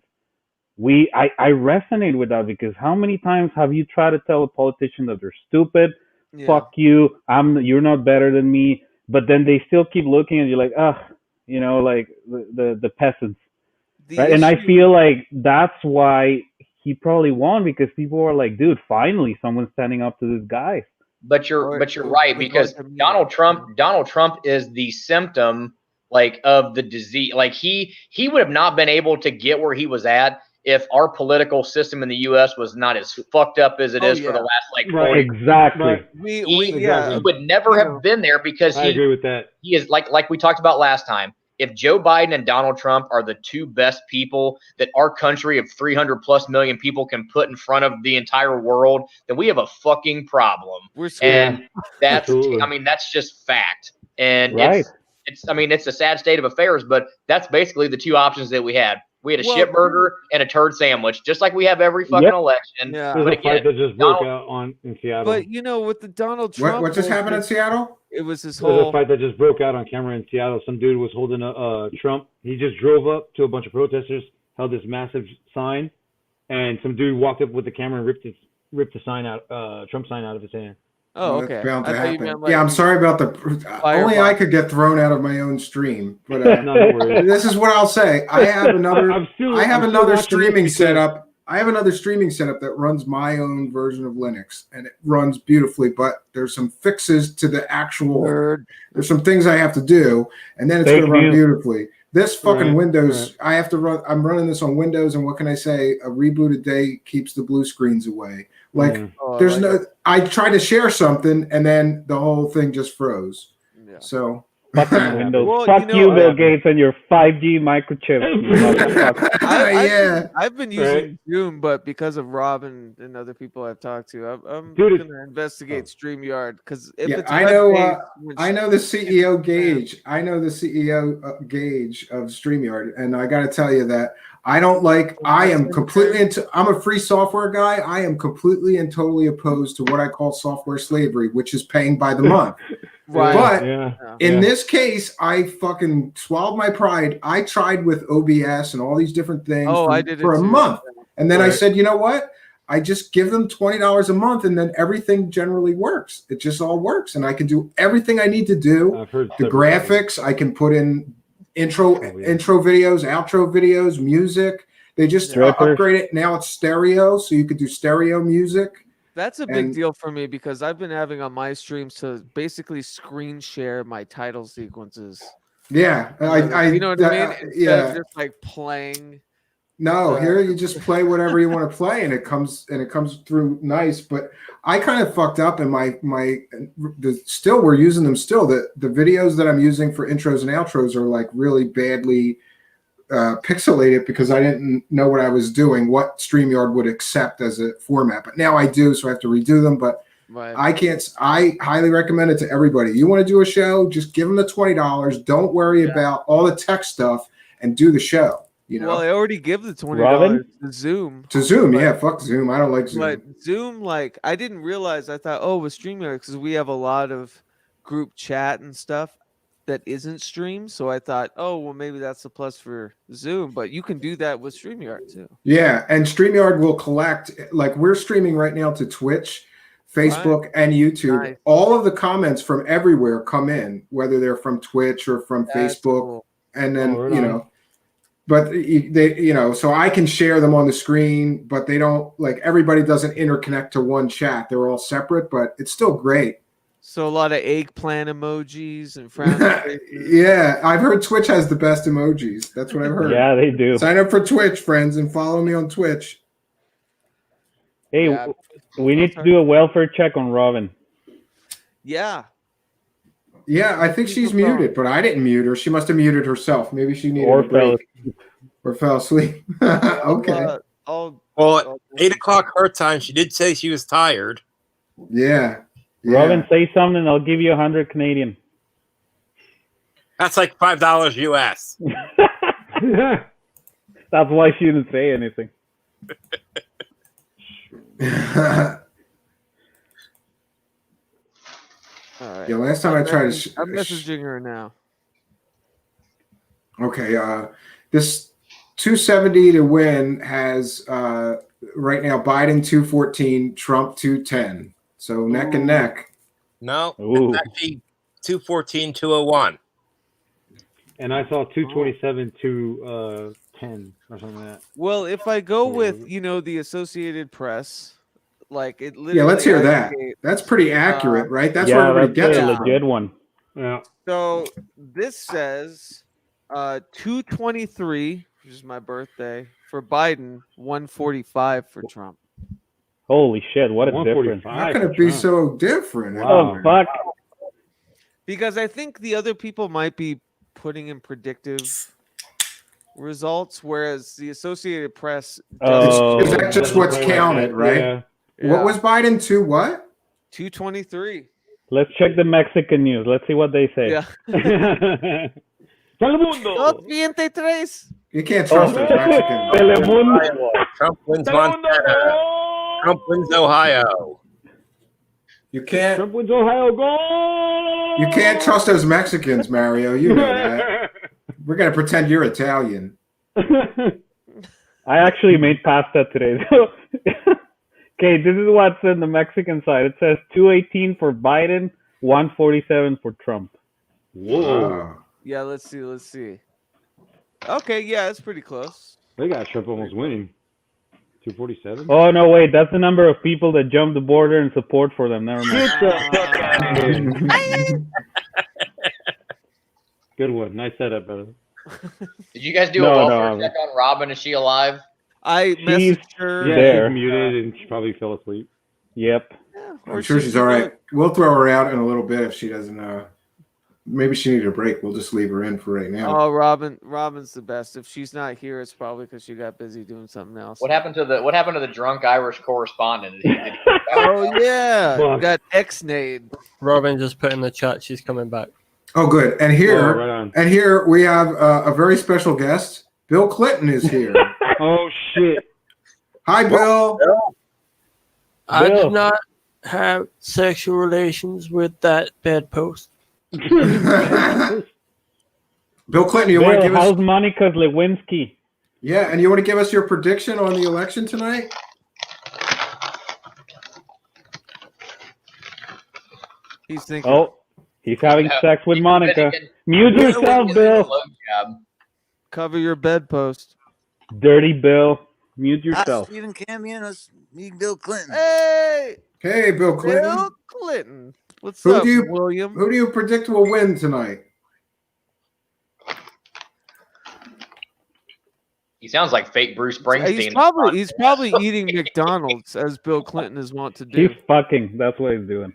I resonate with that because how many times have you tried to tell a politician that they're stupid? Yeah. Fuck you. You're not better than me. But then they still keep looking and you're like, like the peasants. The Right? And I issue- feel like that's why he probably won because people are like, dude, finally someone's standing up to this guy. But you're right because Donald Trump is the symptom like of the disease. Like he would have not been able to get where he was at if our political system in the U.S. was not as fucked up as it is for the last like 40 Right, exactly. Right. He would never have been there because I agree with that. he is like we talked about last time. If Joe Biden and Donald Trump are the two best people that our country of 300 plus million people can put in front of the entire world, then we have a fucking problem. We're screwed. And that's, Absolutely. I mean, that's just fact. And Right. it's a sad state of affairs, but that's basically the two options that we had. We had a Well- shit burger and a turd sandwich, just like we have every fucking Yep. election. Yeah. There's But a fight again, that just broke Donald- out in Seattle. But with the Donald Trump, What just happened in bullshit, Seattle? it was this There's whole a fight that just broke out on camera in Seattle. Some dude was holding a Trump. He just drove up to a bunch of protesters, held this massive sign, and some dude walked up with the camera and ripped the sign out, Trump sign out of his hand. Oh, That's okay. bound to I thought you happen. meant, like, Yeah, I'm sorry about the. Only I could get thrown out of my own stream. But No, don't worry. this is what I'll say. I have another. I'm still another watching streaming this because- setup. I have another streaming setup that runs my own version of Linux, and it runs beautifully. But there's some fixes to the actual. Word. There's some things I have to do, and then it's Thank going to run you. beautifully. This fucking Right, Windows, I have to run. I'm running this on Windows, and what can I say? A rebooted day keeps the blue screens away. Like Yeah. Oh, I there's like no. I tried to share something, and then the whole thing just froze. Yeah. So Fucking Windows. Well, Fuck you know, Bill Gates, and your 5G microchip. You motherfucker. yeah. I've been using Zoom, but because of Rob and other people I've talked to, I'm Dude, going to investigate StreamYard because if Yeah, it's I know. web-based, which- I know the CEO Gage. I know the CEO Gage of StreamYard, and I got to tell you that I don't like. I am completely into. I'm a free software guy. I am completely and totally opposed to what I call software slavery, which is paying by the month. Right. But Yeah. in this case, I fucking swallowed my pride. I tried with OBS and all these different things Oh, for, I did it for a too. month. And then I Right. said, you know what? I just give them $20 a month and then everything generally works. It just all works. And I can do everything I need to do. I've heard The several graphics, I can put in intro videos, outro videos, music. They just Strippers. upgrade it. Now it's stereo, so you could do stereo music. That's a big And- deal for me because I've been having on my streams to basically screen share my title sequences. Yeah. You know what I mean? Instead yeah. of just like playing. No, Uh, here you just play whatever you want to play, and it comes through nice. But I kind of fucked up, and still we're using them still. The videos that I'm using for intros and outros are like really badly pixelated because I didn't know what I was doing, what StreamYard would accept as a format. But now I do, so I have to redo them. But Right. I highly recommend it to everybody. You want to do a show, just give them the $20. Don't worry about all the tech stuff and do the show. You know, Well, I already give the $20 Robin? to Zoom. to Zoom, but- yeah, fuck Zoom. I don't like Zoom. But Zoom, like, I didn't realize. I thought, oh, with StreamYard, because we have a lot of group chat and stuff that isn't streamed. So I thought, oh, well, maybe that's a plus for Zoom. But you can do that with StreamYard too. Yeah, and StreamYard will collect, like we're streaming right now to Twitch, Facebook, and YouTube. Nice. All of the comments from everywhere come in, whether they're from Twitch or from That's Facebook, cool. and then Oh, right you on. know, but they so I can share them on the screen, but they don't like everybody doesn't interconnect to one chat. They're all separate, but it's still great. So a lot of eggplant emojis and frowny faces. Yeah, I've heard Twitch has the best emojis. That's what I've heard. Yeah, they do. Sign up for Twitch, friends, and follow me on Twitch. Hey, Yeah. we need to do a welfare check on Robin. Yeah. Yeah, I think she's People muted, but I didn't mute her. She must have muted herself. Maybe she needed Or a break fell or fell asleep. Okay. I'll Well, at 8 o'clock her time, she did say she was tired. Yeah. Robin, say something. I'll give you 100 Canadian. That's like $5 US. That's why she didn't say anything. All right. Yeah, last time I tried to. I'm messaging her now. Okay, this 270 to win has right now Biden 214, Trump 210. So neck and neck. No, Ooh. it's actually 214, 201. And I saw 227 to 10 or something like that. Well, if I go with the Associated Press, like it literally. Yeah, let's hear that. aggregates, That's pretty accurate, right? That's where Yeah, everybody that's gets a it from. legit one. Yeah. So this says 223, which is my birthday, for Biden, 145 for Trump. Holy shit, what a difference. How can it be so different? Oh, fuck. Because I think the other people might be putting in predictive results, whereas the Associated Press Is that just what's counted, right? What was Biden to what? 223. Let's check the Mexican news. Let's see what they say. Yeah. Telemundo. 223. You can't trust those Mexicans. Telemundo. Trump wins Montana. Trump wins Ohio. You can't. Trump wins Ohio. Go. You can't trust those Mexicans, Mario. You know that. We're gonna pretend you're Italian. I actually made pasta today. Okay, this is what's in the Mexican side. It says 218 for Biden, 147 for Trump. Whoa. Yeah, let's see. Okay, yeah, it's pretty close. They got Trump almost winning. 247. Oh no, wait, that's the number of people that jumped the border in support for them. Never mind. Get the fuck out of here. Good one. Nice setup, brother. Did you guys do a welfare check on Robin? Is she alive? I messaged her. Yeah, she's muted and she probably fell asleep. Yep. I'm sure she's all right. We'll throw her out in a little bit if she doesn't. Maybe she needed a break. We'll just leave her in for right now. Oh, Robin's the best. If she's not here, it's probably because she got busy doing something else. What happened to the drunk Irish correspondent? Oh yeah, got ex-nayed. Robin just put in the chat she's coming back. Oh, good. And here, right on. and here we have a very special guest. Bill Clinton is here. Oh shit! Hi, Bill. I did not have sexual relations with that bedpost. Bill Clinton, you want to give us? How's Monica Lewinsky? Yeah, and you want to give us your prediction on the election tonight? He's thinking. Oh, he's having sex with Monica. Mute yourself, Bill. Cover your bedpost. Dirty Bill. Mute yourself. Stephen Camianos, me, Bill Clinton. Hey, Bill Clinton. Bill Clinton. What's Who up, do you, William? Who do you predict will win tonight? He sounds like fake Bruce Springsteen. He's probably eating McDonald's as Bill Clinton is wont to do. He's fucking. That's what he's doing.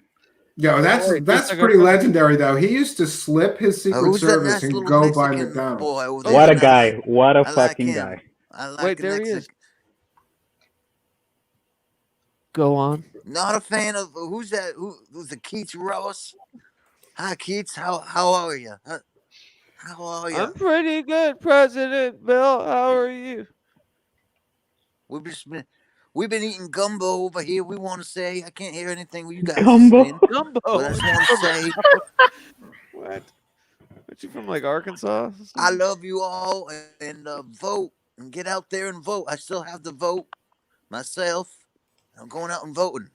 Yo, that's pretty legendary though. He used to slip his Secret Service and go by McDonald's. What a guy! What a fucking guy! Wait, there he is. Go on. Not a fan of who's that? Who's the Keats Ross? Hi, Keats. How are you? How are you? I'm pretty good, President Bill. How are you? We've been eating gumbo over here. We want to say I can't hear anything you guys Gumbo. saying. Gumbo. But I just want to say What? Aren't you from like Arkansas? I love you all and vote and get out there and vote. I still have the vote myself. I'm going out and voting.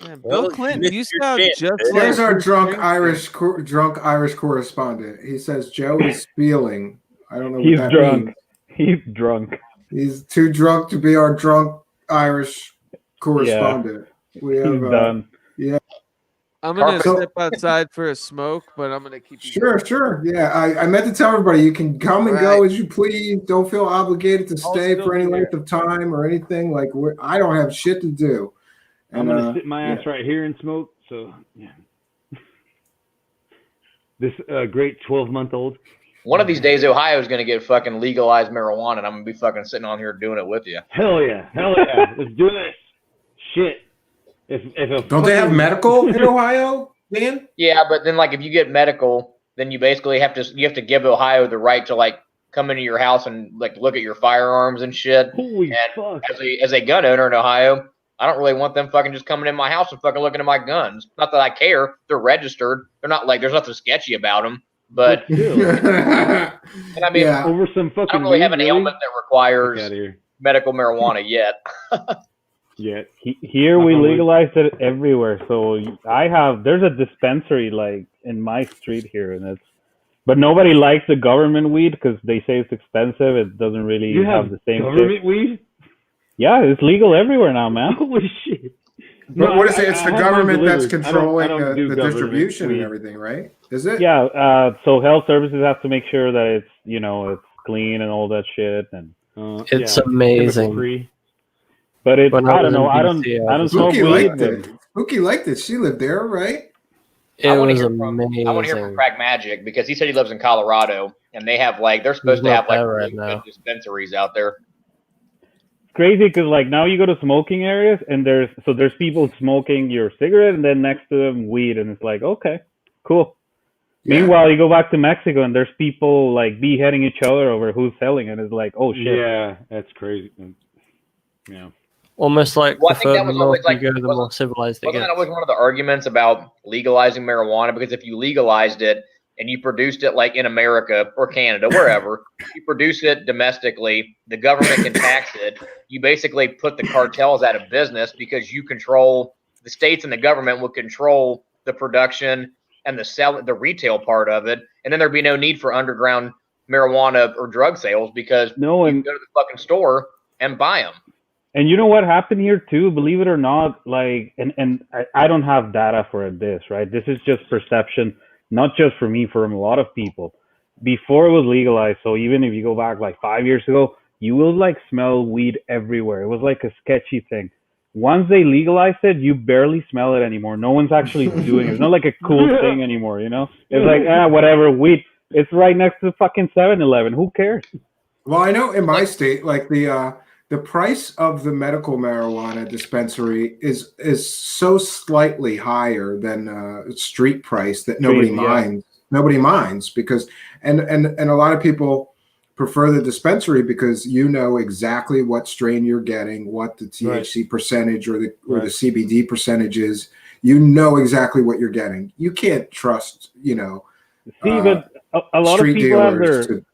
Man, Bill Clinton, you sound just There's like our Bruce drunk Springsteen. Irish correspondent. He says Joe is spieling. I don't know He's what that drunk. means. He's drunk. He's too drunk to be our drunk Irish correspondent. We have He's done. Yeah. I'm gonna step outside for a smoke, but I'm gonna keep you. Sure. Yeah, I meant to tell everybody you can come and go as you please. Don't feel obligated to stay for any length of time or anything. Like I don't have shit to do. I'm gonna sit my ass right here and smoke. So yeah. This great 12-month-old. One of these days, Ohio is going to get fucking legalized marijuana, and I'm going to be fucking sitting on here doing it with you. Hell yeah. Let's do this. Shit. Don't they have medical in Ohio, man? Yeah, but then like if you get medical, then you basically have to give Ohio the right to like come into your house and like look at your firearms and shit. Holy and fuck. As a gun owner in Ohio, I don't really want them fucking just coming in my house and fucking looking at my guns. Not that I care. They're registered. They're not like there's nothing sketchy about them. But still, and I mean, Yeah. over some I fucking don't really have weed, an really? ailment that Fuck requires outta here. medical marijuana yet. Yeah. Here we Knock on wood. legalized it everywhere. So there's a dispensary like in my street here, and but nobody likes the government weed because they say it's expensive. It doesn't really You have have the same government kick. weed? Yeah, it's legal everywhere now, man. Holy shit. But what is it? It's the I have mine government that's delivered. controlling I don't do the government distribution and weed. everything, right? Is it? Yeah, so health services have to make sure that it's it's clean and all that shit, and It's yeah, amazing. chemical-free. but it When I I was don't know. in I don't BC, I don't was smoke Spooky weed, liked but it. Spooky liked it. She lived there, right? It I want to was hear from amazing. Crack Magic because he said he lives in Colorado and they have they're supposed to not have there really right now. good dispensaries out there. it's crazy because like now you go to smoking areas and there's people smoking your cigarette and then next to them weed, and it's like okay, cool. Yeah. Meanwhile, you go back to Mexico and there's people like beheading each other over who's selling it. It's like oh shit. Yeah, that's crazy. Yeah. Almost like Well, I the think that further was north always you go, the more civilized it wasn't that gets. always one of the arguments about legalizing marijuana? Because if you legalized it and you produced it like in America or Canada, wherever, you produce it domestically, the government can tax it. You basically put the cartels out of business because you control the states, and the government will control the production and the retail part of it, and then there'd be no need for underground marijuana or drug sales because you can go to the fucking store and buy them. And you know what happened here too? Believe it or not, like, and I don't have data for this, right? This is just perception, not just for me, for a lot of people. Before it was legalized, so even if you go back like 5 years ago, you will like smell weed everywhere. It was like a sketchy thing. Once they legalized it, you barely smell it anymore. No one's actually doing it. It's not like a cool thing anymore, you know? It's like, whatever, weed. It's right next to fucking 7-Eleven. Who cares? Well, I know in my state, like the price of the medical marijuana dispensary is so slightly higher than street price that nobody minds. Nobody minds because and a lot of people prefer the dispensary because you know exactly what strain you're getting, what the THC percentage or the CBD percentage is. You know exactly what you're getting. You can't trust, See, but a lot of people have their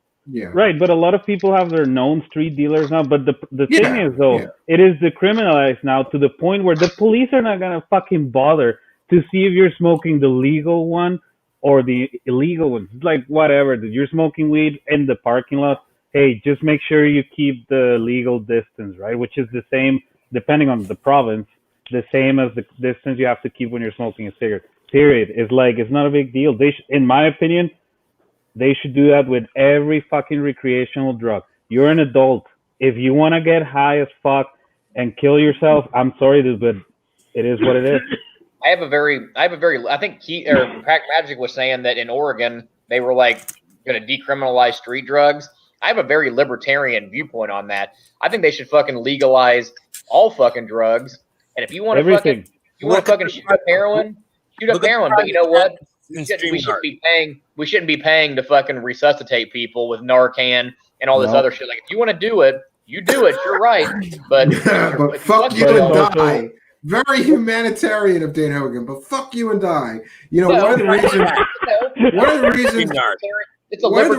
right, but a lot of people have their known street dealers now. But the thing is, though, it is decriminalized now to the point where the police are not gonna fucking bother to see if you're smoking the legal one or the illegal one. It's like whatever, dude. You're smoking weed in the parking lot. Hey, just make sure you keep the legal distance, right? Which is the same depending on the province, the same as the distance you have to keep when you're smoking a cigarette. Period. It's like it's not a big deal. In my opinion, they should do that with every fucking recreational drug. You're an adult. If you want to get high as fuck and kill yourself, I'm sorry, dude, but it is what it is. I think Crack Magic was saying that in Oregon they were like going to decriminalize street drugs. I have a very libertarian viewpoint on that. I think they should fucking legalize all fucking drugs. And if you want to fucking shoot up heroin, shoot up heroin. But you know what? We shouldn't be paying to fucking resuscitate people with Narcan and all this other shit. Like if you want to do it, you do it. You're right. But but fuck you and die. Very humanitarian of Dane Hogan, but fuck you and die. One of the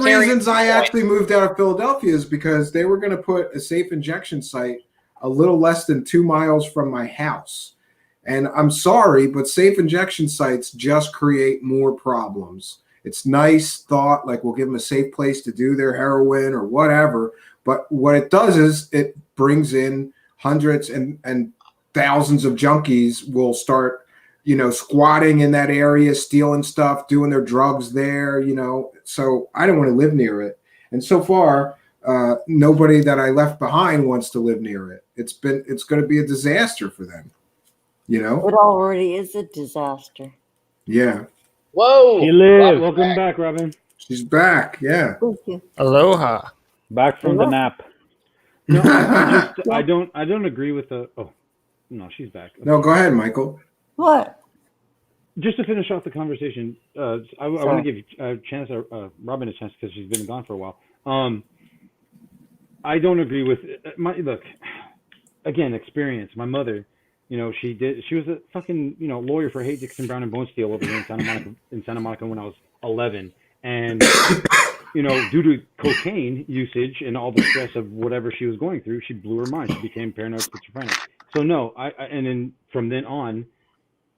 reasons I actually moved out of Philadelphia is because they were going to put a safe injection site a little less than 2 miles from my house. And I'm sorry, but safe injection sites just create more problems. It's nice thought, like we'll give them a safe place to do their heroin or whatever. But what it does is it brings in hundreds and thousands of junkies will start, squatting in that area, stealing stuff, doing their drugs there, So I don't want to live near it. And so far, nobody that I left behind wants to live near it. It's going to be a disaster for them. It already is a disaster. Yeah. Whoa. She lives. Welcome back, Robin. She's back. Yeah. Thank you. Aloha. Back from the nap. No, I don't agree with the. Oh, no, she's back. Okay. No, go ahead, Michael. What? Just to finish off the conversation, I want to give Robin a chance because she's been gone for a while. I don't agree with look. Again, experience. My mother You know, she was a fucking, you know, lawyer for Hay Dixon Brown and Bone Steel over here in Santa Monica when I was 11. And, you know, due to cocaine usage and all the stress of whatever she was going through, she blew her mind. She became paranoid schizophrenic. So no, and then from then on,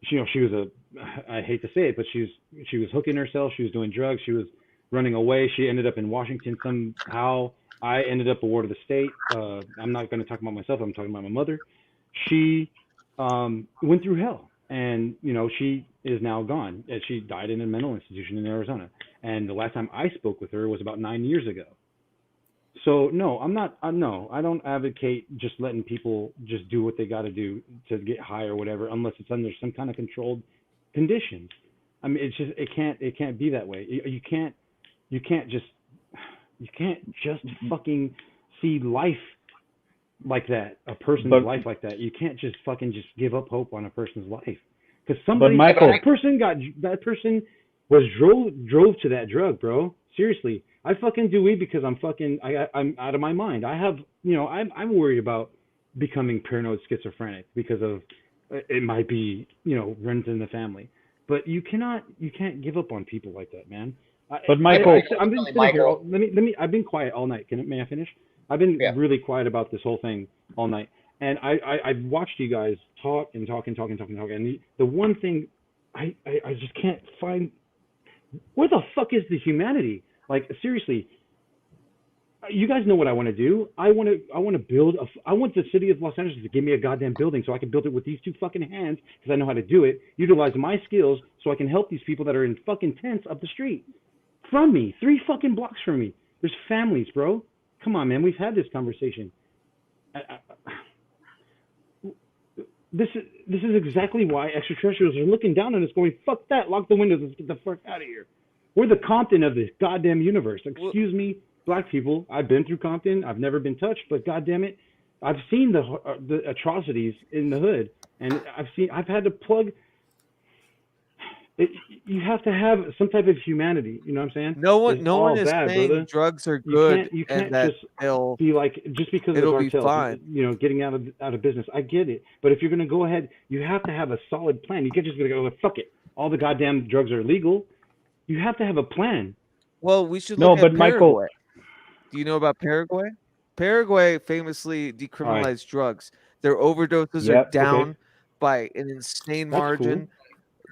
you know, she was I hate to say it, but she was hooking herself. She was doing drugs. She was running away. She ended up in Washington somehow. I ended up a ward of the state. I'm not going to talk about myself. I'm talking about my mother. She went through hell, and you know, she is now gone. And she died in a mental institution in Arizona. And the last time I spoke with her was about 9 years ago. So no, I'm not. No, I don't advocate just letting people just do what they got to do to get high or whatever, unless it's under some kind of controlled conditions. I mean, it can't be that way. You can't just fucking see life like that, a person's life like that. You can't just fucking just give up hope on a person's life because that person was drove to that drug, bro. Seriously, I fucking do weed because I'm out of my mind. I have, you know, I'm worried about becoming paranoid schizophrenic because of it might be, you know, runs in the family. But you can't give up on people like that, man. But Michael, I've been sitting here. Let me. I've been quiet all night. May I finish? I've been really quiet about this whole thing all night, and I've watched you guys talk. And the one thing I just can't find, where the fuck is the humanity? Like seriously, you guys know what I want to do. I want to build I want the city of Los Angeles to give me a goddamn building so I can build it with these two fucking hands because I know how to do it. Utilize my skills so I can help these people that are in fucking tents up the street from me, 3 fucking blocks from me. There's families, bro. Come on, man. We've had this conversation. This is exactly why extraterrestrials are looking down on us, going, "Fuck that! Lock the windows. Let's get the fuck out of here." We're the Compton of this goddamn universe. Excuse me, black people. I've been through Compton. I've never been touched, but goddamn it, I've seen the atrocities in the hood, and I've had to plug. You have to have some type of humanity. You know what I'm saying? No one is saying brother. drugs are good. You can't and that just be like, just because it'll of be cartels, fine. you know, getting out of business. I get it, but if you're gonna go ahead, you have to have a solid plan. You can't just go, fuck it. All the goddamn drugs are legal. You have to have a plan. Well, we should look at Paraguay. Michael, do you know about Paraguay? Paraguay famously decriminalized drugs. Their overdoses are down by an insane margin. Cool.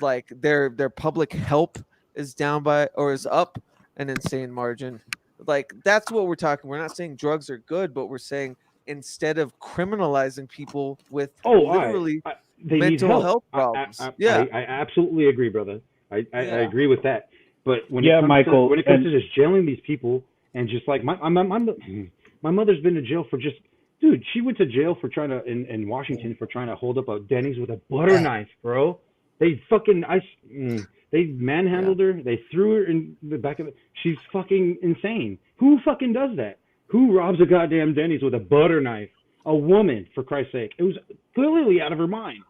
Like their public help is down by or is up an insane margin. Like that's what we're talking. We're not saying drugs are good, but we're saying instead of criminalizing people with literally they mental need help. health problems. I absolutely agree, brother. I agree with that. But when it comes Michael, to just jailing these people and just like my mother's been to jail for just, dude, she went to jail for trying to in Washington for trying to hold up a Denny's with a butter knife, bro. They fucking they manhandled her. They threw her in the back of it. She's fucking insane. Who fucking does that? Who robs a goddamn Denny's with a butter knife? A woman, for Christ's sake. It was clearly out of her mind.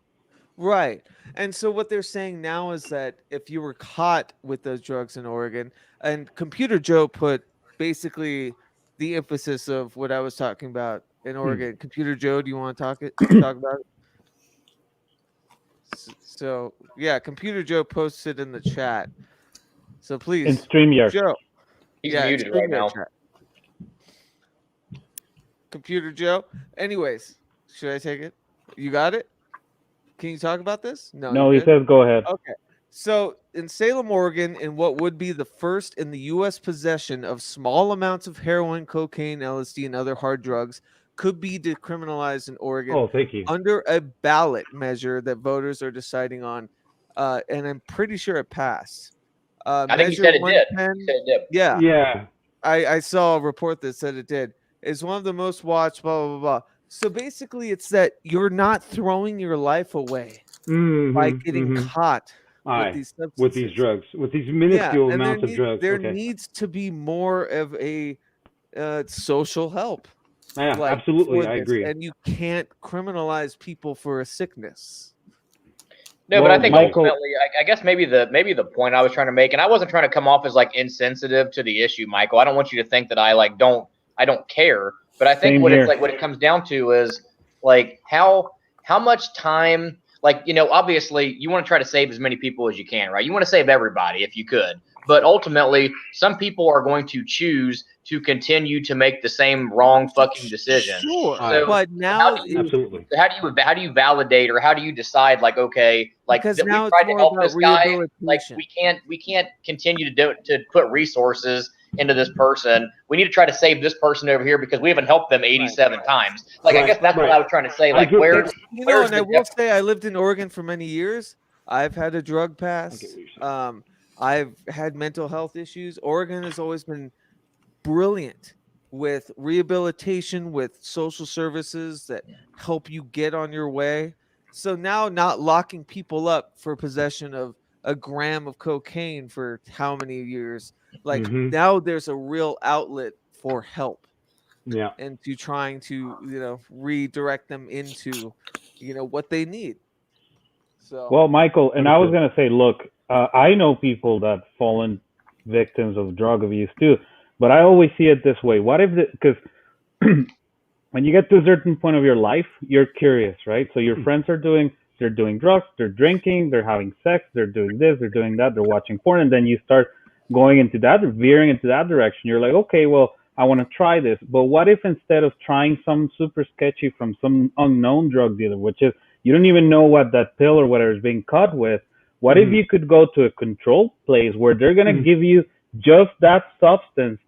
Right. And so what they're saying now is that if you were caught with those drugs in Oregon, and Computer Joe put basically the emphasis of what I was talking about in Oregon. Computer Joe, do you want to talk about it? So yeah, Computer Joe posted in the chat. So please, in StreamYard. Joe. He's muted right now. Chat. Computer Joe. Anyways, should I take it? You got it? Can you talk about this? No, he says go ahead. Okay. So in Salem, Oregon, in what would be the first in the U.S. possession of small amounts of heroin, cocaine, LSD, and other hard drugs could be decriminalized in Oregon. Oh, thank you. Under a ballot measure that voters are deciding on. And I'm pretty sure it passed. I think he said it did. He said it did. Yeah. Yeah. I saw a report that said it did. It's one of the most watched, blah, blah, blah. So basically, it's that you're not throwing your life away by getting caught with these drugs, with these minuscule amounts of drugs. There needs to be more of a social help. Yeah, absolutely. I agree. And you can't criminalize people for a sickness. No, but I think ultimately, I guess maybe the point I was trying to make, and I wasn't trying to come off as like insensitive to the issue, Michael. I don't want you to think that I don't care. But I think what it comes down to is like how how much time, like, obviously you want to try to save as many people as you can, right? You want to save everybody if you could. But ultimately, some people are going to choose to continue to make the same wrong fucking decision. Sure, So but now absolutely. how do you validate, or how do you decide, like, okay, like, because that we now it's tried to more help about this guy, like, rehabilitation. we can't continue to put resources into this person. We need to try to save this person over here because we haven't helped them 87 times. Like, I guess that's what I was trying to say. Like, where's and I will say, I lived in Oregon for many years. I've had a drug pass. I've had mental health issues. Oregon has always been brilliant with rehabilitation, with social services that help you get on your way. So now, not locking people up for possession of a gram of cocaine for how many years, like now there's a real outlet for help. Yeah. And to trying to, redirect them into, what they need. So Well, Michael, and I was going to say, look, I know people that fallen victims of drug abuse too, but I always see it this way. What if, because when you get to a certain point of your life, you're curious, right? So your friends they're doing drugs, they're drinking, they're having sex, they're doing this, they're doing that, they're watching porn, and then you start going into that, veering into that direction. You're like, okay, well, I want to try this. But what if instead of trying some super sketchy from some unknown drug dealer, which is you don't even know what that pill or whatever is being cut with, what if you could go to a controlled place where they're going to give you just that substance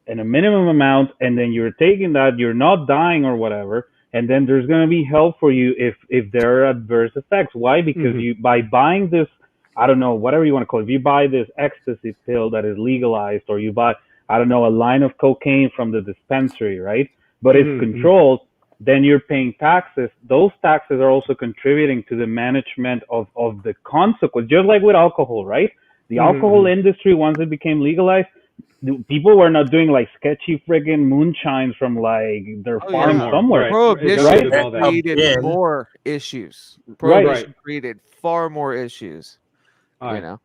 in a minimum amount, and then you're taking that, you're not dying or whatever, and then there's going to be help for you if there are adverse effects. Why? Because you, by buying this, I don't know, whatever you want to call it, if you buy this ecstasy pill that is legalized, or you buy, I don't know, a line of cocaine from the dispensary, right? But it's controlled, then you're paying taxes. Those taxes are also contributing to the management of the consequence, just like with alcohol, right? The alcohol industry, once it became legalized, people were not doing like sketchy friggin' moonshines from like their farm somewhere. Prohibition Right? created more issues. Prohibition created far more issues. You know.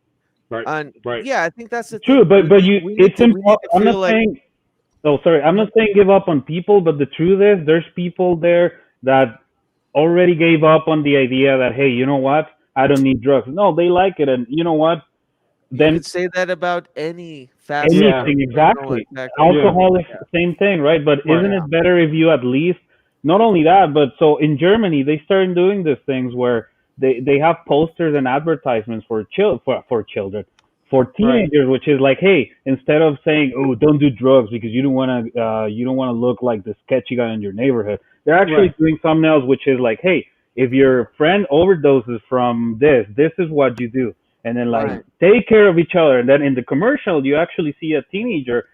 And yeah, I think that's the True, thing. but you, it's important. I'm feel not like- saying. Oh, sorry. I'm not saying give up on people, but the truth is, there's people there that already gave up on the idea that, hey, you know what? I don't need drugs. No, they like it, and you know what? Then you could say that about any fast anything, exactly. Alcohol is the same thing, right? But isn't it better if you at least, not only that, but so in Germany they started doing these things where they have posters and advertisements for children, for teenagers, which is like, hey, instead of saying, oh, don't do drugs because you don't want to look like the sketchy guy in your neighborhood, they're actually doing thumbnails which is like, hey, if your friend overdoses from this is what you do. And then take care of each other. And then in the commercial, you actually see a teenager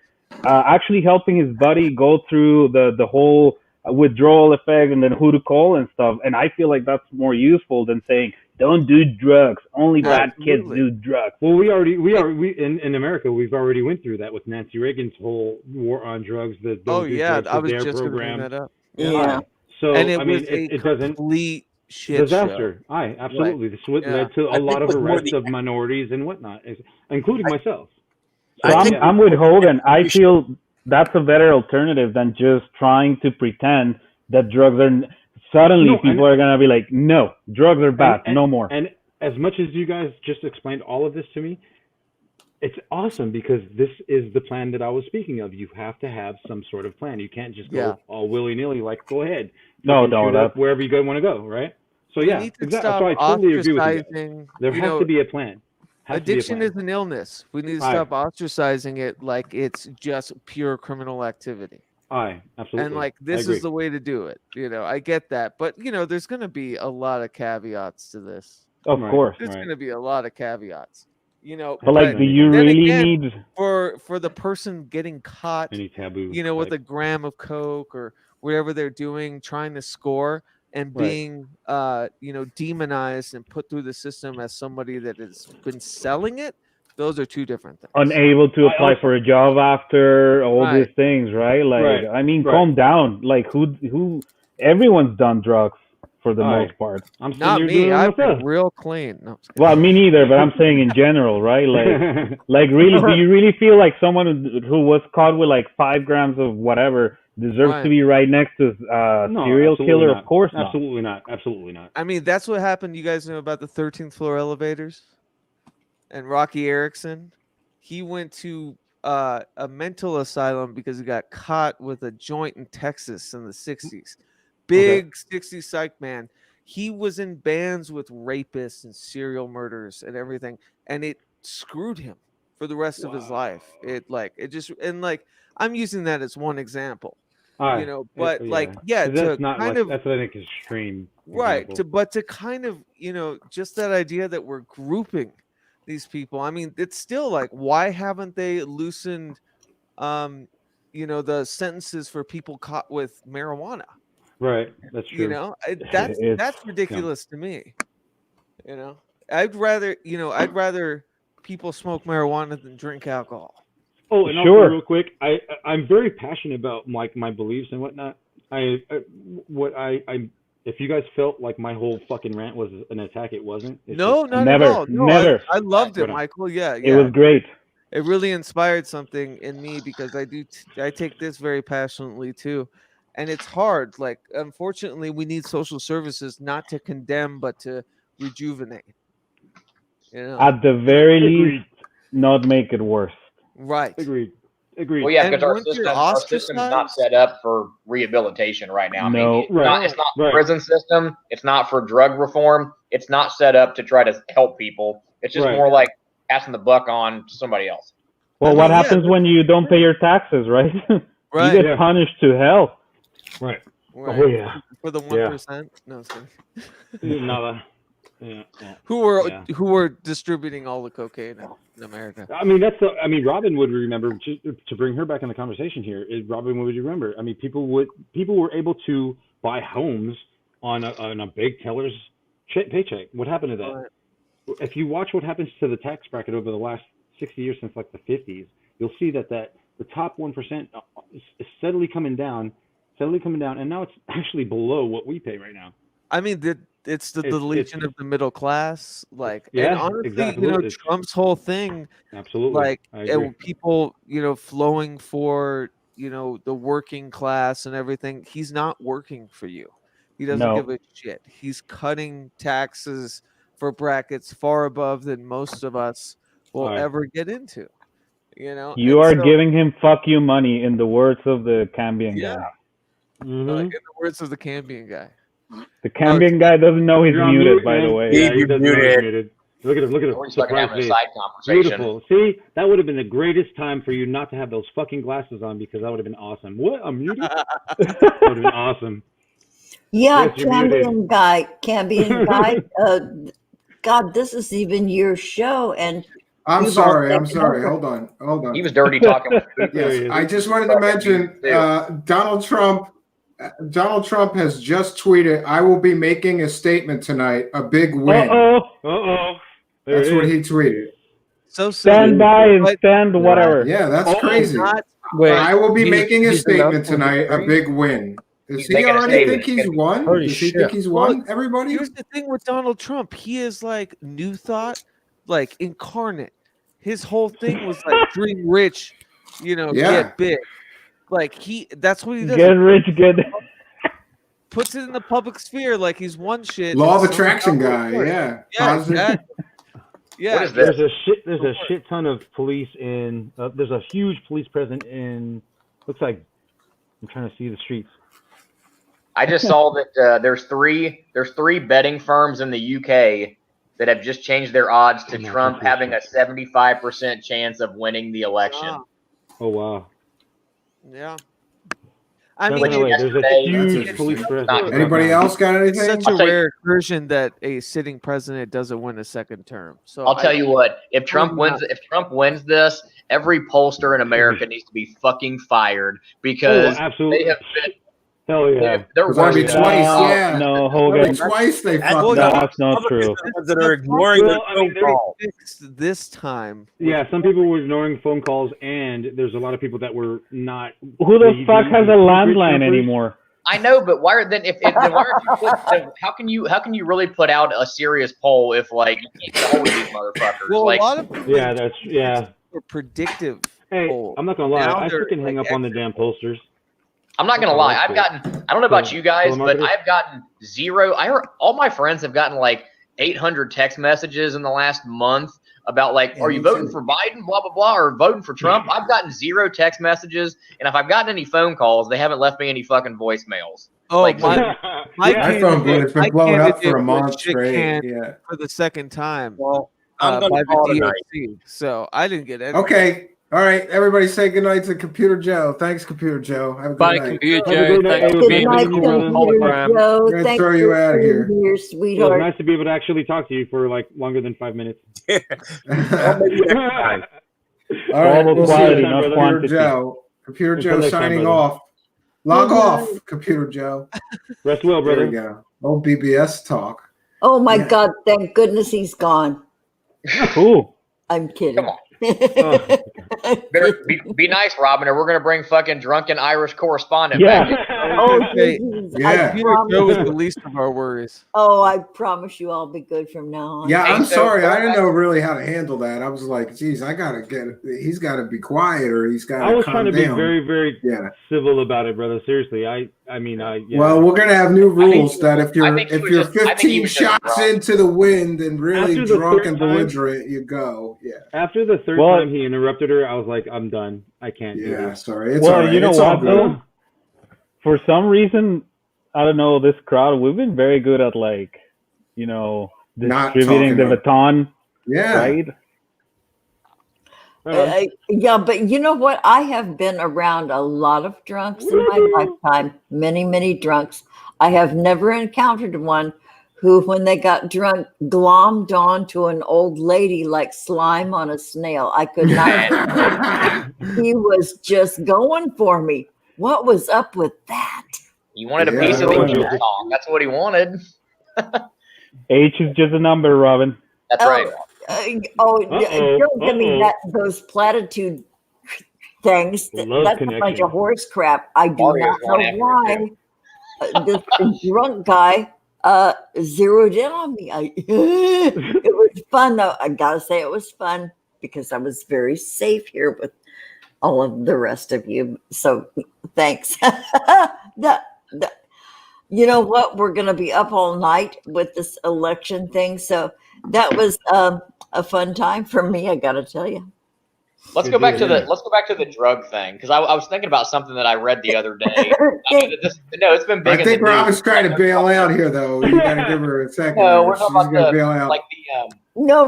actually helping his buddy go through the whole withdrawal effect and then who to call and stuff. And I feel like that's more useful than saying, don't do drugs. Only bad kids do drugs. Well, we in America, we've already went through that with Nancy Reagan's whole war on drugs. The don't do drugs I was their just going to program. bring that up. Yeah. So and it I mean, was a it doesn't complete shit disaster. show. Aye, absolutely. This led to I a think lot of it was more arrests the- of minorities and whatnot, including myself. So I'm with Hogan. I feel that's a better alternative than just trying to pretend that drugs are. Suddenly, people are gonna be like, "No, drugs are bad. No more." And as much as you guys just explained all of this to me, it's awesome because this is the plan that I was speaking of. You have to have some sort of plan. You can't just go all willy nilly. Like, go ahead, shoot up wherever you want to go, right? So We need to exactly. stop So I totally agree with you. ostracizing, There you has know, to be a plan. Addiction is an illness. We need to stop ostracizing it like it's just pure criminal activity. Aye, absolutely. And like this is the way to do it. You know, I get that, but you know, there's going to be a lot of caveats to this. Of course, there's going to be a lot of caveats. You know, but like, do you then really again, need for the person getting caught? Any taboo? You know, with a gram of coke or whatever they're doing, trying to score and being demonized and put through the system as somebody that has been selling it. Those are two different things. unable to apply for a job after all these things, right? Like, I mean, calm down. Like, who? Everyone's done drugs for the most part. I'm not me. I've been real clean. No, well, me neither, but I'm saying in general, right? Like really, do you really feel like someone who was caught with like 5 grams of whatever deserves Right. to be right next to No, serial absolutely killer? not. Of course not. Absolutely not. Absolutely not. I mean, that's what happened. You guys know about the 13th floor elevators and Rocky Erickson? He went to a mental asylum because he got caught with a joint in Texas in the 60s. Big 60s psych man. He was in bands with rapists and serial murderers and everything, and it screwed him for the rest of his life. I'm using that as one example. Alright, But yeah. 'Cause to that's not kind like of that's I think extreme right example. to kind of just that idea that we're grouping these people. I mean, it's still like, why haven't they loosened the sentences for people caught with marijuana? Right, that's true. That's It's ridiculous to me. I'd rather people smoke marijuana than drink alcohol. Oh, and also Sure. real quick, I'm very passionate about like my beliefs and whatnot. If you guys felt like my whole fucking rant was an attack, it wasn't. It's No, just, not Never, at all. No, never. I loved it, Right on. Michael. Yeah, It was great. It really inspired something in me because I take this very passionately too. And it's hard. Like, unfortunately, we need social services not to condemn but to rejuvenate. At the very Agreed. least, not make it worse. Right. Agreed. Well, yeah, And because our once you're system's not set up for rehabilitation right now. I No. mean, it's not Right. prison system. It's not for drug reform. It's not set up to try to help people. It's just Right. more like passing the buck on to somebody else. Well, I what mean, yeah, happens when you don't pay your taxes, right? Right. You get Yeah. punished to hell. Right. Right. Oh yeah. For the Yeah. 1%. No, sorry. No, yeah. Who were distributing all the cocaine in America? I mean, Robin would remember to bring her back in the conversation here. Robin would remember. I mean, people were able to buy homes on a big teller's paycheck. What happened to that? Right. If you watch what happens to the tax bracket over the last 60 years since like the 50s, you'll see that the top 1% is steadily coming down, and now it's actually below what we pay right now. I mean, it's the deletion of the middle class. Like, and Yeah, honestly, exactly. Trump's whole thing, Absolutely. like, I agree. people, flowing for, the working class and everything. He's not working for you. He doesn't No. give a shit. He's cutting taxes for brackets far above than most of us will Right. ever get into. You And are so, giving him fuck you money, in the words of the Cambian yeah, guy. Mm-hmm. in the words of the Cambian guy. The Cambian guy doesn't know he's You're on muted, mute, by the man. way. Yeah, he doesn't know he's muted. Look at him. Look at Or him. he's fucking Surprise having a face. side conversation. Beautiful. See, that would have been the greatest time for you not to have those fucking glasses on, because that would have been awesome. What? I'm muted? That would have been awesome. Yeah, Yes, you're muted. Cambian guy. God, this is even your show, and I'm we've all sorry. taken over. Hold on. He was dirty talking. Yes, I just wanted to mention Donald Trump. Donald Trump has just tweeted, "I will be making a statement tonight. A big win." Uh-oh. That's what he tweeted. So Stand by and stand whatever. Yeah, that's crazy. Wait, I will be he's- making a he's statement allowed to tonight. A agree? big win. Does He's he making a already statement. think he's won? Holy Does he shit. think he's won? Everybody? Here's the thing with Donald Trump. He is like New Thought, like incarnate. His whole thing was like dream rich, Yeah. get big. Like that's what he does. Get rich, get. Puts it in the public sphere like he's one shit. Law of and attraction somehow guy. it's worse. Yeah. Yeah, Positive. exactly. Yeah. What is this? There's a shit ton of police in. There's a huge police presence in. Looks like I'm trying to see the streets. I just saw that there's three betting firms in the UK that have just changed their odds to Trump having a 75% chance of winning the election. Wow. Oh wow. Yeah. I That's mean, anyway, there's a yesterday- huge police presence. Anybody else got it's anything? such a I'll tell you- rare occasion that a sitting president doesn't win a second term. So I'll tell you what, if Trump Probably wins this, every pollster in America needs to be fucking fired because absolutely. they have been Hell yeah. they're It's gonna be worse. twice. Yeah. No, It'll be Hogan. twice they That's- fucked up. That's not true. That are ignoring Well, I mean, their phone call. fixed this time. Yeah, some people were ignoring phone calls, and there's a lot of people that were not. Who the fuck has a landline anymore? I know, but why are then then why aren't you then how can you really put out a serious poll if like you can't get a hold of these motherfuckers? Well, like a lot of people Yeah, that's are predictive. Hey, polls. I'm not gonna lie. Now I they're, freaking hang like, up on the damn posters. I'm not gonna lie. I've gotten. I don't know about you guys, but I've gotten zero. I heard all my friends have gotten like 800 text messages in the last month about like, are you voting for Biden, blah blah blah, or voting for Trump? I've gotten zero text messages, and if I've gotten any phone calls, they haven't left me any fucking voicemails. Oh, like, my phone has been blowing up for a month straight. Yeah. For the second time. Well, I'm by gonna call the tonight. DNC, so I didn't get any. Okay. All right. Everybody say goodnight to Computer Joe. Thanks, Computer Joe. Have a good Bye, night. Computer Have a Joe. great night. Thanks It for was being nice a to meet cool you, hologram. Joe, We're gonna thanks throw for you out of being here. here, It was sweetheart. nice to be able to actually talk to you for like longer than 5 minutes. Well, maybe next time. All right. All We'll see quality, you, not Computer quantity. Joe. Computer Until Joe next time, signing brother. off. Log Good off, night. Computer Joe. Rest well, There brother. we go. Old BBS talk. Oh my Yeah. God! Thank goodness he's gone. Cool. I'm kidding. Come on. Oh. Better be nice, Robin, or we're gonna bring fucking drunken Irish correspondent Yeah. back. Oh, Hey, Jesus. Yeah. Peter Joe was the promise, least of our worries. I promise you I'll be good from now on. Yeah, Hey, I'm so sorry. I going didn't back- know really how to handle that. I was like, geez, I gotta get. He's got to be quiet, or he's got I to was calm trying to be down. very, very Yeah. civil about it, brother. Seriously, yeah. Well, we're gonna have new rules he- that if you're I think he if was you're just- I think he 15 was just shots drunk. into the wind and really After the drunk third and time- belligerent, you go. Yeah. After the third Well- time he interrupted her, I was like, I'm done. I can't do Yeah. this. Sorry. It's Well, all right. you know It's all what good. though? For some reason, I don't know, this crowd, we've been very good at like, Not distributing the talking baton, Yeah. right? Yeah, but you know what? I have been around a lot of drunks in my lifetime, many, many drunks. I have never encountered one who, when they got drunk, glommed on to an old lady like slime on a snail. I could not. He was just going for me. What was up with that? He wanted a Yeah, piece I of the know. King song. That's what he wanted. H is just a number, Robin. That's right. Don't give me those platitude things. Love That's a connection. bunch of horse crap. I do Mario's not going know after why this drunk guy zeroed in on me. It was fun, though. I gotta say, it was fun because I was very safe here with all of the rest of you. So thanks. You know what? We're going to be up all night with this election thing. So that was a fun time for me. I got to tell you. Let's go back to the drug thing, because I was thinking about something that I read the other day. It's been big. I think in the Robin's news. trying to bail out here, though. You got to give her a second. No, here. we're She's talking gonna about bail out. No.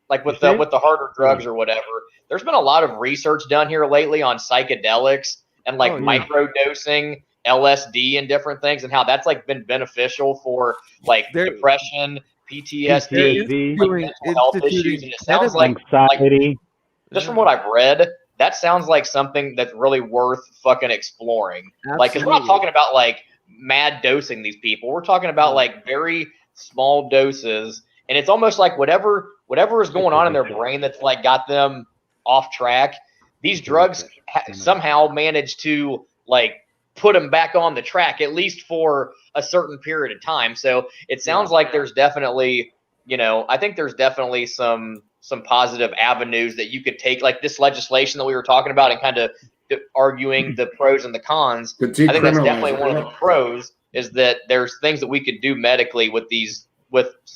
Like with the harder drugs or whatever. There's been a lot of research done here lately on psychedelics and like microdosing LSD and different things, and how that's like been beneficial for like depression, PTSD, like mental health issues. And it sounds like anxiety. Just from what I've read, that sounds like something that's really worth fucking exploring. Like, because we're not talking about like mad dosing these people. We're talking about like very small doses, and it's almost like whatever is going on in their brain that's like got them off track. These drugs somehow manage to like put them back on the track, at least for a certain period of time. So it sounds like there's definitely, I think there's definitely some positive avenues that you could take, like this legislation that we were talking about and kind of arguing the pros and the cons. I think that's definitely one of the pros, is that there's things that we could do medically with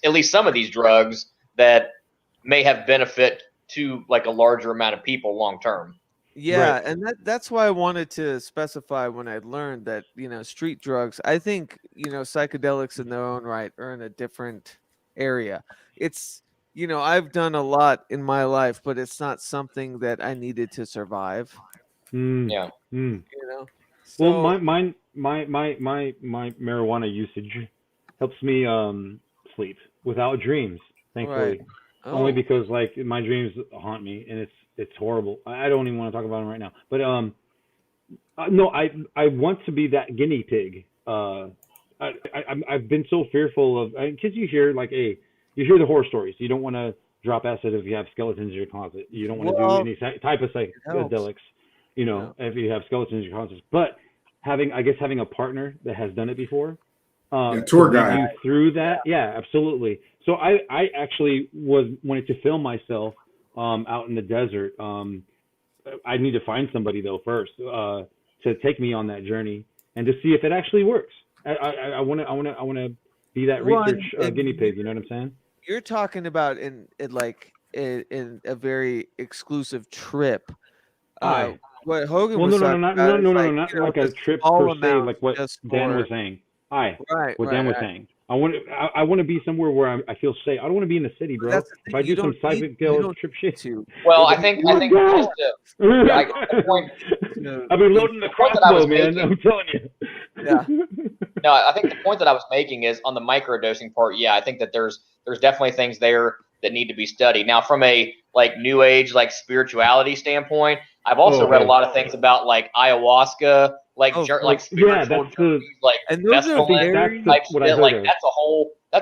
at least some of these drugs that may have benefit to like a larger amount of people long term. Yeah, Right. and that's why I wanted to specify when I learned that, street drugs, I think, psychedelics in their own right are in a different area. It's, I've done a lot in my life, but it's not something that I needed to survive. Yeah. Well, my marijuana usage helps me sleep without dreams, thankfully. Right. Only Oh. because like my dreams haunt me, and it's horrible. I don't even want to talk about them right now. But no, I want to be that guinea pig. I've been so fearful of, because you hear you hear the horror stories. You don't want to drop acid if you have skeletons in your closet. You don't want to do any type of psychedelics, if you have skeletons in your closet. But having a partner that has done it before, tour to lead guide. you through that, yeah, absolutely. So I actually wanted to film myself out in the desert. I need to find somebody though first. to take me on that journey and to see if it actually works. I want to be that Well, research and guinea pig. You know what I'm saying? You're talking about in a very exclusive trip. Aye. What Hogan Well, was no, talking about is like, not you know, like a just trip small per se, amounts like what just Dan for was saying. Aye, right, what right, Dan was right. saying. I want to be somewhere where I feel safe. I don't want to be in the city, But bro. that's the If thing. I do some psychic trip shit. Well, It- I think Let's just go. to I, the point. I've been loading the point that I was crossbow, man. making- I'm telling you. Yeah. No, I think the point that I was making is on the microdosing part. Yeah, I think that there's definitely things there that need to be studied. Now, from a like new age like spirituality standpoint, I've also read a lot of things about like ayahuasca, like like spiritual journeys, like and those are mescaline very type what I shit. heard Like of. that's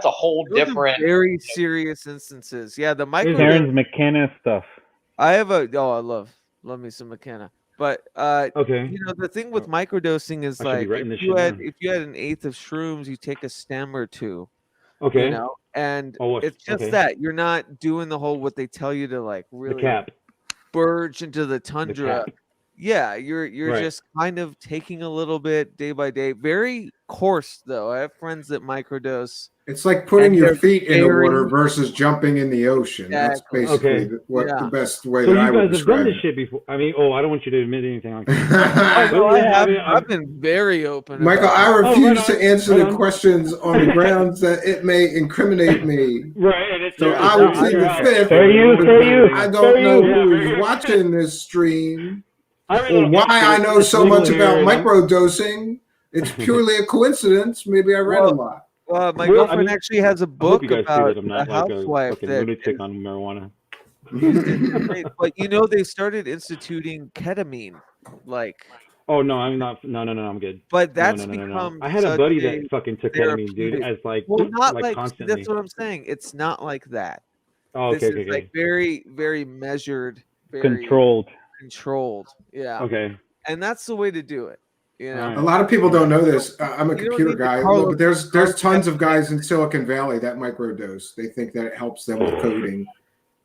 a whole those are different. very serious instances. Yeah, the micro. Terrence McKenna stuff. I have I love me some McKenna. But Okay. you know, the thing with microdosing is I should be like writing this shit down. if you had an eighth of shrooms, you take a stem or two. Okay. You know, and it's just okay. that you're not doing the whole what they tell you to like really cap. burge into the tundra. cap. Yeah, you're Right. just kind of taking a little bit day by day. Very coarse though. I have friends that microdose. It's like putting and your they're feet in the very- water versus jumping in the ocean. That's Exactly. basically Okay. the best way So that I you would guys have describe done this it. shit before. I mean, I don't want you to admit anything on camera. Oh, no, I have. mean, I've been very open. Michael, about I it. refuse right to on, answer right the on. questions on the grounds that it may incriminate me. Right, and it's So your- I it's would your plead the house. fifth. Fair use, fair use, I fair don't know use. who Yeah, is very watching this stream I or don't why care. I know It's so legal much here about and- microdosing. It's purely a coincidence. Maybe I read a lot. My Well, I girlfriend mean, actually has a I hope book you guys see about that I'm a not like a housewife fucking that lunatic is- on marijuana. but you know they started instituting ketamine, like. Oh no, I'm not. No, I'm good. But No, that's no. become I had a such buddy a that fucking took ketamine, dude, therapeutic- as like well, not like like constantly. that's what I'm saying. It's not like that. Oh, This okay, is like very, very measured, very controlled. Yeah. Okay. And that's the way to do it. You know. A lot of people don't know this. I'm a You don't computer need to guy, call but there's it- tons of guys in Silicon Valley that microdose. They think that it helps them with coding.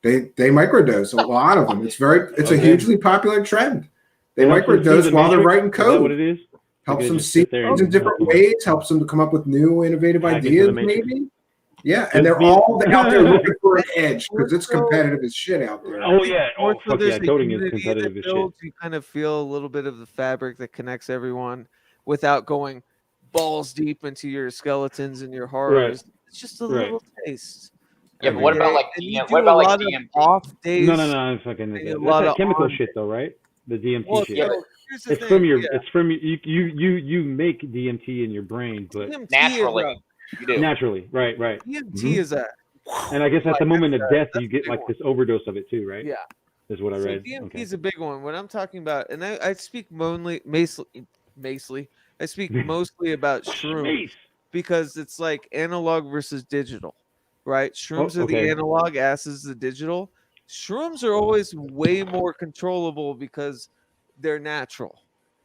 They microdose, a lot of them. It's a hugely popular trend. They It helps them see microdose the while they're matrix? writing Is that code. what it is? Helps They them just see sit there things and in different help them. ways. Helps them to come up with new, innovative Hack into ideas. the matrix. Maybe. Yeah, Just and they're be- all out there looking for an edge because it's competitive as shit out there. Oh yeah. More Oh so fuck yeah. there's a Coding is unity competitive that as shit. builds, you kind of feel a little bit of the fabric that connects everyone without going balls deep into your skeletons and your horrors. It's just a little taste. Yeah, but what about like And you what do about a like lot of DMT? off days? No. It's fucking. and a That's lot that of chemical on shit though, right? The DMT Well, shit. so here's the It's thing, from your. yeah. It's from you make DMT in your brain, but DMT Naturally, is you do. naturally, right. DMT is a And I guess at the moment of death, you get big like one. this overdose of it too, right? Yeah. Is what I So read. DMT Okay. is a big one. What I'm talking about, and I speak mostly, I speak mostly about shrooms Mace. because it's like analog versus digital, right? Shrooms are okay. the analog, acids the digital. Shrooms are always way more controllable because they're natural.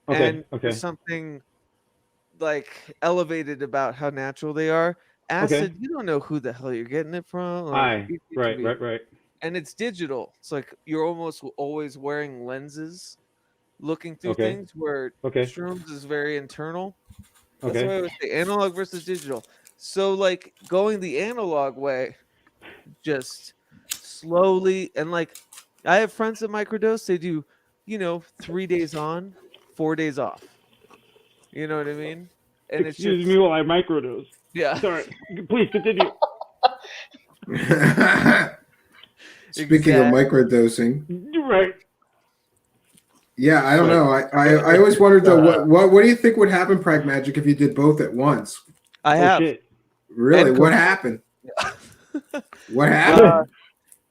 Okay, And there's something like elevated about how natural they are. Acid, you don't know who the hell you're getting it from. Aye. it could be- Right. And it's digital. It's like you're almost always wearing lenses, looking through Okay. things. Where shrooms is very internal. That's Okay. why I would say analog versus digital. So like going the analog way, just slowly and like I have friends that microdose. They do, 3 days on, 4 days off. You know what I mean? And Excuse me while I microdose. Yeah. Sorry. Please continue. Speaking of microdosing, Right. yeah, I don't know. I always wondered though, what do you think would happen, Prag Magic, if you did both at once? I have. Shit. Really? And What cocaine. happened? What happened?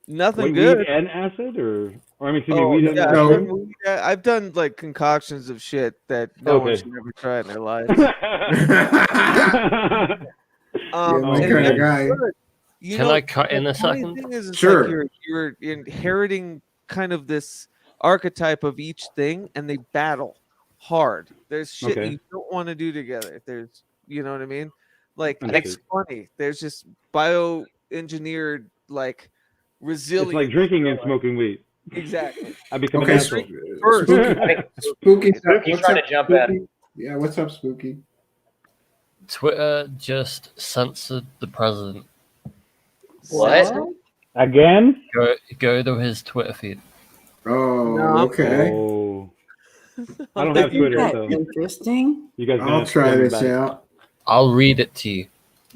Nothing Like good. weed and acid, or I mean, excuse me, Oh, weed and yeah, acid. I've done weed, I've done like concoctions of shit that no one Okay. should ever try in their lives. Yeah, my and kind of that's guy. good. You Can know, I cut in the a funny second? thing is, it's Sure. like you're inheriting kind of this archetype of each thing, and they battle hard. There's shit Okay. you don't want to do together. There's, you know what I mean? Like it's Understood. funny. There's just bioengineered like resilience. It's like drinking and smoking weed. Exactly. I become a Okay, natural. First. Spooky. He's What's trying up, to jump Spooky? in. Yeah, what's up, Spooky? Twitter just censored the president. What? Again? Go to his Twitter feed. Oh, okay. Oh. I don't have Isn't Twitter, that so interesting? you guys I'll gonna try tell me this about it. out. I'll read it to you.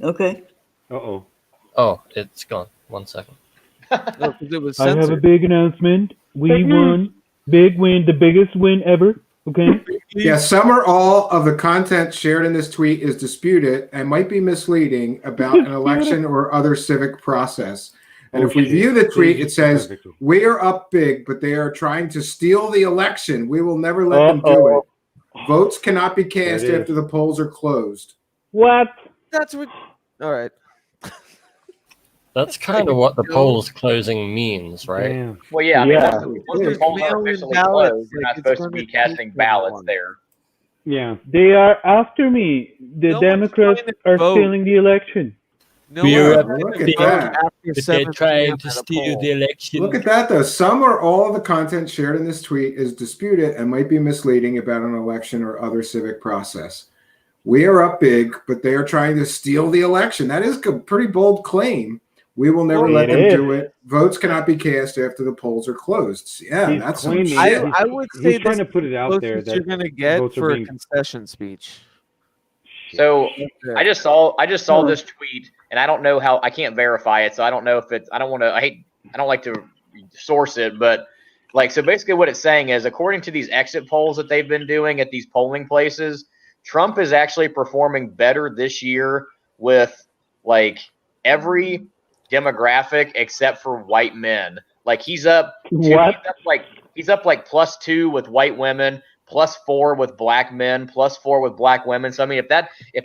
Okay. Uh-oh. Oh, it's gone. 1 second. No, 'cause it was I have a censored. big announcement. We won. Big win. The biggest win ever. Okay? Yeah, some or all of the content shared in this tweet is disputed and might be misleading about an election or other civic process. And if we view the tweet, it says, "We are up big, but they are trying to steal the election. We will never let them do it. Votes cannot be cast There it after the polls are closed." What? That's what. All right. That's kind of what the polls closing means, right? Damn. Well, yeah. I mean, Yeah. once the polls are officially closed, you're not supposed to be casting ballots there. Yeah. They are after me. The No one's Democrats trying to are vote. stealing the election. No We're one's up trying look to at vote that. after But they're 7 trying p.m. to at a steal poll. the election. Look at that, though. Some or all of the content shared in this tweet is disputed and might be misleading about an election or other civic process. We are up big, but they are trying to steal the election. That is a pretty bold claim. We will never let It them is. do it. Votes cannot be cast after the polls are closed. Yeah, He's that's some claiming- shit. I would say He's trying this to put it out is the there closest you're that gonna get votes are for a being- concession speech. So I just saw Hmm. this tweet, and I don't know how I can't verify it, so I don't know if it's. I don't like to source it, but like so basically what it's saying is according to these exit polls that they've been doing at these polling places, Trump is actually performing better this year with like every demographic except for white men. Like he's up What? he's up like +2 with white women, +4 with black men, +4 with black women. So I mean, if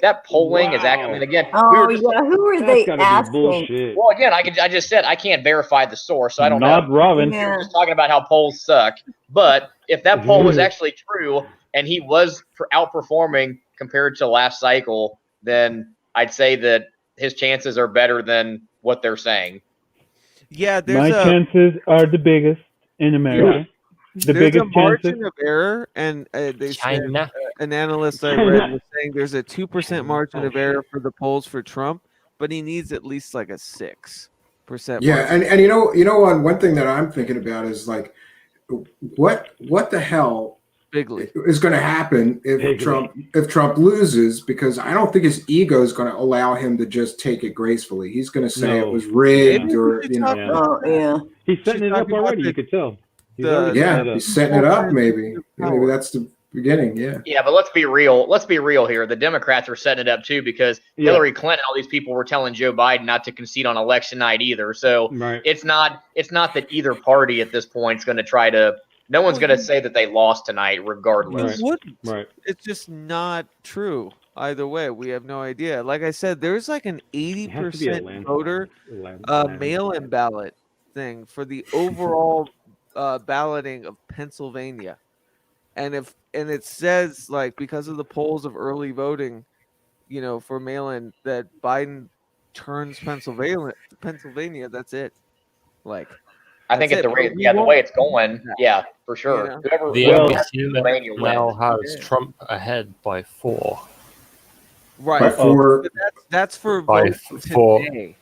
that polling is actually, I mean, again, Oh, yeah. Who are That's they gotta be asking? bullshit. well, again, I just said I can't verify the source, so I don't Not know. Robin. We Yeah. were just talking about how polls suck, but if that poll was actually true and he was outperforming compared to last cycle, then I'd say that his chances are better than what they're saying. Yeah, My there's chances are the biggest in America. The there's a biggest chances. margin of error, and they said China. an analyst I read was saying there's a 2% margin of error for the polls for Trump, but he needs at least like a 6% Yeah, margin. and one thing that I'm thinking about is like, what the hell Bigly. is going to happen if Trump loses? Because I don't think his ego is going to allow him to just take it gracefully. He's going to say it was rigged, Maybe or we should you know. talk Oh, yeah. He's setting She's it up talking about already. the- You could tell. He's the- already Yeah, set it up. he's setting it up. Maybe that's the beginning. Yeah. Yeah, but let's be real. Let's be real here. The Democrats are setting it up too because Yeah. Hillary Clinton, all these people were telling Joe Biden not to concede on election night either. So Right. it's not that either party at this point is going to try to. No one's going to say that they lost tonight, regardless. You wouldn't. Right. It's just not true. Either way, we have no idea. Like I said, there's like an It has to be 80% voter mail-in ballot thing for the overall balloting of Pennsylvania, and it says like because of the polls of early voting, you know, for mail-in that Biden turns Pennsylvania. That's it. Like I think that's at the it, rate, but we yeah, the way won't it's going, know. yeah, for sure. You know? Whoever The whoever NBC has Pennsylvania now wins. has Trump ahead by 4. Right. But for But that's for By votes 4. today.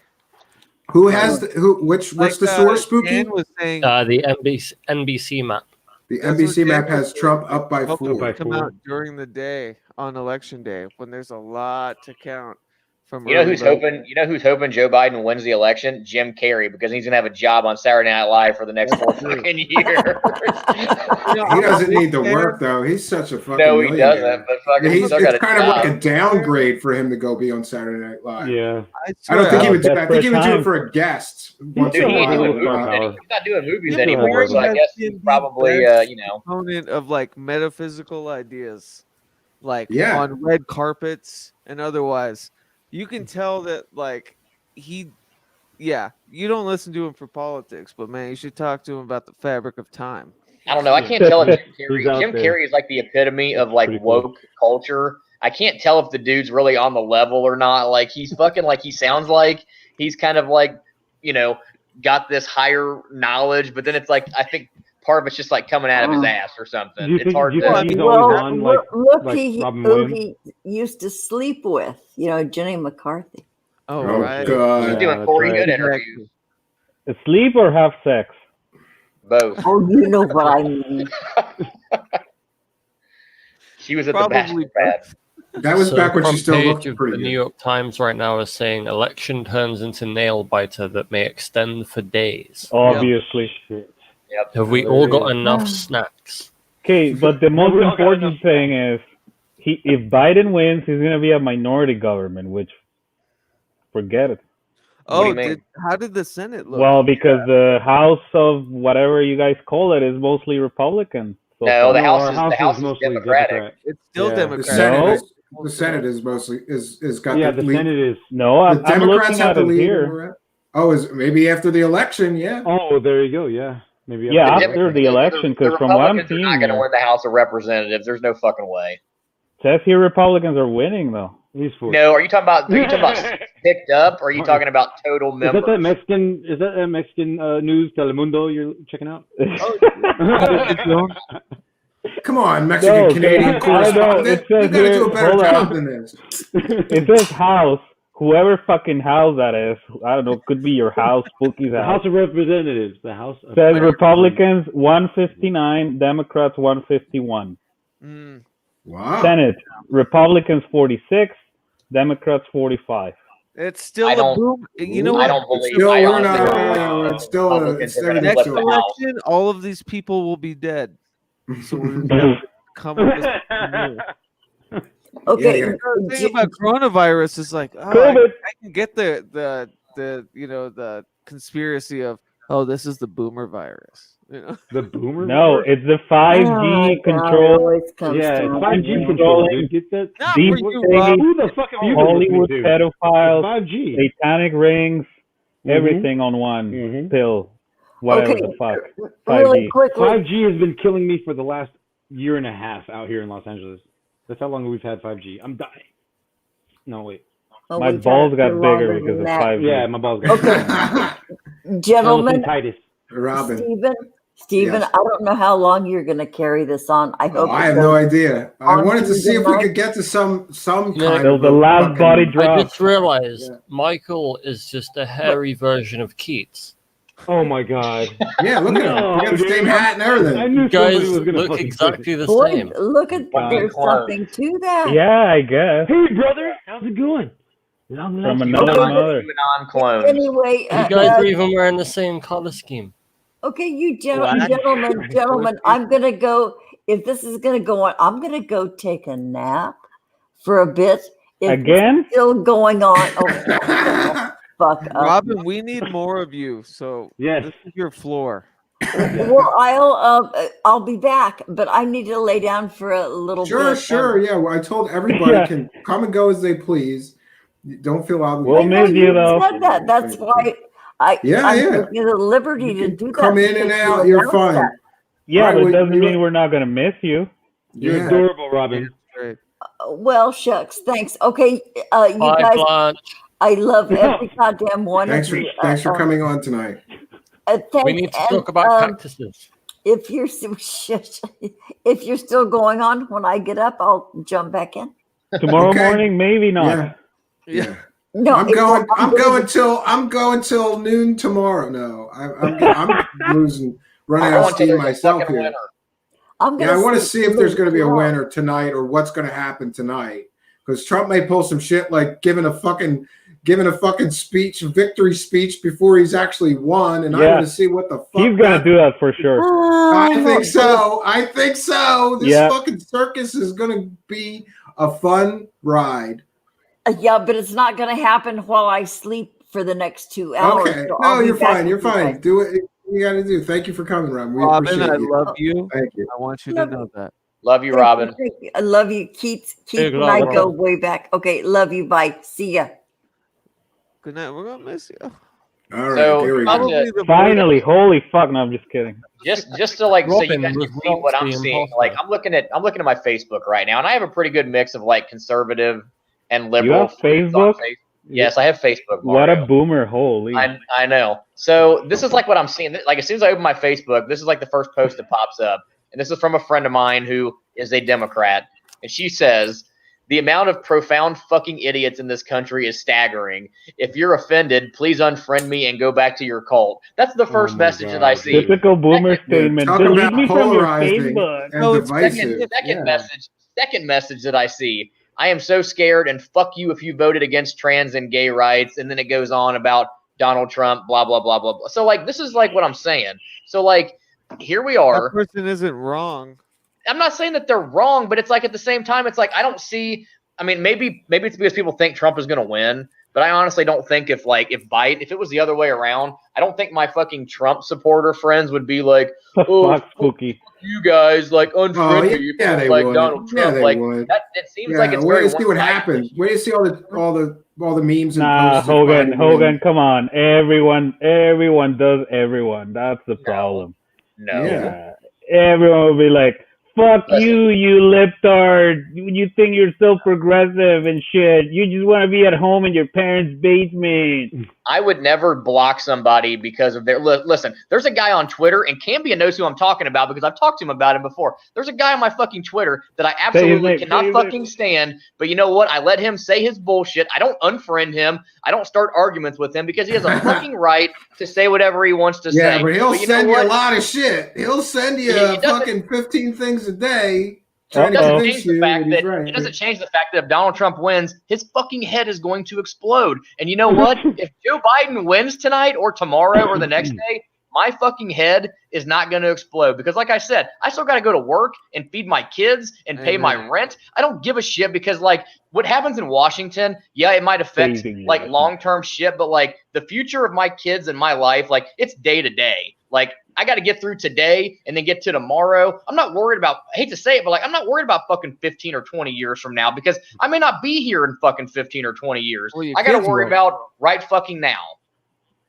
who has what's the source, Spooky? Dan was saying The NBC map. The that's what NBC Dan map was has saying, Trump like, up by votes 4. come out during the day on election day when there's a lot to count from You know early who's voting. hoping? You know who's hoping Joe Biden wins the election? Jim Carrey, because he's gonna have a job on Saturday Night Live for the next 4 fucking years. He doesn't need the work though. He's such a fucking No, he millionaire. doesn't. But fucking, he's It's still got a kind of like job. a downgrade for him to go be on Saturday Night Live. Yeah. I don't think he would. I Desperate think he would do it times. for a guest once Dude, in he a ain't doing while. movies Star anymore. power. He's not doing movies Jim anymore, so I Carrey guess has he's been the probably, best you know. Component of like metaphysical ideas, like Yeah. on red carpets and otherwise. You can tell that like you don't listen to him for politics, but man, you should talk to him about the fabric of time. I don't know. I can't tell if He's out Jim there. Carrey is like the epitome of like pretty cool. woke culture. I can't tell if the dude's really on the level or not. Like he's fucking like he sounds like he's kind of like, you know, got this higher knowledge, but then it's like I think part of it's just like coming out of his ass or something. Do you It's think, hard do you to. think he's always on like look like he, Robin who Williams? he used to sleep with. Jenny McCarthy. Oh, Oh, right. God. He's doing that's Corey right. Good interviews. Sleep or have sex? Both. Oh, you know what I mean. She was at Probably the Bachelor Pad. That was So back when she front still page looked of pretty the New good. York Times right now is saying election turns into nail biter that may extend for days. Obviously. Yep. Have we all got enough snacks? Okay, but the most we all got enough important thing is, if Biden wins, he's going to be a minority government, which, forget it. What do Oh, you mean? how did the Senate look? Well, because the House of whatever you guys call it is mostly Republican. So No, far. the No, House our is House is Democratic. mostly Democrat. It's still Yeah. The Democratic. Senate, No. the Senate is mostly is got Yeah, the the lead. Senate is. No, The I'm Democrats looking have at the it lead. here. Oh, is maybe after the election? Yeah. Oh, there you go. Yeah, maybe. Yeah, The after Democrats- the election, the because from what I'm Republicans are seeing not going to here, win the House of Representatives. There's no fucking way. says here Republicans are winning, though. He's for. No, are you talking about picked up, or are you talking about total Is members? that Mexican? Is that Mexican news Telemundo you're checking out? Come on, Mexican No, Canadian I know, correspondent. it You says got to do here- a better hold on. job than this. It says House. Whoever fucking house that is, I don't know, could be your house, Spooky's The house. House of Representatives. The House of Says Republicans 159, Democrats 151. Mm. Wow. Senate, Republicans 46, Democrats 45. It's still I a don't- boom. You know I what? don't believe. Still, I we're honestly not. don't believe It's still. Republicans It's are gonna everything's Next flip still. the House. election, all of these people will be dead. So we're gonna come with this. Okay. Yeah, The thing about coronavirus is like, oh, I COVID. can get the the conspiracy of, oh, this is the boomer virus. The boomer. No, virus? it's the 5G control. Yeah, it's 5G control, controlling dude. Get that. Not deep for you, state, Rob. Who the fuck have you been Hollywood listening to? pedophiles, 5G. satanic rings, Mhm. everything on one Mhm. pill. Whatever Okay, the fuck. really 5G. quickly. 5G has been killing me for the last year and a half out here in Los Angeles. That's how long we've had 5G. I'm dying. No, wait. Oh, My we've balls had it got for bigger longer because than of that. 5G. Yeah, my balls got Gentlemen, Elephantitis. Robin. Stephen, Yes. I don't know how long you're going to carry this on. I Oh, hope I it have no goes idea. I on wanted to through see the if we night. could get to some Yeah. kind Till of the a last fucking- body I drop. just realized Michael is just a hairy version of Keats. Oh my god. Yeah, look at him. No, He got the dude. same hat and everything. I knew You guys somebody was gonna look fucking exactly the Boy, same. look at God. there's something to that. Yeah, I guess. Hey brother, how's it going? Long From life. another Okay, mother. QAnon clones. Anyway, You guys are even wearing the same color scheme. okay, you Black. gentlemen, I'm gonna go. If this is gonna go on, I'm gonna go take a nap for a bit. If Again? it's still going on. Oh, fuck up. Robin, we need more of you. So Yes. this is your floor. Well, I'll be back, but I need to lay down for a little Sure, bit. sure. Yeah, well, I told everybody Yeah. can come and go as they please. Don't feel obligated. We'll I know miss you, though. said that. That's why I'm Yeah. taking the liberty You to can do that. come in and because out. you You're announced fine. that. Yeah, Right, but it we- doesn't we- mean we're not going to miss you. You're Yeah. adorable, Robin. Great. Well, shucks. Thanks. Okay, you Bye, guys. Blanche. I love every goddamn one Thanks of for you. thanks for coming on tonight. We need to talk about cactuses. If you're if you're still going on when I get up, I'll jump back in. Tomorrow Okay. morning, maybe not. Yeah. Yeah. No, I'm going till noon tomorrow. No, I'm running out of steam myself here. Yeah, I want to see if there's going to be a winner tonight or what's going to happen tonight. Because Trump may pull some shit like giving a fucking speech, victory speech before he's actually won, and I Yeah. want to see what the fuck. He's going to do that for sure. I think so. I think so. This Yeah. fucking circus is going to be a fun ride. Yeah, but it's not going to happen while I sleep for the next 2 hours. Okay. so No, I'll be you're back fine. You're with you fine. guys. Do what you got to do. Thank you for coming, Robin. We Robin, appreciate I you. love you. Thank you. I want you to know that. Love you, Robin. Thank you. I love you, Keith. Big And I love. go way back. Okay, love you. Bye. See ya. Good night. We're gonna miss you. All right. So, Here we not go. to- Finally. Holy fuck. No, I'm just kidding. just to like so you Robin guys was can see what I'm not the seeing. imposter. Like I'm looking at my Facebook right now, and I have a pretty good mix of like conservative and liberal. You have friends on Facebook? Facebook. Yes, I have Facebook, What Mario. a boomer! Holy. I know. So this is like what I'm seeing. Like as soon as I open my Facebook, this is like the first post that pops up, and this is from a friend of mine who is a Democrat, and she says the amount of profound fucking idiots in this country is staggering. If you're offended, please unfriend me and go back to your cult. That's the first message that I see. Typical boomer statement. talk Delete about me from your polarizing Facebook. and No, it's divisive. Second message that I see. I am so scared, and fuck you if you voted against trans and gay rights. And then it goes on about Donald Trump, blah blah blah blah blah. So like, this is like what I'm saying. So like, here we That are. person isn't wrong. I'm not saying that they're wrong, but it's like at the same time, it's like I don't see. I mean, maybe it's because people think Trump is going to win, but I honestly don't think if it was the other way around, I don't think my fucking Trump supporter friends would be like, oh, Fuck, Spooky. you guys like unfriend me, yeah, they like would. Donald Yeah, Trump. they Like would. that, it seems Yeah, like it's wait very to see what one-sided. happens. Wait to see all the memes and Nah, posts. of Hogan, Biden winning. come on. Everyone does everyone. That's the problem. No. Yeah. Everyone will be like, fuck you libtard. You think you're so progressive and shit. You just want to be at home in your parents' basement. I would never block somebody because of their listen. There's a guy on Twitter, and Cambia knows who I'm talking about because I've talked to him about him before. There's a guy on my fucking Twitter that I absolutely cannot fucking stand. But you know what? I let him say his bullshit. I don't unfriend him. I don't start arguments with him because he has a fucking right to say whatever he wants to say. Yeah, but he'll you send know you a what? lot of shit. He'll send you He doesn't- fucking 15 things a day trying It to doesn't convince change the you fact that he's that right. it doesn't change the fact that if Donald Trump wins, his fucking head is going to explode. And you know what? If Joe Biden wins tonight or tomorrow or the next day, my fucking head is not going to explode because, like I said, I still got to go to work and feed my kids and pay my rent. I don't give a shit because, like, what happens in Washington, yeah, it might affect like long-term shit, but like the future of my kids and my life, like it's day to day. Like I got to get through today and then get to tomorrow. I'm not worried about, I hate to say it, but like I'm not worried about fucking 15 or 20 years from now because I may not be here in fucking 15 or 20 years. Well, I got to kids worry won't. about right fucking now,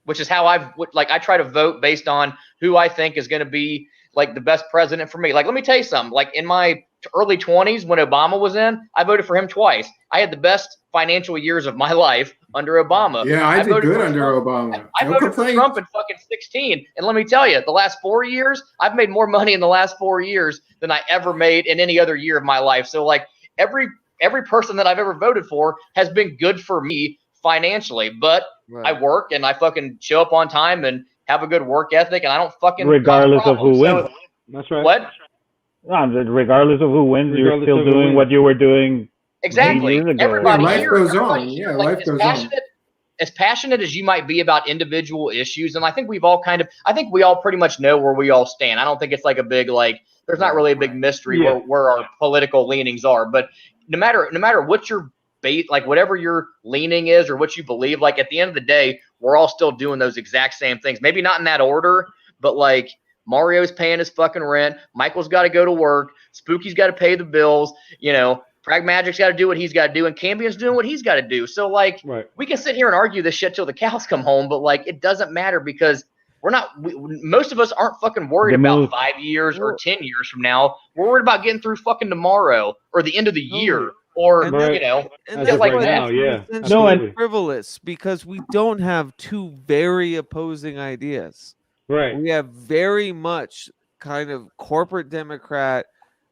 which is how I try to vote based on who I think is going to be like the best president for me. Like, let me tell you something. Like in my early 20s when Obama was in, I voted for him twice. I had the best financial years of my life under Obama. Yeah, I did good for under Trump. Obama. I No voted for complaints. Trump in fucking 16. And let me tell you, the last 4 years, I've made more money in the last 4 years than I ever made in any other year of my life. So like every person that I've ever voted for has been good for me financially. But I work and I fucking show up on time and have a good work ethic and I don't fucking Regardless cause of who problems. wins. That's right. What? Regardless of who wins, you're Regardless still of who doing wins. what you were doing Exactly. 8 years ago. Everybody life here, goes everybody on. here, Yeah, like, life goes on. as passionate as you might be about individual issues, and I think we've all I think we all pretty much know where we all stand. I don't think it's like a big there's not really a big mystery Yeah. where our political leanings are. But no matter what your like whatever your leaning is or what you believe, like at the end of the day, we're all still doing those exact same things. Maybe not in that order, but like Mario's paying his fucking rent. Michael's got to go to work. Spooky's got to pay the bills. You know, Pragmagic's got to do what he's got to do, and Cambian's doing what he's got to do. So like, we can sit here and argue this shit till the cows come home, but like, it doesn't matter because most of us aren't fucking worried about 5 years or 10 years from now. We're worried about getting through fucking tomorrow or the end of the year or, you know, And shit like why that. it's essentially frivolous because we don't have two very opposing ideas. Right. We have very much kind of corporate Democrat,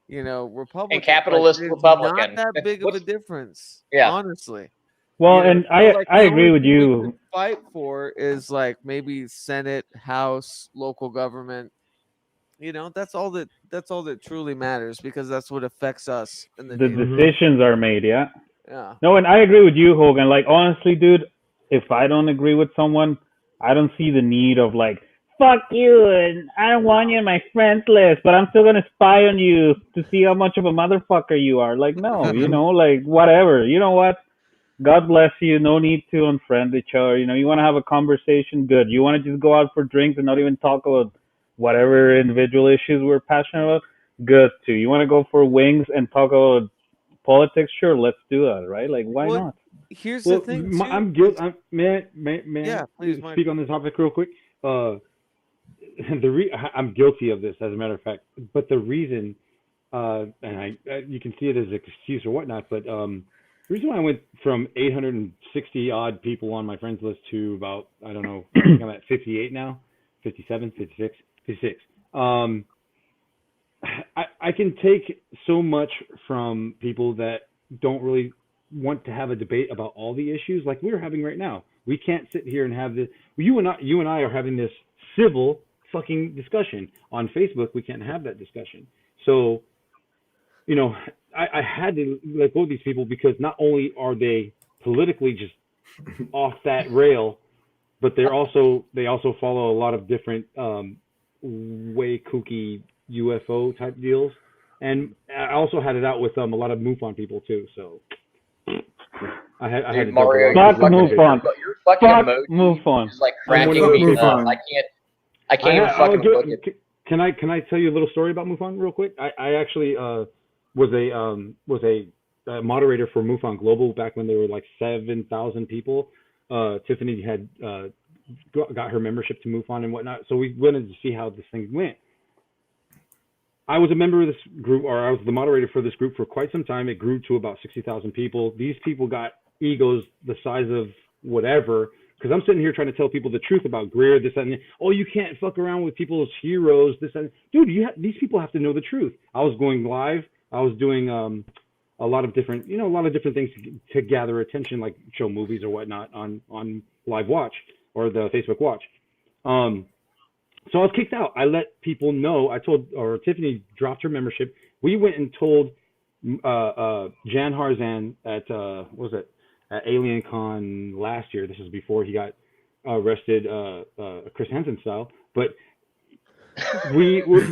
Republican. And capitalist there's Republican. Not that big of a difference. Yeah. Honestly. Well, and I agree with The only thing we you. could fight for is like maybe Senate, House, local government. That's all that truly matters because that's what affects us in the The day-to-day. decisions are made, yeah. Yeah. No, and I agree with you, Hogan. Like, honestly, dude, if I don't agree with someone, I don't see the need of like, fuck you, and I don't want you in my friends list, but I'm still gonna spy on you to see how much of a motherfucker you are. Like, no, like whatever. You know what? God bless you. No need to unfriend each other. You want to have a conversation, good. You want to just go out for drinks and not even talk about whatever individual issues we're passionate about, good too. You want to go for wings and talk about politics, sure, let's do that, right? Like, why not? Here's the thing, too. I'm guilty. May Yeah, I please, speak on this topic real quick? I'm guilty of this, as a matter of fact. But the reason, and you can see it as an excuse or whatnot, but The reason why I went from 860 odd people on my friends list to about, I don't know, I think I'm at 58 now, 57, 56, 56. I can take so much from people that don't really want to have a debate about all the issues like we're having right now. We can't sit here and have this. You and I are having this civil fucking discussion on Facebook. We can't have that discussion. So, you know, I had to let go of these people because not only are they politically just off that rail, but they also follow a lot of different way kooky UFO type deals, and I also had it out with a lot of MUFON people too. So I had to Mario, Fuck MUFON. Your fucking Fuck emoji MUFON. is like cracking me up. I can't even fucking look at it. Can I tell you a little story about MUFON real quick? I actually was a moderator for MUFON Global back when they were like 7,000 people. Tiffany had got her membership to MUFON and whatnot, so we wanted to see how this thing went. I was a member of this group, or I was the moderator for this group for quite some time. It grew to about 60,000 people. These people got egos the size of whatever, because I'm sitting here trying to tell people the truth about Greer, this, and that. Oh, you can't fuck around with people's heroes, this, and dude, these people have to know the truth. I was going live. I was doing a lot of different things to gather attention, like show movies or whatnot on Live Watch or the Facebook Watch. So I was kicked out. I let people know. Tiffany dropped her membership. We went and told Jan Harzan at at Alien Con last year. This is before he got arrested, Chris Hansen style. But we were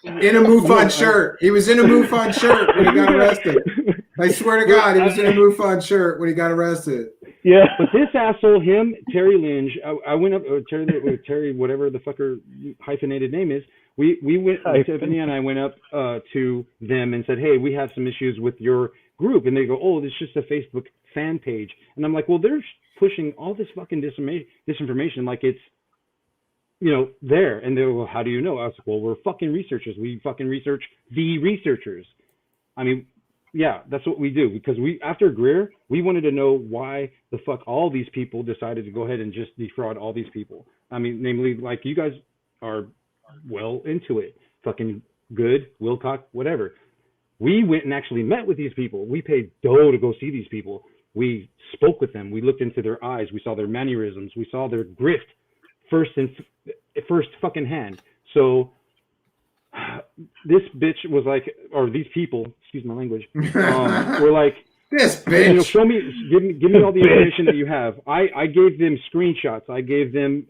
in a MUFON shirt. He was in a MUFON shirt when he got arrested. I swear to God, he was in a MUFON shirt when he got arrested. Yeah. But this asshole, Terry Lynch, I went up, Terry, whatever the fucker hyphenated name is, we went, Tiffany and I went up to them and said, hey, we have some issues with your group. And they go, oh, this is just a Facebook fan page. And I'm like, well, they're pushing all this fucking disinformation like it's, there. And they go, well, how do you know? I was like, well, we're fucking researchers. We fucking research the researchers. I mean, yeah, that's what we do, because after Greer, we wanted to know why the fuck all these people decided to go ahead and just defraud all these people. I mean, namely, like, you guys are well into it. Fucking Good, Wilcock, whatever. We went and actually met with these people. We paid dough to go see these people. We spoke with them. We looked into their eyes. We saw their mannerisms. We saw their grift first fucking hand. So this bitch was like, or these people, excuse my language, were like, this bitch. Show me, give me all the information that you have. I gave them screenshots. I gave them,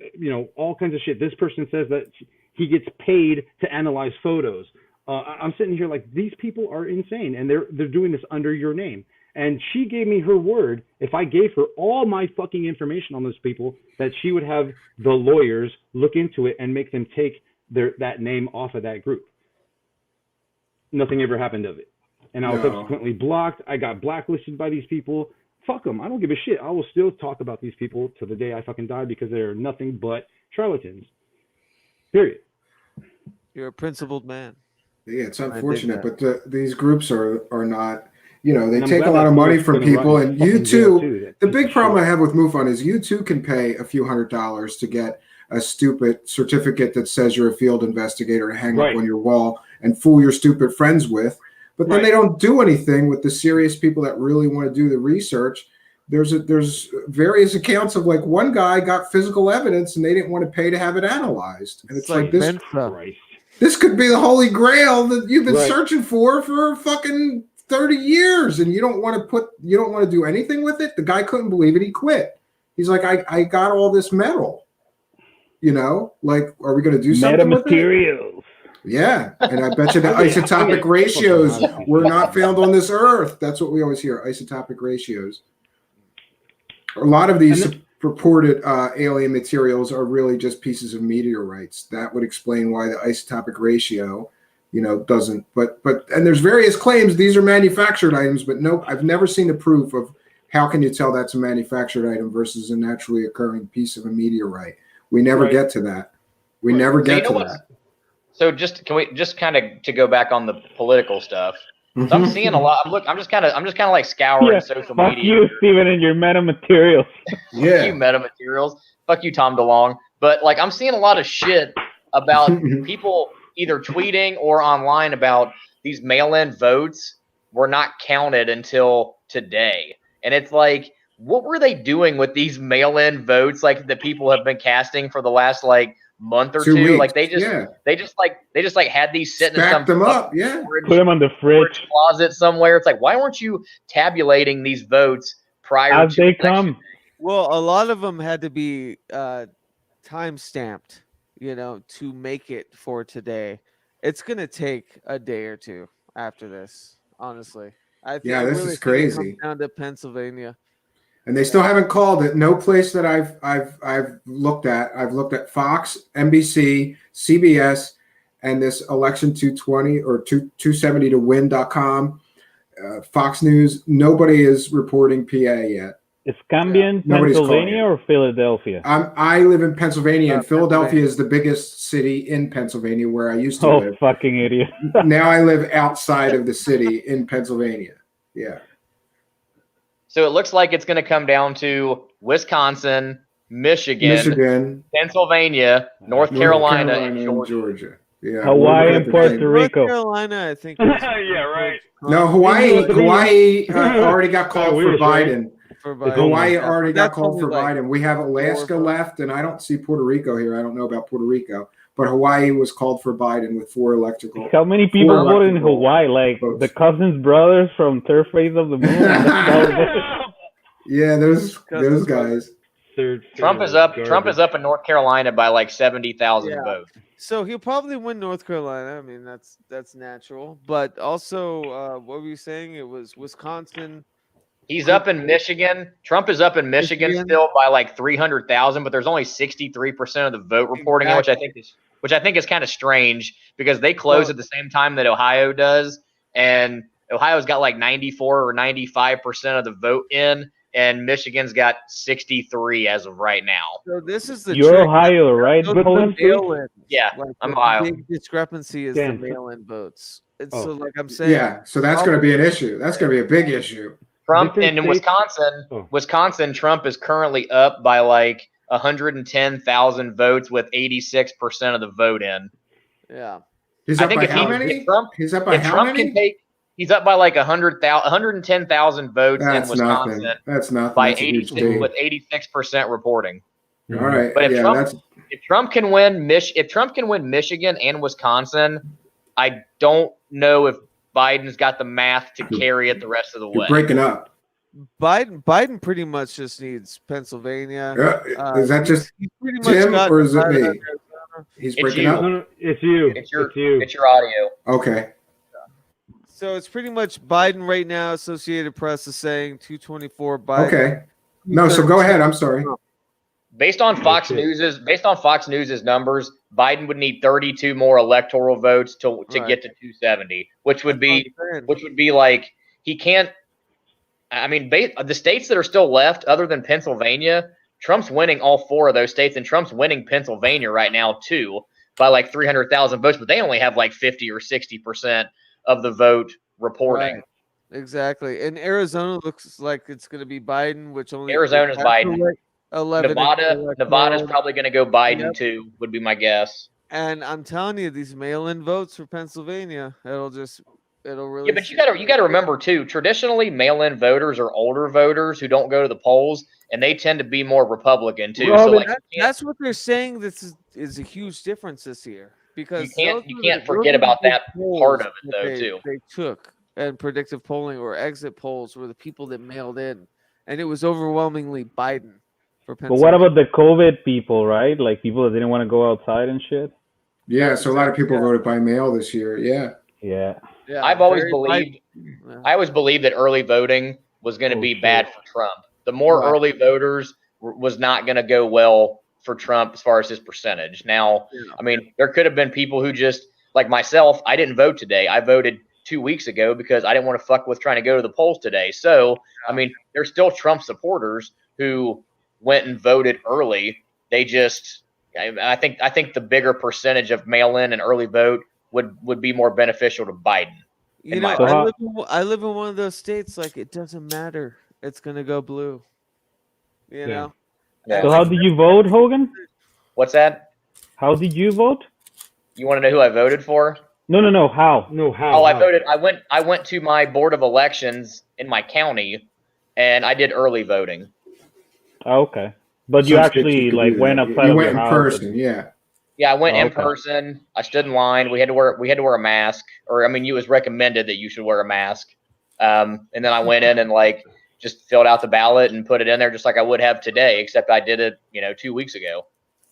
all kinds of shit. This person says that he gets paid to analyze photos. I'm sitting here like, these people are insane, and they're doing this under your name. And she gave me her word, if I gave her all my fucking information on those people, that she would have the lawyers look into it and make them take that name off of that group. Nothing ever happened of it. And I was subsequently blocked. I got blacklisted by these people. Fuck them. I don't give a shit. I will still talk about these people to the day I fucking die, because they're nothing but charlatans. Period. You're a principled man. Yeah, it's unfortunate, but these groups are not, they And take a lot of money from people, and you too. The big problem I have with MUFON is you too can pay a few $100s to get a stupid certificate that says you're a field investigator to hang up on your wall and fool your stupid friends with. But then they don't do anything with the serious people that really want to do the research. There's various accounts of, like, one guy got physical evidence and they didn't want to pay to have it analyzed. And it's like this. This could be the holy grail that you've been searching for fucking 30 years, and you don't want to do anything with it. The guy couldn't believe it. He quit. He's like, I got all this metal. Like, are we going to do something with it? Yeah, and I bet you the isotopic ratios were not found on this earth. That's what we always hear, isotopic ratios. A lot of these purported alien materials are really just pieces of meteorites. That would explain why the isotopic ratio, doesn't. But and there's various claims these are manufactured items, but nope, I've never seen the proof of how can you tell that's a manufactured item versus a naturally occurring piece of a meteorite. We never get to that. We never get to that. So can we just kind of to go back on the political stuff? So I'm seeing a lot. I'm just kind of like scouring social fuck media. you, Steven, and your meta materials. Fuck you, meta materials. Fuck you, Tom DeLonge. But like, I'm seeing a lot of shit about people either tweeting or online about these mail-in votes were not counted until today, and it's like, what were they doing with these mail-in votes? Like the people have been casting for the last like month or 2 two. weeks. Like they just had these sitting in some Stacked them up. Yeah. Put them on the fridge closet somewhere. It's like, why weren't you tabulating these votes prior as to they election come. day? Well, a lot of them had to be time stamped, to make it for today. It's gonna take a day or two after this, honestly. I Yeah, this really is think it comes crazy. down to Pennsylvania. And they still haven't called it. No place that I've looked at. I've looked at Fox, NBC, CBS, and this election 220 or 270 to win.com, Fox News. Nobody is reporting PA yet. Is Cambian Nobody's Pennsylvania or Philadelphia? I live in Pennsylvania, and Philadelphia Pennsylvania. is the biggest city in Pennsylvania where I used to Oh, live. fucking idiot. Now I live outside of the city in Pennsylvania. Yeah. So it looks like it's going to come down to Wisconsin, Michigan, Pennsylvania, North Carolina, and Georgia. Yeah. Hawaii and Puerto Rico. North Carolina, I think. Yeah, right. No, Hawaii already got called for weird, right? Biden. For Biden. Hawaii Yeah, already got that's called for only like Biden. We have Alaska left, and I don't see Puerto Rico here. I don't know about Puerto Rico, but Hawaii was called for Biden with 4 electrical. How many people voted in Hawaii? Like the Cousins brothers from Third Phase of the Moon? Yeah, those guys. Trump is up in North Carolina by like 70,000 votes. So he'll probably win North Carolina. I mean, that's natural. But also, what were you saying? It was Wisconsin. He's up in Michigan. Trump is up in Michigan still by like 300,000, but there's only 63% of the vote reporting, Exactly. which I think is kind of strange because they close at the same time that Ohio does, and Ohio's got like 94 or 95% of the vote in, and Michigan's got 63 as of right now. So this is the You're trick. Ohio, right? Those are Poland? mail-in. Yeah, Like, I'm the Ohio. big discrepancy is Damn. the mail-in votes. It's Oh. so like I'm saying. Yeah, so that's going to be an issue. That's going to be a big issue. Trump Different and in states- Wisconsin, Trump is currently up by like 110,000 votes with 86% of the vote in. Yeah. He's I up think by if how he- many? if Trump- He's up by If how Trump many? can take, he's up by like 110,000 votes That's in Wisconsin nothing. That's nothing. by That's a huge 86 state. with 86% reporting. All right. But if Yeah, Trump that's if Trump can win Michigan and Wisconsin, I don't know if Biden's got the math to carry it the rest of the you're way. breaking up. Biden pretty much just needs Pennsylvania. Is that just he's pretty Tim got or is it Nevada, me? Arizona. He's It's breaking you. up. No, it's you. It's your you. it's your audio. Okay. So it's pretty much Biden right now. Associated Press is saying 224 Biden. Okay. No, so go ahead. I'm sorry. Based on Fox News's numbers, Biden would need 32 more electoral votes to Right. get to 270, which would That's be what I'm saying. which would be like he can't. I mean, the states that are still left, other than Pennsylvania, Trump's winning all 4 of those states, and Trump's winning Pennsylvania right now too by like 300,000 votes, but they only have like 50 or 60% of the vote reporting. Right. Exactly. And Arizona looks like it's going to be Biden, which only Arizona's Biden. 11 Nevada's probably going to go Biden Yep. too, would be my guess. And I'm telling you, these mail-in votes for Pennsylvania, it'll really. Yeah, but you got to remember too. Traditionally, mail-in voters are older voters who don't go to the polls, and they tend to be more Republican too. Well, so like, that's what they're saying. This is a huge difference this year because you those can't were forget the about big that polls part of it that though too. They took and predictive polling or exit polls were the people that mailed in, and it was overwhelmingly Biden for But Pennsylvania. what about the COVID people, right? Like people that didn't want to go outside and shit? Yeah, so a lot of people voted by mail this year. Yeah. Yeah. Yeah, I've always very believed Biden. I always believed that early voting was going to be bad for Trump. The more Right. early voters was not going to go well for Trump as far as his percentage. Now, Yeah. I mean, there could have been people who just like myself. I didn't vote today. I voted 2 weeks ago because I didn't want to fuck with trying to go to the polls today. So, I mean, there's still Trump supporters who went and voted early. They just, I think the bigger percentage of mail-in and early vote would be more beneficial to Biden. You in know, my So life. how, I live in one of those states. Like, it doesn't matter. It's gonna go blue. You Yeah. know. Yeah. And so like, how did you vote, Hogan? What's that? How did you vote? You want to know who I voted for? No. How? No, how? Oh, I how? voted. I went to my board of elections in my county, and I did early voting. Okay, but you Some states you actually could like do went that. outside You of went your in house. person, yeah. Yeah, I went in Okay. person. I stood in line. We had to wear a mask, or I mean, it was recommended that you should wear a mask. And then I went in and like just filled out the ballot and put it in there just like I would have today, except I did it, 2 weeks ago.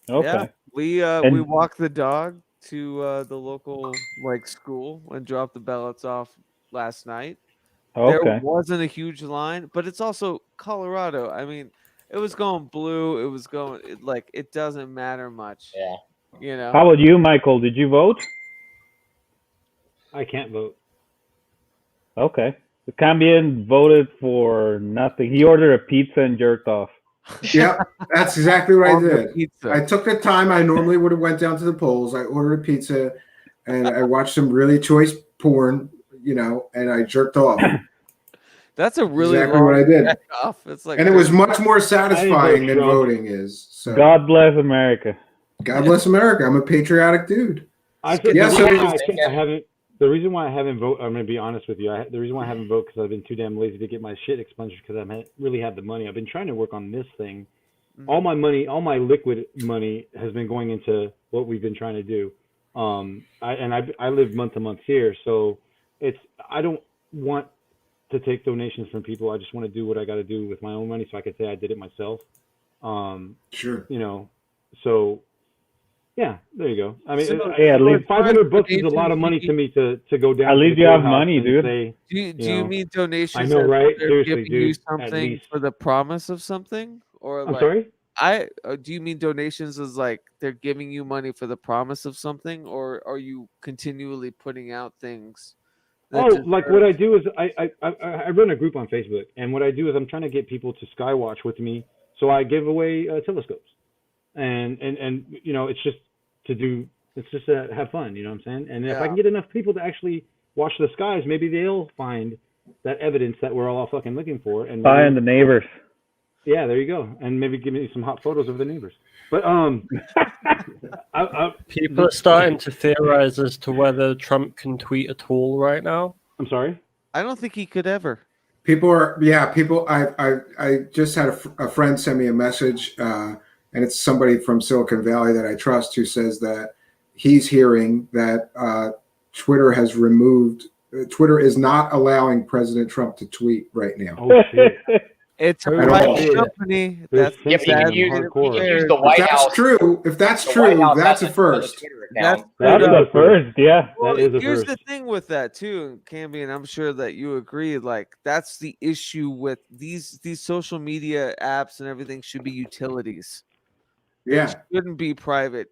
Okay. yeah, we And walked the dog to the local like school and dropped the ballots off last night. There okay. wasn't a huge line, but it's also Colorado. I mean, it was going blue. It was going like it doesn't matter much. Yeah. You know. How about you, Michael? Did you vote? I can't vote. Okay. The Cambian voted for nothing. He ordered a pizza and jerked off. Yep, that's exactly what I On the did. pizza. I took the time I normally would have went down to the polls. I ordered a pizza, and I watched some really choice porn, and I jerked off. That's a really Exactly long what I did. check off. It's like And it was 30 much more satisfying than Trump. voting is. So God bless America. God bless America. I'm a patriotic dude. I said Yeah, the so- reason why I haven't. The reason why I haven't voted. I'm going to be honest with you. The reason why I haven't voted because I've been too damn lazy to get my shit expunged because I really have the money. I've been trying to work on this thing. All my money, all my liquid money, has been going into what we've been trying to do. I live month to month here, so I don't want to take donations from people. I just want to do what I got to do with my own money, so I can say I did it myself. Sure. So yeah, there you go. I mean, So- Hey, at least $500 is a lot of money to me to go down. At to least the you have courthouse money, and dude. say, Do you mean donations? I know, as right? They're Seriously, giving you dude, at something least. for the promise of something, or I'm like sorry? do you mean donations as like they're giving you money for the promise of something, or are you continually putting out things? that Oh, like what I deserve- do is I run a group on Facebook, and what I do is I'm trying to get people to skywatch with me, so I give away telescopes, and it's just to have fun, you know what I'm saying? And if I Yeah. can get enough people to actually watch the skies, maybe they'll find that evidence that we're all fucking looking for, and Spy on the neighbors. yeah, there you go, and maybe give me some hot photos of the neighbors. But People are starting to theorize as to whether Trump can tweet at all right now. I'm sorry. I don't think he could ever. People. I just had a friend send me a message, and it's somebody from Silicon Valley that I trust who says that he's hearing that Twitter is not allowing President Trump to tweet right now. Oh shit! It's a At all. private company. There's That's Yeah, but he sad can use, hardcore. he can use the If White that's House. true, if that's The White true, House that's a has another first. Twitter That's account. That's the first, yeah. Well, That is a here's first. the thing with that too, Camby, and I'm sure that you agree. Like that's the issue with these social media apps and everything should be utilities. Yeah. They shouldn't be private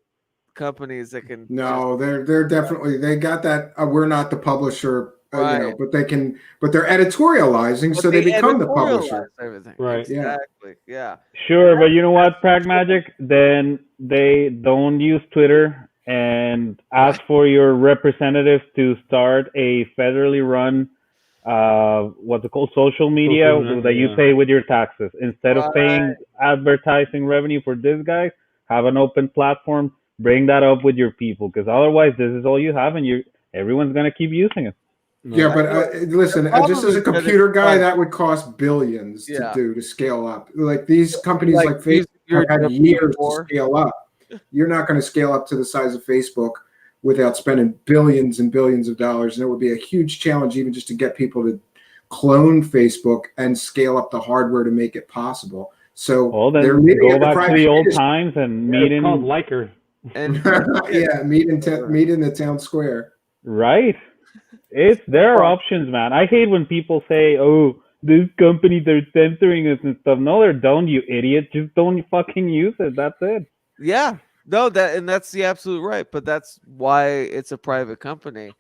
companies that can. No, they're definitely they got that. We're not the publisher, Right. but they're editorializing, But so they become the editorialize publisher. everything. Right. Yeah. Exactly. Yeah. Sure, but you know what, Pragmagic? Then they don't use Twitter and ask for your representative to start a federally run, what's it called, social media Social media, that you yeah. pay with your taxes. Instead of paying Right. advertising revenue for this guy, have an open platform. Bring that up with your people, because otherwise, this is all you have, and everyone's gonna keep using it. Yeah, but listen, The problem just as a is that computer it's guy, like- that would cost billions Yeah. to scale up. Like these companies Like like using Facebook your have had years to W4. scale up. You're not going to scale up to the size of Facebook without spending billions and billions of dollars. And it would be a huge challenge even just to get people to clone Facebook and scale up the hardware to make it possible. So Well, they're then meeting go at the back to private the old industry. times and Yeah, meet it's called in Liker. And Yeah, meet in the town square. right. There are options, man. I hate when people say, "Oh, these companies are censoring us and stuff." No, they don't, you idiot. Just don't fucking use it. That's it. yeah, no, that's the absolute right. But that's why it's a private company,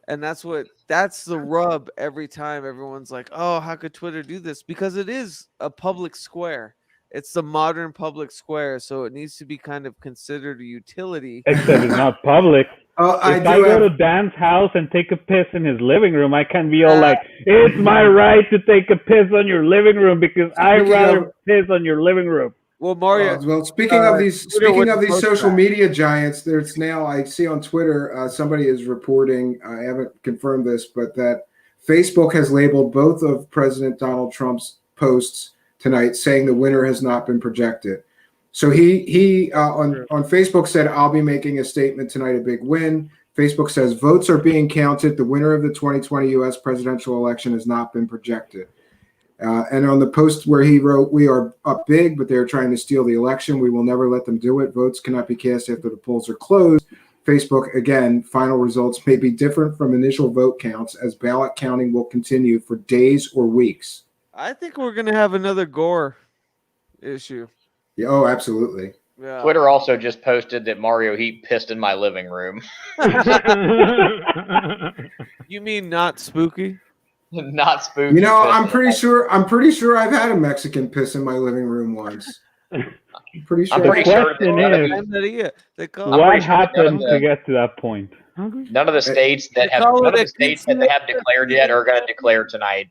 and that's the rub every time everyone's like, "Oh, how could Twitter do this?" Because it is a public square. It's the modern public square, so it needs to be kind of considered a utility. Except it's not public. If I go to Dan's house and take a piss in his living room, I can be all like, "It's my right to take a piss on your living room because I'd rather piss on your living room." Well, Mario. Well, speaking of these social media giants, there's now I see on Twitter somebody is reporting. I haven't confirmed this, but that Facebook has labeled both of President Donald Trump's posts tonight, saying the winner has not been projected. So he on Facebook said, "I'll be making a statement tonight, a big win." Facebook says votes are being counted. The winner of the 2020 U.S. presidential election has not been projected. And on the post where he wrote, "We are up big, but they're trying to steal the election. We will never let them do it. Votes cannot be cast after the polls are closed." Facebook, again, final results may be different from initial vote counts as ballot counting will continue for days or weeks. I think we're going to have another Gore issue. Yeah, oh, absolutely. Yeah. Twitter also just posted that Mario Heat pissed in my living room. You mean not spooky? Not spooky. You know, I'm pretty sure I've had a Mexican piss in my living room once. I'm pretty sure. The question is, what happened to get to that point? None of the states that have declared yet are going to declare tonight.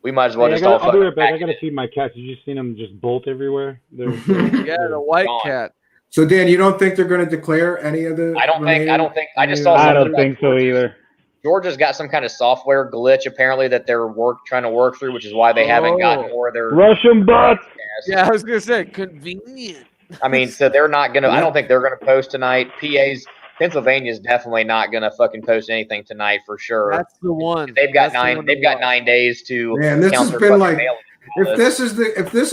We might as well just all. I'll be right back. I gotta feed my cats. You just seen them just bolt everywhere. Yeah, the white cat. So Dan, you don't think they're going to declare any of the? I don't think. I just saw. I don't think so either. Georgia's got some kind of software glitch apparently that they're trying to work through, which is why they haven't gotten more of their Russian bots. Yeah, I was gonna say convenient. I mean, so they're not gonna. I don't think they're gonna post tonight. Pennsylvania's definitely not gonna fucking post anything tonight for sure. That's the one. They've got 9 days to. Man, this has been like. If this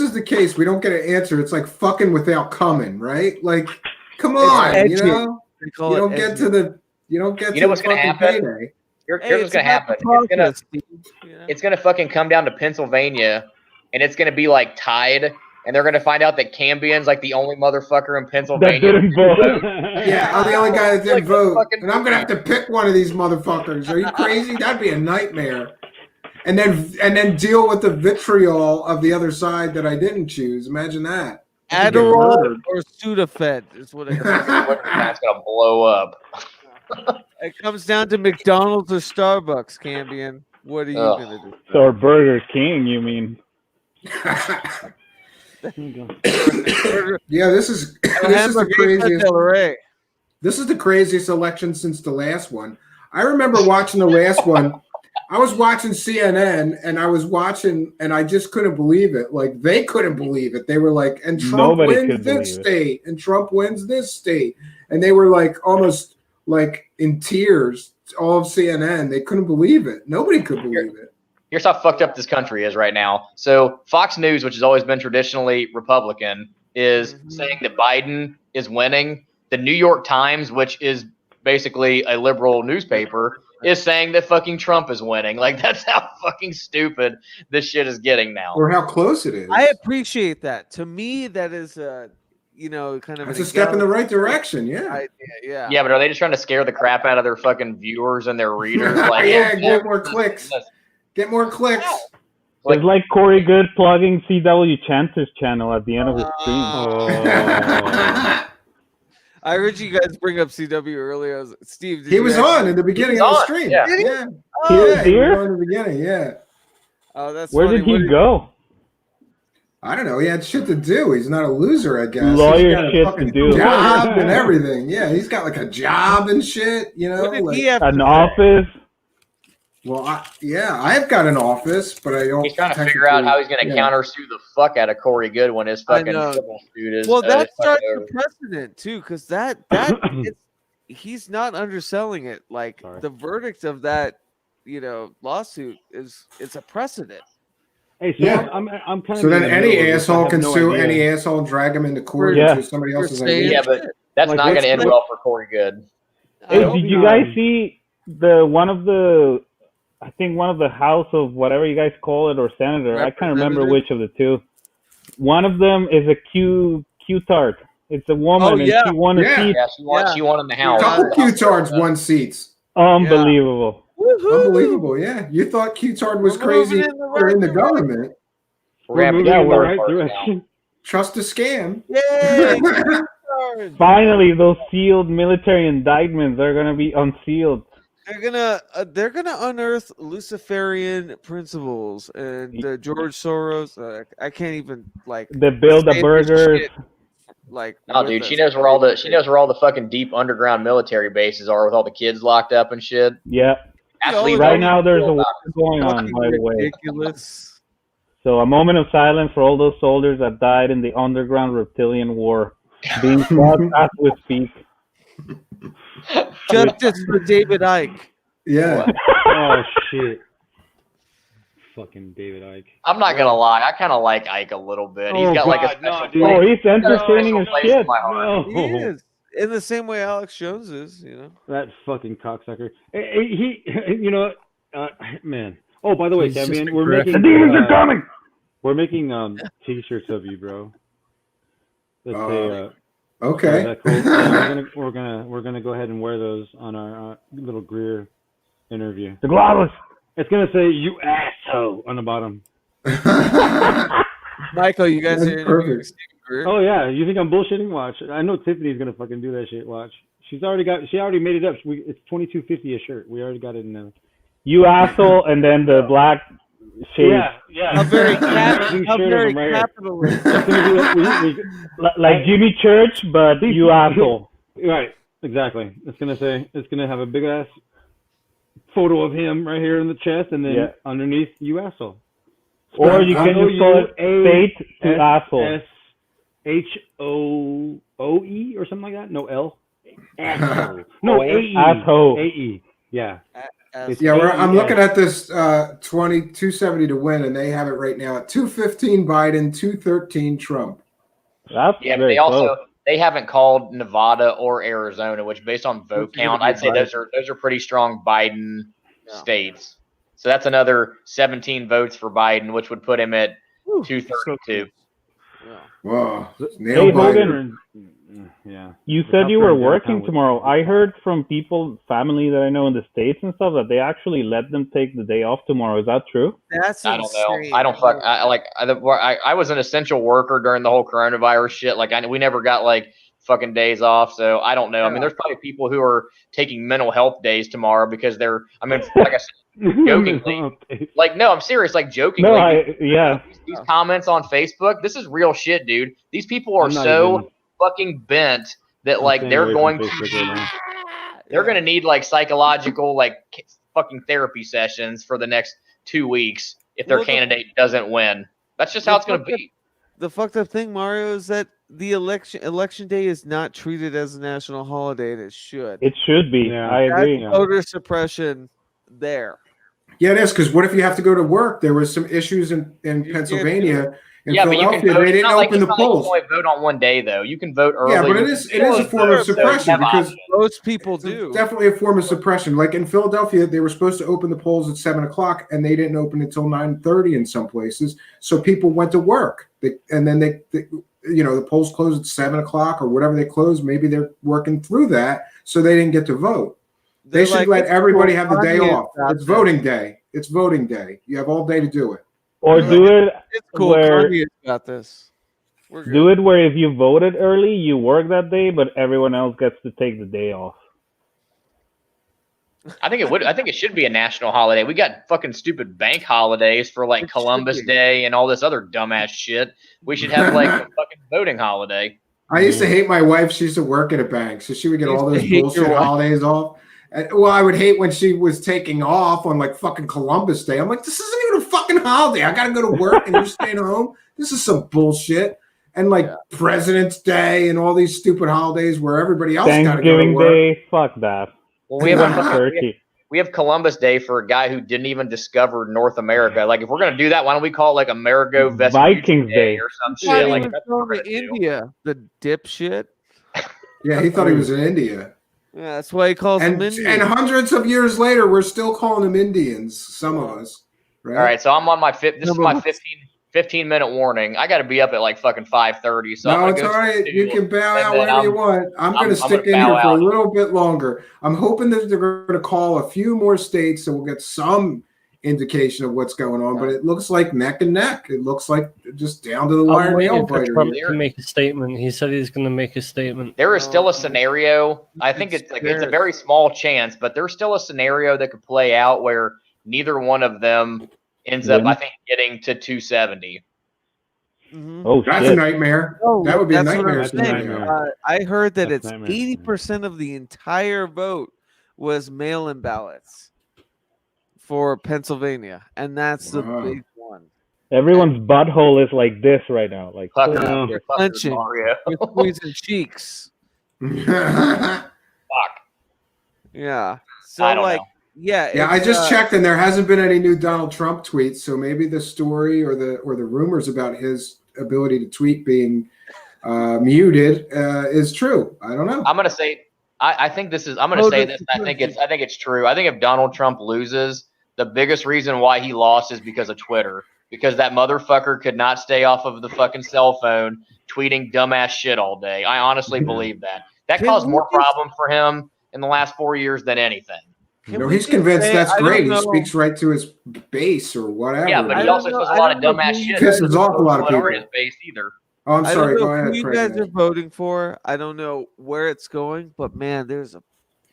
is the case, we don't get an answer. It's like fucking without coming, right? Like, come on, you know. You don't get to the. You don't get. You know what's gonna happen? Payday. Here's what's gonna happen. It's gonna fucking come down to Pennsylvania, and it's gonna be like tied. And they're going to find out that Cambian's like the only motherfucker in Pennsylvania. That didn't vote. Yeah, I'm the only guy that didn't vote. And I'm going to have to pick one of these motherfuckers. Are you crazy? That'd be a nightmare. And then deal with the vitriol of the other side that I didn't choose. Imagine that. Adderall or Sudafed is what it comes down to. That's going to blow up. It comes down to McDonald's or Starbucks, Cambian. What are you going to do? So Burger King, you mean? Yeah, this is the craziest. This is the craziest election since the last one. I remember watching the last one. I was watching CNN and I just couldn't believe it. Like they couldn't believe it. They were like, and Trump wins this state, and Trump wins this state, and they were like almost like in tears. All of CNN, they couldn't believe it. Nobody could believe it. Here's how fucked up this country is right now. So Fox News, which has always been traditionally Republican, is saying that Biden is winning. The New York Times, which is basically a liberal newspaper, is saying that fucking Trump is winning. Like, that's how fucking stupid this shit is getting now. Or how close it is. I appreciate that. To me, that is kind of it's a step in the right direction. Yeah. Yeah, but are they just trying to scare the crap out of their fucking viewers and their readers? Like, yeah, get more clicks. Get more clicks. It's like Corey Good plugging CW Chance's channel at the end of his stream. I heard you guys bring up CW earlier. Steve, he was on in the beginning of the stream. Yeah. He was here in the beginning. Yeah. Oh, that's where funny. did he go? I don't know. He had shit to do. He's not a loser, I guess. Lawyer shit to do. Job and everything. Yeah, he's got like a job and shit. You know, an office. Well, I've got an office, but I don't. He's trying to figure out how he's going to countersue the fuck out of Corey Good when his fucking civil suit is. Well, that starts the precedent too, because that he's not underselling it. Like the verdict of that, lawsuit it's a precedent. Hey, so I'm kind of. So then any asshole can sue any asshole and drag him into court into somebody else's idea. Yeah, but that's not going to end well for Corey Good. Hey, did you guys see I think one of the House of whatever you guys call it or Senator, I can't remember which of the two. One of them is a Q-tard. It's a woman and she won a seat. Yeah, she won in the House. Couple Q-tards won seats. Unbelievable. Yeah. Unbelievable, yeah. You thought Q-tard was crazy or in the government. We're in the right direction. Trust a scam. Yay! Finally, those sealed military indictments are gonna be unsealed. They're gonna unearth Luciferian principles and George Soros. I can't even like They build the say this burgers. shit, like No, with dude, a she knows where all the fucking deep underground military bases are with all the kids locked up and shit. Yeah. Absolutely. Right now, there's a war going on, by the way. ridiculous. So a moment of silence for all those soldiers that died in the underground reptilian war, being fought as we speak. Justice for David Icke. Yeah. Oh shit. Fucking David Icke. I'm not gonna lie, I kind of like Ike a little bit. He's Oh, got like a God, special no, dude. place. Oh, he's got a entertaining special as place shit. in my heart. He is in the same way Alex Jones is. You know. That fucking cocksucker. He you know, man. Oh, by the way, He's just Cambian, a we're grift. making The demons are coming. we're making t-shirts of you, bro. Let's say Okay. is that cool? Yeah, we're gonna go ahead and wear those on our little Greer interview. The globus. It's gonna say "you asshole" on the bottom. Michael, you guys That's are interviewing perfect. Stephen Greer? Oh yeah, you think I'm bullshitting? Watch. I know Tiffany's gonna fucking do that shit. Watch. She already made it up. It's $22.50 a shirt. We already got it in there. You asshole, and then the black shade. Yeah. How very, Amazing how shirt very of 'em right here. capitalist. It's gonna be Like Jimmy Church, but you asshole. Right. Exactly. It's gonna have a big ass photo of him right here in the chest, and then underneath "you asshole." Or you can just call it fate to asshole. SHOOE or something like that. No L. Asshole. No AE. Asshole. AE. Yeah. It's Yeah, I'm AE. looking at this 270 to win, and they have it right now at 215 Biden, 213 Trump. That's Yeah, but very they also close. they haven't called Nevada or Arizona, which based on vote count, I'd say those are pretty strong Biden states. So that's another 17 votes for Biden, which would put him at 232. Whoa. Hey, Nail Biden. Hogan, Yeah. you said you were working tomorrow. I heard from people, family that I know in the States and stuff, that they actually let them take the day off tomorrow. Is that true? That's I don't know. I don't fuck. I was an essential worker during the whole coronavirus shit. Like we never got like fucking days off. So I don't know. I mean, there's probably people who are taking mental health days tomorrow because they're. I mean, like I said, jokingly. Like no, I'm serious. Like jokingly. No, these comments on Facebook. This is real shit, dude. These people are I'm not so even- fucking bent that I'm like staying they're away going from Facebook right now. they're going to need like psychological like fucking therapy sessions for the next 2 weeks if their Well, candidate doesn't win. That's just how it's going to be. The fucked up thing, Mario, is that the election day is not treated as a national holiday, and it should. It should be. Yeah. I agree. That's voter suppression there. Yeah, it is, because what if you have to go to work? There was some issues in Pennsylvania. In Yeah, but you can Philadelphia, vote. they didn't open the You polls. can only vote on one day though. You can vote early. Yeah, but it is a form of suppression because most people do. Definitely a form of suppression. Like in Philadelphia, they were supposed to open the polls at 7:00, and they didn't open until 9:30 in some places. So people went to work, and then they the polls closed at 7:00 or whatever they closed. Maybe they're working through that, so they didn't get to vote. They should let everybody have the day off. It's voting day. It's voting day. You have all day to do it. Or do it It's cool. where Kanye's got this. We're good. do it where if you voted early, you work that day, but everyone else gets to take the day off. I think it would. I think it should be a national holiday. We got fucking stupid bank holidays for like Columbus Day and all this other dumbass shit. We should have like a fucking voting holiday. I used to hate my wife. She used to work at a bank, so she would get You all used those to hate bullshit your wife? holidays off. And, well, I would hate when she was taking off on like fucking Columbus Day. I'm like, this isn't even a fucking holiday. I gotta go to work and you're staying home. This is some bullshit. And like President's Day and all these stupid holidays where everybody else gotta go to Thanksgiving work. Day, fuck that. Well, we have turkey. we have Columbus Day for a guy who didn't even discover North America. Like, if we're gonna do that, why don't we call it like Amerigo Vespucci Vikings Day. or some Why shit? even Like, that's go what we're to gonna do. India, the dipshit. Yeah, he thought he was in India. Yeah, that's why he calls them And Indians. hundreds of years later, we're still calling them Indians. Some of us, right? All right, so I'm on my this is my 15-minute warning. I got to be up at like fucking 5:30. So I'm No, gonna it's go all right. to- You can bow and out then whenever you want. I'm going to stick in bow here for a out. little bit longer. I'm hoping that they're going to call a few more states, so we'll get some indication of what's going on, but it looks like neck and neck. It looks like just down to the wire I'm nail waiting for biter. Trump to make a statement. He said he's going to make a statement. There is still a scenario. I think it's a very small chance, but there's still a scenario that could play out where neither one of them ends up, I think, getting to 270. Oh, that's shit. a nightmare. No, that would be a that's what nightmare I'm saying. scenario. I heard that That's it's nightmare. 80% of the entire vote was mail-in ballots for Pennsylvania, and that's the Wow. big one. Everyone's butthole is like this right now. Like, They're clenching. Mario. They're squeezing cheeks. Fuck. Yeah. So I don't like, know. yeah. Yeah, I it's, just checked, and there hasn't been any new Donald Trump tweets. So maybe the story or the rumors about his ability to tweet being muted is true. I don't know. I'm gonna say. I think this is. I'm gonna say this. I think it's true. I think if Donald Trump loses, the biggest reason why he lost is because of Twitter. Because that motherfucker could not stay off of the fucking cell phone tweeting dumbass shit all day. I honestly believe that. That caused more problem for him in the last 4 years than anything. No, he's convinced that's great. He speaks right to his base or whatever. Yeah, but he also says a lot of dumbass shit. Pisses off a lot of people. His base either. Oh, I'm sorry. I don't Go know ahead. who you guys are voting for. I don't know where it's going, but man, there's a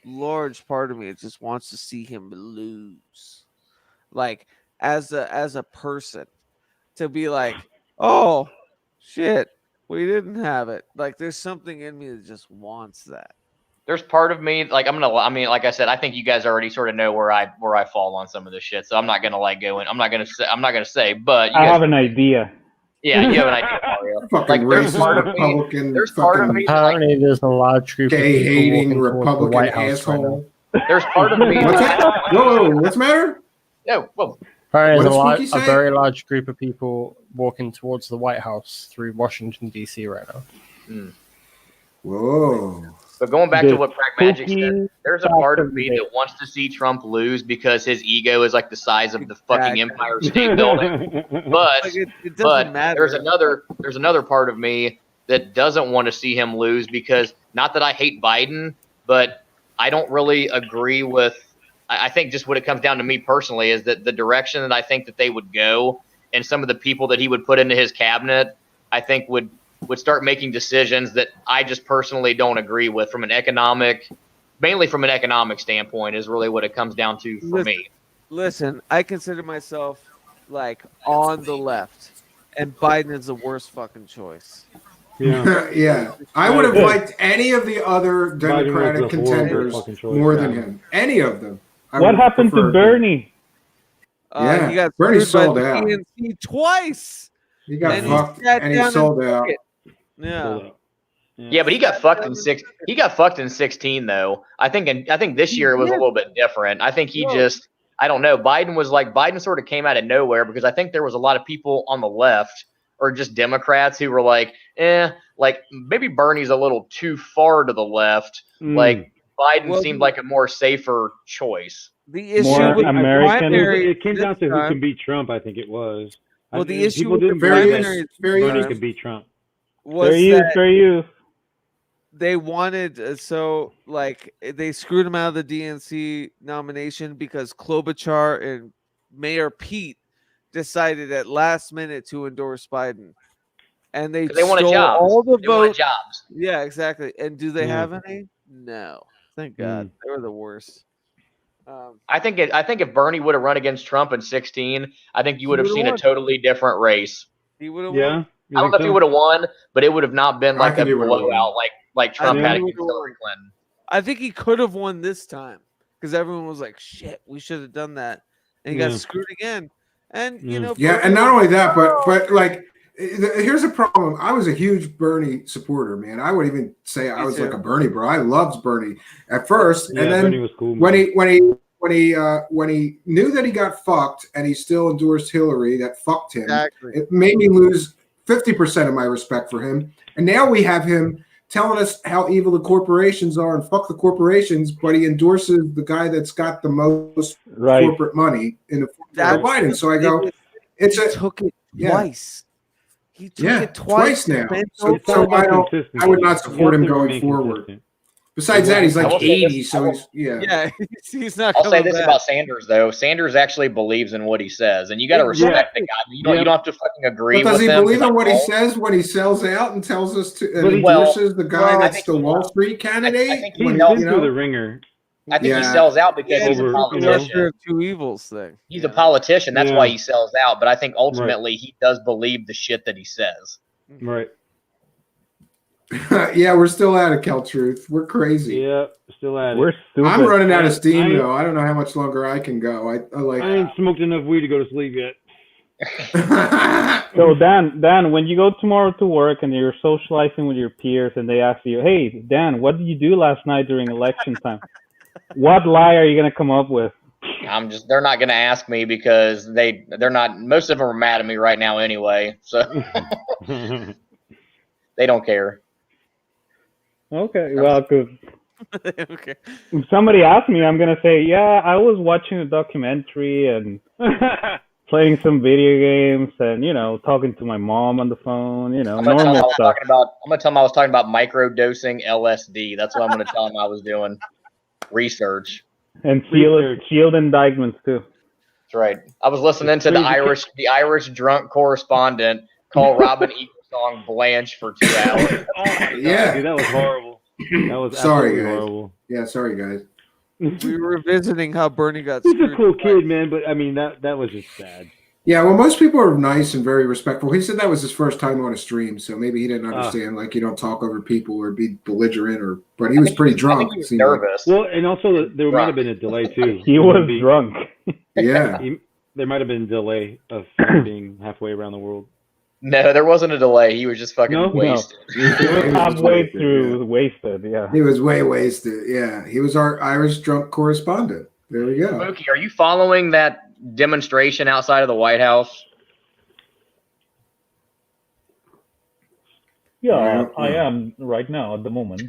large part of me that just wants to see him lose. Like as a person, to be like, oh shit, we didn't have it. Like there's something in me that just wants that. There's part of me like like I said, I think you guys already sort of know where I fall on some of this shit. So I'm not gonna go in. I'm not gonna say, but you I guys, have an idea. Yeah, you have an idea, Mario. Fucking Like there's racist part of me. Republican. There's part of me. Apparently, there's a large group of Gay people hating walking towards the Republican White House right asshole. now. There's part of me. What's that? Whoa, what's the matter? No, whoa. Apparently, there's What did Spooky a say? very large group of people walking towards the White House through Washington D.C. right now. Whoa. But going back to what Pragmagic Spooky said, there's a part of me that wants to see Trump lose because his ego is like the size of the fucking Empire State Building. But Like, it doesn't matter. there's another part of me that doesn't want to see him lose because not that I hate Biden, but I don't really agree with. I think just what it comes down to me personally is that the direction that I think that they would go and some of the people that he would put into his cabinet, I think would start making decisions that I just personally don't agree with mainly from an economic standpoint is really what it comes down to for me. Listen, I consider myself like on the left, and Biden is the worst fucking choice. Yeah. Yeah. I would have liked any of the other Democratic was a horrible contenders fucking choice, more yeah. than him. Any of them. I What would happened to prefer him. He Bernie? got Bernie screwed sold by the out. DNC twice. He got And he fucked sat and he down sold and out. took it. Yeah. Yeah, but he got fucked in 16 though. I think this year it was a little bit different. I think I don't know. Biden sort of came out of nowhere because I think there was a lot of people on the left or just Democrats who were like maybe Bernie's a little too far to the left. Like Biden seemed like a more safer choice. The issue More with American. primary It came down to who time- can beat Trump. I think it was. Well, the I- issue people with the didn't Fair believe use. that Fair Bernie use. could beat Trump. was Fair use, that fair use. they wanted they screwed him out of the DNC nomination because Klobuchar and Mayor Pete decided at last minute to endorse Biden, and they 'Cause they wanted stole jobs. all the They wanted votes. jobs. Yeah, exactly. And do they Yeah. have any? No, thank God. They were the worst. I think if Bernie would have run against Trump in 16, I think you would have would've seen won. a totally different race. He would have Yeah. won. You I don't know think if he so? would have won, but it would have not been I like a think he would've won. blowout like Trump think had he against would've Hillary Clinton. I think he could have won this time because everyone was like, "Shit, we should have done that," and he got Yeah. screwed again. And you know, Yeah, Bernie and not was- only that, but like, here's a problem. I was a huge Bernie supporter, man. I would even say I Me was too. like a Bernie bro. I loved Bernie at first, Yeah, and then Bernie was cool. when man. when he knew that he got fucked and he still endorsed Hillary, that fucked him. Exactly. It made me lose 50% of my respect for him. And now we have him telling us how evil the corporations are and fuck the corporations, but he endorses the guy that's got the most Right. corporate money in the form That's of Biden. the So I go, biggest- it's he a took it yeah. twice. He took Yeah, it twice now. bent So, It's all I about don't. consistency. I would not You support have him to going remain forward. consistent. Besides that, he's I like will say this- 80, so he's Yeah, he's not. I'll say coming this back. about Sanders though. Sanders actually believes in what he says, and you got to respect the guy. You don't have to fucking agree But does with he him. believe in what he Well, says when he sells out and tells us to and Well, endorses the guy I that's think the Wall Street candidate? I think when he he, sells- you know? the ringer. I think he Yeah. sells out because he's a The politician. lesser of two evils thing. He's a politician. That's Yeah. why he sells out. But I think ultimately he does believe the shit that he says. Right. Yeah, we're still at it, Kel Truth. We're crazy. Yeah, still at it. We're stupid. I'm running out of steam I- though. I don't know how much longer I can go. I like. I ain't smoked enough weed to go to sleep yet. So Dan, when you go tomorrow to work and you're socializing with your peers and they ask you, "Hey, Dan, what did you do last night during election time?" What lie are you gonna come up with? They're not going to ask me because they're not. Most of them are mad at me right now anyway. So they don't care. Okay, well, 'cause Okay. if somebody asks me, I'm gonna say, "Yeah, I was watching a documentary and playing some video games and talking to my mom on the phone. I'm gonna tell them I Normal was stuff." talking about. I'm gonna tell them I was talking about microdosing LSD. That's what I'm gonna tell them I was doing. Research. And shield indictments too. That's right. I was listening to the Irish drunk correspondent call Robin Eaglesong Blanche for 2 hours. Oh my God, Yeah. dude, that was horrible. That was Sorry, absolutely guys. horrible. Yeah, sorry, guys. We were visiting how Bernie got He's screwed. a cool kid, man, but I mean that was just sad. Yeah, well, most people are nice and very respectful. He said that was his first time on a stream, so maybe he didn't understand. Like, you don't talk over people or be belligerent, but he was pretty drunk. He was it seemed like. nervous. Well, and also there might have been a delay too. He was drunk. Yeah. There might have been a delay of him being halfway around the world. No, there wasn't a delay. He was just fucking wasted. He was halfway through wasted. Yeah. He was way wasted. Yeah, he was our Irish drunk correspondent. There we go. Mookie, are you following that demonstration outside of the White House? Yeah, I am right now at the moment.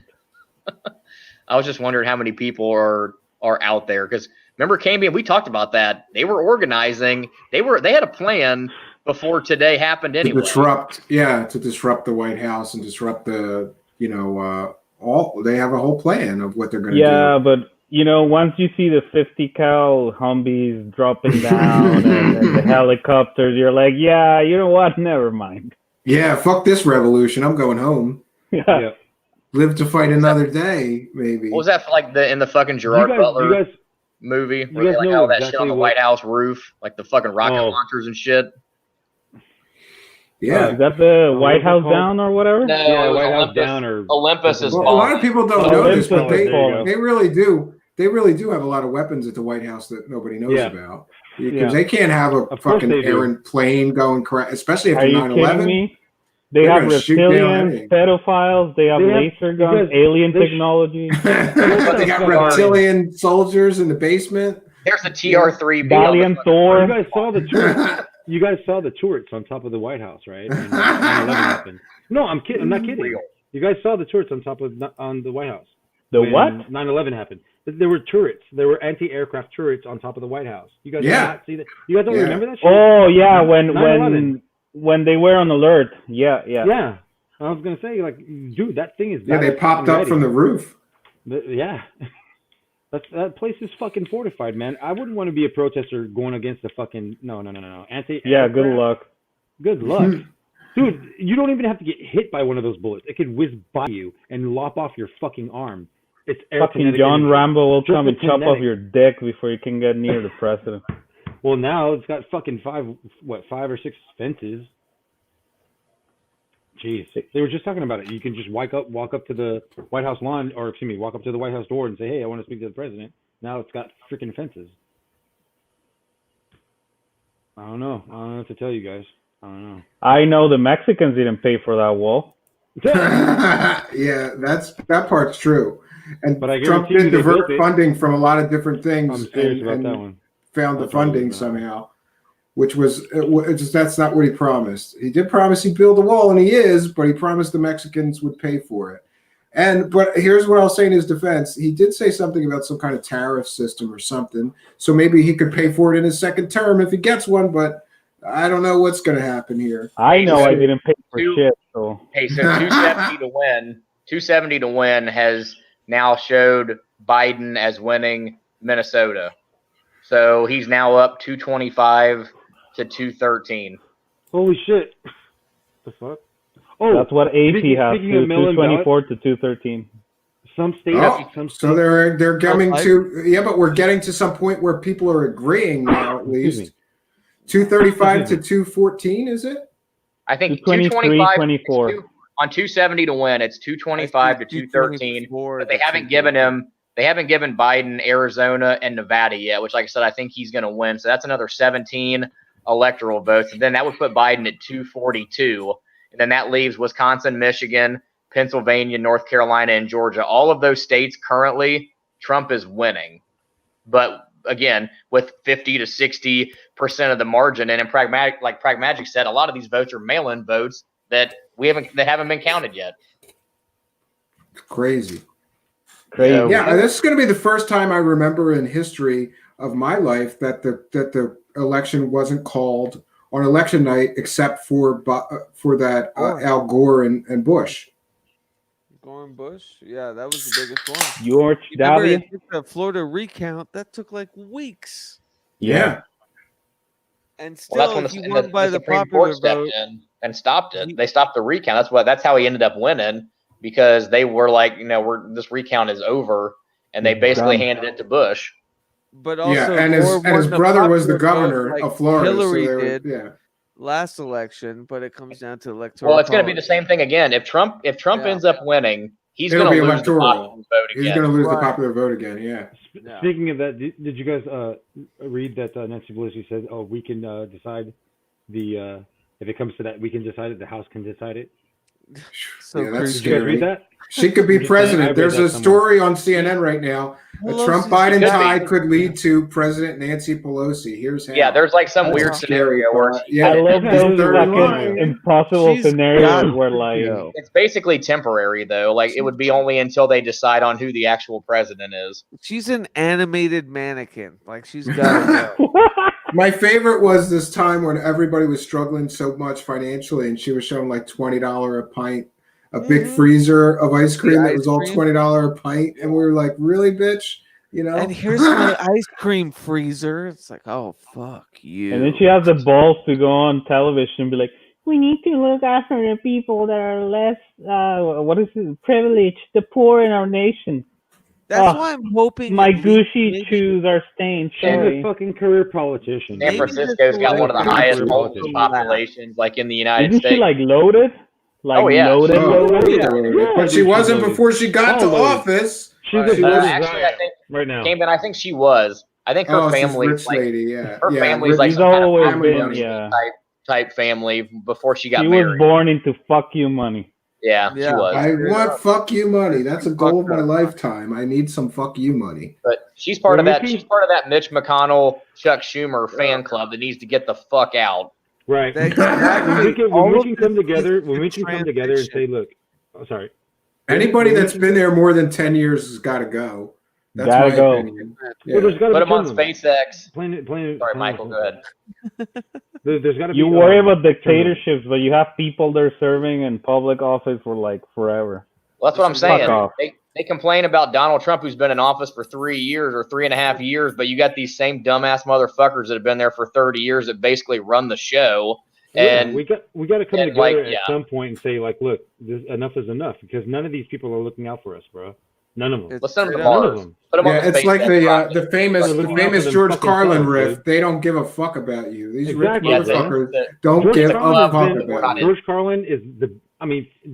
I was just wondering how many people are out there because remember Cambian, we talked about that. They were organizing. They had a plan before today happened anyway. To disrupt the White House and disrupt the they have a whole plan of what they're going to do. Yeah, but once you see the 50 cal Humvees dropping down and the helicopters, you're like, yeah, you know what? Never mind. Yeah, fuck this revolution. I'm going home. Yeah. Live to fight another day, maybe. What was that for, like in the fucking Gerard Butler movie? Where they like all that shit on the White House roof, like the fucking rocket launchers and shit. Yeah. Is that the White House down or whatever? No, Yeah, it was White House Olympus. down or Olympus is Well, a lot of people don't know this, but Olympus is falling. they really do. They really do have a lot of weapons at the White House that nobody knows about. Because they can't have a fucking errant plane going crash, especially after Are you 9/11. kidding me? They have reptilians, pedophiles, they have laser guns, alien technology. They got reptilian soldiers in the basement. There's a TR-3B. Valiant Thor. You guys saw the turrets. You guys saw the turrets on top of the White House, right? And 9/11 happened. No, I'm kidding. I'm not kidding. You guys saw the turrets on the White House. The when what? 9/11 happened. There were turrets. There were anti-aircraft turrets on top of the White House. You guys did not see that? You guys don't remember that shit? Oh yeah, when 9/11. when they were on alert. Yeah. Yeah. I was gonna say, like, dude, that thing is. Yeah, they popped up from the roof. Yeah. That place is fucking fortified, man. I wouldn't want to be a protester going against the fucking no. Yeah, good luck. Good luck. Dude, you don't even have to get hit by one of those bullets. It could whiz by you and lop off your fucking arm. It's fucking John Rambo will come and chop off your dick before you can get near the president. Well, now it's got fucking 5 or 6 fences. Jeez, they were just talking about it. You can just walk up to the White House lawn, or excuse me, walk up to the White House door and say, "Hey, I want to speak to the president." Now it's got freaking fences. I don't know what to tell you guys. I don't know. I know the Mexicans didn't pay for that wall. Yeah, that part's true. And but I Trump did divert funding from a lot of different things. I'm serious about that one. Found the funding somehow, which was that's not what he promised. He did promise he'd build a wall, and he is, but he promised the Mexicans would pay for it. But here's what I'll say in his defense: he did say something about some kind of tariff system or something, so maybe he could pay for it in his second term if he gets one. But I don't know what's going to happen here. I know I didn't pay for shit. So hey, so 270 to win. 270 to win has now showed Biden as winning Minnesota. So he's now up 225 to 213. Holy shit! The fuck? Oh, That's what AP has, speaking of mail-in 224 to 213. some states. Oh, some so states. they're coming to but we're getting to some point where people are agreeing now at Excuse least. me. 235 to 214, is it? I think 223, 225 24. on 270 to win. It's 225 to 213. But they haven't given him. They haven't given Biden Arizona and Nevada yet, which, like I said, I think he's going to win. So that's another 17 electoral votes, and then that would put Biden at 242. And then that leaves Wisconsin, Michigan, Pennsylvania, North Carolina, and Georgia. All of those states currently, Trump is winning. But again, with 50 to 60% of the margin, and in Pragmagic said, a lot of these votes are mail-in votes that haven't been counted yet. Crazy. Crazy. Yeah, this is going to be the first time I remember in history of my life that the election wasn't called on election night, except for that Al Gore and Bush. Gore and Bush, yeah, that was the biggest one. George W. The Florida recount that took like weeks. Yeah. And still, that's he when won by the Supreme popular Court stepped vote in and stopped it. They stopped the recount. That's how he ended up winning, because they were like, this recount is over, and they basically handed it to Bush. But also, and his brother was the governor of Florida. Hillary so did last election, but it comes down to electoral. Well, it's going to be the same thing again. If Trump ends up winning, he's going to lose the popular vote again. He's going to lose the popular vote again. Yeah. Speaking of that, did you guys read that Nancy Pelosi said, "Oh, we can decide if it comes to that, we can decide it. The House can decide it." So that's did you guys read that? She could be president. There's a story on CNN right now. A Trump-Biden tie could lead to President Nancy Pelosi. Here's how. Yeah, there's like some weird scenario where I love those fucking impossible scenarios where it's basically temporary though. Like it would be only until they decide on who the actual president is. She's an animated mannequin. Like she's got to go. My favorite was this time when everybody was struggling so much financially, and she was showing like $20 a pint, a big freezer of ice cream that was all $20 a pint, and we were like, "Really, bitch?" And here's my ice cream freezer. It's like, oh fuck you. And then she has the balls to go on television and be like, "We need to look after the people that are less, privileged, the poor in our nation." That's why I'm hoping my Gucci shoes are stained. She's a fucking career politician. San Francisco's got one of the highest homeless populations, like in the United Isn't States. she like loaded? Like loaded? But she wasn't before she got to office. She's actually, I think right now. Camden, I think she was. I think her family, rich lady, her family's like She's some kind of always family been, money type family before she got she married. was born into fuck you money. Yeah, she was. I want fuck you money. That's a goal of my lifetime. I need some fuck you money. But she's part of that. She's part of that Mitch McConnell, Chuck Schumer fan club that needs to get the fuck out. Right. When we can come together and say, look, sorry. Anybody that's been there more than 10 years has got to go. That's my opinion. Yeah. Well, put them on SpaceX. Sorry, Michael, go ahead. There's got to be. You worry about dictatorships, but you have people they're serving in public office for like forever. Well, that's what I'm saying. They complain about Donald Trump, who's been in office for 3 years or 3.5 years, but you got these same dumbass motherfuckers that have been there for 30 years that basically run the show. And we got to come together at some point and say, like, look, enough is enough, because none of these people are looking out for us, bro. None of them. Let's send them to Mars. It's like the famous George Carlin riff. They don't give a fuck about you. These rich motherfuckers don't give a fuck about you.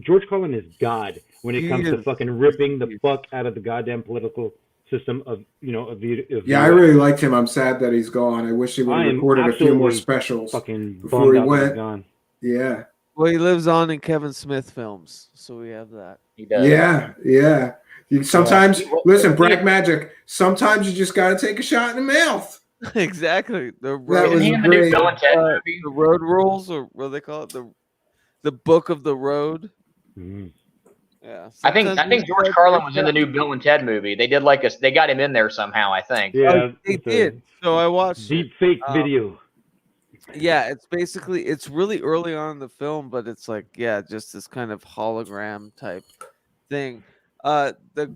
George Carlin is God when it comes to fucking ripping the fuck out of the goddamn political system of I really liked him. I'm sad that he's gone. I wish he would have recorded a few more specials before he went. Yeah. Well, he lives on in Kevin Smith films, so we have that. He does. Yeah. Sometimes, listen, Bragg Magic. Sometimes you just got to take a shot in the mouth. Exactly. The road rules, or what do they call it? The book of the road. Mm-hmm. Yeah. I think George Carlin was in the new Bill and Ted movie. They did they got him in there somehow, I think. Yeah, they did. So I watched deep fake video. Yeah, it's really early on in the film, but it's like, just this kind of hologram type thing. The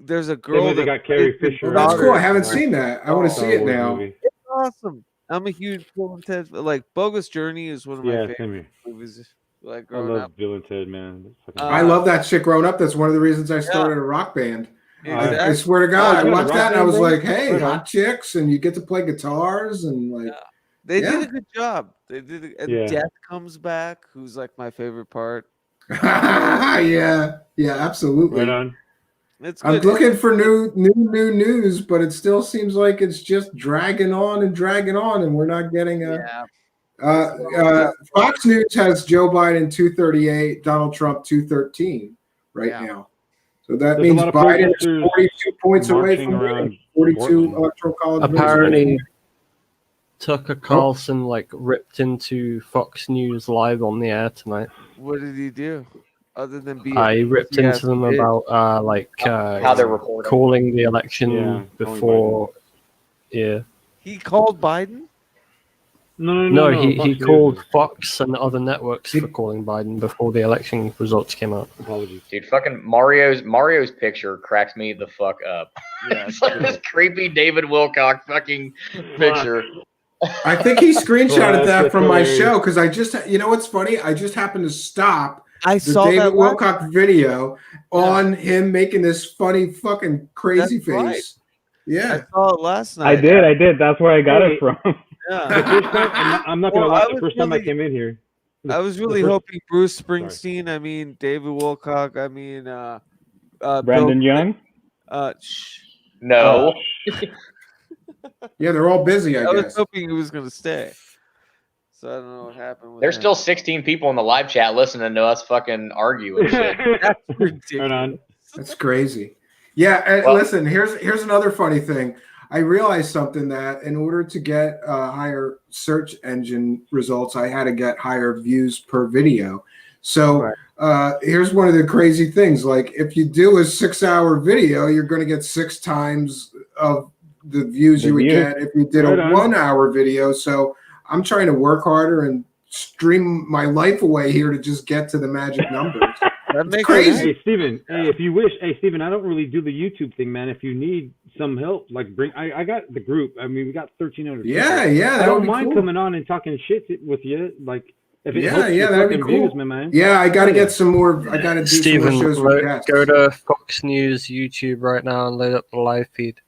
there's a Same girl way they that got Carrie plays his Fisher. Well, that's cool. I daughter. haven't seen that. I want to Star see it Wars now. movie. It's awesome. I'm a huge Bill and Ted. Like Bogus Journey is one of my Yeah, favorite same here. movies. Like I growing love up. Bill and Ted, man. That's fucking I love that shit growing up. That's one of the reasons I Yeah. started a rock band. Exactly. I swear to God, Oh, I you had a watched rock that and I band, was bro? like, hey, Right on. hot chicks, and you get to play guitars and like, They yeah. did a good job. They did, and Yeah. Death comes back, who's like my favorite part. yeah, absolutely. Right on. It's I'm good. looking for new news, but it still seems like it's just dragging on, and we're not getting a. Yeah. Fox News has Joe Biden 238, Donald Trump 213 right Yeah. now. So that There's a means lot of Biden is protesters 42 points away marching from around winning, 42 Portland. electoral college votes. Apparently, Tucker Carlson ripped into Fox News live on the air tonight. What did he do? Other than be I ripped yes, into them he did. about how they're reporting. calling the election Yeah, before. Yeah. He called Biden? No, he Fox News called is- Fox and other networks for calling Biden before the election results came out. Apologies. Dude, fucking Mario's picture cracks me the fuck up. Yeah, It's like this creepy David Wilcock fucking picture. I think he screenshotted that that's from my hilarious. show because I just, you know what's funny? I just happened to stop I the saw David that last- Wilcock video on him making this funny fucking crazy That's face. right. Yeah. I saw it last I night. did. That's where I got it from. The Yeah. first time, I'm not gonna Well, lie. I The was first time I really- came in here, I was the really first- hoping Bruce Springsteen. I mean, David Wilcock. I mean, Brandon Bill Young. Shh. No. Yeah, they're all busy, I I was guess. hoping he was going to stay. So I don't know what happened with There's him. still 16 people in the live chat listening to us fucking argue and shit. That's Right ridiculous. on. That's crazy. Yeah, and Well- listen, here's another funny thing. I realized something that in order to get higher search engine results, I had to get higher views per video. So here's one of the crazy things. Like if you do a 6-hour video, you're going to get 6 times of the views you would get if you did Right a on. 1-hour video. So I'm trying to work harder and stream my life away here to just get to the magic numbers. That makes crazy. sense. Hey Steven, hey, if you wish, hey Steven, I don't really do the YouTube thing, man. If you need some help, like I got the group. I mean, we got 1,300. Yeah, people. yeah, I that don't would be mind cool. coming on and talking shit with you. Like if it Yeah, helps your that'd be fucking cool. views, my man. Yeah, I got to Hell yeah. get some more. I got to do Steven, some more shows with guests. go to Fox News YouTube right now and load up the live feed.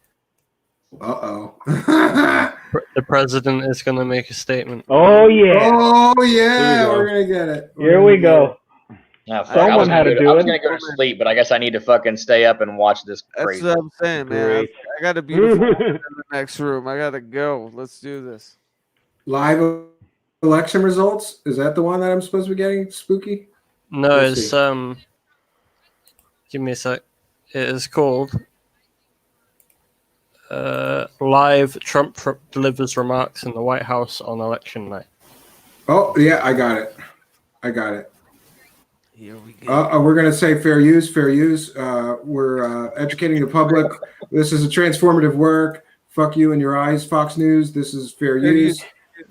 Uh-oh. The president is going to make a statement. Oh yeah. Oh yeah, Here we go. we're gonna get it. Here we go. No, fuck, Someone had to I do was it. gonna go to sleep, but I guess I need to fucking stay up and watch this That's crazy. what I'm saying, man. Great. I got a beautiful woman in the next room. I got to go. Let's do this. Live election results. Is that the one that I'm supposed to be getting? Spooky. No, Let's it's see. give me a sec. It is called Live Trump delivers remarks in the White House on election night. Oh yeah, I got it. I got it. Here we go. We're gonna say fair use. Fair use. We're educating the public. This is a transformative work. Fuck you in your eyes, Fox News. This is fair use.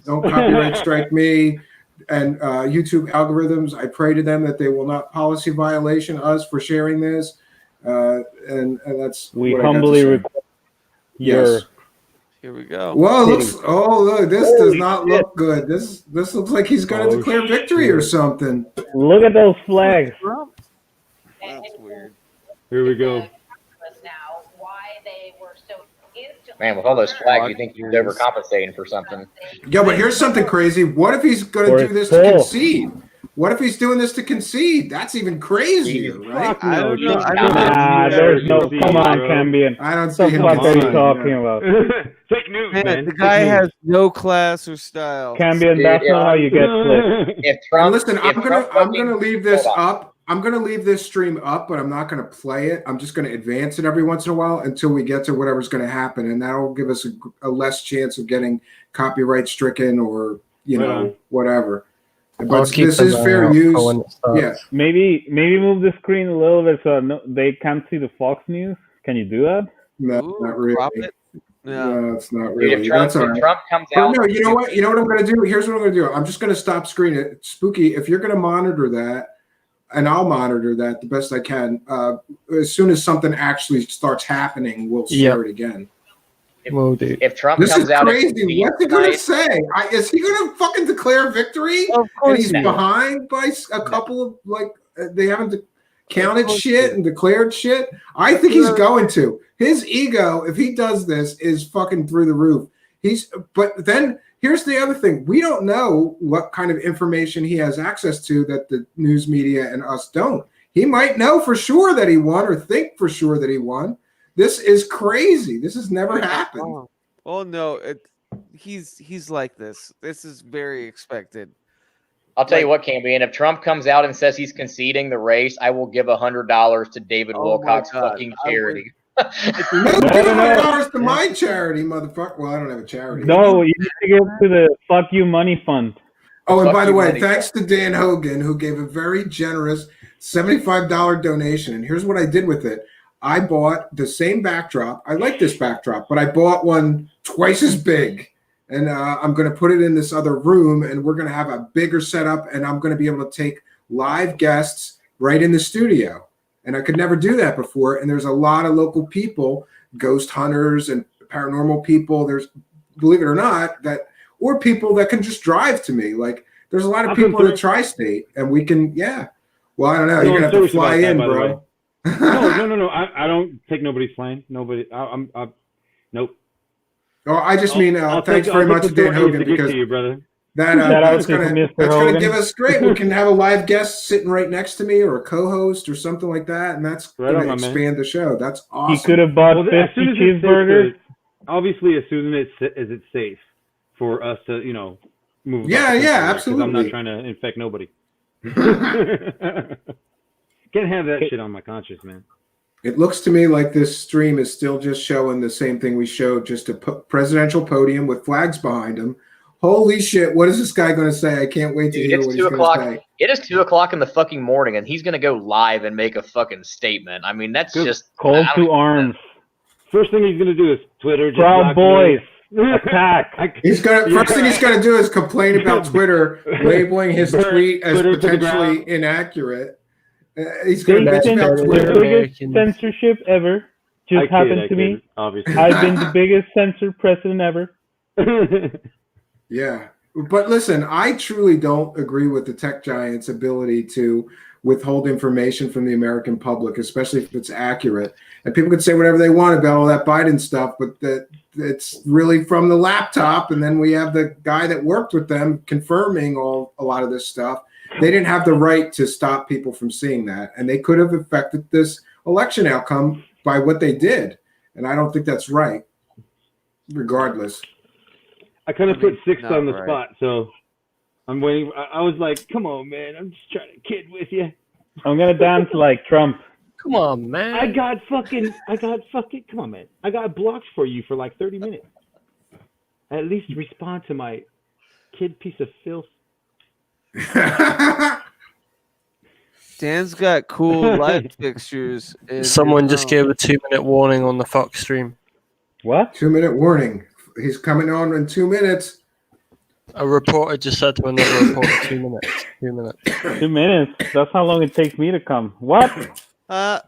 Don't copyright strike me. And YouTube algorithms, I pray to them that they will not policy violation us for sharing this. And that's We what I got to humbly say. request Yes. your. Here we go. Whoa, look, this does Holy not shit. look good. This looks like he's going to Oh, declare victory or shit. something. Look at those flags. Trump? That's weird. Here we go. Man, with all those flags, you think he's overcompensating for something. Yeah, but here's something crazy. What if he's going Or to do it's this to full. concede? What if he's doing this to concede? That's even crazier, right? Fuck I no, don't know. shut I down. don't Nah, there's no. Easy, Come on, bro. Cambian. I don't What see the him fuck are you conceding. talking about? Fake news, Man, man. the Fake guy news. has no class or style. Cambian, Dude, that's yeah. not how you get flipped. If And Trump, listen, if I'm Trump gonna fucking- leave this hold on. up. I'm gonna leave this stream up, but I'm not gonna play it. I'm just gonna advance it every once in a while until we get to whatever's gonna happen, and that'll give us a less chance of getting copyright stricken or Right on. whatever. I'll But keep this an is eye fair out use. for when it starts. Yeah. Maybe move the screen a little bit so they can't see the Fox News. Can you do that? No, Ooh, not really. crop it. Yeah. No, it's not Dude, really. if Trump, That's all if right. Trump comes But out, no, you know what? You know what I'm going to do? Here's what I'm going to do. I'm just going to stop screen it. Spooky, if you're going to monitor that, and I'll monitor that the best I can. As soon as something actually starts happening, we'll share it again. If Trump This comes is out, crazy. What's he gonna say? Is he gonna fucking declare victory? Of And course he's he is. behind by a couple of they haven't counted shit and declared shit. I think he's going to. His ego, if he does this, is fucking through the roof. But then here's the other thing: we don't know what kind of information he has access to that the news media and us don't. He might know for sure that he won, or think for sure that he won. This is crazy. This has never happened. Oh no, he's like this. This is very expected. I'll tell you what, Cambian, if Trump comes out and says he's conceding the race, I will give $100 to David Wilcock's fucking charity. No, give $100 to my charity, motherfucker. Well, I don't have a charity. No, you need to give to the Fuck You Money Fund. Oh, and by the way, thanks to Dan Hogan, who gave a very generous $75 donation. And here's what I did with it. I bought the same backdrop. I like this backdrop, but I bought one twice as big. And I'm going to put it in this other room, and we're going to have a bigger setup, and I'm going to be able to take live guests right in the studio. And I could never do that before. And there's a lot of local people, ghost hunters and paranormal people. There's, believe it or not, or people that can just drive to me. Like, there's a lot of people in the tri-state, and we can, Well, I don't know. You're going to have to fly in, bro. No. I don't take nobody's plane. Nobody. I'm nope. Oh, I just mean thanks very much to Dan Hogan, because that's going to give us great. We can have a live guest sitting right next to me, or a co-host, or something like that, and that's going to expand the show. That's awesome. He could have bought 50 cheeseburgers. Obviously, as soon as it's safe for us to, move. Absolutely. I'm not trying to infect nobody. Can't have that shit on my conscience, man. It looks to me like this stream is still just showing the same thing we showed, just a presidential podium with flags behind him. Holy shit, what is this guy going to say? I can't wait to hear what he's going to say. It is 2:00 in the fucking morning, and he's going to go live and make a fucking statement. I mean, that's just... Call to arms. First thing he's going to do is Twitter. Proud Boys. Attack. First thing he's going to do is complain about Twitter, labeling his tweet as potentially inaccurate. He's going to bitch about Twitter. The biggest censorship ever just happened to me. Obviously. I've been the biggest censored president ever. Yeah. But listen, I truly don't agree with the tech giants' ability to withhold information from the American public, especially if it's accurate. And people can say whatever they want about all that Biden stuff, but it's really from the laptop. And then we have the guy that worked with them confirming a lot of this stuff. They didn't have the right to stop people from seeing that. And they could have affected this election outcome by what they did. And I don't think that's right, regardless. I kind of put 6 on the spot, so I'm waiting. I was like, come on, man. I'm just trying to kid with you. I'm going to dance like Trump. Come on, man. I got fucking, come on, man. I got blocked for you for like 30 minutes. At least respond to my kid piece of filth. Dan's got cool light fixtures. Someone just gave a 2-minute warning on the Fox stream. What? 2-minute warning. He's coming on in 2 minutes. A reporter just said to another reporter, 2 minutes. 2 minutes. 2 minutes. That's how long it takes me to come. What? Or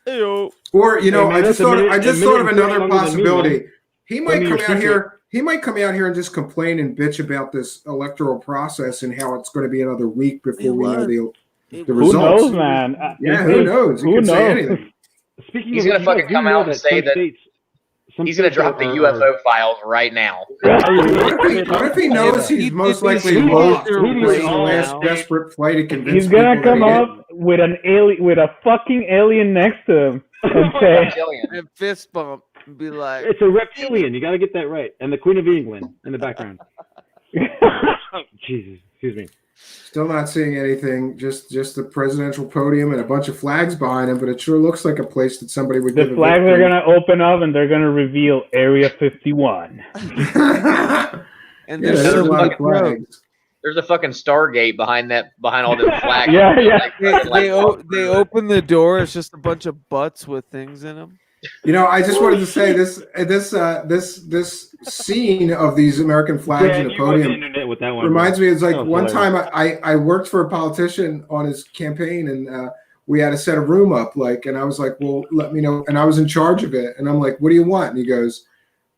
I just thought of another possibility. He might come out here. He might come out here and just complain and bitch about this electoral process and how it's going to be another week before we know the results. Who knows, man? Who knows? He can say anything. He's going to fucking come out and say that he's going to drop the UFO files right now. What if he knows he's most likely lost the last desperate play to convince he's going to come up with a fucking alien next to him and say, and fist bump. Be like, it's a reptilian. You got to get that right. And the Queen of England in the background. Jesus, excuse me. Still not seeing anything. Just the presidential podium and a bunch of flags behind him. But it sure looks like a place that somebody would. The flags are gonna open up and they're gonna reveal Area 51. And there's a lot of flags. There's a fucking Stargate behind all the flags. They open the door. It's just a bunch of butts with things in them. I just wanted to say this scene of these American flags Yeah, in the you on the podium internet with that one. reminds bro. me. It's like That was one hilarious. time I worked for a politician on his campaign, and we had to set a room up. And I was like, well, let me know. And I was in charge of it. And I'm like, what do you want? And he goes,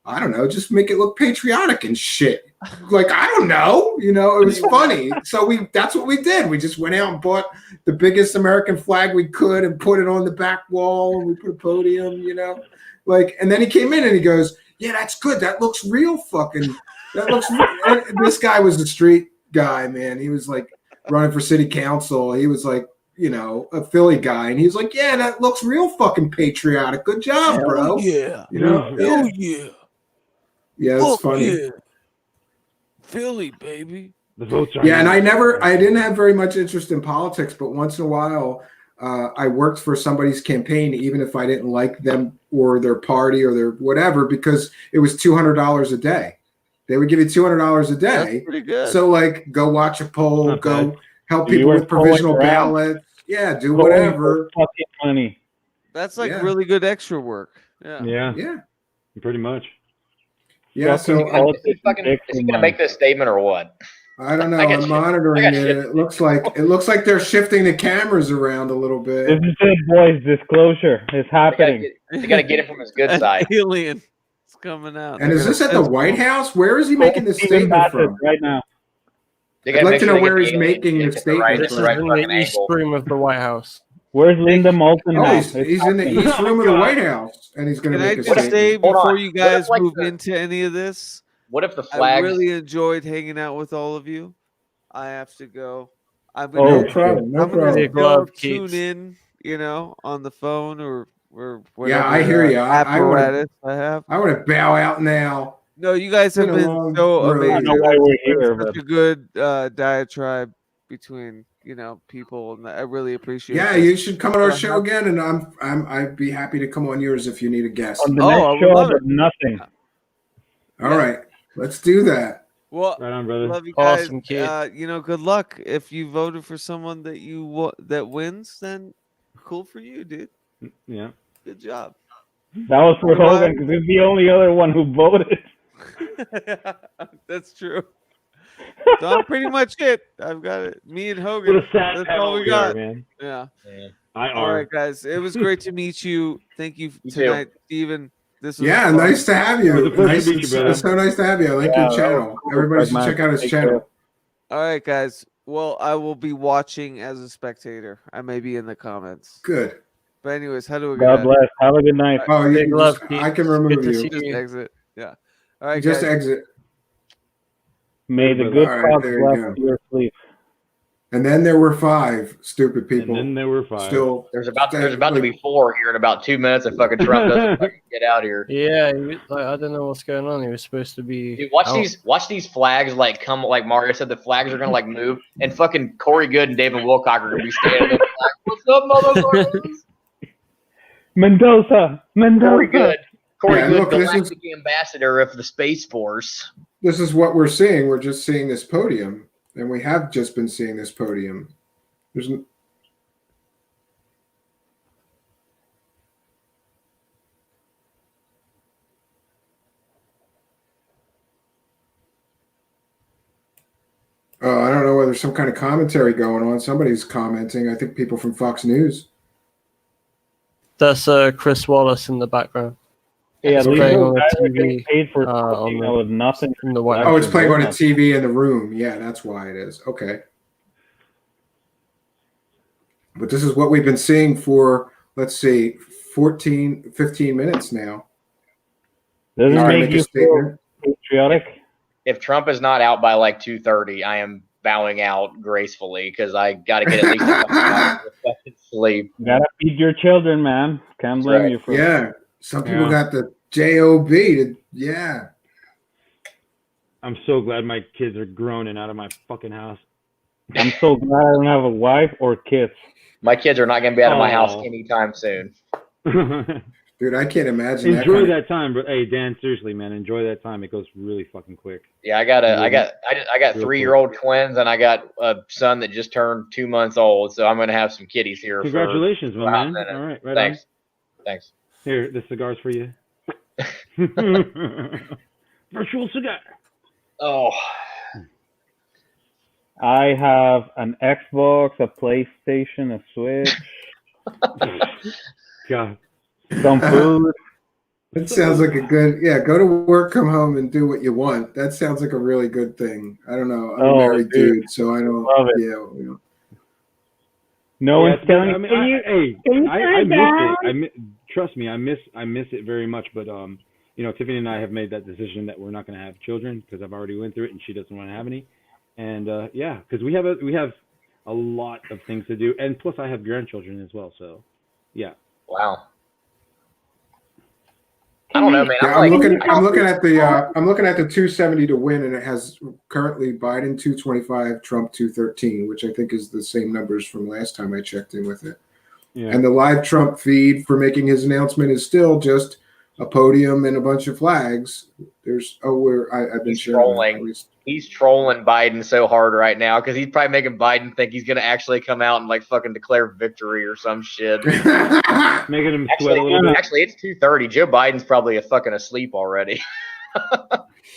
I don't know, just make it look patriotic and shit. Like, I don't know, it was funny. So that's what we did. We just went out and bought the biggest American flag we could and put it on the back wall, and we put a podium, and then he came in and he goes, yeah, that's good. That looks real and this guy was the street guy, man. He was like running for city council. He was like, a Philly guy. And he was like, yeah, that looks real fucking patriotic. Good job, bro. Yeah. Yeah. Yeah. Yeah, it's funny. Yeah. Philly, baby. The votes are Yeah, and I didn't have very much interest in politics, but once in a while, I worked for somebody's campaign, even if I didn't like them or their party or their whatever, because it was $200 a day. They would give you $200 a day. That's pretty good. So, like, go watch a poll, Not go bad. help You people were with provisional polling around? ballots. Yeah, do Going whatever. for fucking money. That's like Yeah. really good extra work. Yeah. Yeah, Yeah. pretty much. Yeah, Fucking so politics Fucking, and is he gonna make this statement or what? I don't know. I got I'm shit. monitoring I got it. shit. It looks like they're shifting the cameras around a little bit. This is it, boys. Disclosure is happening. They gotta get it from his good side. Alien. It's coming out. And They're is this gonna at the fist White bump. House? Where is he making this Stephen statement Bassett from? right now. They I'd gotta like make to sure know they get where the he's alien making chick the at the right, statement This the is from. right in fucking the East angle. Room of the White House. Where's Linda Moulton Oh, now? he's in the happening. East Room of the White House, and he's going to Can I make a just say statement. Hold before on. you What if, guys like, move the- into any of this, What if the I flags? really enjoyed hanging out with all of you. I have to go. I'm Oh, No gonna, problem. No I'm gonna problem. Your glove, tune Keats. in, on the phone or Yeah, whatever. I hear you. I want apparatus I have. to bow out now. No, you guys It's have been a been long so road. I don't amazing. know why we're It's here, been such but a good diatribe between people, and I really appreciate. Yeah, this. you should come on our So show again, and I'd be happy to come on yours if you need a guest. on the Oh, I next would show, love but it. nothing. All right, let's do that. Well, Right on, brother. love you guys. Awesome, kid. Good luck. If you voted for someone that wins, then cool for you, dude. Yeah. Good job. That was for You know what? Hogan because he's the only other one who voted. That's true. So I'm pretty much it. I've got it. Me and Hogan. What a sad That's panel all we we are, got. man. Yeah. I All are. right, guys. It was great to meet you. Thank you You too. tonight, Steven. This was Yeah, fun. nice to have It was a you. pleasure Nice, to meet you, it's, brother. it's so nice to have you. I like Yeah, your that channel. was cool. Everybody Like, should man, check out his take channel. care. All right, guys. Well, I will be watching as a spectator. I may be in the comments. Good. But anyways, how do we get God out? bless. Have a good night. Oh, you Big can love, just, Keith. I can Good remove to you. see Just you. exit. Yeah. All right, Just guys. exit. May the All good right, fox there you bless go. your sleep. And then there were 5 stupid people. And then there were 5. Still, There's about to be 4 here in about 2 minutes if fucking Trump doesn't fucking get out here. Yeah, I don't know what's going on. He was supposed to be. Dude, watch out. these flags like come like Mario said. The flags are gonna like move, and fucking Corey Good and David Wilcock are gonna be standing there like, "What's up, motherfuckers?" Mendoza. Corey Good, Yeah, look, this is- Galactic Ambassador of the Space Force. this is what we're seeing. We're just seeing this podium, and we have just been seeing this podium. There's I don't know whether there's some kind of commentary going on. Somebody's commenting. I think people from Fox News. That's Chris Wallace in the background. Yeah, It's these playing little on the guys are TV, getting paid for on talking the- with nothing. in the White Oh, it's House. playing on a TV in the room. Yeah, that's why it is. Okay. But this is what we've been seeing for, let's see, 14, 15 minutes now. Doesn't He's gonna make make a you feel statement. patriotic. If Trump is not out by like 2:30, I am bowing out gracefully because I got to get at least a couple hours of fucking sleep. You gotta feed your children, man. Can't blame right. you for Yeah. Some people Yeah. got the JOB. Yeah. I'm so glad my kids are grown and out of my fucking house. I'm so glad I don't have a wife or kids. My kids are not going to be out of my house Aw. anytime soon. Dude, I can't imagine that. Enjoy kind of- that time, bro. Hey, Dan, seriously, man, enjoy that time. It goes really fucking quick. Yeah, I got 3-year-old twins, and I got a son that just turned 2 months old. So I'm going to have some kitties here. Congratulations, for my a hot man. minute. All right, right Thanks. on. Thanks. Here, the cigar's for you. Virtual cigar. Oh, I have an Xbox, a PlayStation, a Switch, God. some food. That sounds like a good, yeah, go to work, come home, and do what you want. That sounds like a really good thing. I don't know. I'm a married dude, so I don't, love it. yeah. You know. No one's telling I mean, I miss it. Trust me, I miss it very much. But you know, Tiffany and I have made that decision that we're not going to have children because I've already went through it, and she doesn't want to have any. And yeah, because we have a lot of things to do, and plus I have grandchildren as well. So yeah. wow. I don't know, man. Yeah, I'm looking at the 270 to win, and it has currently Biden 225, Trump 213, which I think is the same numbers from last time I checked in with it. Yeah. And the live Trump feed for making his announcement is still just a podium and a bunch of flags. There's I've been trolling. He's trolling Biden so hard right now because he's probably making Biden think he's gonna actually come out and like fucking declare victory or some shit. Making him sweat a little bit. Actually, it's 2:30. Joe Biden's probably fucking asleep already.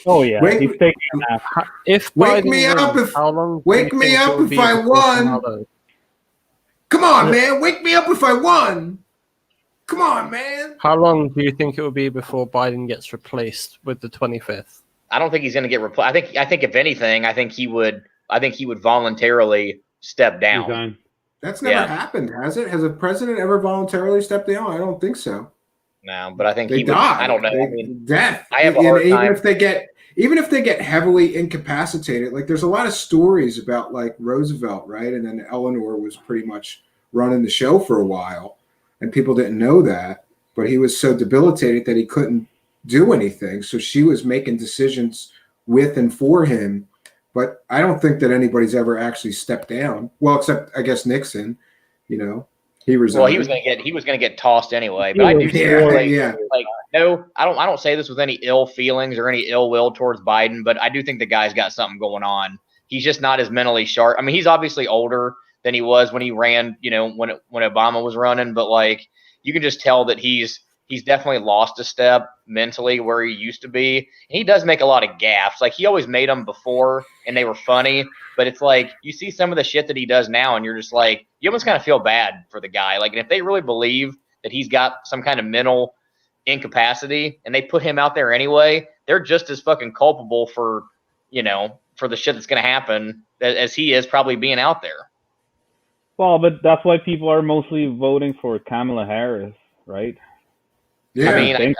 Oh yeah, he's taking a nap. If Wake Biden me up wins, if how long wake do you me think up it will if be I before won. Kamala- Come on, man, wake me up if I won. Come on, man. How long do you think it will be before Biden gets replaced with the 25th? I don't think he's going to get replaced. I think if anything, I think he would voluntarily step down. Resign. That's never happened, has it? Has a president ever voluntarily stepped down? I don't think so. No, but I think They he would. die. I don't know. I mean, Death. I have a hard even time. if they get heavily incapacitated, like there's a lot of stories about like Roosevelt, right? And then Eleanor was pretty much running the show for a while, and people didn't know that, but he was so debilitated that he couldn't do anything. So she was making decisions with and for him. But I don't think that anybody's ever actually stepped down. Well, except I guess Nixon, you know, he resigned. Well, he was gonna get tossed anyway. But I do like no, I don't say this with any ill feelings or any ill will towards Biden, but I do think the guy's got something going on. He's just not as mentally sharp. I mean, he's obviously older than he was when he ran, you know, when Obama was running, but like you can just tell that he's definitely lost a step mentally where he used to be. And he does make a lot of gaffes. Like he always made them before and they were funny, but it's like you see some of the shit that he does now and you're just like, you almost kind of feel bad for the guy. Like, and if they really believe that he's got some kind of mental incapacity and they put him out there anyway, they're just as fucking culpable for, you know, for the shit that's going to happen as he is probably being out there. Well, but that's why people are mostly voting for Kamala Harris, right? Yeah, I mean,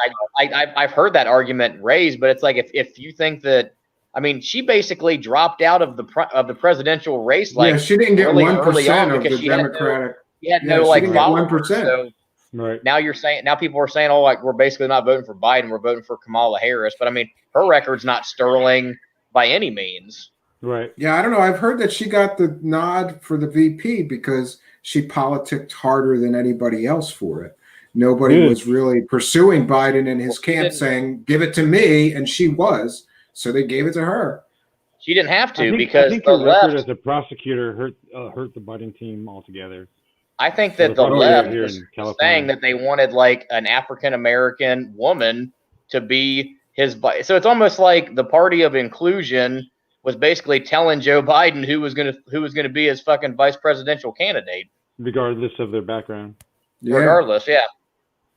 I've heard that argument raised, but it's like if you think that, I mean, she basically dropped out of the presidential race. Like, yeah, she didn't get early 1% of because the she had Democratic. no she like didn't get followers. 1%. So Right. now people are saying, oh, like we're basically not voting for Biden, we're voting for Kamala Harris. But I mean, her record's not sterling by any means. Right. Yeah, I don't know. I've heard that she got the nod for the VP because she politicked harder than anybody else for it. Nobody was really pursuing Biden in his camp saying, give it to me. And she was. So they gave it to her. She didn't have to I because think the her record left. as a prosecutor hurt the Biden team altogether. I think that the left was saying that they wanted like an African American woman to be his. So it's almost like the party of inclusion was basically telling Joe Biden who was gonna be his fucking vice presidential candidate, regardless of their background. Yeah. Regardless, yeah.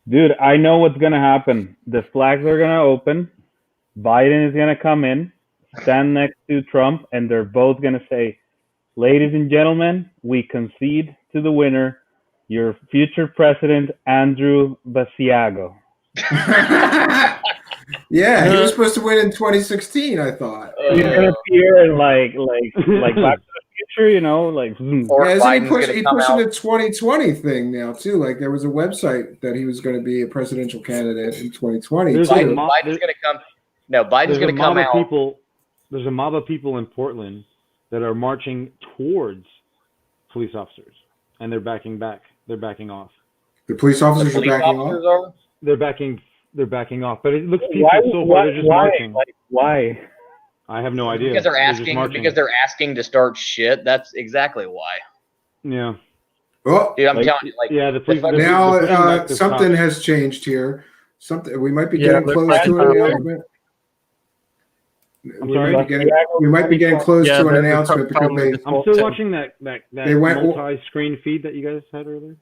Dude, I know what's gonna happen. The flags are gonna open. Biden is gonna come in, stand next to Trump, and they're both gonna say, "Ladies and gentlemen, we concede to the winner, your future president, Andrew Basiago." Yeah, he was supposed to win in 2016, I thought. He's gonna appear in like Back to the Future, you know, like. Yeah, he pushing the 2020 thing now too. Like there was a website that he was going to be a presidential candidate in 2020. Biden's going to come. No, Biden's going to come out. There's a mob of people in Portland that are marching towards police officers, and they're backing back. They're backing off. The police officers are backing off. They're backing off, but it looks peaceful so far. They're just marching. Why? I have no idea. Because they're asking to start shit. That's exactly why. Yeah. Oh, Dude, I'm Like, telling you, like yeah, the the police. fucking- now they're pushing back the something cops. has changed here. Something we might be Yeah, getting the close crime to an family. announcement. I'm We sorry? might be getting close Yeah, to an the announcement because family just I'm walked still in. watching that They went- multi-screen feed that you guys had earlier.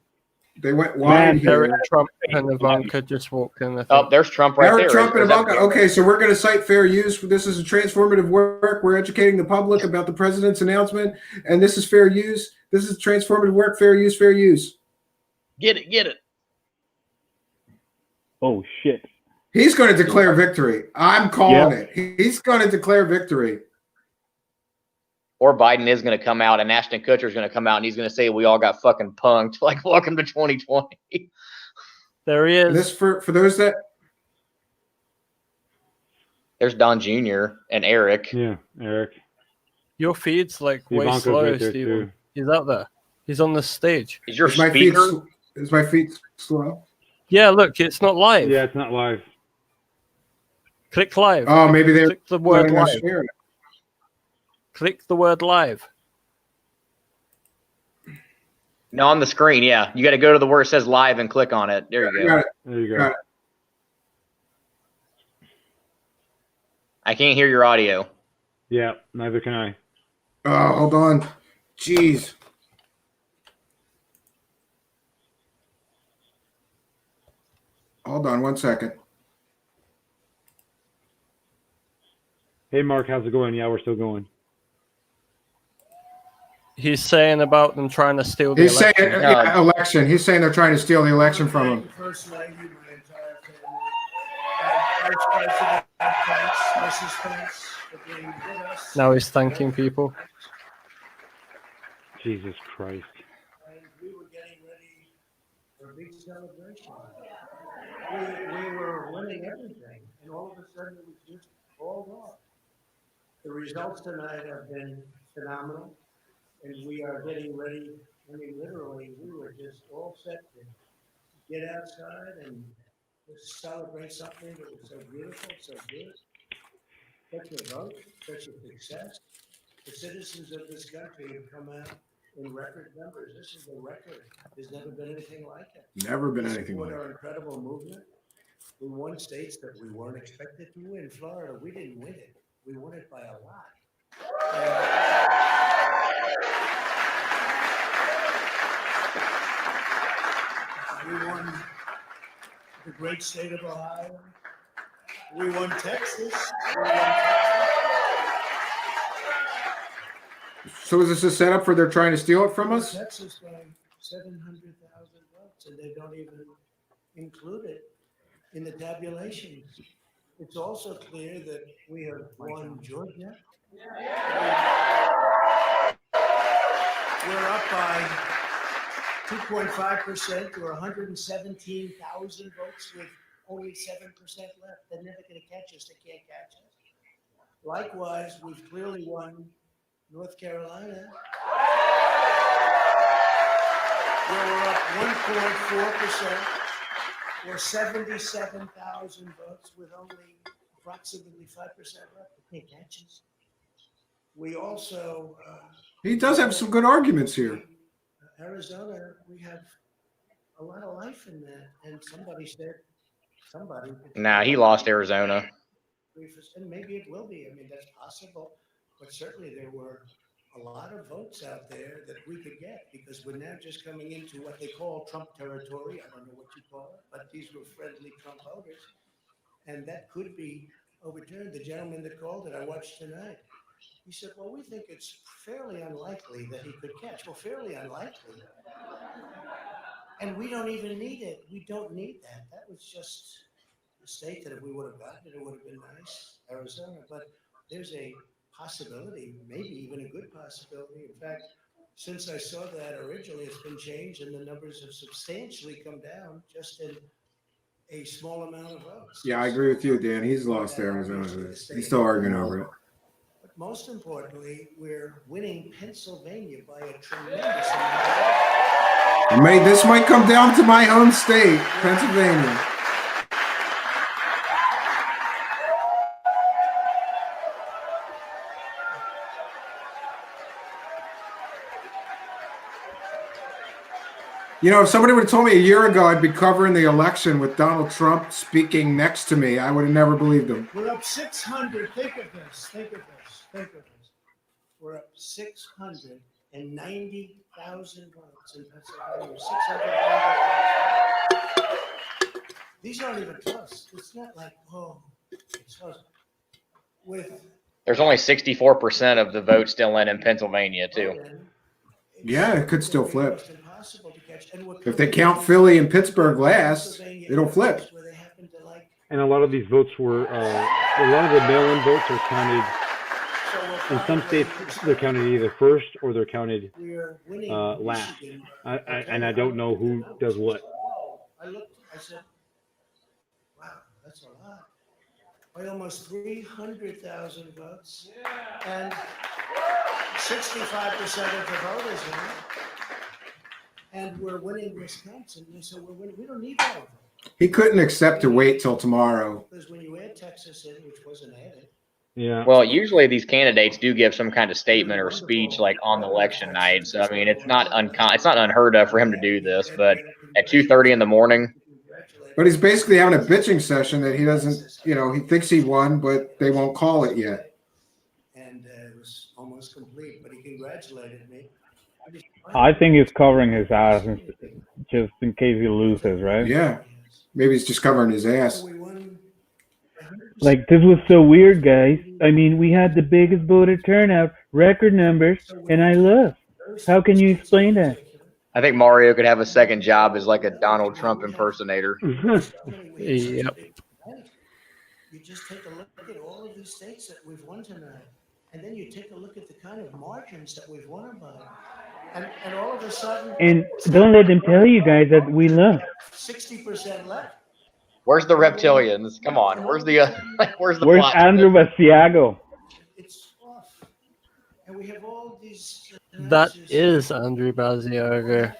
they went wide Man, Eric here. Trump and Ivanka just walked in. I Oh, think. there's Trump right Eric there. Trump Or and is that Ivanka. Biden? Okay, so we're going to cite fair use. This is a transformative work. We're educating the public about the president's announcement, and this is fair use. This is transformative work. Fair use. Fair use. Get it, get it. Oh shit. He's going to declare victory. I'm calling it. He's going to declare victory. Or Biden is going to come out, and Ashton Kutcher is going to come out, and he's going to say we all got fucking punked. Like, welcome to 2020. There he And this is. for those that There's Don Jr. and Eric. Yeah, Eric. Your feed's like way Ivanka's slow, right there, Steven. too. He's out there. He's on the stage. Is your is my feet speaker? is my feet slow? Yeah, look, it's not live. Yeah, it's not live. Click live. Oh, maybe they're Click the word letting us live. share it. Click the word live. No, on the screen, yeah. You got to go to the where it says live and click on it. There you Got go. it. There you Got go. it. I can't hear your audio. Yeah, neither can I. Oh, hold on. Jeez. Hold on 1 second. Hey, Mark, how's it going? Yeah, we're still going. He's saying about them trying to steal the He's saying election. election. He's saying they're trying to steal the election from him. First lady, my entire family, Vice President Pence, Mrs. Pence, for being with us. Now he's thanking people. Jesus Christ. And we were getting ready for a big celebration. We were winning everything, and all of a sudden it was just all off. The results tonight have been phenomenal, and we are getting ready. I mean, literally, we were just all set to get outside and just celebrate something that was so beautiful, so good. Such a vote, such a success. The citizens of this country have come out in record numbers. This is a record. There's never been anything like it. Never been To anything support like our it. incredible movement. We won states that we weren't expected to win. Florida, we didn't win it. We won it by a lot. We won the great state of Ohio. We won Texas. So is this a setup for they're trying to steal it from us? Texas by 700,000 votes, and they don't even include it in the tabulations. It's also clear that we have won Georgia. We're up by 2.5% or 117,000 votes with only 7% left. They're never going to catch us. They can't catch us. Likewise, we've clearly won North Carolina. Where we're up 1.4% or 77,000 votes with only approximately 5% left. They can't catch us. We also He does have some good arguments here. Arizona, we have a lot of life in that. And somebody said, Nah, he lost Arizona. and maybe it will be. I mean, that's possible. But certainly there were a lot of votes out there that we could get because we're now just coming into what they call Trump territory. I don't know what you call it, but these were friendly Trump voters. And that could be overturned. The gentleman that called it, I watched tonight. He said, well, we think it's fairly unlikely that he could catch. Well, fairly unlikely. And we don't even need it. We don't need that. That was just a state that if we would have gotten it, it would have been nice, Arizona. But there's a possibility, maybe even a good possibility. In fact, since I saw that originally, it's been changed and the numbers have substantially come down just in a small amount of votes. Yeah, I agree with you, Dan. He's lost Arizona. He's still arguing over it. But most importantly, we're winning Pennsylvania by a tremendous amount. This might come down to my home state, Pennsylvania. You know, if somebody would have told me a year ago I'd be covering the election with Donald Trump speaking next to me, I would have never believed him. We're up 600. Think of this. We're up 690,000 votes in Pennsylvania. 690,000. These aren't even close. It's not like, oh, it's close. There's only 64% of the vote still in Pennsylvania too. Yeah, it could still flip. If they count Philly and Pittsburgh last, it'll flip. And a lot of these votes were, a lot of the mail-in votes are counted. In some states, they're counted either first or they're counted last. And I don't know who does what. I looked, I said, wow, that's a lot. By almost 300,000 votes. And 65% of the voters in it. And we're winning Wisconsin. So we're winning. We don't need all of them. He couldn't accept to wait till tomorrow. Because when you add Texas in, which wasn't added. Yeah. Well, usually these candidates do give some kind of statement or speech like on the election night. So I mean, it's not unheard of for him to do this. But at 2:30 in the morning. But he's basically having a bitching session that he doesn't, you know, he thinks he won, but they won't call it yet. And it was almost complete, but he congratulated me. I think he's covering his ass just in case he loses, right? Yeah. Maybe he's just covering his ass. Like, this was so weird, guys. I mean, we had the biggest voter turnout, record numbers, and I lost. How can you explain that? I think Mario could have a second job as like a Donald Trump impersonator. Yep. You just take a look at all of these states that we've won tonight, and then you take a look at the kind of margins that we've won by, and all of a sudden. And don't let them tell you guys that we lost. 60% left. Where's the reptilians? Come on. Where's the Where's plot? Andrew Basiago? It's off, and we have all these. That is Andrew Basiago.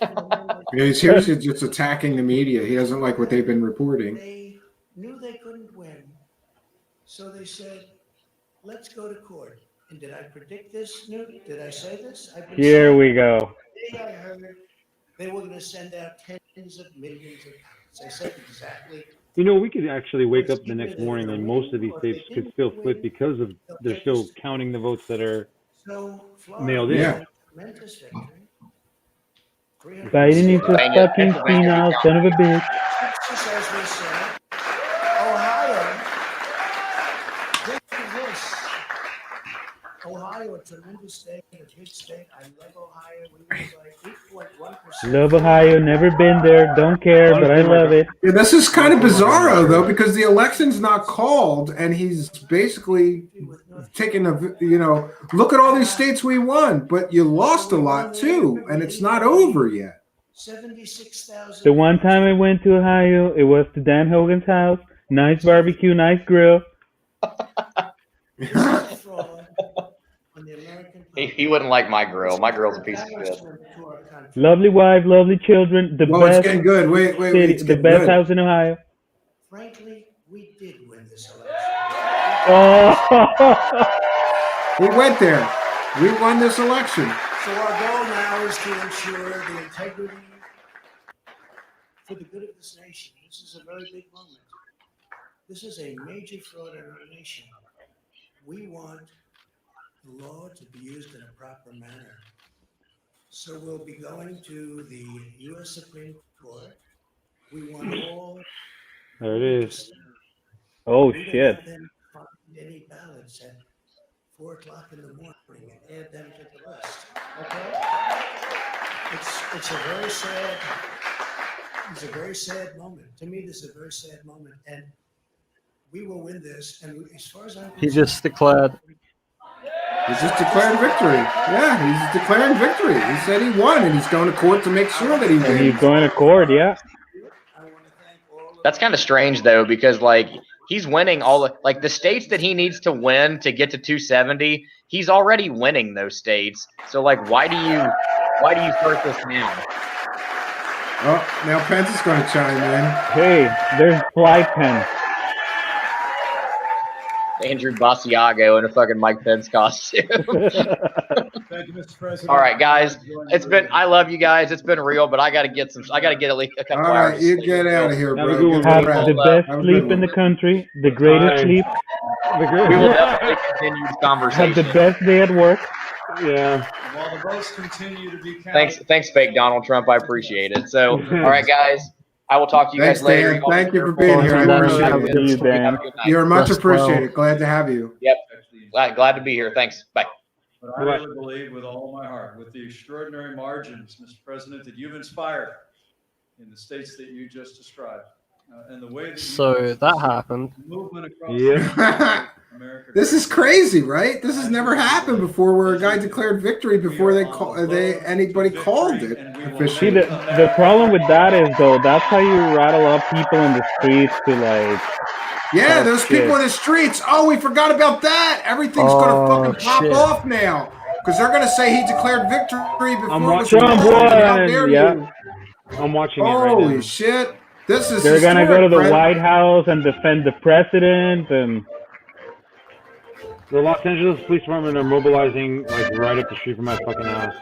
Yeah, he's here just attacking the media. He doesn't like what they've been reporting. They knew they couldn't win, so they said, "Let's go to court." And did I predict this, Newt? Did I say this? Here we go. The day I heard they were going to send out tens of millions of pounds. I said exactly. You know, we could actually wake up the next morning and most of these states could still flip because of they're still counting the votes that are mailed in. Yeah. Tremendous victory. Biden is a fucking senile son of a bitch. Texas, as we said, Ohio, think of this. Ohio, a tremendous state, a big state. I love Ohio. We were like 8.1%. Love Ohio, never been there, don't care, but I love it. Yeah, this is kind of bizarro though, because the election's not called, and he's basically taking look at all these states we won, but you lost a lot too, and it's not over yet. 76,000. The one time I went to Ohio, it was to Dan Hogan's house. Nice barbecue, nice grill. He wouldn't like my grill. My grill's a piece of shit. Lovely wife, lovely children. The It's best getting good. Wait, city, it's the getting best good. house in Ohio. Frankly, we did win this election. Oh. We went there. We won this election. So our goal now is to ensure the integrity for the good of this nation. This is a very big moment. This is a major fraud in our nation. We want the law to be used in a proper manner. So we'll be going to the U.S. Supreme Court. We want all. There it is. Oh, We don't shit. want them to find any ballots at 4 o'clock in the morning and add them to the list. Okay? It's a very sad moment. To me, this is a very sad moment. And we will win this. And as far as I'm He just declared. He's just declaring victory. Yeah, he's declaring victory. He said he won, and he's going to court to make sure that he And he's wins. going to court, yeah. That's kind of strange though, because like he's winning all the states that he needs to win to get to 270. He's already winning those states. So like, why do you start this now? Oh, now Pence is going to chime in. Hey, there's fly pen. Andrew Basiago in a fucking Mike Pence costume. Thank you, Mr. President. All right, guys. It's been. I love you guys. It's been real, but I got to get some. I got to get at least a couple All hours. right, you get out of here, Have a bro. good one, Get Have some rest. the best Have a sleep good in one. the country, the greatest sleep. The great. We will definitely continue this conversation. Have the best day at work. Yeah. While the votes continue to be counted. Thanks, fake Donald Trump. I appreciate it. So, all right, guys. I will talk to you Thanks, guys later. Dan. Y'all Thank be you for careful. being here. I appreciate Have a good it. day, Dan. Have a good night. You're much Rest well. appreciated. Glad to have you. Yep. Glad to be here. Thanks. Bye. But I really believe with all my heart, with the extraordinary margins, Mr. President, that you've inspired in the states that you just described, and the way that So that happened. movement across America. This is crazy, right? This has never happened before, where a guy declared victory before anybody called it See, officially. the problem with that is, though, that's how you rattle up people in the streets to, like... Yeah, Oh, those shit. people in the streets. Oh, we forgot about that. Everything's gonna fucking pop shit. off now because they're gonna say he declared victory before it was watching called. Trump How won, dare yeah. you? I'm watching it right Holy now. shit! This is They're gonna go to the historic, White House and defend the president, and... The Los Angeles Police Department are mobilizing like right up the street from my fucking house.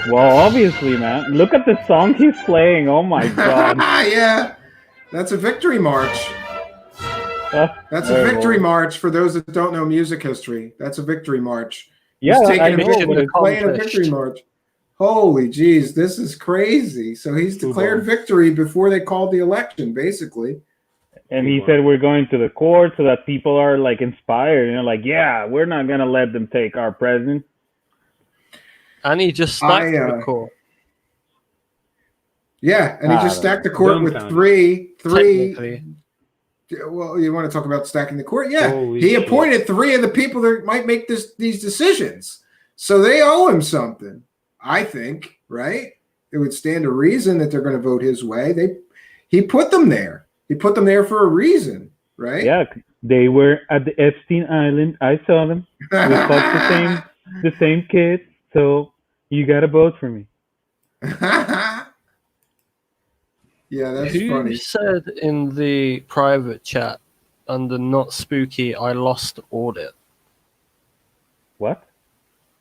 Well, obviously, man. Look at the song he's playing. Oh, my God. Yeah, that's a victory march. That's a very victory well. march for those that don't know music history. That's a victory march. Yeah, He's taking I a know, victory, but it's playing a accomplished. victory march. Holy jeez, this is crazy. So he's declared victory before they called the election, basically. And he said we're going to the court so that people are, like, inspired. Like, yeah, we're not going to let them take our president. And he just stacked the court. Yeah, and he just stacked the court with three. Technically. Well, you want to talk about stacking the court? Yeah, Holy he shit. appointed three of the people that might make these decisions. So they owe him something, I think, right? It would stand to reason that they're going to vote his way. He put them there. He put them there for a reason, right? Yeah, they were at the Epstein Island. I saw them. We fucked the same kids. So you got to vote for me. Yeah, that's Who funny. said in the private chat under not spooky, I lost audit? What?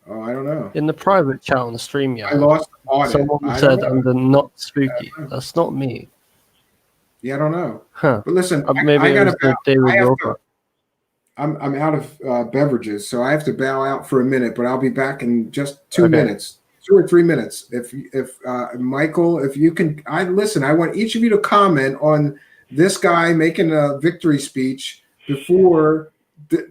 Oh, I don't know. In the private chat on the stream, yeah. I lost audit. Someone I said don't know. under not spooky. That's not me. Yeah, I don't know. Huh. But listen, Maybe I it was gotta the David I have Wilcock. to- I'm out of beverages, so I have to bow out for a minute. But I'll be back in just 2 minutes, 2 or 3 minutes. If Michael, if you can, I want each of you to comment on this guy making a victory speech before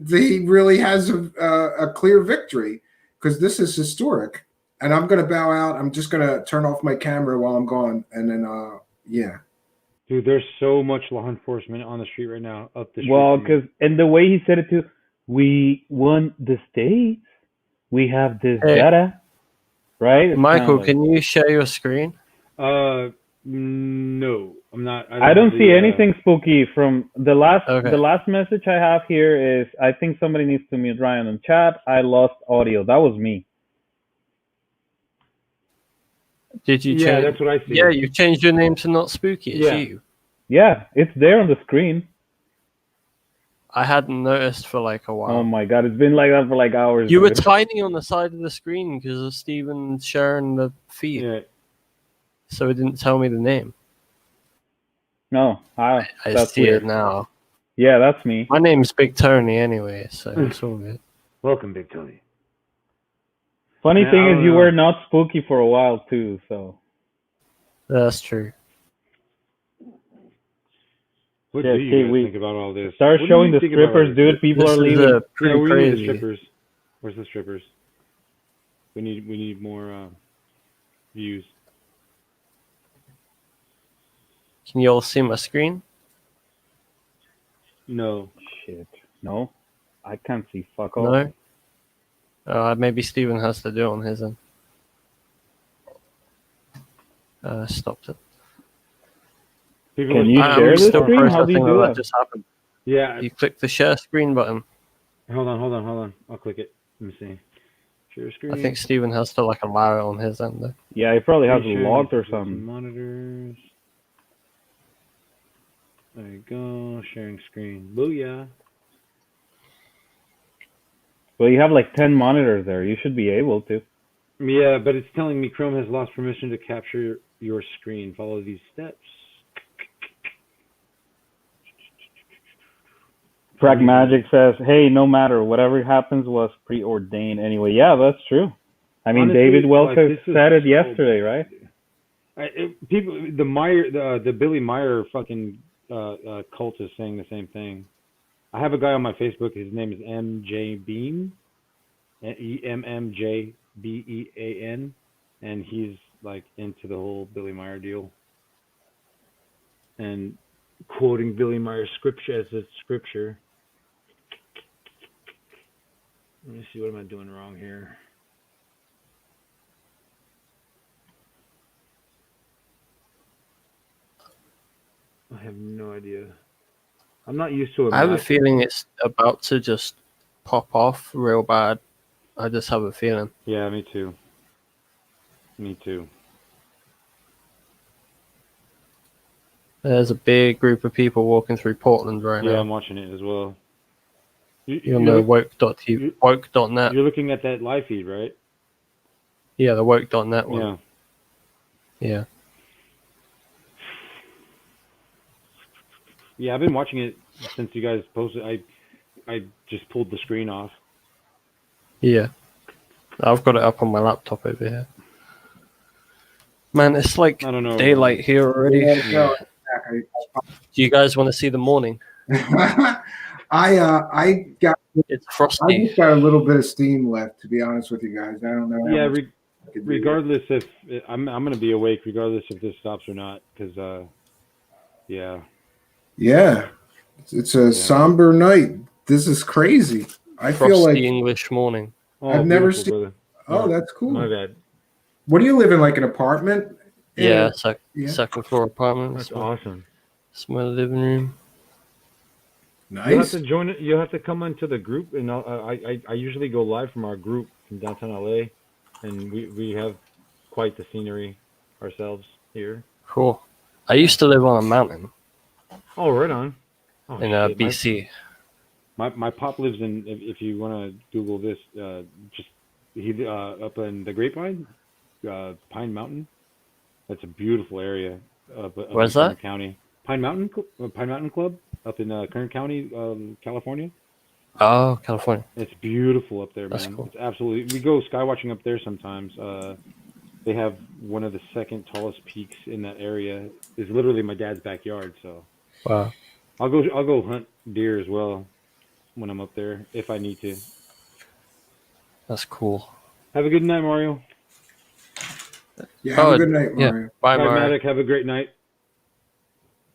he really has a clear victory, because this is historic. And I'm going to bow out. I'm just going to turn off my camera while I'm gone, and then yeah. Dude, there's so much law enforcement on the street right now. Up the street. Well, and the way he said it too, we won the states. We have this data, right? It's Michael, like, can you share your screen? No, I'm not. I don't see anything spooky from the last. Okay. The last message I have here is, I think somebody needs to mute Ryan on chat. I lost audio. That was me. Did you Yeah, change? that's what I see. Yeah, you changed your name to not spooky. It's you. Yeah, it's there on the screen. I hadn't noticed for like a while. Oh my god, it's been like that for like hours. You were dude. tiny on the side of the screen because of Steven sharing the feed. Yeah. So it didn't tell me the name. No, I that's see weird. it now. Yeah, that's me. My name's Big Tony anyway, so it's all good. Welcome, Big Tony. Funny Man, thing I is, don't you know. were not spooky for a while too. So That's true. What Yeah, do you okay, guys we think about all this? start What do showing you the think about all strippers, this? dude. People This are is leaving. pretty we need the crazy. strippers. Where's the strippers? We need more views. Can you all see my screen? No. Shit. No, I can't see fuck all. No. Maybe Steven has to do it on his end. Stopped it. Can you I'm share the still screen? How do you processing do that that? just happened. Yeah. You click the share screen button. Hold on. I'll click it. Let me see. Share screen. I think Steven has to like allow it on his end though. Yeah, he probably has Share logged or some something. monitors. There you go. Sharing screen. Booyah. Well, you have like 10 monitors there. You should be able to. Yeah, but it's telling me Chrome has lost permission to capture your screen. Follow these steps. Pragmagic says, "Hey, no matter whatever happens was preordained anyway." Yeah, that's true. I mean, Honestly, David Welker like, said it yesterday, right? People, the Billy Meyer fucking cult is saying the same thing. I have a guy on my Facebook. His name is MJ Bean, EMMJBEAN, and he's like into the whole Billy Meyer deal and quoting Billy Meyer's scripture as it's scripture. Let me see, what am I doing wrong here? I have no idea. I'm not used to it. I have a feeling it's about to just pop off real bad. I just have a feeling. Yeah, me too. Me too. There's a big group of people walking through Portland right now. Yeah, I'm watching it as well. You'll know woke.net. You're looking at that live feed, right? Yeah, the woke.net one. Yeah. Yeah. Yeah, I've been watching it since you guys posted. I just pulled the screen off. Yeah. I've got it up on my laptop over here. Man, it's like daylight here already. Yeah. Do you guys want to see the morning? I got it's frosty. I just got a little bit of steam left, to be honest with you guys. I don't know. Yeah, regardless if I'm going to be awake, regardless if this stops or not, because yeah. Yeah, it's a somber night. This is crazy. I feel like English morning. I've never seen. Brother. Oh, that's cool. My bad. What do you live in? Like an apartment? Yeah, second floor apartment. That's awesome. It's my living room. Nice. You have to join it. You have to come into the group, and I usually go live from our group from downtown LA, and we have quite the scenery ourselves here. Cool. I used to live on a mountain. Oh, right on. Oh, in BC. My pop lives in. If you want to Google this, just he up in the Grapevine, Pine Mountain. That's a beautiful area. Where's that? Kern County. Pine Mountain Club up in Kern County, California. Oh, California. It's beautiful up there, man. That's cool. It's absolutely. We go skywatching up there sometimes. They have one of the second tallest peaks in that area. It's literally my dad's backyard. So. Wow. I'll go hunt deer as well when I'm up there if I need to. That's cool. Have a good night, Mario. Yeah, have a good night, Mario. Yeah. Bye, Mario. Pragmatic, have a great night.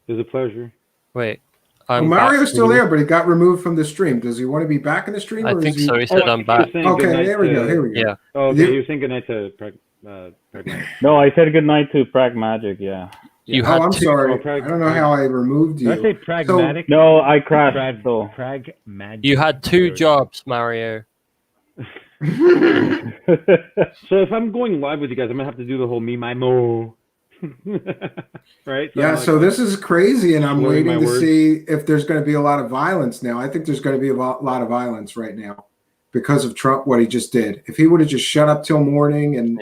It was a pleasure. Wait. Mario's still there, but he got removed from the stream. Does he want to be back in the stream? I think so. He said I'm back. Okay, there we go. Here we go. Yeah. Oh, okay. You were saying good night to Pragmatic. No, I said good night to Pragmagic. Yeah. I'm sorry. I don't know how I removed you. Did I say pragmatic? No, I crashed. Pragmatic. You had 2 jobs, Mario. So if I'm going live with you guys, I'm gonna have to do the whole me, my, mo. Right? Yeah, so this is crazy, and I'm waiting to words. see if there's going to be a lot of violence now. I think there's going to be a lot of violence right now because of Trump, what he just did. If he would have just shut up till morning and,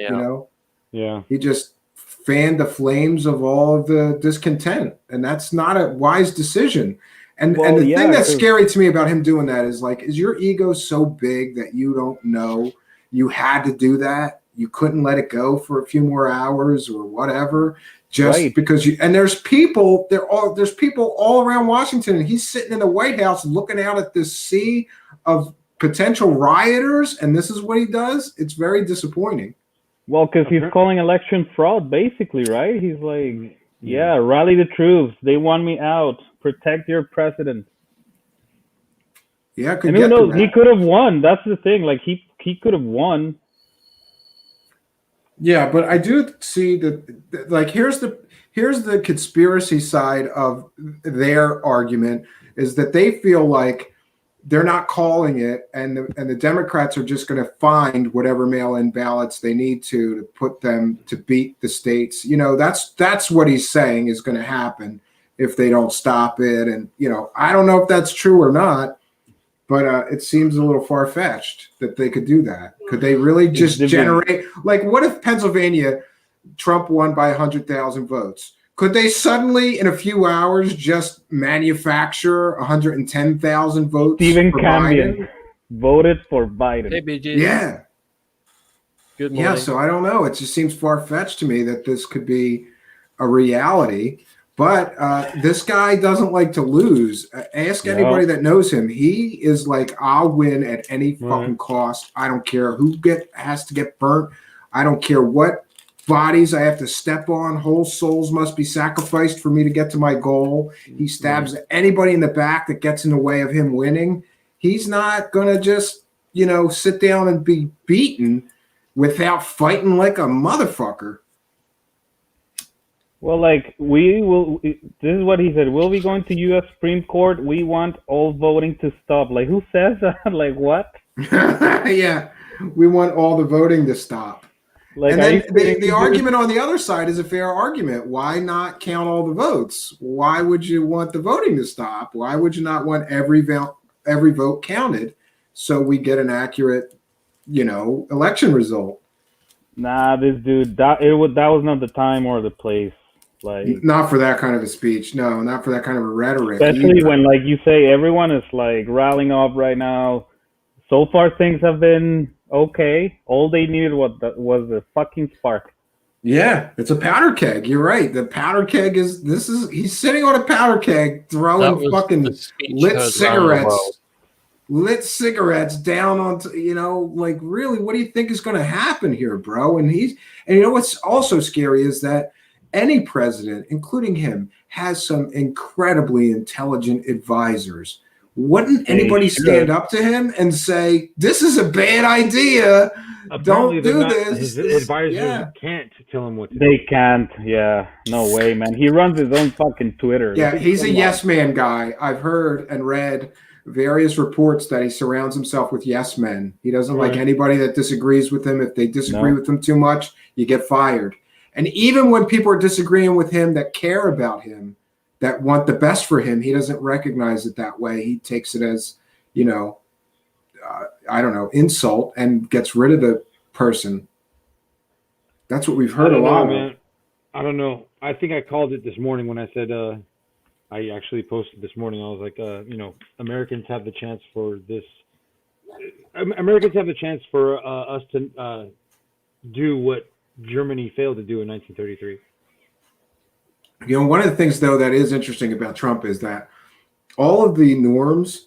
he just fanned the flames of all of the discontent, and that's not a wise decision. And the thing that's scary to me about him doing that is is your ego so big that you don't know you had to do that? You couldn't let it go for a few more hours or whatever, just because there's people all around Washington, and he's sitting in the White House looking out at this sea of potential rioters, and this is what he does. It's very disappointing. Well, because he's calling election fraud, basically, right? He's like, yeah, rally the troops. They want me out. Protect your president. Yeah, and who knows? He could have won. That's the thing. Like he could have won. Yeah, but I do see that. Here's the conspiracy side of their argument is that they feel like they're not calling it, and the Democrats are just going to find whatever mail-in ballots they need to put them to beat the states. That's what he's saying is going to happen if they don't stop it. And I don't know if that's true or not, but it seems a little far fetched that they could do that. Could they really just generate? Like, what if Pennsylvania, Trump won by 100,000 votes? Could they suddenly, in a few hours, just manufacture 110,000 votes? Stephen for Cambion Biden? voted for Biden. Hey, BG. Yeah. Good morning. Yeah, so I don't know. It just seems far-fetched to me that this could be a reality. But this guy doesn't like to lose. Ask anybody that knows him. He is like, I'll win at any fucking cost. I don't care who has to get burnt. I don't care what bodies I have to step on. Whole souls must be sacrificed for me to get to my goal. He stabs anybody in the back that gets in the way of him winning. He's not going to just, sit down and be beaten without fighting like a motherfucker. Well, like, we will. This is what he said. We'll be going to U.S. Supreme Court. We want all voting to stop. Like, who says that? Like, what? Yeah, we want all the voting to stop. Like, and then the argument on the other side is a fair argument. Why not count all the votes? Why would you want the voting to stop? Why would you not want every vote counted so we get an accurate, election result? Nah, this dude. That was not the time or the place. Like, not for that kind of a speech. No, not for that kind of a rhetoric. Especially either. when, like you say, everyone is like rallying up right now. So far, things have been okay. All they needed was the fucking spark. Yeah, it's a powder keg. You're right. The powder keg he's sitting on a powder keg throwing fucking lit cigarettes down onto, like, really, what do you think is going to happen here, bro? And what's also scary is that any president, including him, has some incredibly intelligent advisors. Wouldn't anybody stand up to him and say, this is a bad idea? Apparently Don't do this. His advisors can't tell him what to do. They can't. Yeah, no way, man. He runs his own fucking Twitter. Yeah, Like, he's a yes man guy. I've heard and read various reports that he surrounds himself with yes men. He doesn't like anybody that disagrees with him. If they disagree with him too much, you get fired. And even when people are disagreeing with him that care about him, that want the best for him, he doesn't recognize it that way. He takes it as, insult and gets rid of the person. That's what we've heard a lot of. Man. I don't know. I think I called it this morning when I said, I actually posted this morning. I was like, Americans have the chance for this. Americans have the chance for us to do what Germany failed to do in 1933. One of the things, though, that is interesting about Trump is that all of the norms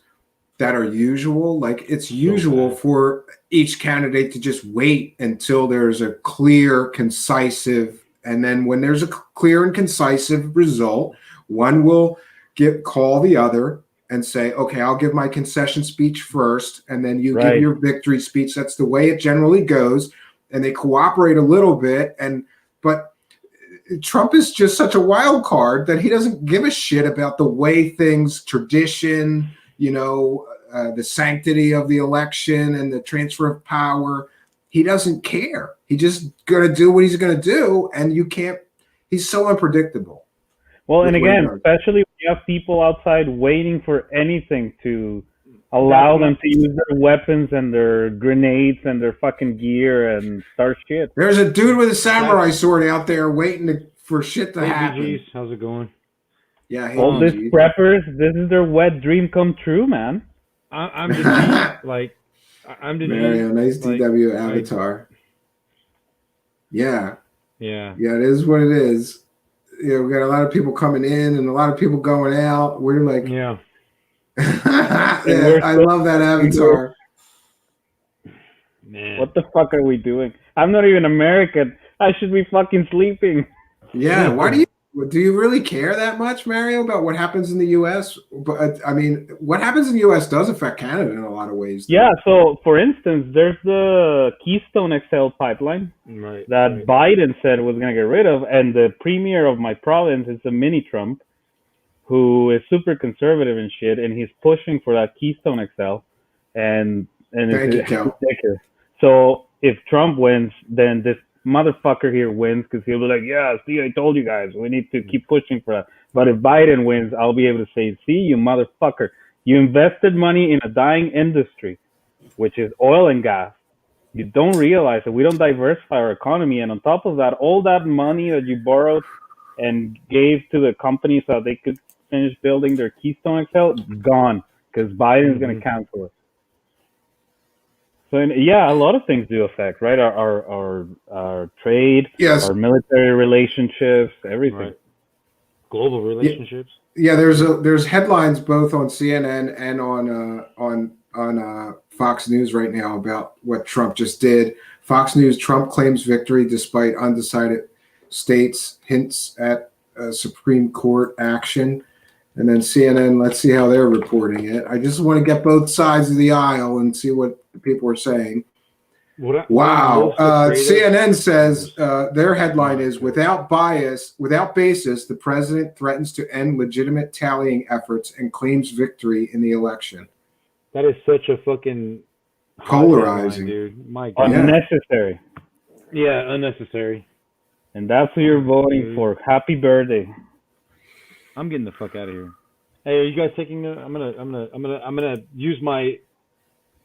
that are usual, like it's usual for each candidate to just wait until there's a clear, concisive, and then when there's a clear and concisive result, one will call the other and say, okay, I'll give my concession speech first, and then you give your victory speech. That's the way it generally goes. And they cooperate a little bit. But Trump is just such a wild card that he doesn't give a shit about the way things, tradition, the sanctity of the election and the transfer of power. He doesn't care. He's just going to do what he's going to do. And he's so unpredictable. Well, and again, especially when you have people outside waiting for anything to allow them to use their weapons and their grenades and their fucking gear and start shit. There's a dude with a samurai sword out there waiting for shit to happen. BGs, how's it going? Yeah, all these preppers, this is their wet dream come true, man. I'm just I'm the Mario, nice DW avatar. Yeah, it is what it is. We got a lot of people coming in and a lot of people going out. We're like, I love that avatar. Man, what the fuck are we doing? I'm not even American. I should be fucking sleeping. Yeah, why do you really care that much, Mario, about what happens in the U.S.? But I mean, what happens in the U.S. does affect Canada in a lot of ways. Yeah, so for instance, there's the Keystone XL pipeline that Biden said was going to get rid of, and the premier of my province is a mini Trump who is super conservative and shit, and he's pushing for that Keystone XL, and it's ridiculous. So if Trump wins, then this motherfucker here wins because he'll be like, yeah, see, I told you guys, we need to keep pushing for that. But if Biden wins, I'll be able to say, see, you motherfucker, You invested money in a dying industry, which is oil and gas. You don't realize that we don't diversify our economy, and on top of that, all that money that you borrowed and gave to the companies so they could finish building their Keystone XL, gone because Biden's going to cancel it. So yeah, a lot of things do affect, right? Our trade, Yes. our military relationships, everything. Right. Global relationships. Yeah, there's headlines both on CNN and on Fox News right now about what Trump just did. Fox News: Trump claims victory despite undecided states, hints at Supreme Court action. And then CNN, let's see how they're reporting it. I just want to get both sides of the aisle and see what people are saying. Wow. CNN says their headline is without basis, the president threatens to end legitimate tallying efforts and claims victory in the election. That is such a fucking polarizing, headline, dude. My God. Unnecessary. Yeah, unnecessary. And that's who you're voting for. Happy birthday. I'm getting the fuck out of here. Hey, are you guys taking? I'm gonna use my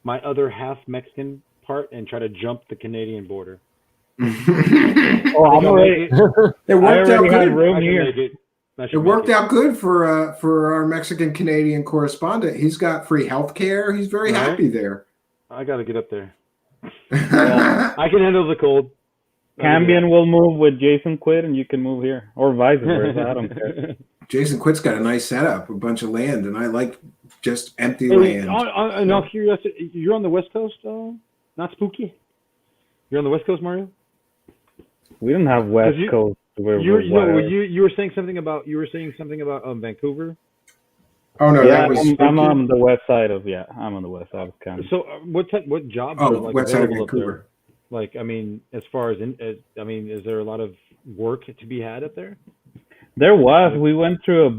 other half Mexican part and try to jump the Canadian border. Oh, I'm already. It worked out good. Room here. It worked out good for our Mexican Canadian correspondent. He's got free health care. He's very happy there. I got to get up there. I can handle the cold. Cambian will move with Jason Quidd, and you can move here, or vice versa. I don't care. Jason Quitt's got a nice setup, a bunch of land, and I like just empty land. In all curiosity, you're on the West Coast, not spooky. You're on the West Coast, Mario. We don't have West Coast. You were saying something about Vancouver. Oh no, yeah, that was I'm on the west side of I'm on the west side of Canada. So what jobs are like west side of available up Vancouver? There? Like, I mean, as far as is there a lot of work to be had up there? There was. We went through a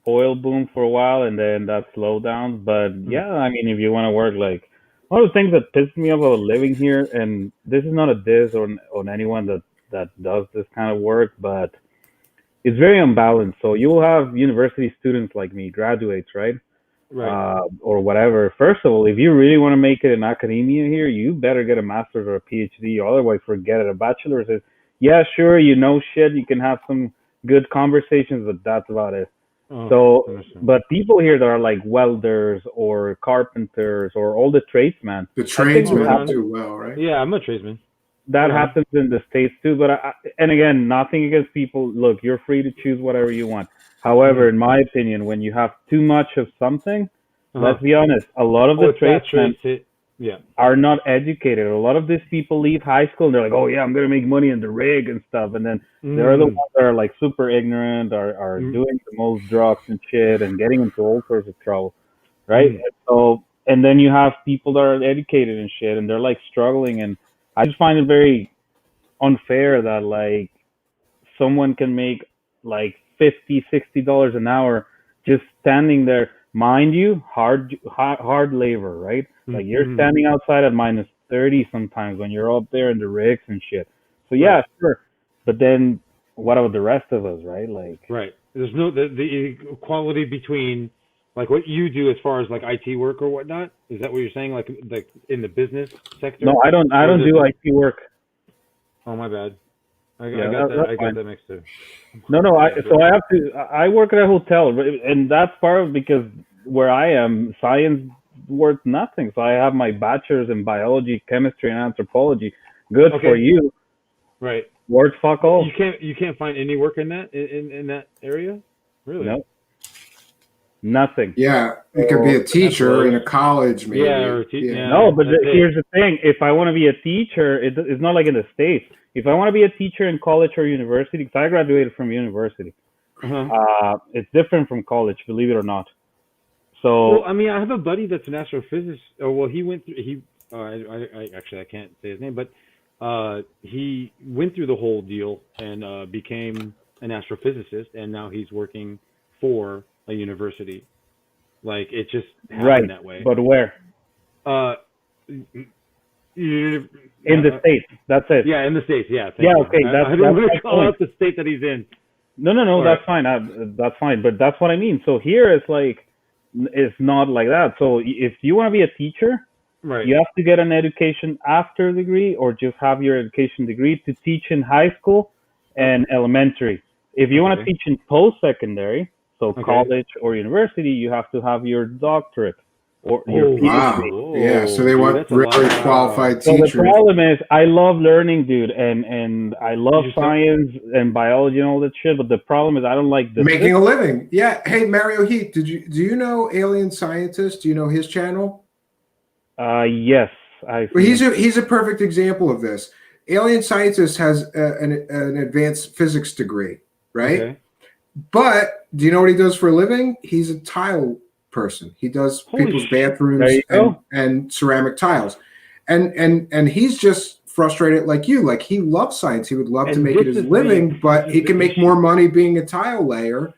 oil boom for a while, and then that slowed down. But yeah, I mean, if you want to work, like one of the things that pisses me off about living here, and this is not a diss on anyone that does this kind of work, but it's very unbalanced. So you will have university students like me, graduates, right? Right. Or whatever. First of all, if you really want to make it in academia here, you better get a master's or a PhD. Otherwise, forget it. A bachelor's is, yeah, sure, you know shit. You can have some good conversations, but that's about it. But people here that are like welders or carpenters or all the tradesmen. The tradesmen do well, right? Yeah, I'm a tradesman. That happens in the States too. But and again, nothing against people. Look, you're free to choose whatever you want. However, in my opinion, when you have too much of something, let's be honest, a lot of the tradesmen are not educated. A lot of these people leave high school and they're like, oh yeah, I'm going to make money in the rig and stuff. And then there are the ones that are like super ignorant, are doing the most drugs and shit and getting into all sorts of trouble, right? So, and then you have people that are educated and shit and they're like struggling. And I just find it very unfair that like someone can make like $50-$60 an hour just standing there. Mind you, hard labor, right? Like you're standing outside at -30 sometimes when you're up there in the rigs and shit. So yeah, sure. But then what about the rest of us, right? Like There's no the equality between like what you do as far as like IT work or whatnot. Is that what you're saying? Like in the business sector? No, I don't do IT work. Oh my bad. I got that mixed too. No, I work at a hotel, and that's part of because where I am, science worth nothing. So I have my bachelor's in biology, chemistry, and anthropology. Good for you. Right. Work fuck all. You can't find any work in that in that area? Really? No. Nothing. Yeah, it could be a teacher in a college, maybe. Yeah, or a teacher. Yeah, no, but here's the thing: if I want to be a teacher, it's not like in the States. If I want to be a teacher in college or university, because I graduated from university, it's different from college, believe it or not. So, well, I mean, I have a buddy that's an astrophysicist. Oh, well, he went through. I can't say his name, but he went through the whole deal and became an astrophysicist, and now he's working for a university. Like it just happened that way. But where? In the States. That's it. Yeah, in the States. Yeah. Yeah. Okay. I don't want to call out the state that he's in. No. That's fine. That's fine. But that's what I mean. So here it's like it's not like that. So if you want to be a teacher, Right. you have to get an education after a degree, or just have your education degree to teach in high school and elementary. If you want to Okay. teach in post-secondary, so Okay. college or university, you have to have your doctorate or your Oh, PhD. Wow. Yeah. So they dude, want that's a very lot. qualified So the teachers. problem is, I love learning, dude, and I love You just don't- science and biology and all that shit. But the problem is, I don't like the Making a living. Yeah. Hey, Mario Heath, do you know Alien Scientist? Do you know his channel? Yes, Well, he's a perfect example of this. Alien Scientist has an advanced physics degree, right? Okay. But do you know what he does for a living? He's a tile person. He does Holy people's shit. bathrooms There you go. and ceramic tiles. And he's just frustrated like you. Like, he loves science. He would love to And make it this his is living, but this he is can the make more money being a tile layer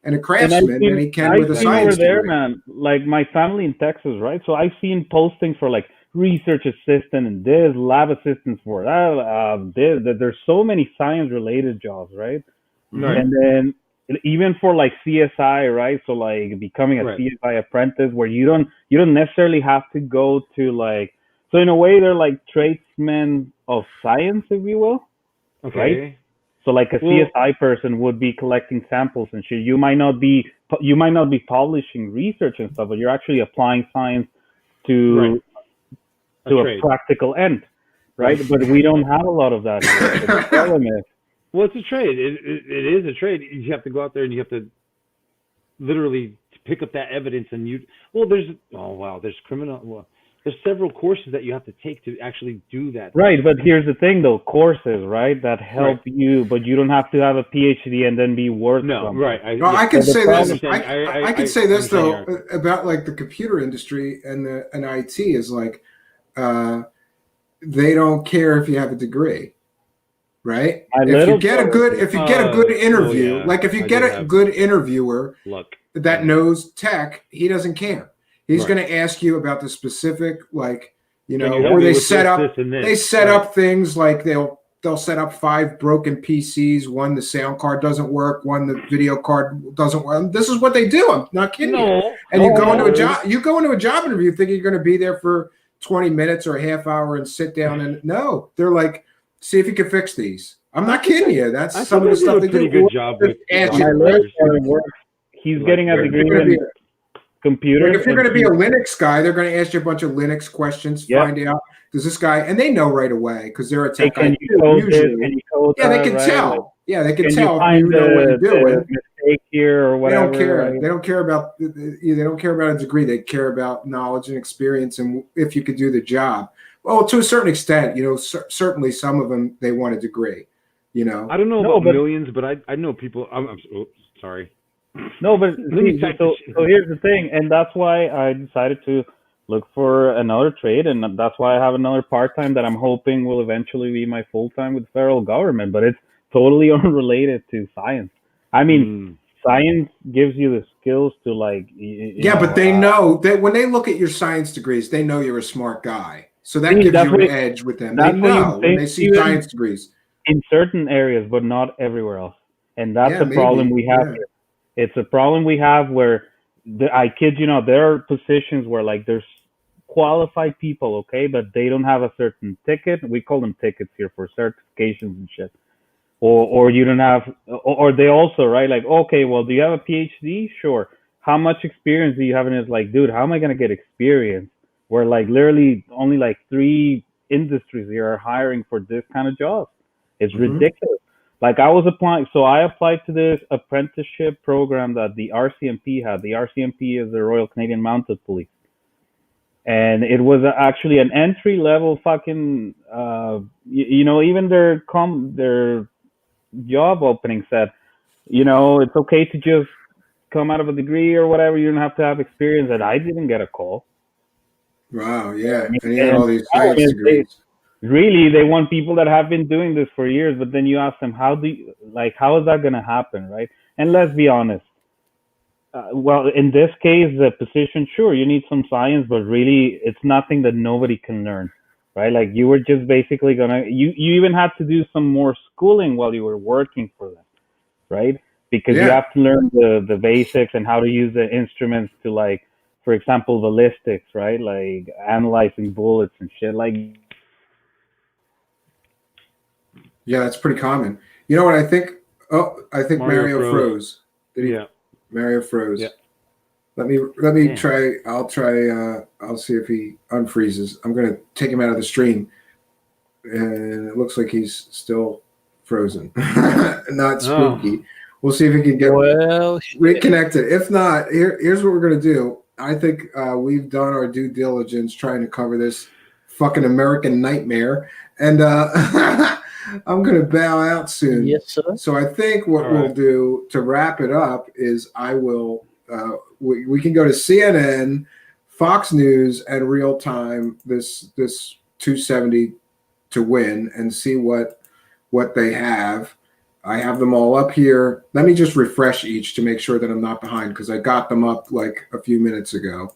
and a craftsman than he can with a I've seen science over there, degree. man. Like, my family in Texas, right? So I've seen postings for like research assistant and this, lab assistants for that. There's so many science related jobs, right? Right. And then even for like CSI, right? So like becoming a Right. CSI apprentice, where you don't necessarily have to go to like. So in a way, they're like tradesmen of science, if you will. Okay. Right? So like a Well- CSI person would be collecting samples and shit. You might not be publishing research and stuff, but you're actually applying science to Right. to a trade. practical end, right? Right. But we don't have a lot of that here. So the problem is, Well, it's a trade. It is a trade. You have to go out there and you have to literally pick up that evidence. And there's criminal. Well, there's several courses that you have to take to actually do that. right? But here's the thing, though: courses, right, that help you, but you don't have to have a PhD and then be worth something. Right. I can So the say this. problem- I can say this though understand about like the computer industry and IT is like they don't care if you have a degree, right? My If you little get a brother- good interview, yeah, like if you I get do a have good interviewer luck. that knows tech, he doesn't care. He's Right. going to ask you about the specific, like, Can you help where me they with set this, up this, and this? they set Right. up things like they'll set up 5 broken PCs, one the sound card doesn't work, one the video card doesn't work. This is what they do. I'm not kidding you. No. And you go into a No. job, interview thinking you're going to be there for 20 minutes or a half hour and sit down, and no, they're like, see if you can fix these. I'm not kidding you. That's I some of the think they stuff do they a pretty do. good job with Ask My you little questions. brother works. He's Like, getting a where- degree You're gonna in be computers. Like if you're and going to be a he- Linux guy, they're going to ask you a bunch of Linux questions, Yep. find out does this guy, and they know right away because they're a Hey, tech guy can you too, code this? usually. Can you code Yeah, they that, can right? tell. Like, Yeah, they can can tell you if find you know what you're the doing. mistake here or They whatever? don't care. Right? They don't care about. They don't care about a degree. They care about knowledge and experience, and if you could do the job. Well, to a certain extent, certainly some of them they want a degree. I don't know No, about but- millions, but I know people. I'm sorry. No, but Let me see, type so this- here's the thing, and that's why I decided to look for another trade, and that's why I have another part-time that I'm hoping will eventually be my full-time with federal government, but it's totally unrelated to science. I mean, science gives you the skills to like. Yeah, but they know that when they look at your science degrees, they know you're a smart guy. So that See, gives that's you an what- edge with them. They that's what you know when think, they see Steven. science degrees. In certain areas, but not everywhere else. And that's Yeah, the problem maybe, we have yeah. here. It's a problem we have where I kid you not, there are positions where like there's qualified people, okay, but they don't have a certain ticket. We call them tickets here for certifications and shit. Or you don't have, or they also, right? Like, okay, well, do you have a PhD? Sure. How much experience do you have? And it's like, dude, how am I going to get experience? Where like literally only like 3 industries here are hiring for this kind of job. It's Mhm. ridiculous. Like I was applying, so I applied to this apprenticeship program that the RCMP had. The RCMP is the Royal Canadian Mounted Police. And it was actually an entry level fucking, even their job opening said, it's okay to just come out of a degree or whatever. You don't have to have experience. And I didn't get a call. Wow, yeah, And and he had all these now science is degrees. Really, they want people that have been doing this for years, but then you ask them, how is that going to happen, right? And let's be honest. Well, in this case, the position, sure, you need some science, but really, it's nothing that nobody can learn, right? Like you were just basically you even had to do some more schooling while you were working for them, right? because you have to learn the basics and how to use the instruments to, like, for example, ballistics, right? Like analyzing bullets and shit. Like, Yeah, that's pretty common. You know what I think? Oh, I think Mario Mario froze. Did he? Yeah. Mario froze. Yeah. Let me Damn. try. I'll try. I'll see if he unfreezes. I'm gonna take him out of the stream, and it looks like he's still frozen. Not spooky. We'll see if he can get reconnected. If not, here's what we're gonna do. I think we've done our due diligence trying to cover this fucking American nightmare, and I'm gonna bow out soon. Yes, sir. So I think what we'll do to wrap it up is I will. We can go to CNN, Fox News, and real time this 270 to win and see what they have. I have them all up here. Let me just refresh each to make sure that I'm not behind because I got them up like a few minutes ago.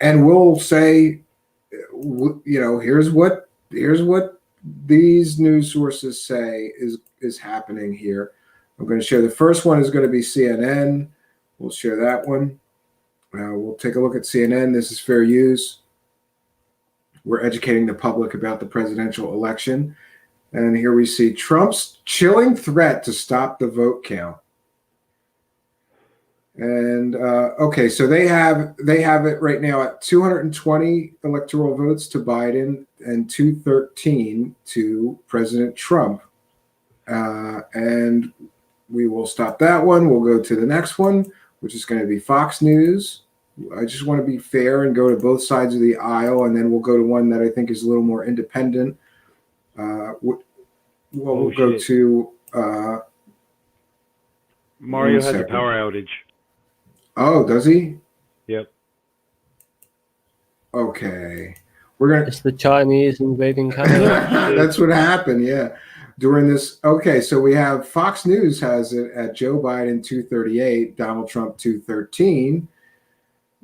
And we'll say, here's what these news sources say is happening here. I'm going to share the first one is going to be CNN. We'll share that one. We'll take a look at CNN. This is fair use. We're educating the public about the presidential election. And here we see Trump's chilling threat to stop the vote count. And okay, so they have it right now at 220 electoral votes to Biden and 213 to President Trump. And we will stop that one. We'll go to the next one, which is going to be Fox News. I just want to be fair and go to both sides of the aisle, and then we'll go to one that I think is a little more independent. We'll go to Mario has a power outage. Oh, does he? Yep. Okay. We're gonna. It's the Chinese invading Canada. That's what happened. Yeah. During this. Okay, so we have Fox News has it at Joe Biden 238, Donald Trump 213.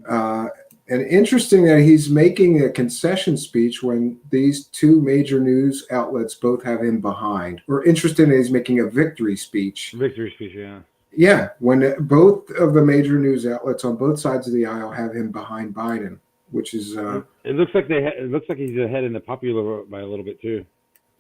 And interesting that he's making a concession speech when these two major news outlets both have him behind. Or interesting that he's making a victory speech. Victory speech, yeah. Yeah, when both of the major news outlets on both sides of the aisle have him behind Biden, which is. It looks like it looks like he's ahead in the popular vote by a little bit too.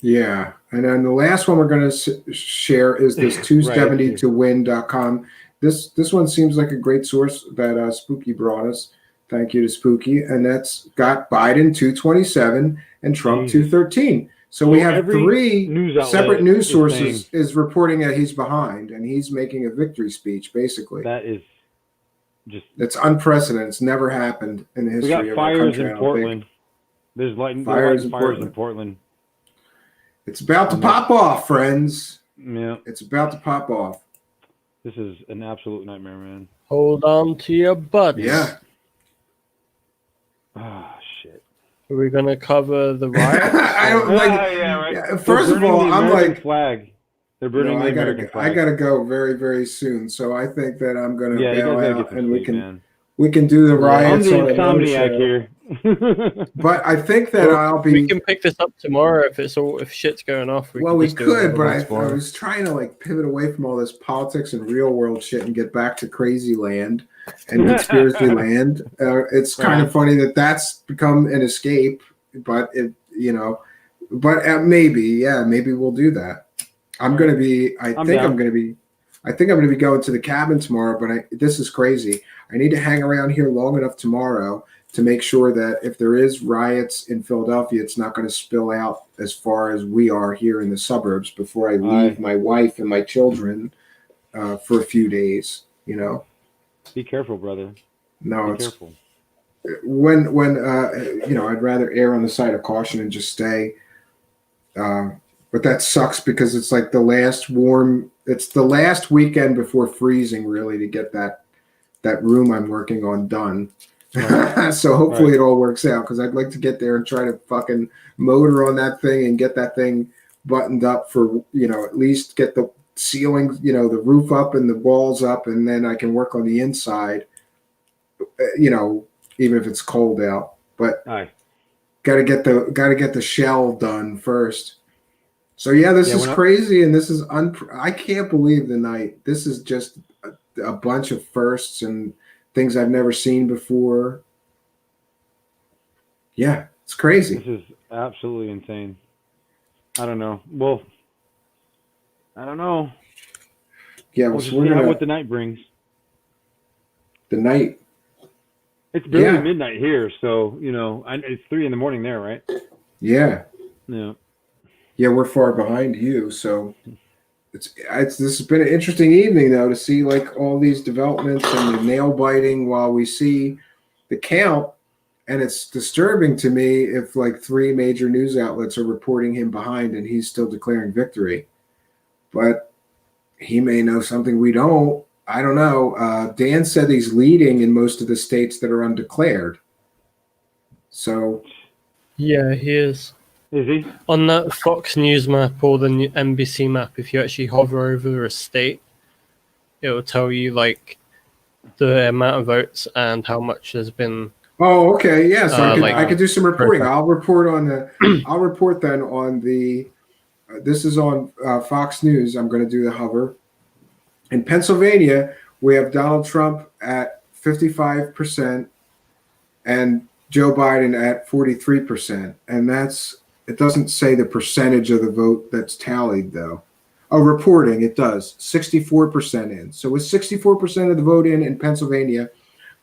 Yeah, and then the last one we're going to share is this 270towin.com. This one seems like a great source that Spooky brought us. Thank you to Spooky. And that's got Biden 227 and Trump 213. So we have three separate news sources is reporting that he's behind, and he's making a victory speech, basically. That is just... It's unprecedented. It's never happened in the history of our country. We got fires in Portland. There's fires in Portland. It's about to pop off, friends. Yeah. It's about to pop off. This is an absolute nightmare, man. Hold on to your butts. Yeah. Ah, shit. Are we gonna cover the riots? I don't like. Yeah, right. Yeah, first of all, I'm like flag. They're burning the American flag. I gotta go very, very soon. So I think that I'm gonna bail out, and man. we can do the riots. I'm the insomniac here. But I think that I'll be. We can pick this up tomorrow if shit's going off. We could, but I was trying to like pivot away from all this politics and real world shit and get back to crazy land and conspiracy land. It's kind of funny that that's become an escape, but maybe we'll do that. I'm gonna be. I think I'm gonna be going to the cabin tomorrow. But this is crazy. I need to hang around here long enough tomorrow to make sure that if there is riots in Philadelphia, it's not going to spill out as far as we are here in the suburbs before I leave my wife and my children for a few days, Be careful, brother. No, Be careful. When I'd rather err on the side of caution and just stay. But that sucks because it's like it's the last weekend before freezing really to get that room I'm working on done. So hopefully it all works out because I'd like to get there and try to fucking motor on that thing and get that thing buttoned up for, at least get the ceiling, the roof up and the walls up, and then I can work on the inside, even if it's cold out. But gotta get the shell done first. So yeah, this Yeah, is when I- crazy, and this is I can't believe the night. This is just a bunch of firsts and things I've never seen before. Yeah, it's crazy. This is absolutely insane. I don't know. Well, I don't know. Yeah, We'll so just we're see gonna what the night brings. the night. It's barely Yeah. midnight here, so it's 3 a.m. there, right? Yeah, Yeah. yeah, we're far behind you, so it's this has been an interesting evening though to see like all these developments and the nail biting while we see the count. And it's disturbing to me if like 3 major news outlets are reporting him behind and he's still declaring victory. But he may know something we don't. I don't know. Dan said he's leading in most of the states that are undeclared. So Yeah, he is. Is he? On that Fox News map or the NBC map, if you actually hover over a state, it will tell you like the amount of votes and how much has been. oh, okay, yeah. So I could do some reporting. protest. I'll report on the. I'll report then on the. This is on Fox News. I'm going to do the hover. In Pennsylvania, we have Donald Trump at 55% and Joe Biden at 43%. And it doesn't say the percentage of the vote that's tallied, though. Oh, reporting, it does. 64% in. So with 64% of the vote in Pennsylvania,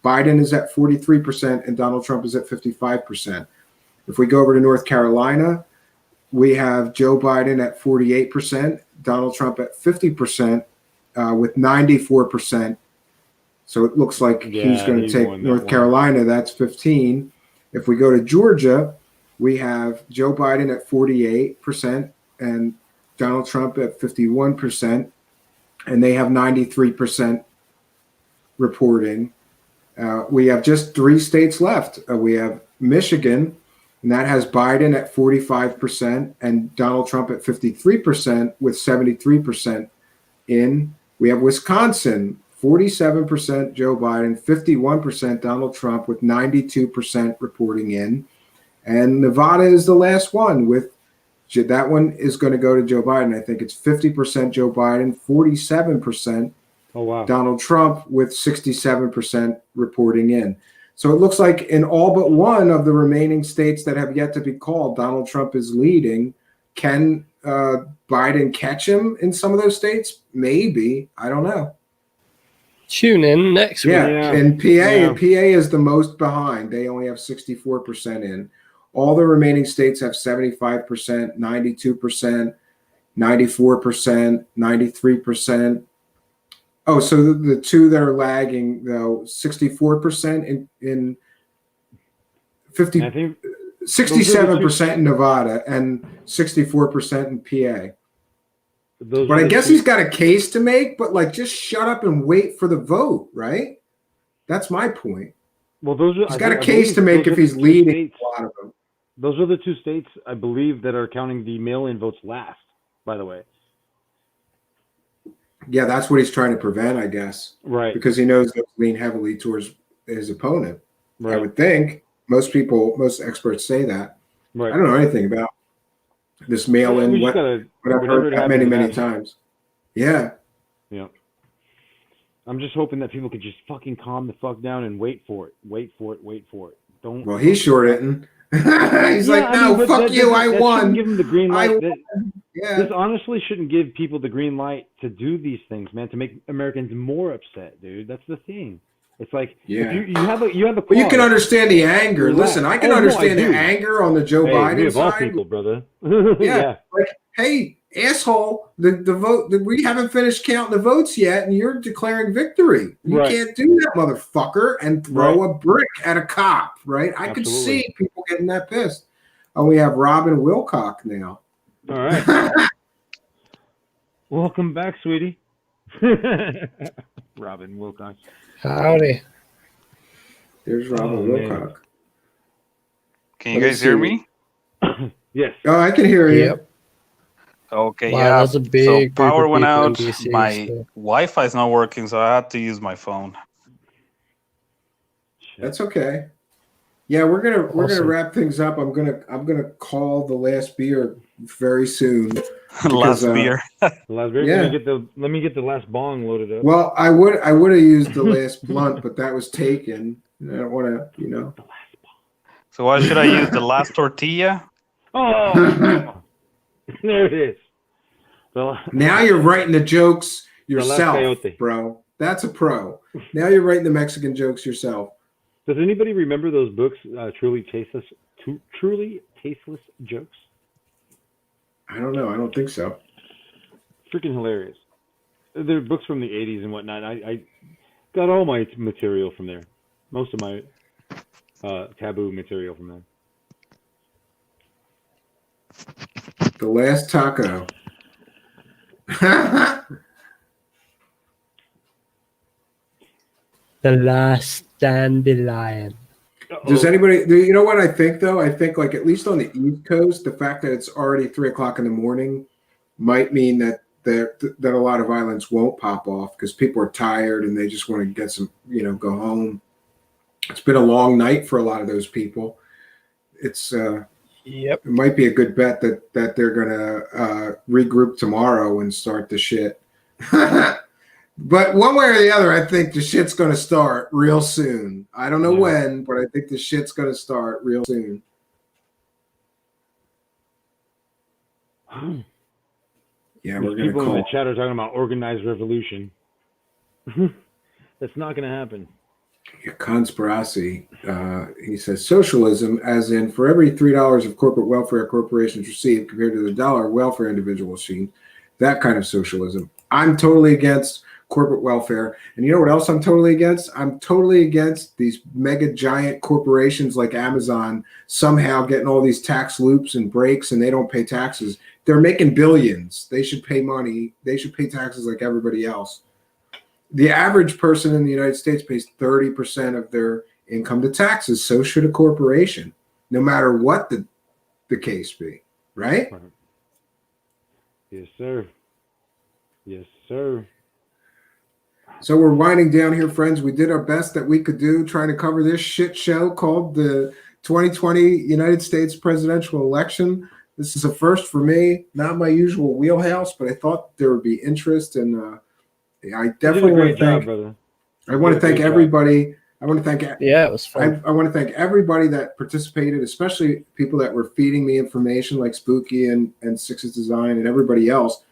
Biden is at 43% and Donald Trump is at 55%. If we go over to North Carolina, we have Joe Biden at 48%, Donald Trump at 50%, with 94%. So it looks like he's going to he's take won that North one. Carolina. That's 15. If we go to Georgia, we have Joe Biden at 48% and Donald Trump at 51%, and they have 93% reporting. We have just 3 states left. We have Michigan, and that has Biden at 45% and Donald Trump at 53% with 73% in. We have Wisconsin, 47% Joe Biden, 51% Donald Trump with 92% reporting in. And Nevada is the last one with that one is going to go to Joe Biden. I think it's 50% Joe Biden, 47% Oh wow. Donald Trump with 67% reporting in. So it looks like in all but one of the remaining states that have yet to be called, Donald Trump is leading. Can Biden catch him in some of those states? Maybe. I don't know. Tune in next week. Yeah, and PA is the most behind. They only have 64% in. All the remaining states have 75%, 92%, 94%, 93%. Oh, so the 2 that are lagging though, 64% in 50, I think 67% in Nevada and 64% in PA. those But are I the guess two- he's got a case to make, but like just shut up and wait for the vote, right? That's my point. Well, those are. He's got a case to make if he's leading a lot of them. Those are the 2 states, I believe, that are counting the mail-in votes last. By the way. Yeah, that's what he's trying to prevent, I guess. Right. Because he knows they'll lean heavily towards his opponent. Right. I would think. Most experts say that. Right. I don't know anything about this mail-in. We just what gotta- I've whenever heard it that happens, many it times. Yeah. Yeah. I'm just hoping that people could just fucking calm the fuck down and wait for it. Wait for it. Don't. Well, he's short it. He's like, no, but fuck you, I that won. Shouldn't give him the green light. Yeah. This honestly shouldn't give people the green light to do these things, man. To make Americans more upset, dude. That's the thing. It's like Yeah. if you have a. But you can understand the anger. Relax. Listen, I can Oh, no, understand I the do. anger on the Joe Hey, Biden we have all side. people, brother. Yeah. Like, hey, asshole, the vote, we haven't finished counting the votes yet, and you're declaring victory. You Right. can't do that, motherfucker, and throw a brick at a cop, right? I could Absolutely. see people getting that pissed. Oh, we have Robin Wilcock now. All right. Welcome back, sweetie. Robin Wilcox. Howdy. There's Robin Oh, Wilcock. man. Can you guys hear me? Yes. Oh, I can hear you. Yep. Okay, Wow, yeah. that's a big so power group of went people in out. DC, My so- Wi-Fi is not working, so I had to use my phone. That's okay. Yeah, we're gonna Awesome. wrap things up. I'm gonna call the last beer very soon. Last beer. The last beer. Yeah. Let me get the last bong loaded up. Well, I would have used the last blunt, but that was taken. I don't want to, you know. So why should I use the last tortilla? Oh, there it is. Now you're writing the jokes The last yourself, coyote. bro. That's a pro. Now you're writing the Mexican jokes yourself. Does anybody remember those books, Truly Tasteless Jokes? I don't know. I don't think so. Freaking hilarious. They're books from the 80s and whatnot. I got all my material from there. Most of my taboo material from there. The last taco. The last dandelion. Does anybody? You know what I think though? I think like at least on the East Coast, the fact that it's already 3:00 in the morning might mean that a lot of violence won't pop off because people are tired and they just want to get some, you know, go home. It's been a long night for a lot of those people. It's Yep. It might be a good bet that they're gonna regroup tomorrow and start the shit. But one way or the other, I think the shit's gonna start real soon. I don't know when, but I think the shit's gonna start real soon. Yeah, we're gonna People in call. the chat are talking about organized revolution. That's not going to happen. Conspiracy. He says socialism, as in for every $3 of corporate welfare corporations receive compared to the dollar welfare individuals receive, that kind of socialism. I'm totally against corporate welfare. And you know what else I'm totally against? I'm totally against these mega giant corporations like Amazon somehow getting all these tax loops and breaks and they don't pay taxes. They're making billions. They should pay money. They should pay taxes like everybody else. The average person in the United States pays 30% of their income to taxes. So should a corporation, no matter what the case be, right? Yes, sir. Yes, sir. So we're winding down here, friends. We did our best that we could do trying to cover this shit show called the 2020 United States presidential election. This is a first for me, not my usual wheelhouse, but I thought there would be interest, and I definitely want to thank. Brother. I want to thank everybody. I want to thank. Yeah, it was fun. I want to thank everybody that participated, especially people that were feeding me information like Spooky and Six's Design and everybody else.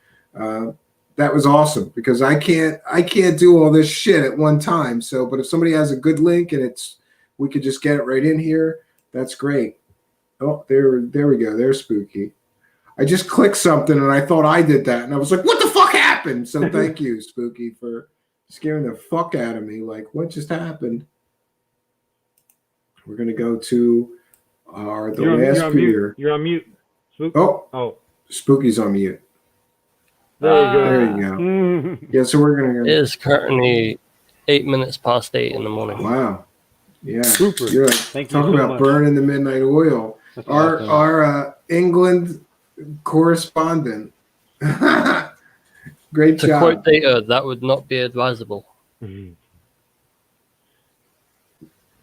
That was awesome because I can't do all this shit at one time. So, but if somebody has a good link and we could just get it right in here, that's great. Oh, there we go. There's Spooky. I just clicked something and I thought I did that, and I was like, "What the fuck happened?" So thank you, Spooky, for scaring the fuck out of me. Like, what just happened? We're gonna go to the last beer. You're on mute. Oh, Spooky's on mute. There you go. There you go. Yeah, so we're gonna go. It is currently 8 minutes past 8 in the morning. Wow. Yeah. Super. You're like, Thank you talk so about much. burning the midnight oil. That's Our awesome. England correspondent. Great To job. quote data, that would not be advisable. You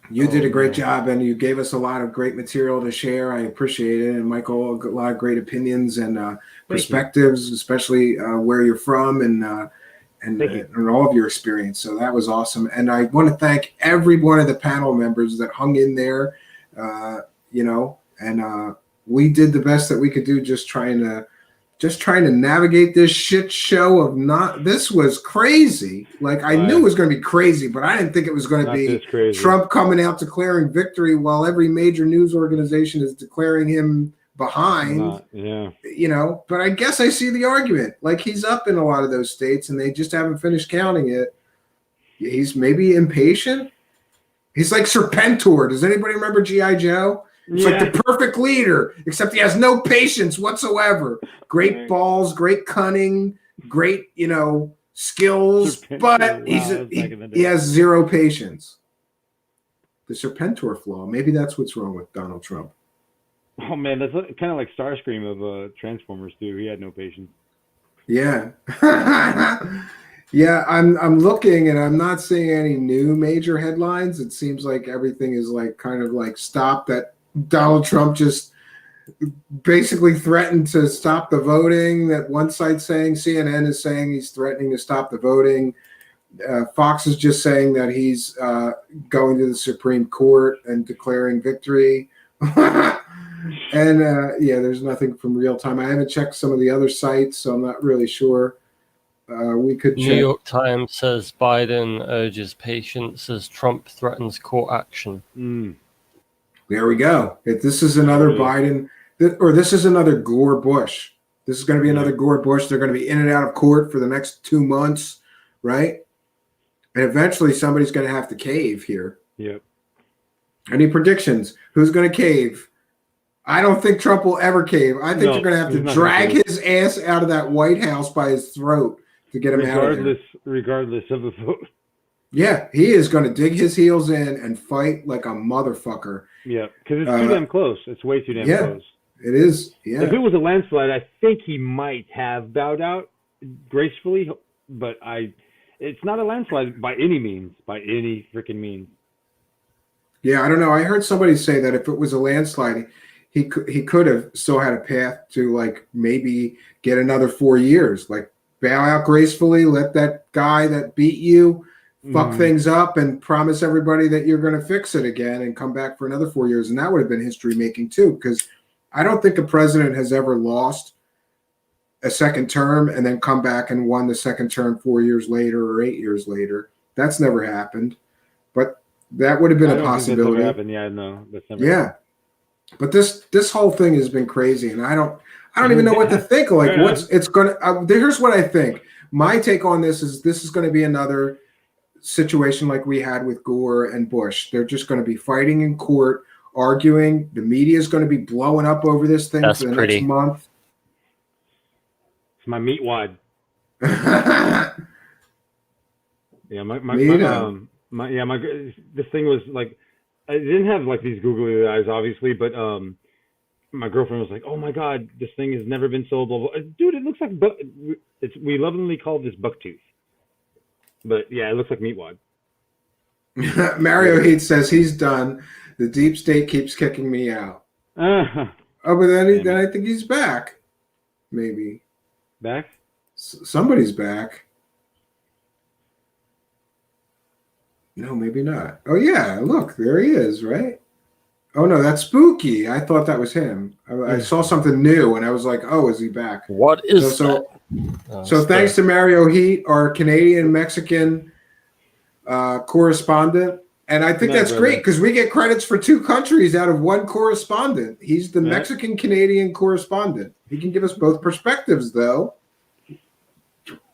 did a great job, and you gave us a lot of great material to share. I appreciate it. And Michael, a lot of great opinions and perspectives, especially where you're from and all of your experience. So that was awesome. And I want to thank every one of the panel members that hung in there, and we did the best that we could do just trying to navigate this shit show of this was crazy. Like I knew it was going to be crazy, but I didn't think it was going to be Trump coming out declaring victory while every major news organization is declaring him behind. But I guess I see the argument. Like he's up in a lot of those states and they just haven't finished counting it. He's maybe impatient. He's like Serpentor. Does anybody remember G.I. Joe? It's like the perfect leader, except he has no patience whatsoever. Great balls, great cunning, great, skills, but he has zero patience. The Serpentor flaw. Maybe that's what's wrong with Donald Trump. Oh man, that's kind of like Starscream of Transformers too. He had no patience. Yeah. Yeah, I'm looking and I'm not seeing any new major headlines. It seems like everything is like kind of like stopped. That Donald Trump just basically threatened to stop the voting. That one site's saying, CNN is saying he's threatening to stop the voting. Fox is just saying that he's going to the Supreme Court and declaring victory. And yeah, there's nothing from real time. I haven't checked some of the other sites, so I'm not really sure. We could New check. York Times says Biden urges patience as Trump threatens court action. There we go. If this is another Biden, or this is another Gore Bush. This is going to be another Gore Bush. They're going to be in and out of court for the next 2 months, right? And eventually somebody's going to have to cave here. Yep. Any predictions? Who's going to cave? I don't think Trump will ever cave. I think No, they're going to have he's to not drag gonna his ass out of that White House by his throat to get him out of there. Regardless of the vote. Yeah, he is going to dig his heels in and fight like a motherfucker. Yeah, because it's too damn close. It's way too damn close. It is. Yeah. If it was a landslide, I think he might have bowed out gracefully, but it's not a landslide by any means, by any freaking means. Yeah, I don't know. I heard somebody say that if it was a landslide, he could have still had a path to like maybe get another 4 years, like bow out gracefully, let that guy that beat you fuck things up and promise everybody that you're going to fix it again and come back for another 4 years. And that would have been history making too, because I don't think a president has ever lost a second term and then come back and won the second term 4 years later or 8 years later. That's never happened, but that would have been a possibility. That's never happened. Yeah, no, that's never Yeah. happened. But this whole thing has been crazy, and I don't even know what to think. Like, here's what I think. My take on this is going to be another situation like we had with Gore and Bush. They're just going to be fighting in court, arguing. The media is going to be blowing up over this thing for the next month. It's my meat wad. Yeah, this thing was like, I didn't have like these googly eyes, obviously, but my girlfriend was like, "Oh my god, this thing has never been sold." Blah, blah. Dude, it looks like we lovingly call this bucktooth, but yeah, it looks like meat wad. Mario Heat says he's done. The deep state keeps kicking me out. Oh, but then I think he's back. Maybe back. Somebody's back. No, maybe not. Oh, yeah. Look, there he is, right? Oh, no, that's Spooky. I thought that was him. I saw something new, and I was like, oh, is he back? What is so thanks to Mario Heat, our Canadian-Mexican correspondent. And I think that's great because we get credits for 2 countries out of 1 correspondent. He's the Mexican-Canadian correspondent. He can give us both perspectives, though,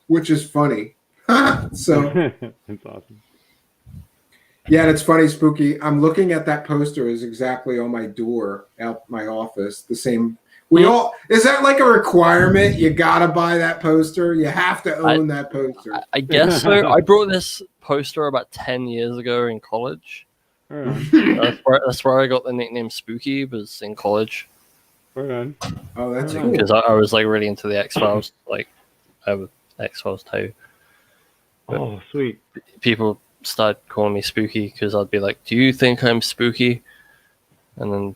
which is funny. So that's awesome. Yeah, and it's funny, Spooky. I'm looking at that poster is exactly on my door out my office. The same. Is that like a requirement? You gotta buy that poster. You have to own that poster. I guess so. I brought this poster about 10 years ago in college. That's where I got the nickname Spooky. Was in college. Oh, that's cool. Because I was like really into the X-Files. Like I have X-Files too. Oh, sweet. People started calling me Spooky because I'd be like, "Do you think I'm spooky?" And then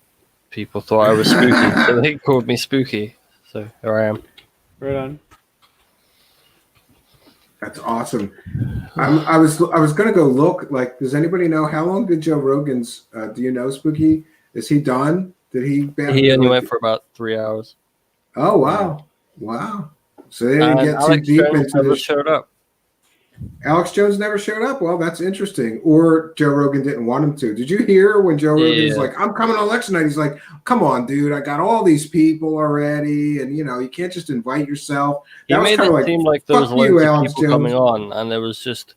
people thought I was spooky, so they called me Spooky. So here I am. Right on. That's awesome. I was gonna go look. Like, does anybody know how long did Joe Rogan's? Do you know, Spooky? Is he done? Did he? He only went for about 3 hours. Oh wow, wow! So they didn't get Alex too deep Jones into never this. showed up. Alex Jones never showed up. Well, that's interesting. Or Joe Rogan didn't want him to. Did you hear when Joe Rogan's like, "I'm coming on election night"? He's like, "Come on, dude! I got all these people already, and you can't just invite yourself." He made it seem like there was fuck you, loads of Alex people Jones. coming on, and there was just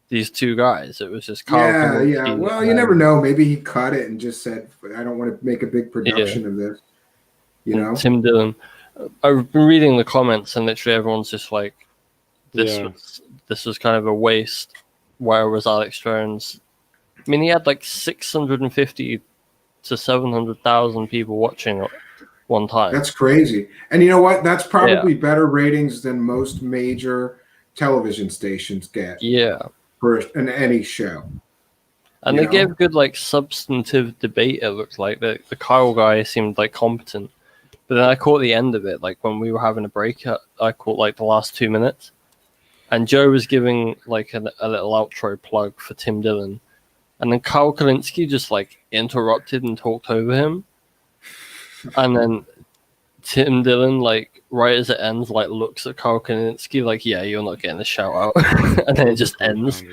these 2 guys. It was just Carl. Yeah. Kalinske Well, you never know. Maybe he cut it and just said, "I don't want to make a big production of this." And Tim Dillon. I've been reading the comments, and literally everyone's just like, This was kind of a waste. Where was Alex Jones? I mean, he had like 650 to 700,000 people watching at one time. That's crazy. And you know what? That's probably better ratings than most major television stations get Yeah. for any show. And You they know? gave good like substantive debate. It looked like the Kyle guy seemed like competent, but then I caught the end of it. Like when we were having a break, I caught like the last 2 minutes, and Joe was giving like a little outro plug for Tim Dillon, and then Kyle Kalinske just like interrupted and talked over him, and then Tim Dillon, like right as it ends, like looks at Kyle Kalinske like, "Yeah, you're not getting the shout out," and then it just ends.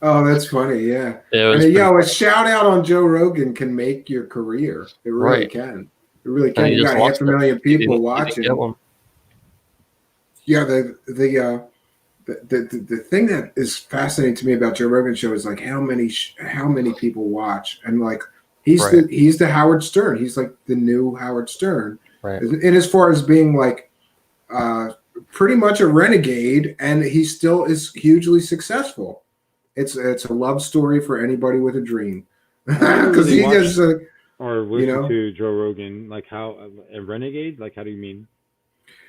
Oh, that's funny. Yeah. It was And, pretty- a shout out on Joe Rogan can make your career. It really Right. can. It really And can. he You just got lost 500,000 it. He people didn't watching. get one. Yeah, the thing that is fascinating to me about Joe Rogan show is like how many people watch, and like he's Right. the Howard Stern. He's like the new Howard Stern. Right. And as far as being like pretty much a renegade, and he still is hugely successful. It's a love story for anybody with a dream, because he just or listen to Joe Rogan, like how a renegade, like how do you mean?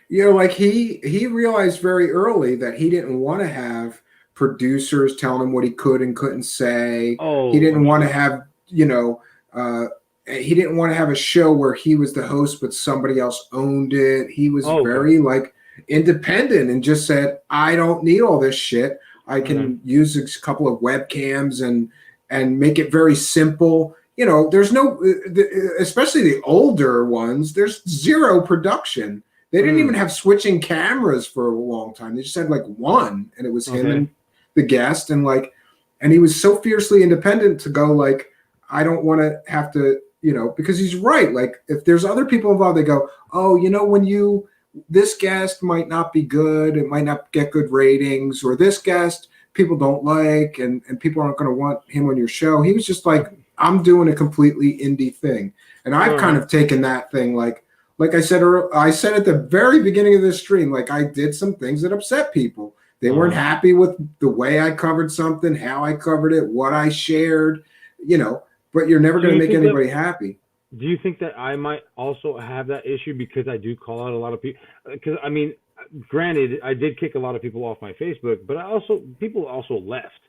Like he realized very early that he didn't want to have producers telling him what he could and couldn't say. Oh, he didn't want to have he didn't want to have a show where he was the host but somebody else owned it. He was very like independent and just said, I don't need all this shit. I can use a couple of webcams and make it very simple. There's no, especially the older ones, there's zero production. They didn't even have switching cameras for a long time. They just had like one, and it was him and the guest, and he was so fiercely independent to go like, I don't want to have to, because he's right. Like if there's other people involved, they go, oh, this guest might not be good. It might not get good ratings, or this guest people don't like, and people aren't going to want him on your show. He was just like, I'm doing a completely indie thing. And I've kind of taken that thing like I said at the very beginning of this stream, like I did some things that upset people. They weren't happy with the way I covered something, how I covered it, what I shared, but you're never going to make anybody happy. Do you think that I might also have that issue because I do call out a lot of people? Because I mean, granted, I did kick a lot of people off my Facebook, but people also left,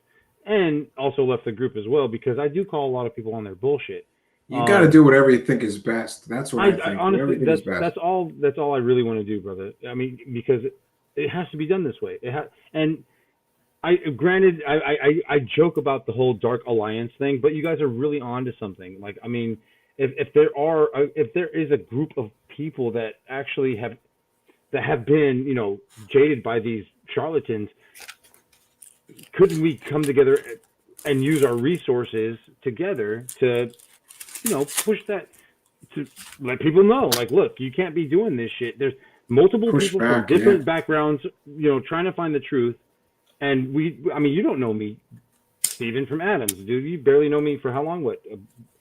and also left the group as well, because I do call a lot of people on their bullshit. You got to do whatever you think is best. That's what I think. Honestly, that's all I really want to do, brother. I mean, because it has to be done this way. And I joke about the whole Dark Alliance thing, but you guys are really on to something. Like, I mean, if there is a group of people that actually have been, jaded by these charlatans, couldn't we come together and use our resources together to, push that, to let people know, like, look, you can't be doing this shit. There's multiple people from different backgrounds, trying to find the truth. And you don't know me, Steven, from Adams, dude. You barely know me for how long? What,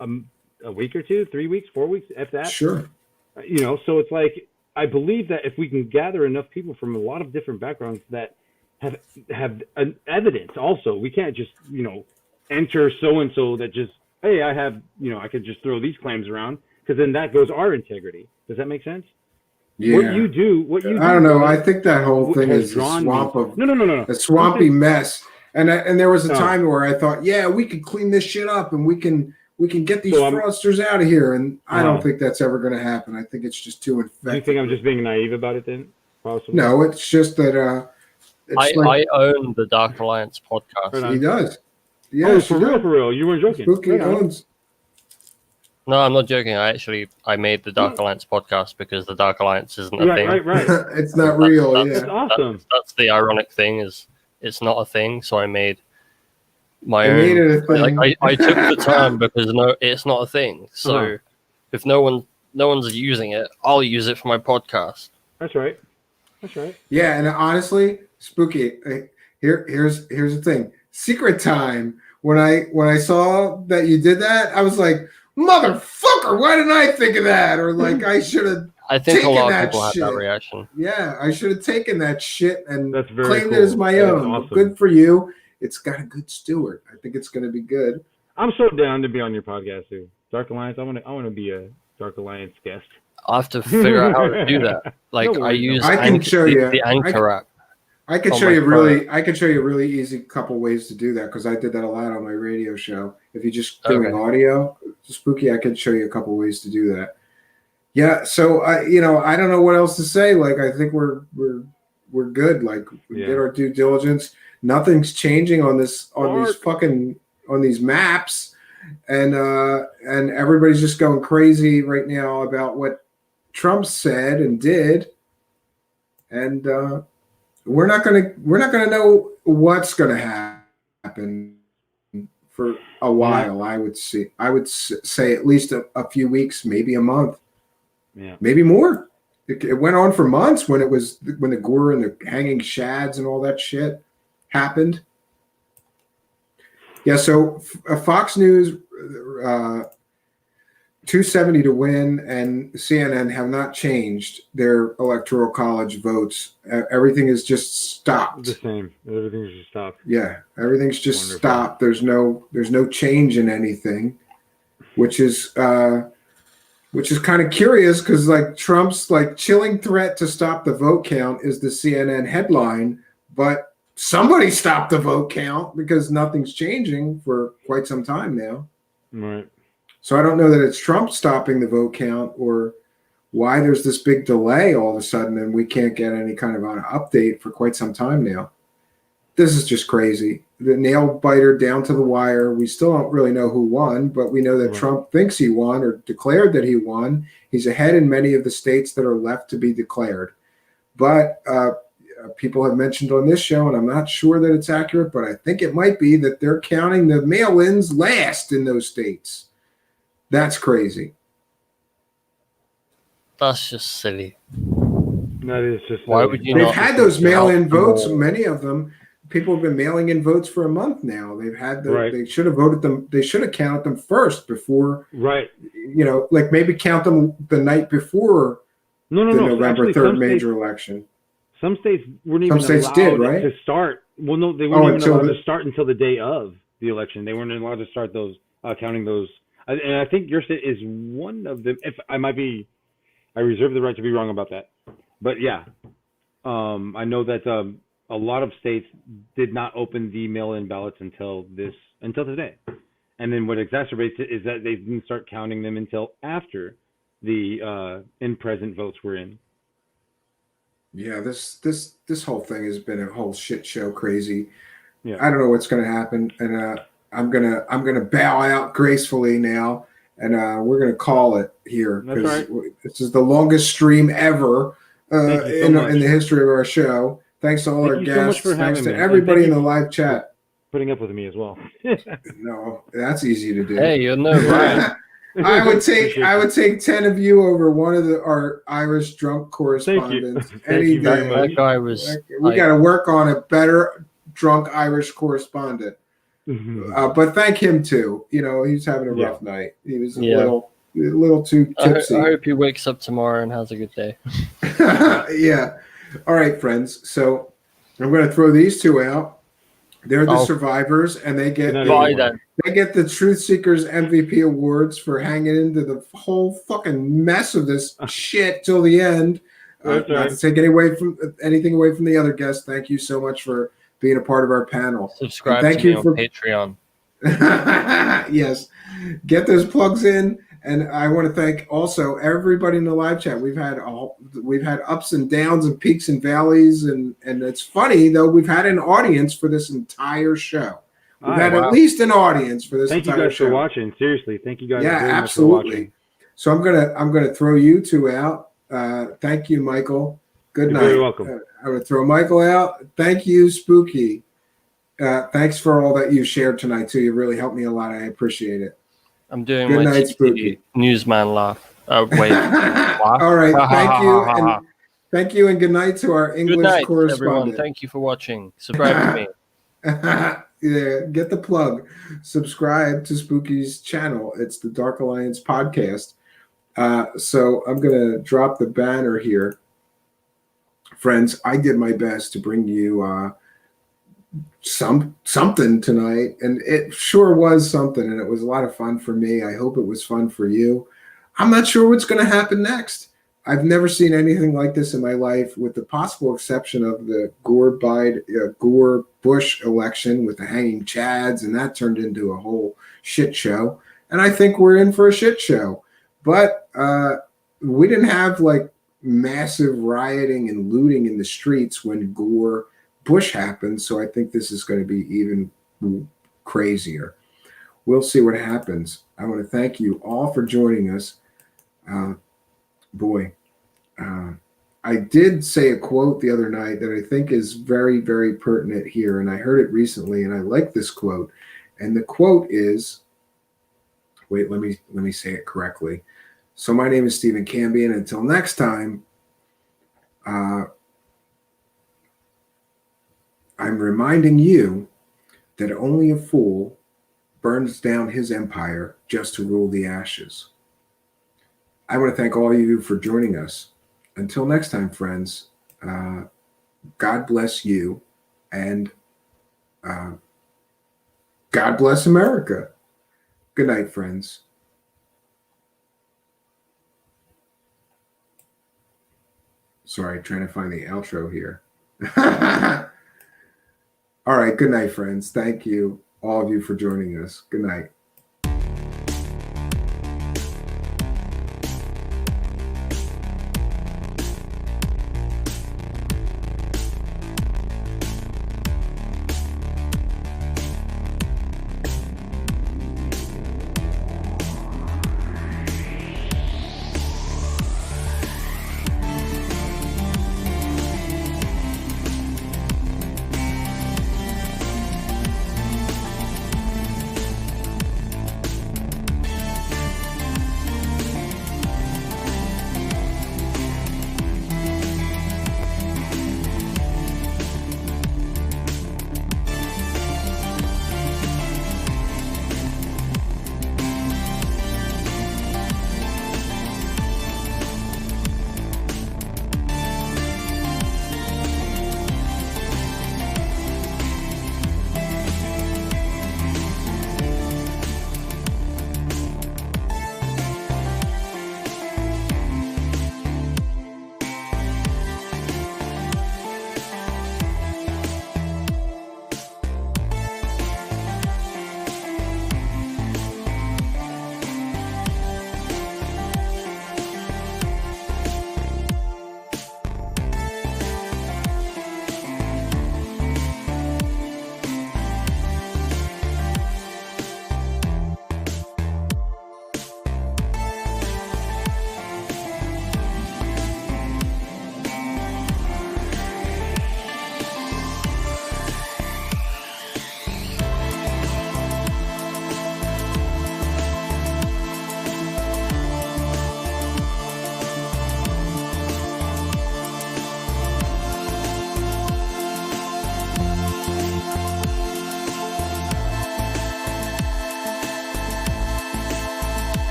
a week or two, 3 weeks, 4 weeks, if that? Sure. So it's like, I believe that if we can gather enough people from a lot of different backgrounds that have an evidence also, we can't just, enter so-and-so that just, hey, I have, I could just throw these claims around, because then that goes our integrity. Does that make sense? Yeah. What you do. I don't know. I think that whole thing is a swamp of a swampy mess. And there was a time where I thought, yeah, we could clean this shit up and we can get these fraudsters out of here. And I don't think that's ever going to happen. I think it's just too infected. Do you think I'm just being naive about it then? Possibly. No, it's just that I own the Dark Alliance podcast. He does. Yeah, oh, for real. You weren't joking. Spooky owns. No, I'm not joking. I made the Dark Alliance podcast because the Dark Alliance isn't a thing. Right. It's not real. That's awesome. That's the ironic thing, is it's not a thing. So I made my I own. made it a thing. Like I took the term because it's not a thing. So if no one's using it, I'll use it for my podcast. That's right. Yeah, and honestly, Spooky. Here's the thing. Secret time. When I saw that you did that, I was like, motherfucker, why didn't I think of that? Or like, I should have. I think a lot of people had that reaction. Yeah, I should have taken that shit and That's very claimed cool. it as my That's own. awesome. Good for you. It's got a good steward. I think it's going to be good. I'm so down to be on your podcast, dude. Dark Alliance. I want to be a Dark Alliance guest. I have to figure out how to do that. Like No I worries. use I can show you. the Anchor app. I could on show my you phone. I could show you a really easy couple ways to do that because I did that a lot on my radio show. If you're just doing Okay. audio, Spooky, I could show you a couple ways to do that. Yeah, so I don't know what else to say. Like I think we're good. Like we did our due diligence. Nothing's changing on these on these maps, and everybody's just going crazy right now about what Trump said and did, and we're not gonna know what's gonna happen for a while. I would say at least a few weeks, maybe a month. Yeah. Maybe more. It went on for months when the gore and the hanging shads and all that shit happened. Yeah, so Fox News, 270 to win, and CNN have not changed their electoral college votes. Everything is just stopped. The same. Everything's just stopped. Yeah, everything's just Wonderful. stopped. There's no change in anything, which is kind of curious because like Trump's like chilling threat to stop the vote count is the CNN headline, but somebody stopped the vote count because nothing's changing for quite some time now. Right. So I don't know that it's Trump stopping the vote count or why there's this big delay all of a sudden and we can't get any kind of an update for quite some time now. This is just crazy. The nail biter down to the wire. We still don't really know who won, but we know that Trump thinks he won or declared that he won. He's ahead in many of the states that are left to be declared. But people have mentioned on this show, and I'm not sure that it's accurate, but I think it might be that they're counting the mail-ins last in those states. That's crazy. That's just silly. That is just. Why would you? They've not had those mail-in votes. more? Many of them. People have been mailing in votes for a month now. They've had Right. They should have voted them. They should have counted them first before. Right. Like maybe count them the night before No. the November Actually, 3rd major election. Some states weren't even Some states allowed did, right? to start. Well, no, they weren't even until allowed the- to start until the day of the election. They weren't allowed to start those counting those. And I think your state is one of them. If I might be, I reserve the right to be wrong about that. But yeah, I know that a lot of states did not open the mail-in ballots until today. And then what exacerbates it is that they didn't start counting them until after the in-present votes were in. Yeah, this whole thing has been a whole shit show, crazy. Yeah. I don't know what's going to happen, and I'm gonna bow out gracefully now, and we're gonna call it here That's because this is the longest stream ever Thank you so in much. the history of our show. Thanks to all Thank our you so much guests. for Thanks having to me. And everybody thank in the you live chat. putting up with me as well. No, that's easy to do. Hey, you're no right. I would take Appreciate 10 of you over one of our Irish drunk correspondents Thank any you very day. much. That guy was. We got to work on a better drunk Irish correspondent. But thank him too. He's having a rough night. He was a little too tipsy. I hope he wakes up tomorrow and has a good day. Yeah. All right, friends. So I'm going to throw these two out. They're the survivors, and they get they get the Truthseekers MVP awards for hanging into the whole fucking mess of this shit till the end. Not to take anything away from the other guests. Thank you so much for being a part of our panel. Subscribe Thank to me you on for Patreon. Yes, get those plugs in, and I want to thank also everybody in the live chat. We've had ups and downs and peaks and valleys, and it's funny though, we've had an audience for this entire show. We've had at least an audience for this. Thank you entire guys show. for watching. Seriously, thank you guys. Yeah, very absolutely. Much for watching. So I'm gonna throw you two out. Thank you, Michael. Good You're night. very welcome. I'm gonna throw Michael out. Thank you, Spooky. Thanks for all that you shared tonight too. You really helped me a lot. I appreciate it. I'm doing Good my night, TV Spooky. newsman laugh. Wait. All right. Thank you, and good night to our English Good night, correspondent. everyone. Thank you for watching. Subscribe to me. Yeah, get the plug. Subscribe to Spooky's channel. It's the Dark Alliance podcast. So I'm gonna drop the banner here, friends. I did my best to bring you something tonight, and it sure was something, and it was a lot of fun for me. I hope it was fun for you. I'm not sure what's going to happen next, I've never seen anything like this in my life, with the possible exception of the Gore Bush election with the hanging chads, and that turned into a whole shit show. And I think we're in for a shit show. But we didn't have like massive rioting and looting in the streets when Gore Bush happened, so I think this is going to be even crazier. We'll see what happens. I want to thank you all for joining us. I did say a quote the other night that I think is very, very pertinent here, and I heard it recently, and I like this quote. And the quote is, wait, let me say it correctly. So my name is Stephen Cambian. Until next time, I'm reminding you that only a fool burns down his empire just to rule the ashes. I want to thank all of you for joining us. Until next time, friends, God bless you, and God bless America. Good night, friends. Sorry, trying to find the outro here. All right, good night, friends. Thank you, all of you, for joining us. Good night.